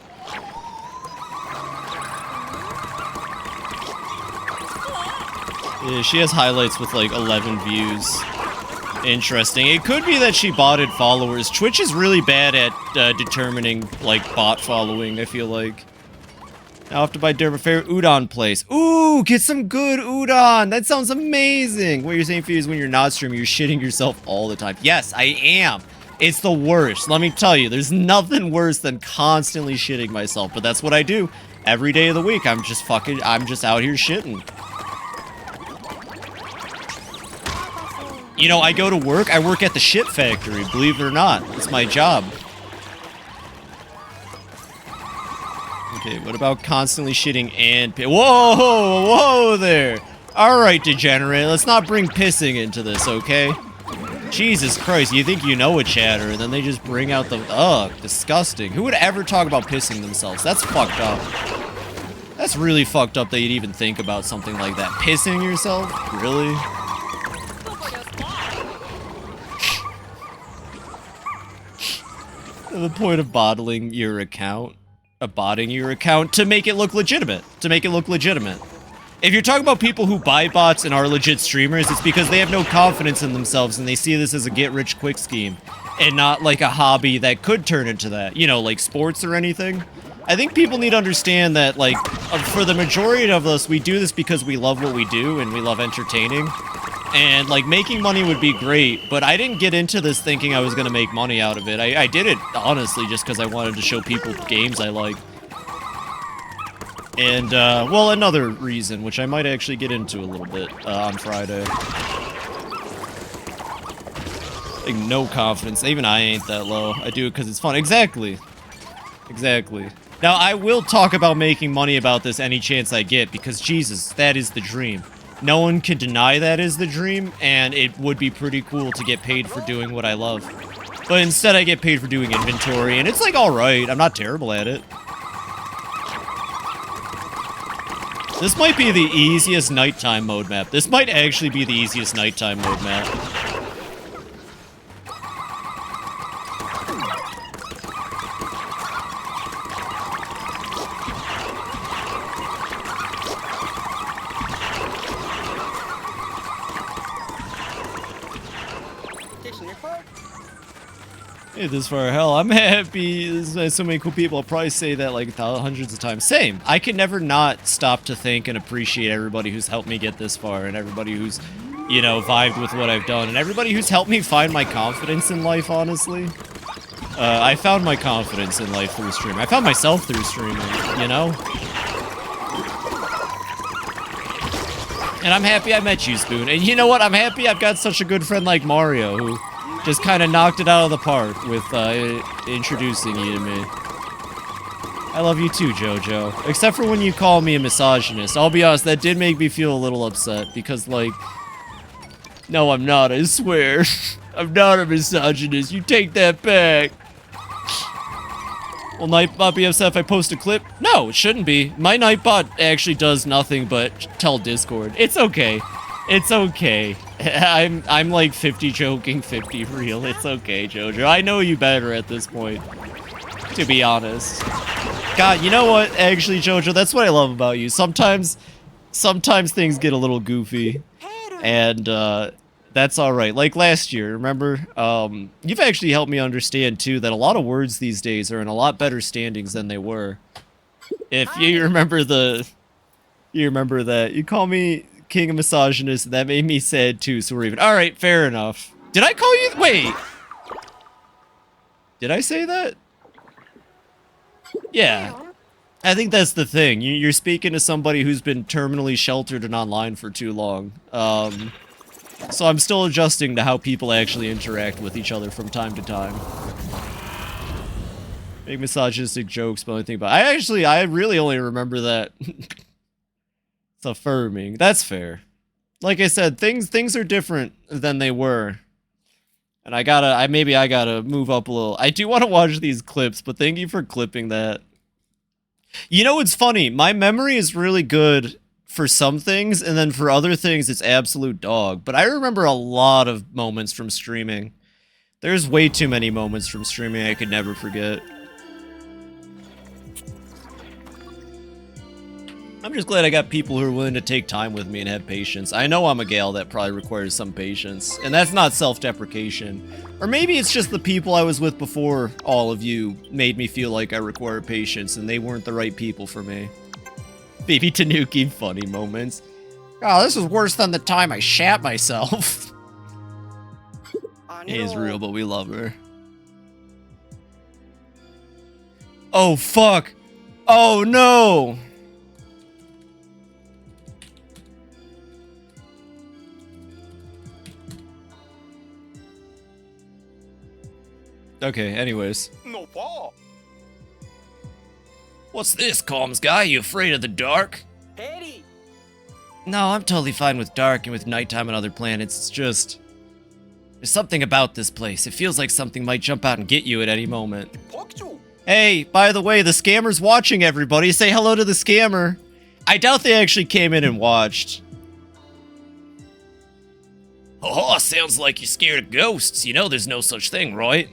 Yeah, she has highlights with like 11 views. Interesting. It could be that she botted followers. Twitch is really bad at determining like bot following, I feel like. Now I have to buy dinner at favorite udon place. Ooh, get some good udon. That sounds amazing. What you're saying, Phoebe, is when you're not streaming, you're shitting yourself all the time. Yes, I am. It's the worst. Let me tell you, there's nothing worse than constantly shitting myself, but that's what I do every day of the week. I'm just out here shitting. You know, I go to work, I work at the shit factory, believe it or not. It's my job. Okay, what about constantly shitting and whoa there. Alright, degenerate, let's not bring pissing into this, okay? Jesus Christ, you think you know a chatter, and then they just bring out the, ugh, disgusting. Who would ever talk about pissing themselves? That's fucked up. That's really fucked up that you'd even think about something like that. Pissing yourself? Really? The point of bottling your account, botting your account to make it look legitimate. If you're talking about people who buy bots and are legit streamers, it's because they have no confidence in themselves and they see this as a get-rich-quick scheme and not like a hobby that could turn into that, you know, like sports or anything. I think people need to understand that, like, for the majority of us, we do this because we love what we do and we love entertaining. And, like, making money would be great, but I didn't get into this thinking I was going to make money out of it. I did it, honestly, just because I wanted to show people games I like. And, well, another reason, which I might actually get into a little bit on Friday. Like, no confidence. Even I ain't that low. I do it because it's fun. Exactly. Now, I will talk about making money about this any chance I get, because, Jesus, that is the dream. No one can deny that is the dream, and it would be pretty cool to get paid for doing what I love. But instead I get paid for doing inventory, and it's like alright, I'm not terrible at it. This might be the easiest nighttime mode map. This might actually be the easiest nighttime mode map. Hey, this far, hell, I'm happy. There's so many cool people. I'll probably say that like hundreds of times. Same. I can never not stop to think and appreciate everybody who's helped me get this far, and everybody who's, you know, vibed with what I've done, and everybody who's helped me find my confidence in life, honestly. I found my confidence in life through streaming. I found myself through streaming, you know? And I'm happy I met you, Spoon. And you know what? I'm happy I've got such a good friend like Mario, who just kind of knocked it out of the park with introducing you to me. I love you too, JoJo. Except for when you call me a misogynist. I'll be honest, that did make me feel a little upset. Because, like... No, I'm not, I swear. I'm not a misogynist. You take that back. Will Nightbot be upset if I post a clip? No, it shouldn't be. My Nightbot actually does nothing but tell Discord. It's okay. It's okay. I'm like 50 joking, 50 real. It's okay, JoJo. I know you better at this point, to be honest. God, you know what? Actually, JoJo, that's what I love about you. Sometimes things get a little goofy, and that's all right. Like last year, remember? You've actually helped me understand too that a lot of words these days are in a lot better standings than they were. If you remember that. You call me King of Misogynist, that made me sad too, so we're even. Alright, fair enough. Did I call you? Wait. Did I say that? Yeah. I think that's the thing. You're speaking to somebody who's been terminally sheltered and online for too long. So I'm still adjusting to how people actually interact with each other from time to time. Make misogynistic jokes, but only think about I really only remember that. It's affirming. That's fair. Like I said, things are different than they were. And maybe I gotta move up a little. I do want to watch these clips, but thank you for clipping that. You know what's funny? My memory is really good for some things, and then for other things, it's absolute dog. But I remember a lot of moments from streaming. There's way too many moments from streaming I could never forget. I'm just glad I got people who are willing to take time with me and have patience. I know I'm a gal that probably requires some patience, and that's not self-deprecation. Or maybe it's just the people I was with before all of you made me feel like I required patience, and they weren't the right people for me. FibiTanuki funny moments. Oh, this is worse than the time I shat myself. It is real, but we love her. Oh, fuck. Oh, no. Okay, anyways. No ball. What's this, comms guy? You afraid of the dark? Eddie. No, I'm totally fine with dark and with nighttime and other planets. It's just... there's something about this place. It feels like something might jump out and get you at any moment. Hey, by the way, the scammer's watching, everybody. Say hello to the scammer. I doubt they actually came in and watched. Oh, sounds like you're scared of ghosts. You know there's no such thing, right?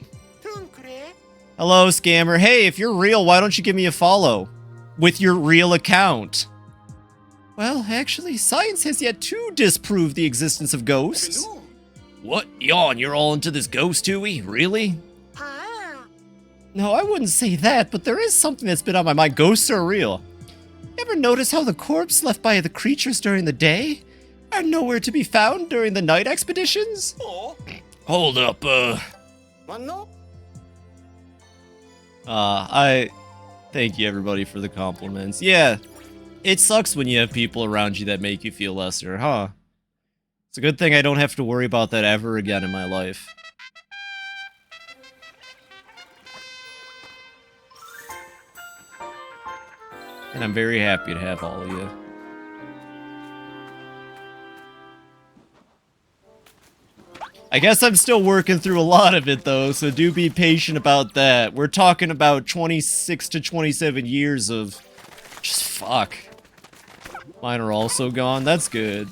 Hello, scammer. Hey, if you're real, why don't you give me a follow? With your real account. Well, actually, science has yet to disprove the existence of ghosts. What? Yawn, you're all into this ghost, Tues? Really? No, I wouldn't say that, but there is something that's been on my mind. Ghosts are real. Ever notice how the corpse left by the creatures during the day are nowhere to be found during the night expeditions? Hold up, I thank you everybody for the compliments. Yeah, it sucks when you have people around you that make you feel lesser, huh? It's a good thing I don't have to worry about that ever again in my life. And I'm very happy to have all of you. I guess I'm still working through a lot of it, though, so do be patient about that. We're talking about 26 to 27 years of just fuck. Mine are also gone. That's good.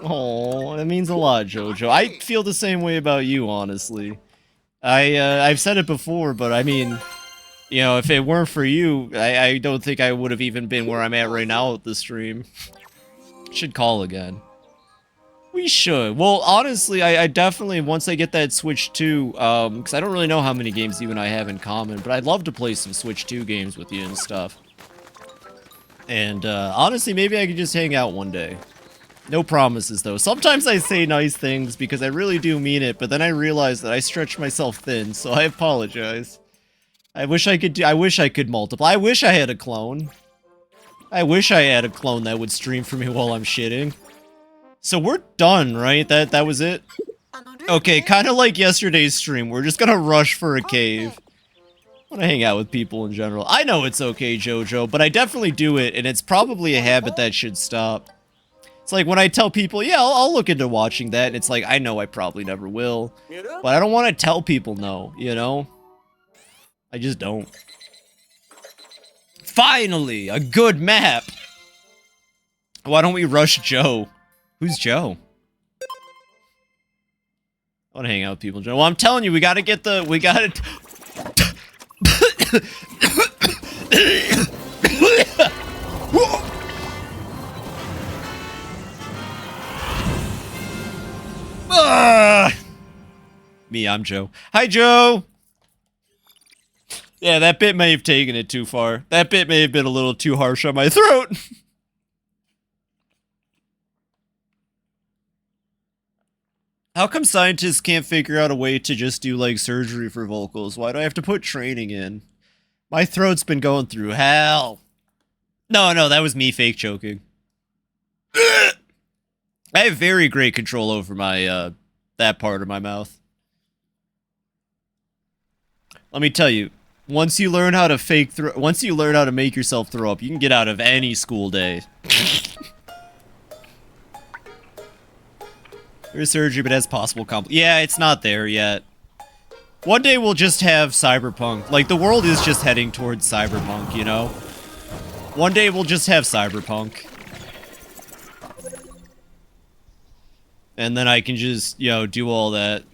Oh, that means a lot, Jojo. I feel the same way about you, honestly. I've said it before, but I mean, you know, if it weren't for you, I don't think I would have even been where I'm at right now with the stream. Should call again. We should. Well, honestly, I definitely, once I get that Switch 2, because I don't really know how many games you and I have in common, but I'd love to play some Switch 2 games with you and stuff. And, honestly, maybe I could just hang out one day. No promises, though. Sometimes I say nice things because I really do mean it, but then I realize that I stretch myself thin, so I apologize. I wish I could multiply. I wish I had a clone. I wish I had a clone that would stream for me while I'm shitting. So we're done, right? That was it? Okay, kind of like yesterday's stream. We're just gonna rush for a cave. I want to hang out with people in general. I know it's okay, Jojo, but I definitely do it, and it's probably a habit that should stop. It's like when I tell people, yeah, I'll look into watching that, and it's like, I know I probably never will. But I don't want to tell people no, you know? I just don't. Finally, a good map! Why don't we rush Joe? Who's Joe? I want to hang out with people, Joe. Well, I'm telling you, we gotta get the... We gotta... Me, I'm Joe. Hi, Joe! Yeah, that bit may have taken it too far. That bit may have been a little too harsh on my throat. How come scientists can't figure out a way to just do, like, surgery for vocals? Why do I have to put training in? My throat's been going through hell. No, that was me fake choking. I have very great control over my, that part of my mouth. Let me tell you, once you learn how to once you learn how to make yourself throw up, you can get out of any school day. There's surgery, but has possible yeah, it's not there yet. One day we'll just have cyberpunk. Like, the world is just heading towards cyberpunk, you know? One day we'll just have cyberpunk. And then I can just, you know, do all that.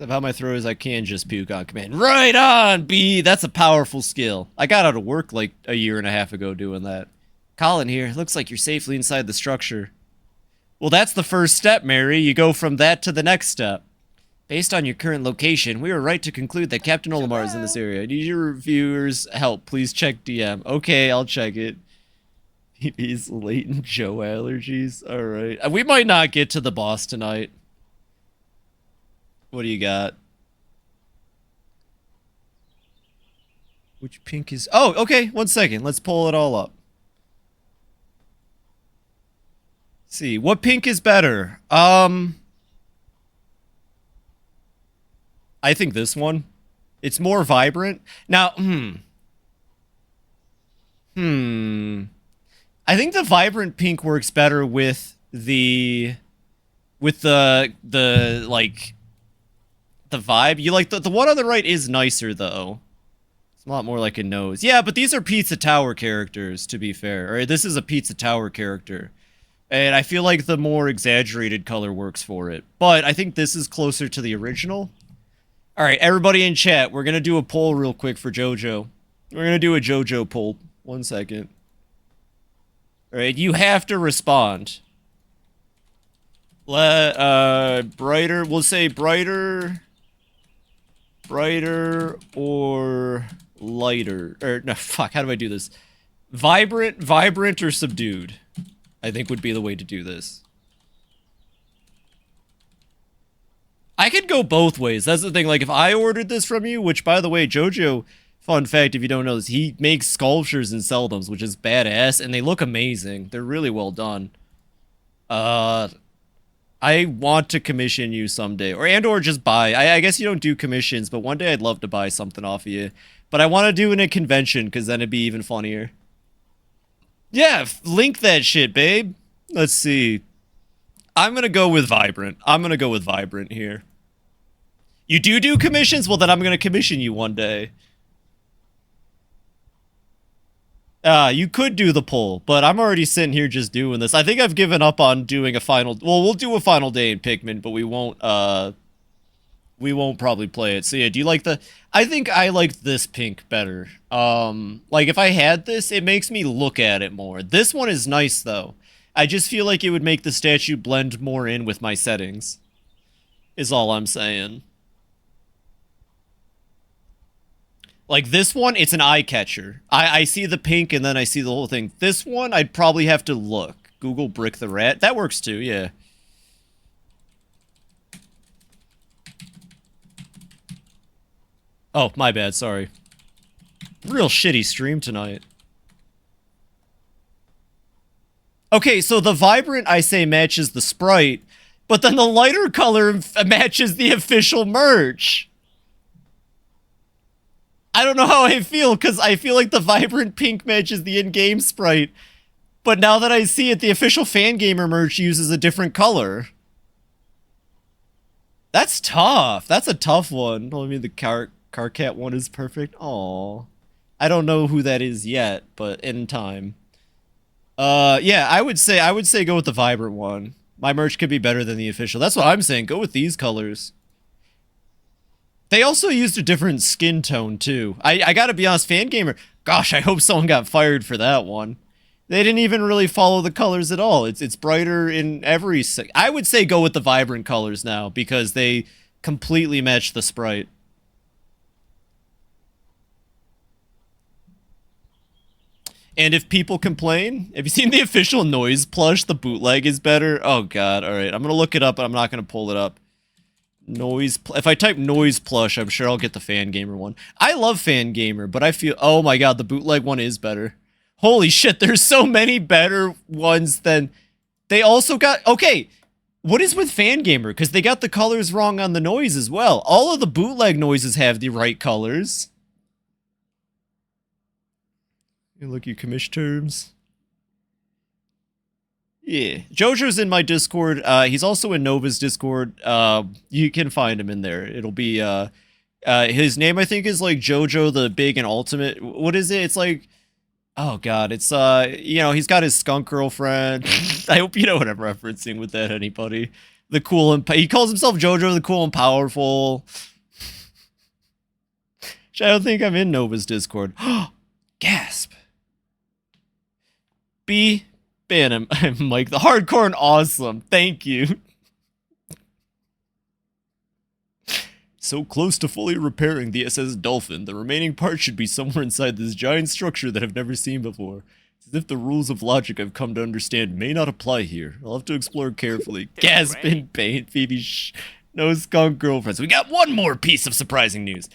How my throat is, I can just puke on command. Right on, B! That's a powerful skill. I got out of work like a year and a half ago doing that. Colin here. Looks like you're safely inside the structure. Well, that's the first step, Mary. You go from that to the next step. Based on your current location, we are right to conclude that Captain Olimar is in this area. Need your viewers' help. Please check DM. Okay, I'll check it. These latent Joe allergies. Alright. We might not get to the boss tonight. What do you got? Which pink is... Oh, okay. 1 second. Let's pull it all up. See, what pink is better? I think this one. It's more vibrant. Now, I think the vibrant pink works better with the like the vibe. You like the one on the right is nicer though. It's a lot more like a nose. Yeah, but these are Pizza Tower characters, to be fair. Or this is a Pizza Tower character. And I feel like the more exaggerated color works for it. But I think this is closer to the original. Alright, everybody in chat, we're gonna do a poll real quick for JoJo. We're gonna do a JoJo poll. 1 second. Alright, you have to respond. Brighter, we'll say brighter or lighter. Or, no, fuck, how do I do this? Vibrant or subdued, I think would be the way to do this. I could go both ways. That's the thing. Like, if I ordered this from you, which, by the way, JoJo, fun fact, if you don't know this, he makes sculptures and sells them, which is badass, and they look amazing. They're really well done. I want to commission you someday, or just buy. I guess you don't do commissions, but one day I'd love to buy something off of you. But I want to do it in a convention, because then it'd be even funnier. Yeah, link that shit, babe. Let's see. I'm gonna go with Vibrant. I'm gonna go with Vibrant here. You do commissions? Well, then I'm gonna commission you one day. You could do the poll, but I'm already sitting here just doing this. I think I've given up on doing a final... Well, we'll do a final day in Pikmin, but we won't probably play it. So yeah, do you like the... I think I liked this pink better. Like, if I had this, it makes me look at it more. This one is nice, though. I just feel like it would make the statue blend more in with my settings. Is all I'm saying. Like, this one, it's an eye catcher. I see the pink and then I see the whole thing. This one, I'd probably have to look. Google Brick the Rat. That works too, yeah. Oh, my bad, sorry. Real shitty stream tonight. Okay, so the vibrant, I say, matches the sprite, but then the lighter color matches the official merch. I don't know how I feel, because I feel like the vibrant pink matches the in-game sprite, but now that I see it, the official Fangamer merch uses a different color. That's tough. That's a tough one. Oh, I mean, the Carcat one is perfect. Aww. I don't know who that is yet, but in time. Yeah, I would say go with the vibrant one. My merch could be better than the official. That's what I'm saying. Go with these colors. They also used a different skin tone, too. I gotta be honest, Fangamer, gosh, I hope someone got fired for that one. They didn't even really follow the colors at all. It's brighter in every... I would say go with the vibrant colors now, because they completely match the sprite. And if people complain, have you seen the official Noise plush? The bootleg is better. Oh god, alright. I'm gonna look it up, but I'm not gonna pull it up. If I type Noise plush, I'm sure I'll get the Fangamer one. I love Fangamer, but I feel... Oh my god, the bootleg one is better. Holy shit, there's so many better ones than... They also got... Okay, what is with Fangamer? Because they got the colors wrong on the Noise as well. All of the bootleg Noises have the right colors. Look, you commish terms. Yeah. Jojo's in my Discord. He's also in Nova's Discord. You can find him in there. It'll be, his name, I think, is like Jojo the Big and Ultimate. What is it? It's like, oh god, it's, you know, he's got his skunk girlfriend. I hope you know what I'm referencing with that, anybody. The cool and, he calls himself Jojo the Cool and Powerful. I don't think I'm in Nova's Discord. Gasp. Ben, I'm Mike, the hardcore and awesome. Thank you. So close to fully repairing the SS Dolphin, the remaining parts should be somewhere inside this giant structure that I've never seen before. It's as if the rules of logic I've come to understand may not apply here. I'll have to explore carefully. Gasp in pain, Phoebe. No skunk girlfriends. We got one more piece of surprising news.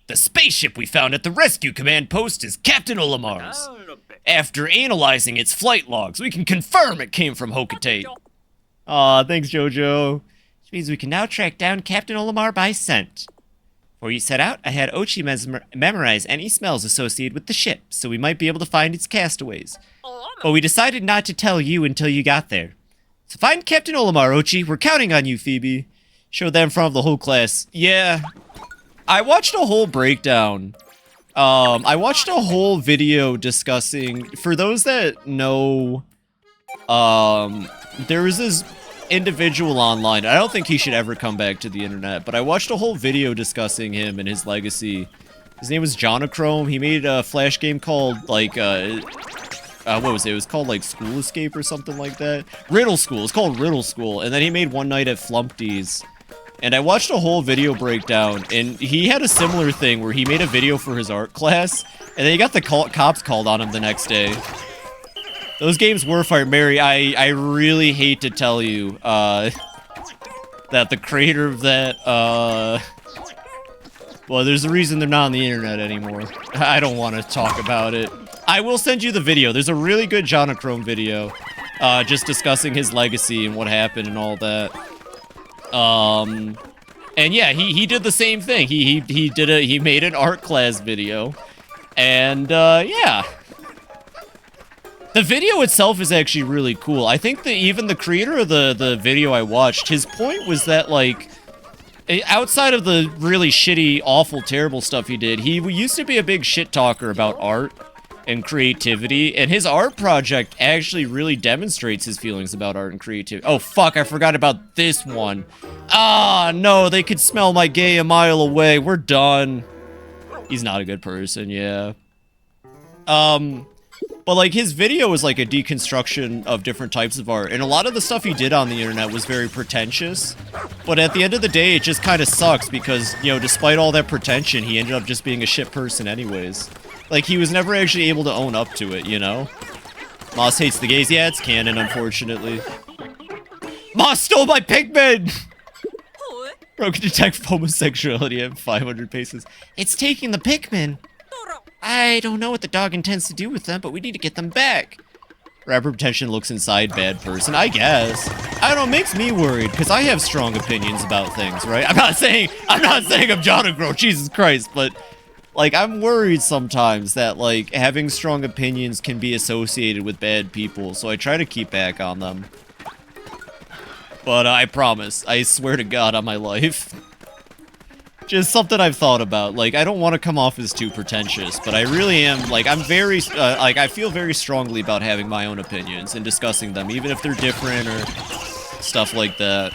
The spaceship we found at the rescue command post is Captain Olamar's. After analyzing its flight logs, we can confirm it came from Hocotate. Aw, thanks, Jojo. Which means we can now track down Captain Olamar by scent. Before you set out, I had Ochi memorize any smells associated with the ship, so we might be able to find its castaways. But we decided not to tell you until you got there. So find Captain Olamar, Ochi. We're counting on you, Phoebe. Show that in front of the whole class. Yeah. I watched a whole breakdown. I watched a whole video discussing, for those that know, there was this individual online. I don't think he should ever come back to the internet, but I watched a whole video discussing him and his legacy. His name was Jonachrome. He made a Flash game called, like, what was it? It was called, like, School Escape or something like that. Riddle School. It's called Riddle School. And then he made One Night at Flumpty's. And I watched a whole video breakdown, and he had a similar thing where he made a video for his art class, and then he got the cops called on him the next day. Those games were fire. Mary, I really hate to tell you, that the creator of that, well, there's a reason they're not on the internet anymore. I don't want to talk about it. I will send you the video. There's a really good Jonachrome video, just discussing his legacy and what happened and all that. And yeah, he did the same thing. He made an art class video, and yeah, the video itself is actually really cool. I think that even the creator of the video I watched, his point was that, like, outside of the really shitty, awful, terrible stuff he did, he used to be a big shit talker about art. and creativity, and his art project actually really demonstrates his feelings about art and creativity. Oh fuck, I forgot about this one. Ah, no, they could smell my gay a mile away. We're done. He's not a good person, yeah. But like his video was like a deconstruction of different types of art, and a lot of the stuff he did on the internet was very pretentious. But at the end of the day, it just kind of sucks because, you know, despite all that pretension, he ended up just being a shit person anyways. Like, he was never actually able to own up to it, you know? Moss hates the gays. Yeah, it's canon, unfortunately. Moss stole my Pikmin! Bro can detect homosexuality at 500 paces. It's taking the Pikmin! I don't know what the dog intends to do with them, but we need to get them back. Rapper pretension looks inside bad person, I guess. I don't know, it makes me worried, because I have strong opinions about things, right? I'm not saying I'm John and Grow, Jesus Christ, but... like, I'm worried sometimes that, like, having strong opinions can be associated with bad people, so I try to keep back on them. But I promise, I swear to God on my life. Just something I've thought about. Like, I don't want to come off as too pretentious, but I really am, like, I'm very, like, I feel very strongly about having my own opinions and discussing them, even if they're different or stuff like that.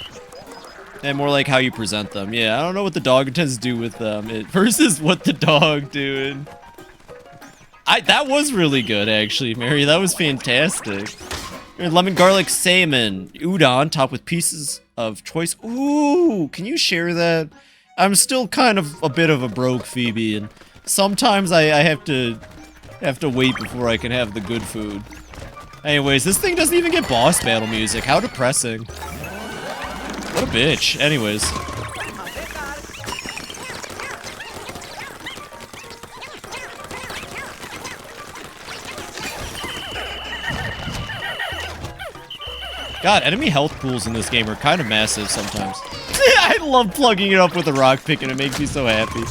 And more like how you present them. Yeah, I don't know what the dog intends to do with them versus what the dog doing. That was really good, actually, Mary. That was fantastic. Lemon garlic salmon udon topped with pieces of choice. Ooh, can you share that? I'm still kind of a bit of a broke Phoebe, and sometimes I have to wait before I can have the good food. Anyways, this thing doesn't even get boss battle music. How depressing. What a bitch. Anyways. God, enemy health pools in this game are kind of massive sometimes. I love plugging it up with a rock pick and it makes me so happy.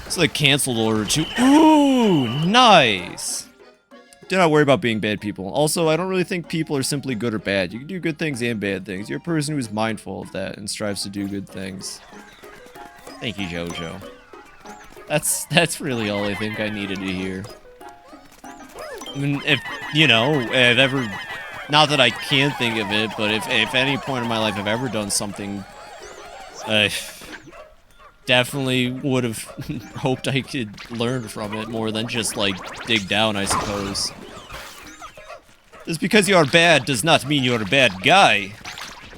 It's like canceled order too. Ooh, nice. Do not worry about being bad people. Also, I don't really think people are simply good or bad. You can do good things and bad things. You're a person who's mindful of that and strives to do good things. Thank you, Jojo. That's really all I think I needed to hear. I mean, if, you know, I've ever... not that I can think of it, but if any point in my life I've ever done something... definitely would have hoped I could learn from it more than just, like, dig down, I suppose. Just because you're bad does not mean you're a bad guy.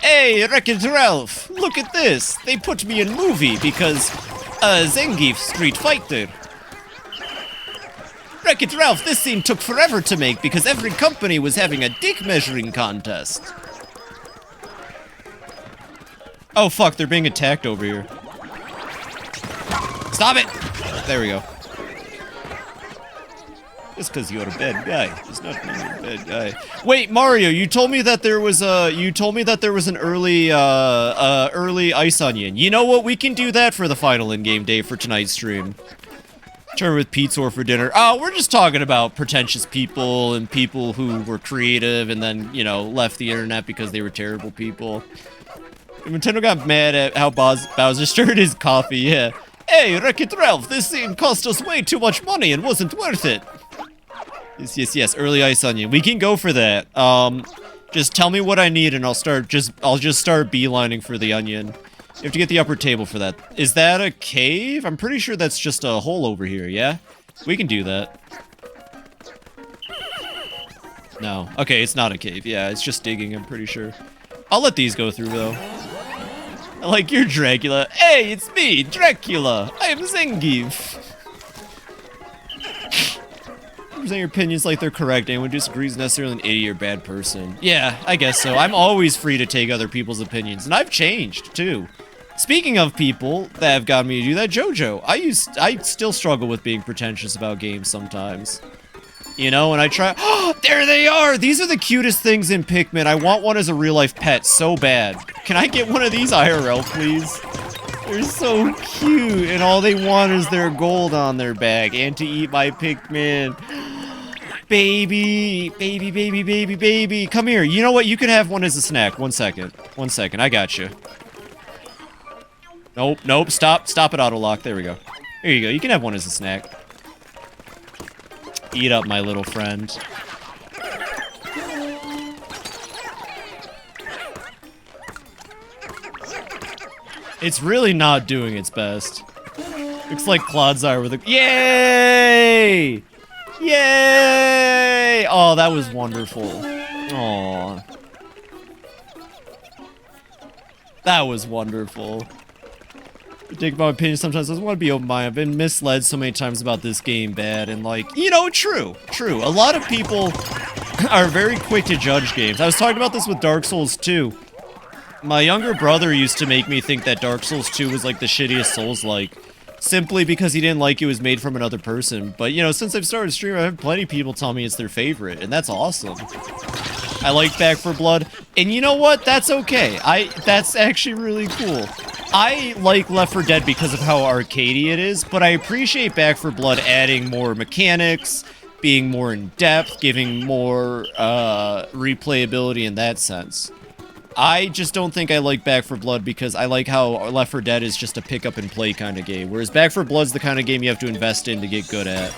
Hey, Wreck-It Ralph, look at this! They put me in movie because, Zangief Street Fighter. Wreck-It Ralph, this scene took forever to make because every company was having a dick measuring contest. Oh fuck, they're being attacked over here. Stop it! There we go. Just because you're a bad guy does not mean you're a bad guy. Wait, Mario, you told me that there was an early ice onion. You know what? We can do that for the final in-game day for tonight's stream. Turn with pizza or for dinner. Oh, we're just talking about pretentious people and people who were creative and then, you know, left the internet because they were terrible people. Nintendo got mad at how Bowser stirred his coffee, yeah. Hey, Wreck-It Ralph, this scene cost us way too much money and wasn't worth it. Yes, early ice onion. We can go for that. Just tell me what I need and I'll just start beelining for the onion. You have to get the upper table for that. Is that a cave? I'm pretty sure that's just a hole over here, yeah? We can do that. No. Okay, it's not a cave. Yeah, it's just digging, I'm pretty sure. I'll let these go through, though. I like your Dracula. Hey, it's me, Dracula. I am Zangief. Present your opinions like they're correct. Anyone who disagrees is necessarily an idiot or bad person. Yeah, I guess so. I'm always free to take other people's opinions, and I've changed, too. Speaking of people that have gotten me to do that, JoJo. I still struggle with being pretentious about games sometimes. You know, and I try- oh, there they are! These are the cutest things in Pikmin. I want one as a real-life pet so bad. Can I get one of these IRL, please? They're so cute, and all they want is their gold on their back, and to eat my Pikmin. Baby, baby, baby, baby, baby. Come here. You know what? You could have one as a snack. 1 second. 1 second. I got you. Nope. Stop it, auto lock. There we go. Here you go. You can have one as a snack. Eat up, my little friend. It's really not doing its best. Looks like Clodsire with a... Yay! Yay! Oh, that was wonderful. Aw. That was wonderful. I think about my opinion sometimes. I just want to be open-minded. I've been misled so many times about this game bad, and like, you know, true. A lot of people are very quick to judge games. I was talking about this with Dark Souls 2. My younger brother used to make me think that Dark Souls 2 was like the shittiest Souls-like, simply because he didn't like it was made from another person. But, you know, since I've started streaming, I've had plenty of people tell me it's their favorite, and that's awesome. I like Back 4 Blood, and you know what? That's okay. That's actually really cool. I like Left 4 Dead because of how arcadey it is, but I appreciate Back 4 Blood adding more mechanics, being more in-depth, giving more replayability in that sense. I just don't think I like Back 4 Blood because I like how Left 4 Dead is just a pick-up-and-play kind of game, whereas Back 4 Blood's the kind of game you have to invest in to get good at.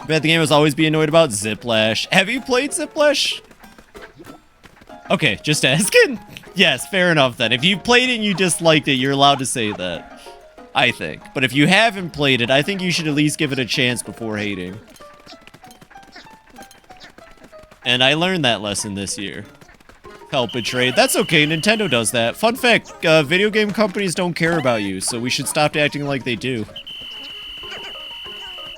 But the game was always be annoyed about Ziplash. Have you played Ziplash? Okay, just asking. Yes, fair enough then. If you played it and you disliked it, you're allowed to say that. I think. But if you haven't played it, I think you should at least give it a chance before hating. And I learned that lesson this year. Felt betrayed. That's okay, Nintendo does that. Fun fact, video game companies don't care about you, so we should stop acting like they do.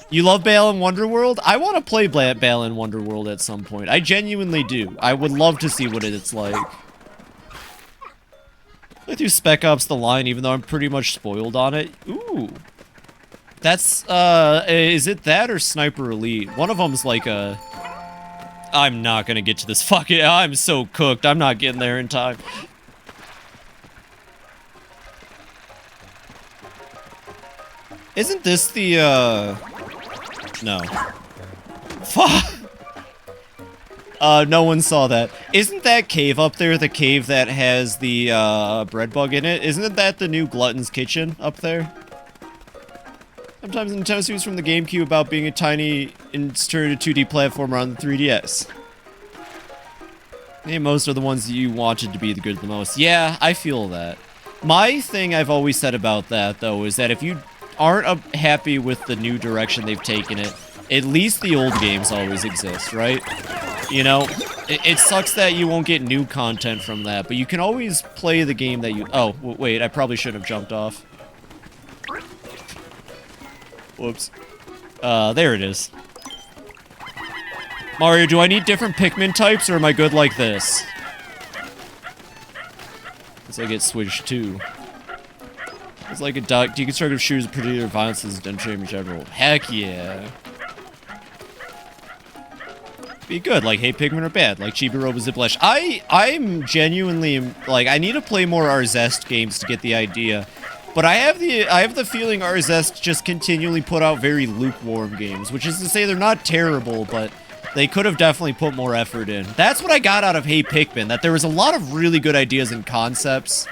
You love Balan Wonderworld? I want to play Balan Wonderworld at some point. I genuinely do. I would love to see what it's like. I do Spec Ops The Line, even though I'm pretty much spoiled on it. Ooh. That's, is it that or Sniper Elite? One of them's like a... I'm not gonna get to this fucking... I'm so cooked. I'm not getting there in time. Isn't this the, No. Fuck! No one saw that. Isn't that cave up there the cave that has the, bread bug in it? Isn't that the new Glutton's Kitchen up there? Sometimes Nintendo series from the GameCube about being a tiny inserted 2D platformer on the 3DS. Maybe most are the ones that you wanted to be the good the most. Yeah, I feel that. My thing I've always said about that, though, is that if you aren't happy with the new direction they've taken it, at least the old games always exist, right? You know, it sucks that you won't get new content from that, but you can always play the game that you... Oh, wait, I probably should have jumped off. Whoops. There it is. Mario, do I need different Pikmin types, or am I good like this? As I get switched too. It's like a deconstructive shooters with particular violence as dungeon in general. Heck yeah. Be good, like Hey Pikmin are bad, like Chibi Robo Ziplash. I'm genuinely, like, I need to play more Arzest games to get the idea. But I have the feeling Arzest just continually put out very lukewarm games, which is to say they're not terrible, but they could have definitely put more effort in. That's what I got out of Hey Pikmin, that there was a lot of really good ideas and concepts.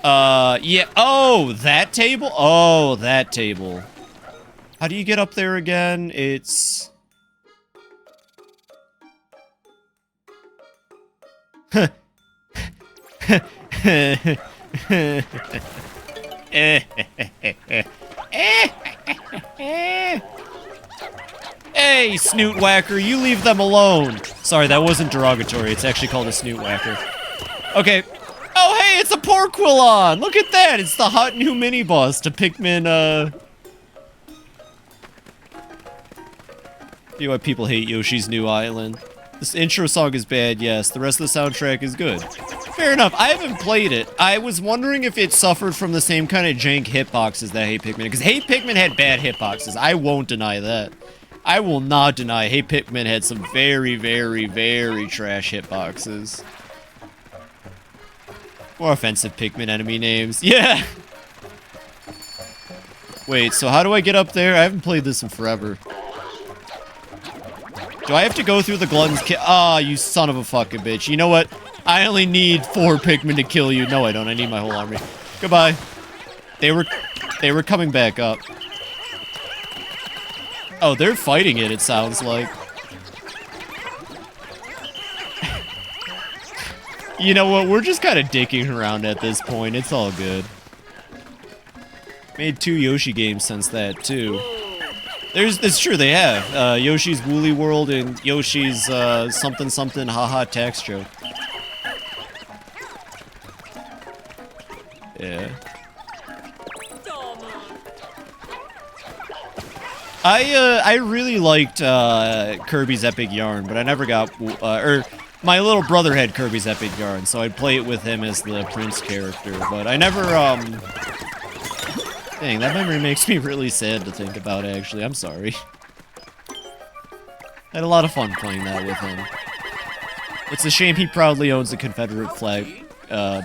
Yeah. Oh, that table? Oh, that table. How do you get up there again? It's... Hey, snoot whacker, you leave them alone. Sorry, that wasn't derogatory. It's actually called a snoot whacker. Okay. Oh, hey, it's a Porquilon! Look at that! It's the hot new mini-boss to Pikmin, See why people hate Yoshi's New Island. This intro song is bad, yes. The rest of the soundtrack is good. Fair enough. I haven't played it. I was wondering if it suffered from the same kind of jank hitboxes that Hey Pikmin, because Hey Pikmin had bad hitboxes. I won't deny that. I will not deny Hey Pikmin had some very, very, very trash hitboxes. More offensive Pikmin enemy names. Yeah! Wait, so how do I get up there? I haven't played this in forever. Do I have to go through the Glutton's Kit? Ah, you son of a fucking bitch. You know what? I only need 4 Pikmin to kill you. No, I don't. I need my whole army. Goodbye. They were coming back up. Oh, they're fighting it sounds like. You know what? We're just kind of dicking around at this point. It's all good. Made 2 Yoshi games since that, too. It's true, they have. Yoshi's Woolly World and Yoshi's something something haha tax joke. Yeah. I really liked Kirby's Epic Yarn, but I never got my little brother had Kirby's Epic Yarn, so I'd play it with him as the Prince character, but I never dang, that memory makes me really sad to think about, actually. I'm sorry. I had a lot of fun playing that with him. It's a shame he proudly owns a Confederate flag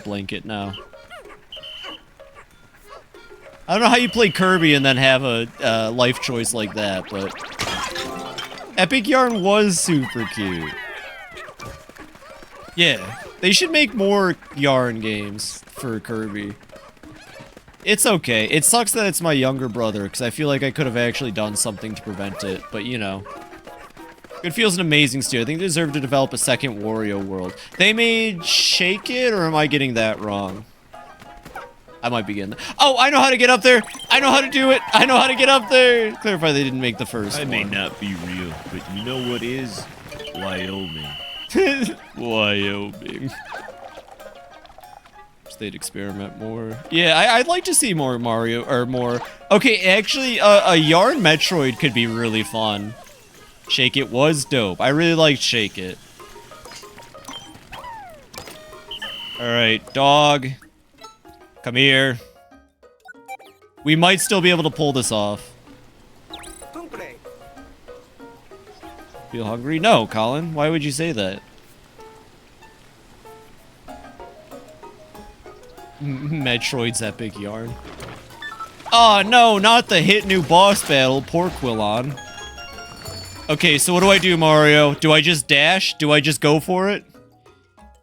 blanket now. I don't know how you play Kirby and then have a life choice like that, but Epic Yarn was super cute. Yeah, they should make more Yarn games for Kirby. It's okay. It sucks that it's my younger brother, because I feel like I could have actually done something to prevent it, but you know. Good Feel's an amazing studio. I think they deserve to develop a second Wario world. They made Shake It, or am I getting that wrong? I might be getting that. Oh, I know how to get up there! I know how to do it! I know how to get up there! Clarify they didn't make the first one. I may not be real, but you know what is? Wyoming. Wyoming. They'd experiment more. Yeah, I'd like to see more Mario, or more... Okay, actually, a Yarn Metroid could be really fun. Shake It was dope. I really liked Shake It. Alright, dog. Come here. We might still be able to pull this off. Feel hungry? No, Colin. Why would you say that? Metroid's Epic Yarn. Oh no, not the hit new boss battle, Porquillon. Okay, so what do I do, Mario? Do I just dash? Do I just go for it?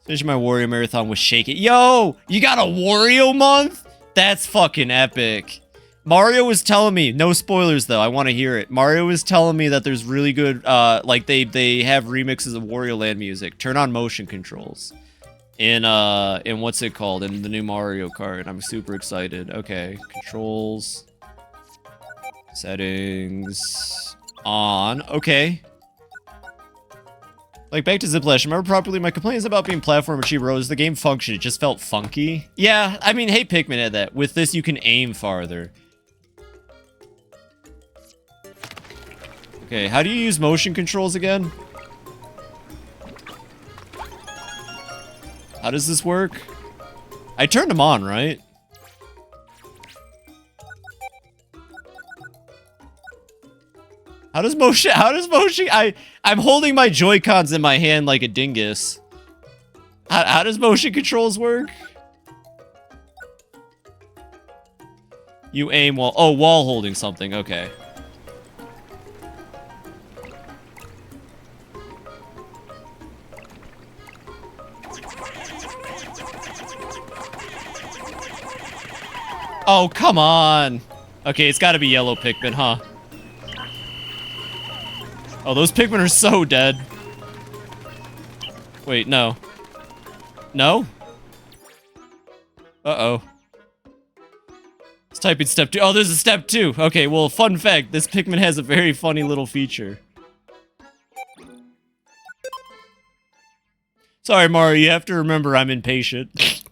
Finish my Wario Marathon with Shake It. Yo! You got a Wario month? That's fucking epic. Mario was telling me, no spoilers though, I want to hear it. Mario was telling me that there's really good, like they have remixes of Wario Land music. Turn on motion controls. In what's it called? In the new Mario Kart. I'm super excited. Okay, controls. Settings. On. Okay. Like, back to Ziplash. Remember properly, my complaints about being platform and cheap roads, the game functioned. It just felt funky. Yeah, I mean, hey, Pikmin had that. With this, you can aim farther. Okay, how do you use motion controls again? How does this work? I turned them on, right? How does motion, I'm holding my Joy-Cons in my hand like a dingus. How does motion controls work? You aim while, oh, while holding something, okay. Oh, come on. Okay, it's gotta be yellow Pikmin, huh? Oh, those Pikmin are so dead. Wait, no. No? Uh-oh. Let's type in step 2. Oh, there's a step 2. Okay, well, fun fact. This Pikmin has a very funny little feature. Sorry, Mario. You have to remember I'm impatient.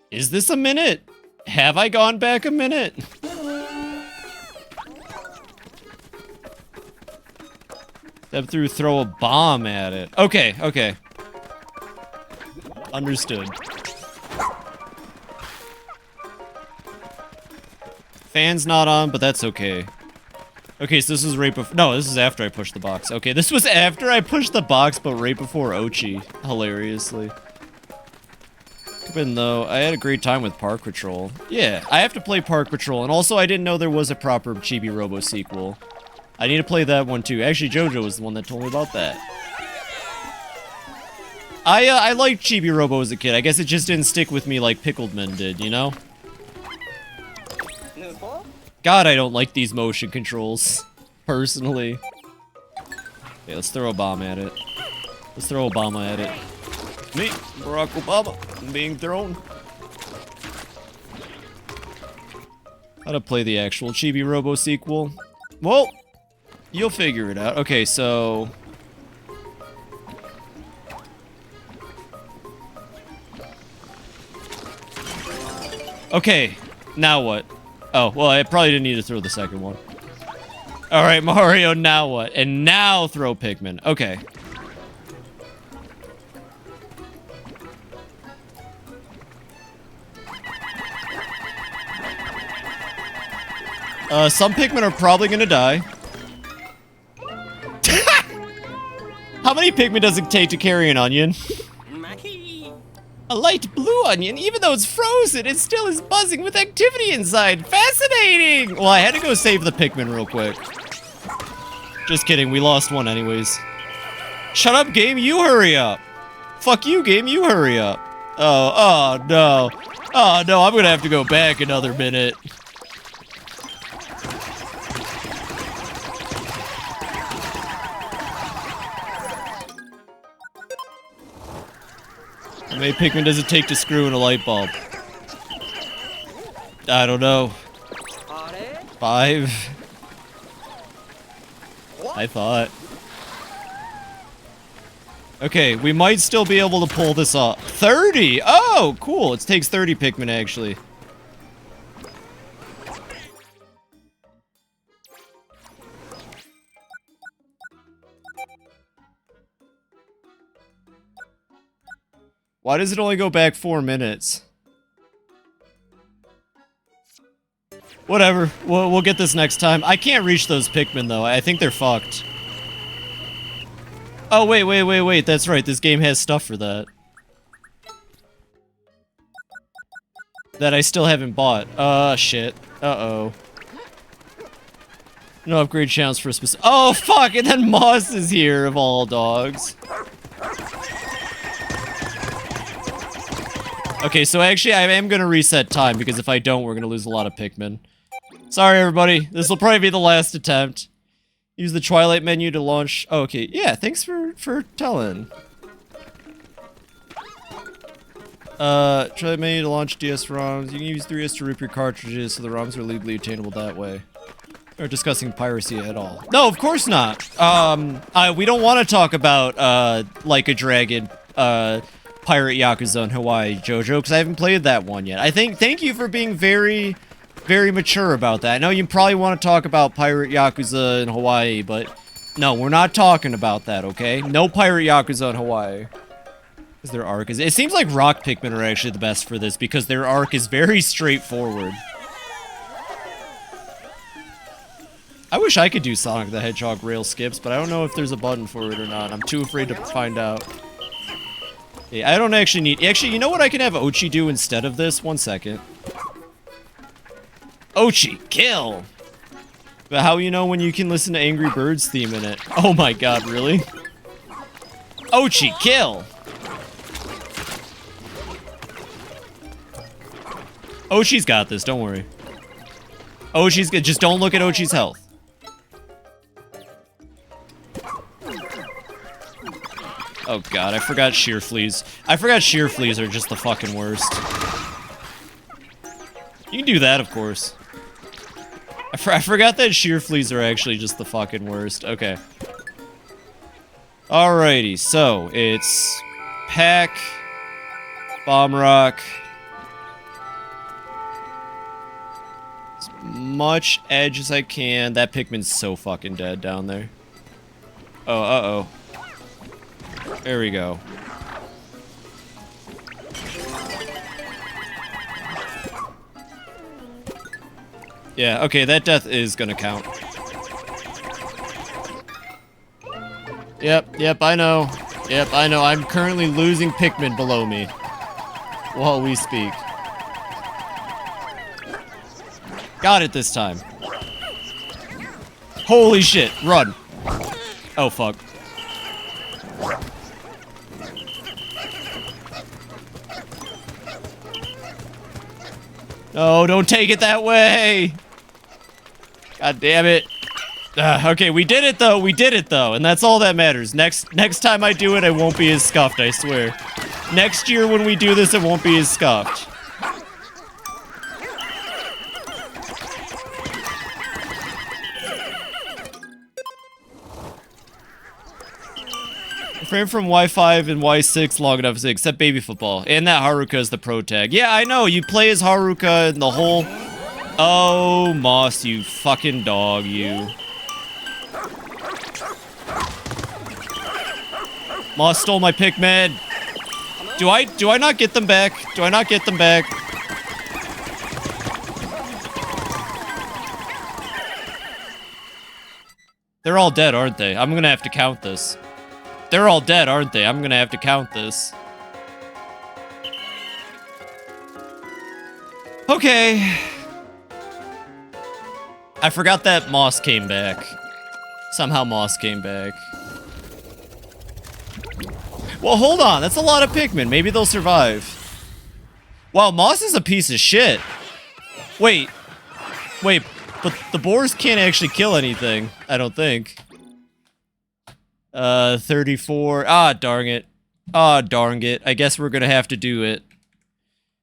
Is this a minute? Have I gone back a minute? Step through, throw a bomb at it. Okay, okay. Understood. Fan's not on, but that's okay. Okay, so this is right before... No, this is after I pushed the box. Okay, this was after I pushed the box, but right before Ochi. Hilariously. Even though I had a great time with Park Patrol. Yeah, I have to play Park Patrol, and also I didn't know there was a proper Chibi Robo sequel. I need to play that one too. Actually, JoJo was the one that told me about that. I liked Chibi Robo as a kid. I guess it just didn't stick with me like Pickled Men did, you know? God, I don't like these motion controls, personally. Okay, let's throw a bomb at it. Let's throw Obama at it. Me, Barack Obama, being thrown. How to play the actual Chibi Robo sequel? Well, you'll figure it out. Okay, so... Okay, now what? Oh, well, I probably didn't need to throw the second one. Alright, Mario, now what? And now throw Pikmin. Okay. Some Pikmin are probably gonna die. How many Pikmin does it take to carry an onion? A light blue onion, even though it's frozen, it still is buzzing with activity inside. Fascinating! Well, I had to go save the Pikmin real quick. Just kidding, we lost one anyways. Shut up, game, you hurry up. Fuck you, game, you hurry up. Oh no. Oh no, I'm gonna have to go back another minute. How many Pikmin does it take to screw in a light bulb? I don't know. 5? I thought. Okay, we might still be able to pull this off. 30! Oh, cool. It takes 30 Pikmin, actually. Why does it only go back 4 minutes? Whatever. We'll get this next time. I can't reach those Pikmin, though. I think they're fucked. Oh, wait. That's right. This game has stuff for that. That I still haven't bought. Shit. Uh-oh. No upgrade channels for a specific... Oh, fuck! And then Moss is here, of all dogs. Okay, so actually, I am gonna reset time, because if I don't, we're gonna lose a lot of Pikmin. Sorry, everybody. This will probably be the last attempt. Use the Twilight menu to launch... Oh, okay, yeah, thanks for telling. Twilight menu to launch DS ROMs. You can use 3S to rip your cartridges, so the ROMs are legally attainable that way. We're discussing piracy at all. No, of course not! We don't want to talk about, Like a Dragon, Pirate Yakuza in Hawaii, Jojo, because I haven't played that one yet. Thank you for being very, very mature about that. I know you probably want to talk about Pirate Yakuza in Hawaii, but no, we're not talking about that, okay? No Pirate Yakuza in Hawaii. Because their arc is... It seems like Rock Pikmin are actually the best for this, because their arc is very straightforward. I wish I could do Sonic the Hedgehog rail skips, but I don't know if there's a button for it or not. I'm too afraid to find out. Yeah, I don't actually need... Actually, you know what I can have Ochi do instead of this? 1 second. Ochi, kill! But how you know when you can listen to Angry Birds theme in it? Oh my god, really? Ochi, kill! Ochi's got this, don't worry. Ochi's good. Just don't look at Ochi's health. Oh god, I forgot sheer fleas. I forgot sheer fleas are just the fucking worst. You can do that, of course. I forgot that sheer fleas are actually just the fucking worst. Okay. Alrighty, so it's Pack, Bomb Rock, as much edge as I can. That Pikmin's so fucking dead down there. Oh, uh-oh. There we go. Yeah, okay, that death is gonna count. Yep, I know. Yep, I know. I'm currently losing Pikmin below me while we speak. Got it this time. Holy shit, run. Oh, fuck. No, don't take it that way! God damn it. Okay, we did it though. We did it though, and that's all that matters. Next time I do it, I won't be as scuffed, I swear. Next year when we do this, it won't be as scuffed. Refrain from Y5 and Y6 long enough to accept baby football. And that Haruka is the pro tag. Yeah, I know. You play as Haruka in the whole... Oh, Moss, you fucking dog, you. Moss stole my Pikmin. Do I not get them back? Do I not get them back? They're all dead, aren't they? I'm gonna have to count this. They're all dead, aren't they? I'm gonna have to count this. Okay. I forgot that Moss came back. Somehow Moss came back. Well, hold on. That's a lot of Pikmin. Maybe they'll survive. Wow, Moss is a piece of shit. Wait, but the boars can't actually kill anything, I don't think. 34. Ah, darn it. Ah, darn it. I guess we're gonna have to do it.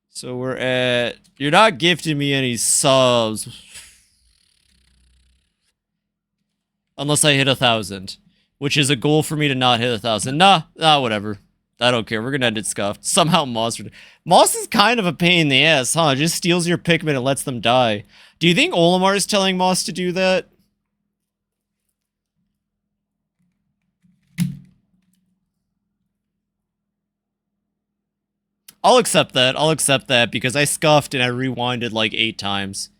So we're at... You're not gifting me any subs. Unless I hit 1,000. Which is a goal for me to not hit 1,000. Nah, whatever. I don't care. We're gonna end it scuffed. Somehow Moss... Moss is kind of a pain in the ass, huh? Just steals your Pikmin and lets them die. Do you think Olimar is telling Moss to do that? I'll accept that. I'll accept that because I scuffed and I rewinded like 8 times.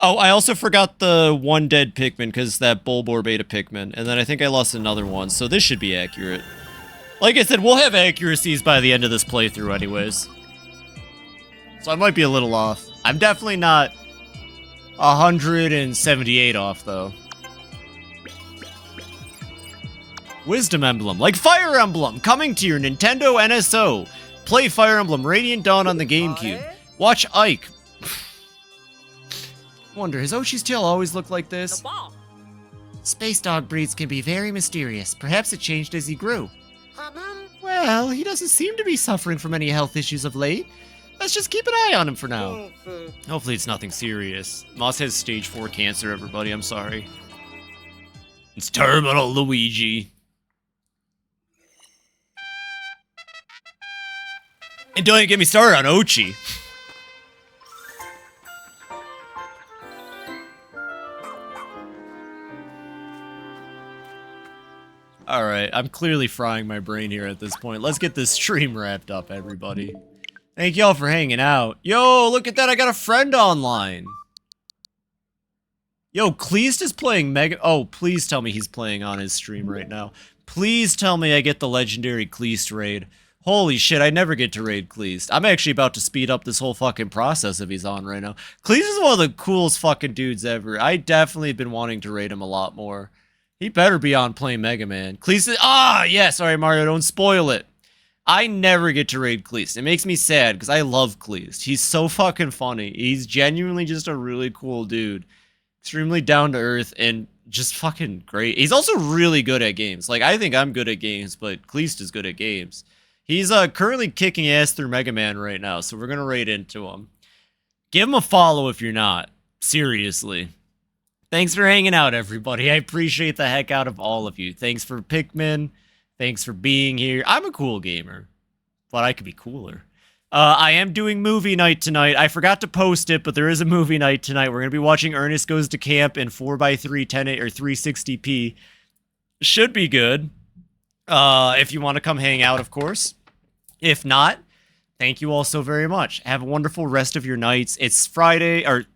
Oh, I also forgot the one dead Pikmin because that Bulbor beta Pikmin. And then I think I lost another one, so this should be accurate. Like I said, we'll have accuracies by the end of this playthrough anyways. So I might be a little off. I'm definitely not 178 off, though. Wisdom Emblem, like Fire Emblem, coming to your Nintendo NSO. Play Fire Emblem Radiant Dawn on the GameCube. Watch Ike. Wonder, has Ochi's tail always looked like this? Space dog breeds can be very mysterious. Perhaps it changed as he grew. Well, he doesn't seem to be suffering from any health issues of late. Let's just keep an eye on him for now. Hopefully it's nothing serious. Moss has stage 4 cancer, everybody. I'm sorry. It's terminal, Luigi. And don't even get me started on Ochi. Alright, I'm clearly frying my brain here at this point. Let's get this stream wrapped up, everybody. Thank y'all for hanging out. Yo, look at that, I got a friend online. Yo, Kleist is playing Mega... Oh, please tell me he's playing on his stream right now. Please tell me I get the legendary Kleist raid. Holy shit, I never get to raid Kleist. I'm actually about to speed up this whole fucking process if he's on right now. Kleist is one of the coolest fucking dudes ever. I definitely have been wanting to raid him a lot more. He better be on playing Mega Man. Kleist is... Ah, yeah, sorry, Mario, don't spoil it. I never get to raid Kleist. It makes me sad, because I love Kleist. He's so fucking funny. He's genuinely just a really cool dude. Extremely down-to-earth, and just fucking great. He's also really good at games. Like, I think I'm good at games, but Kleist is good at games. He's currently kicking ass through Mega Man right now, so we're gonna raid into him. Give him a follow if you're not. Seriously. Thanks for hanging out, everybody. I appreciate the heck out of all of you. Thanks for Pikmin. Thanks for being here. I'm a cool gamer, but I could be cooler. I am doing movie night tonight. I forgot to post it, but there is a movie night tonight. We're going to be watching Ernest Goes to Camp in 4x3 10 or 360p. Should be good. If you want to come hang out, of course. If not, thank you all so very much. Have a wonderful rest of your nights. It's Friday, or...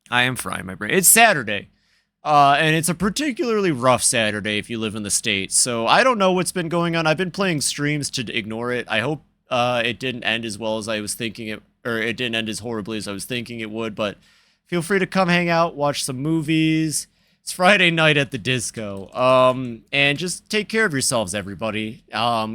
I am frying my brain. It's Saturday. And it's a particularly rough Saturday if you live in the States. So I don't know what's been going on. I've been playing streams to ignore it. I hope it didn't end as well as I was thinking it, or it didn't end as horribly as I was thinking it would. But feel free to come hang out, watch some movies. It's Friday night at the disco. And just take care of yourselves, everybody.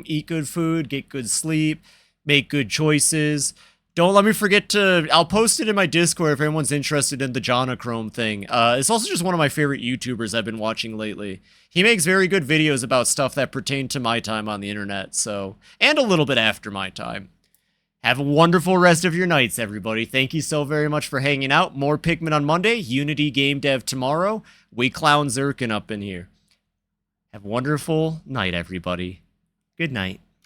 Eat good food, get good sleep, make good choices. Don't let me forget to... I'll post it in my Discord if anyone's interested in the Jonachrome thing. It's also just one of my favorite YouTubers I've been watching lately. He makes very good videos about stuff that pertain to my time on the internet, so... And a little bit after my time. Have a wonderful rest of your nights, everybody. Thank you so very much for hanging out. More Pikmin on Monday, Unity Game Dev tomorrow. We clown Zirkin up in here. Have a wonderful night, everybody. Good night.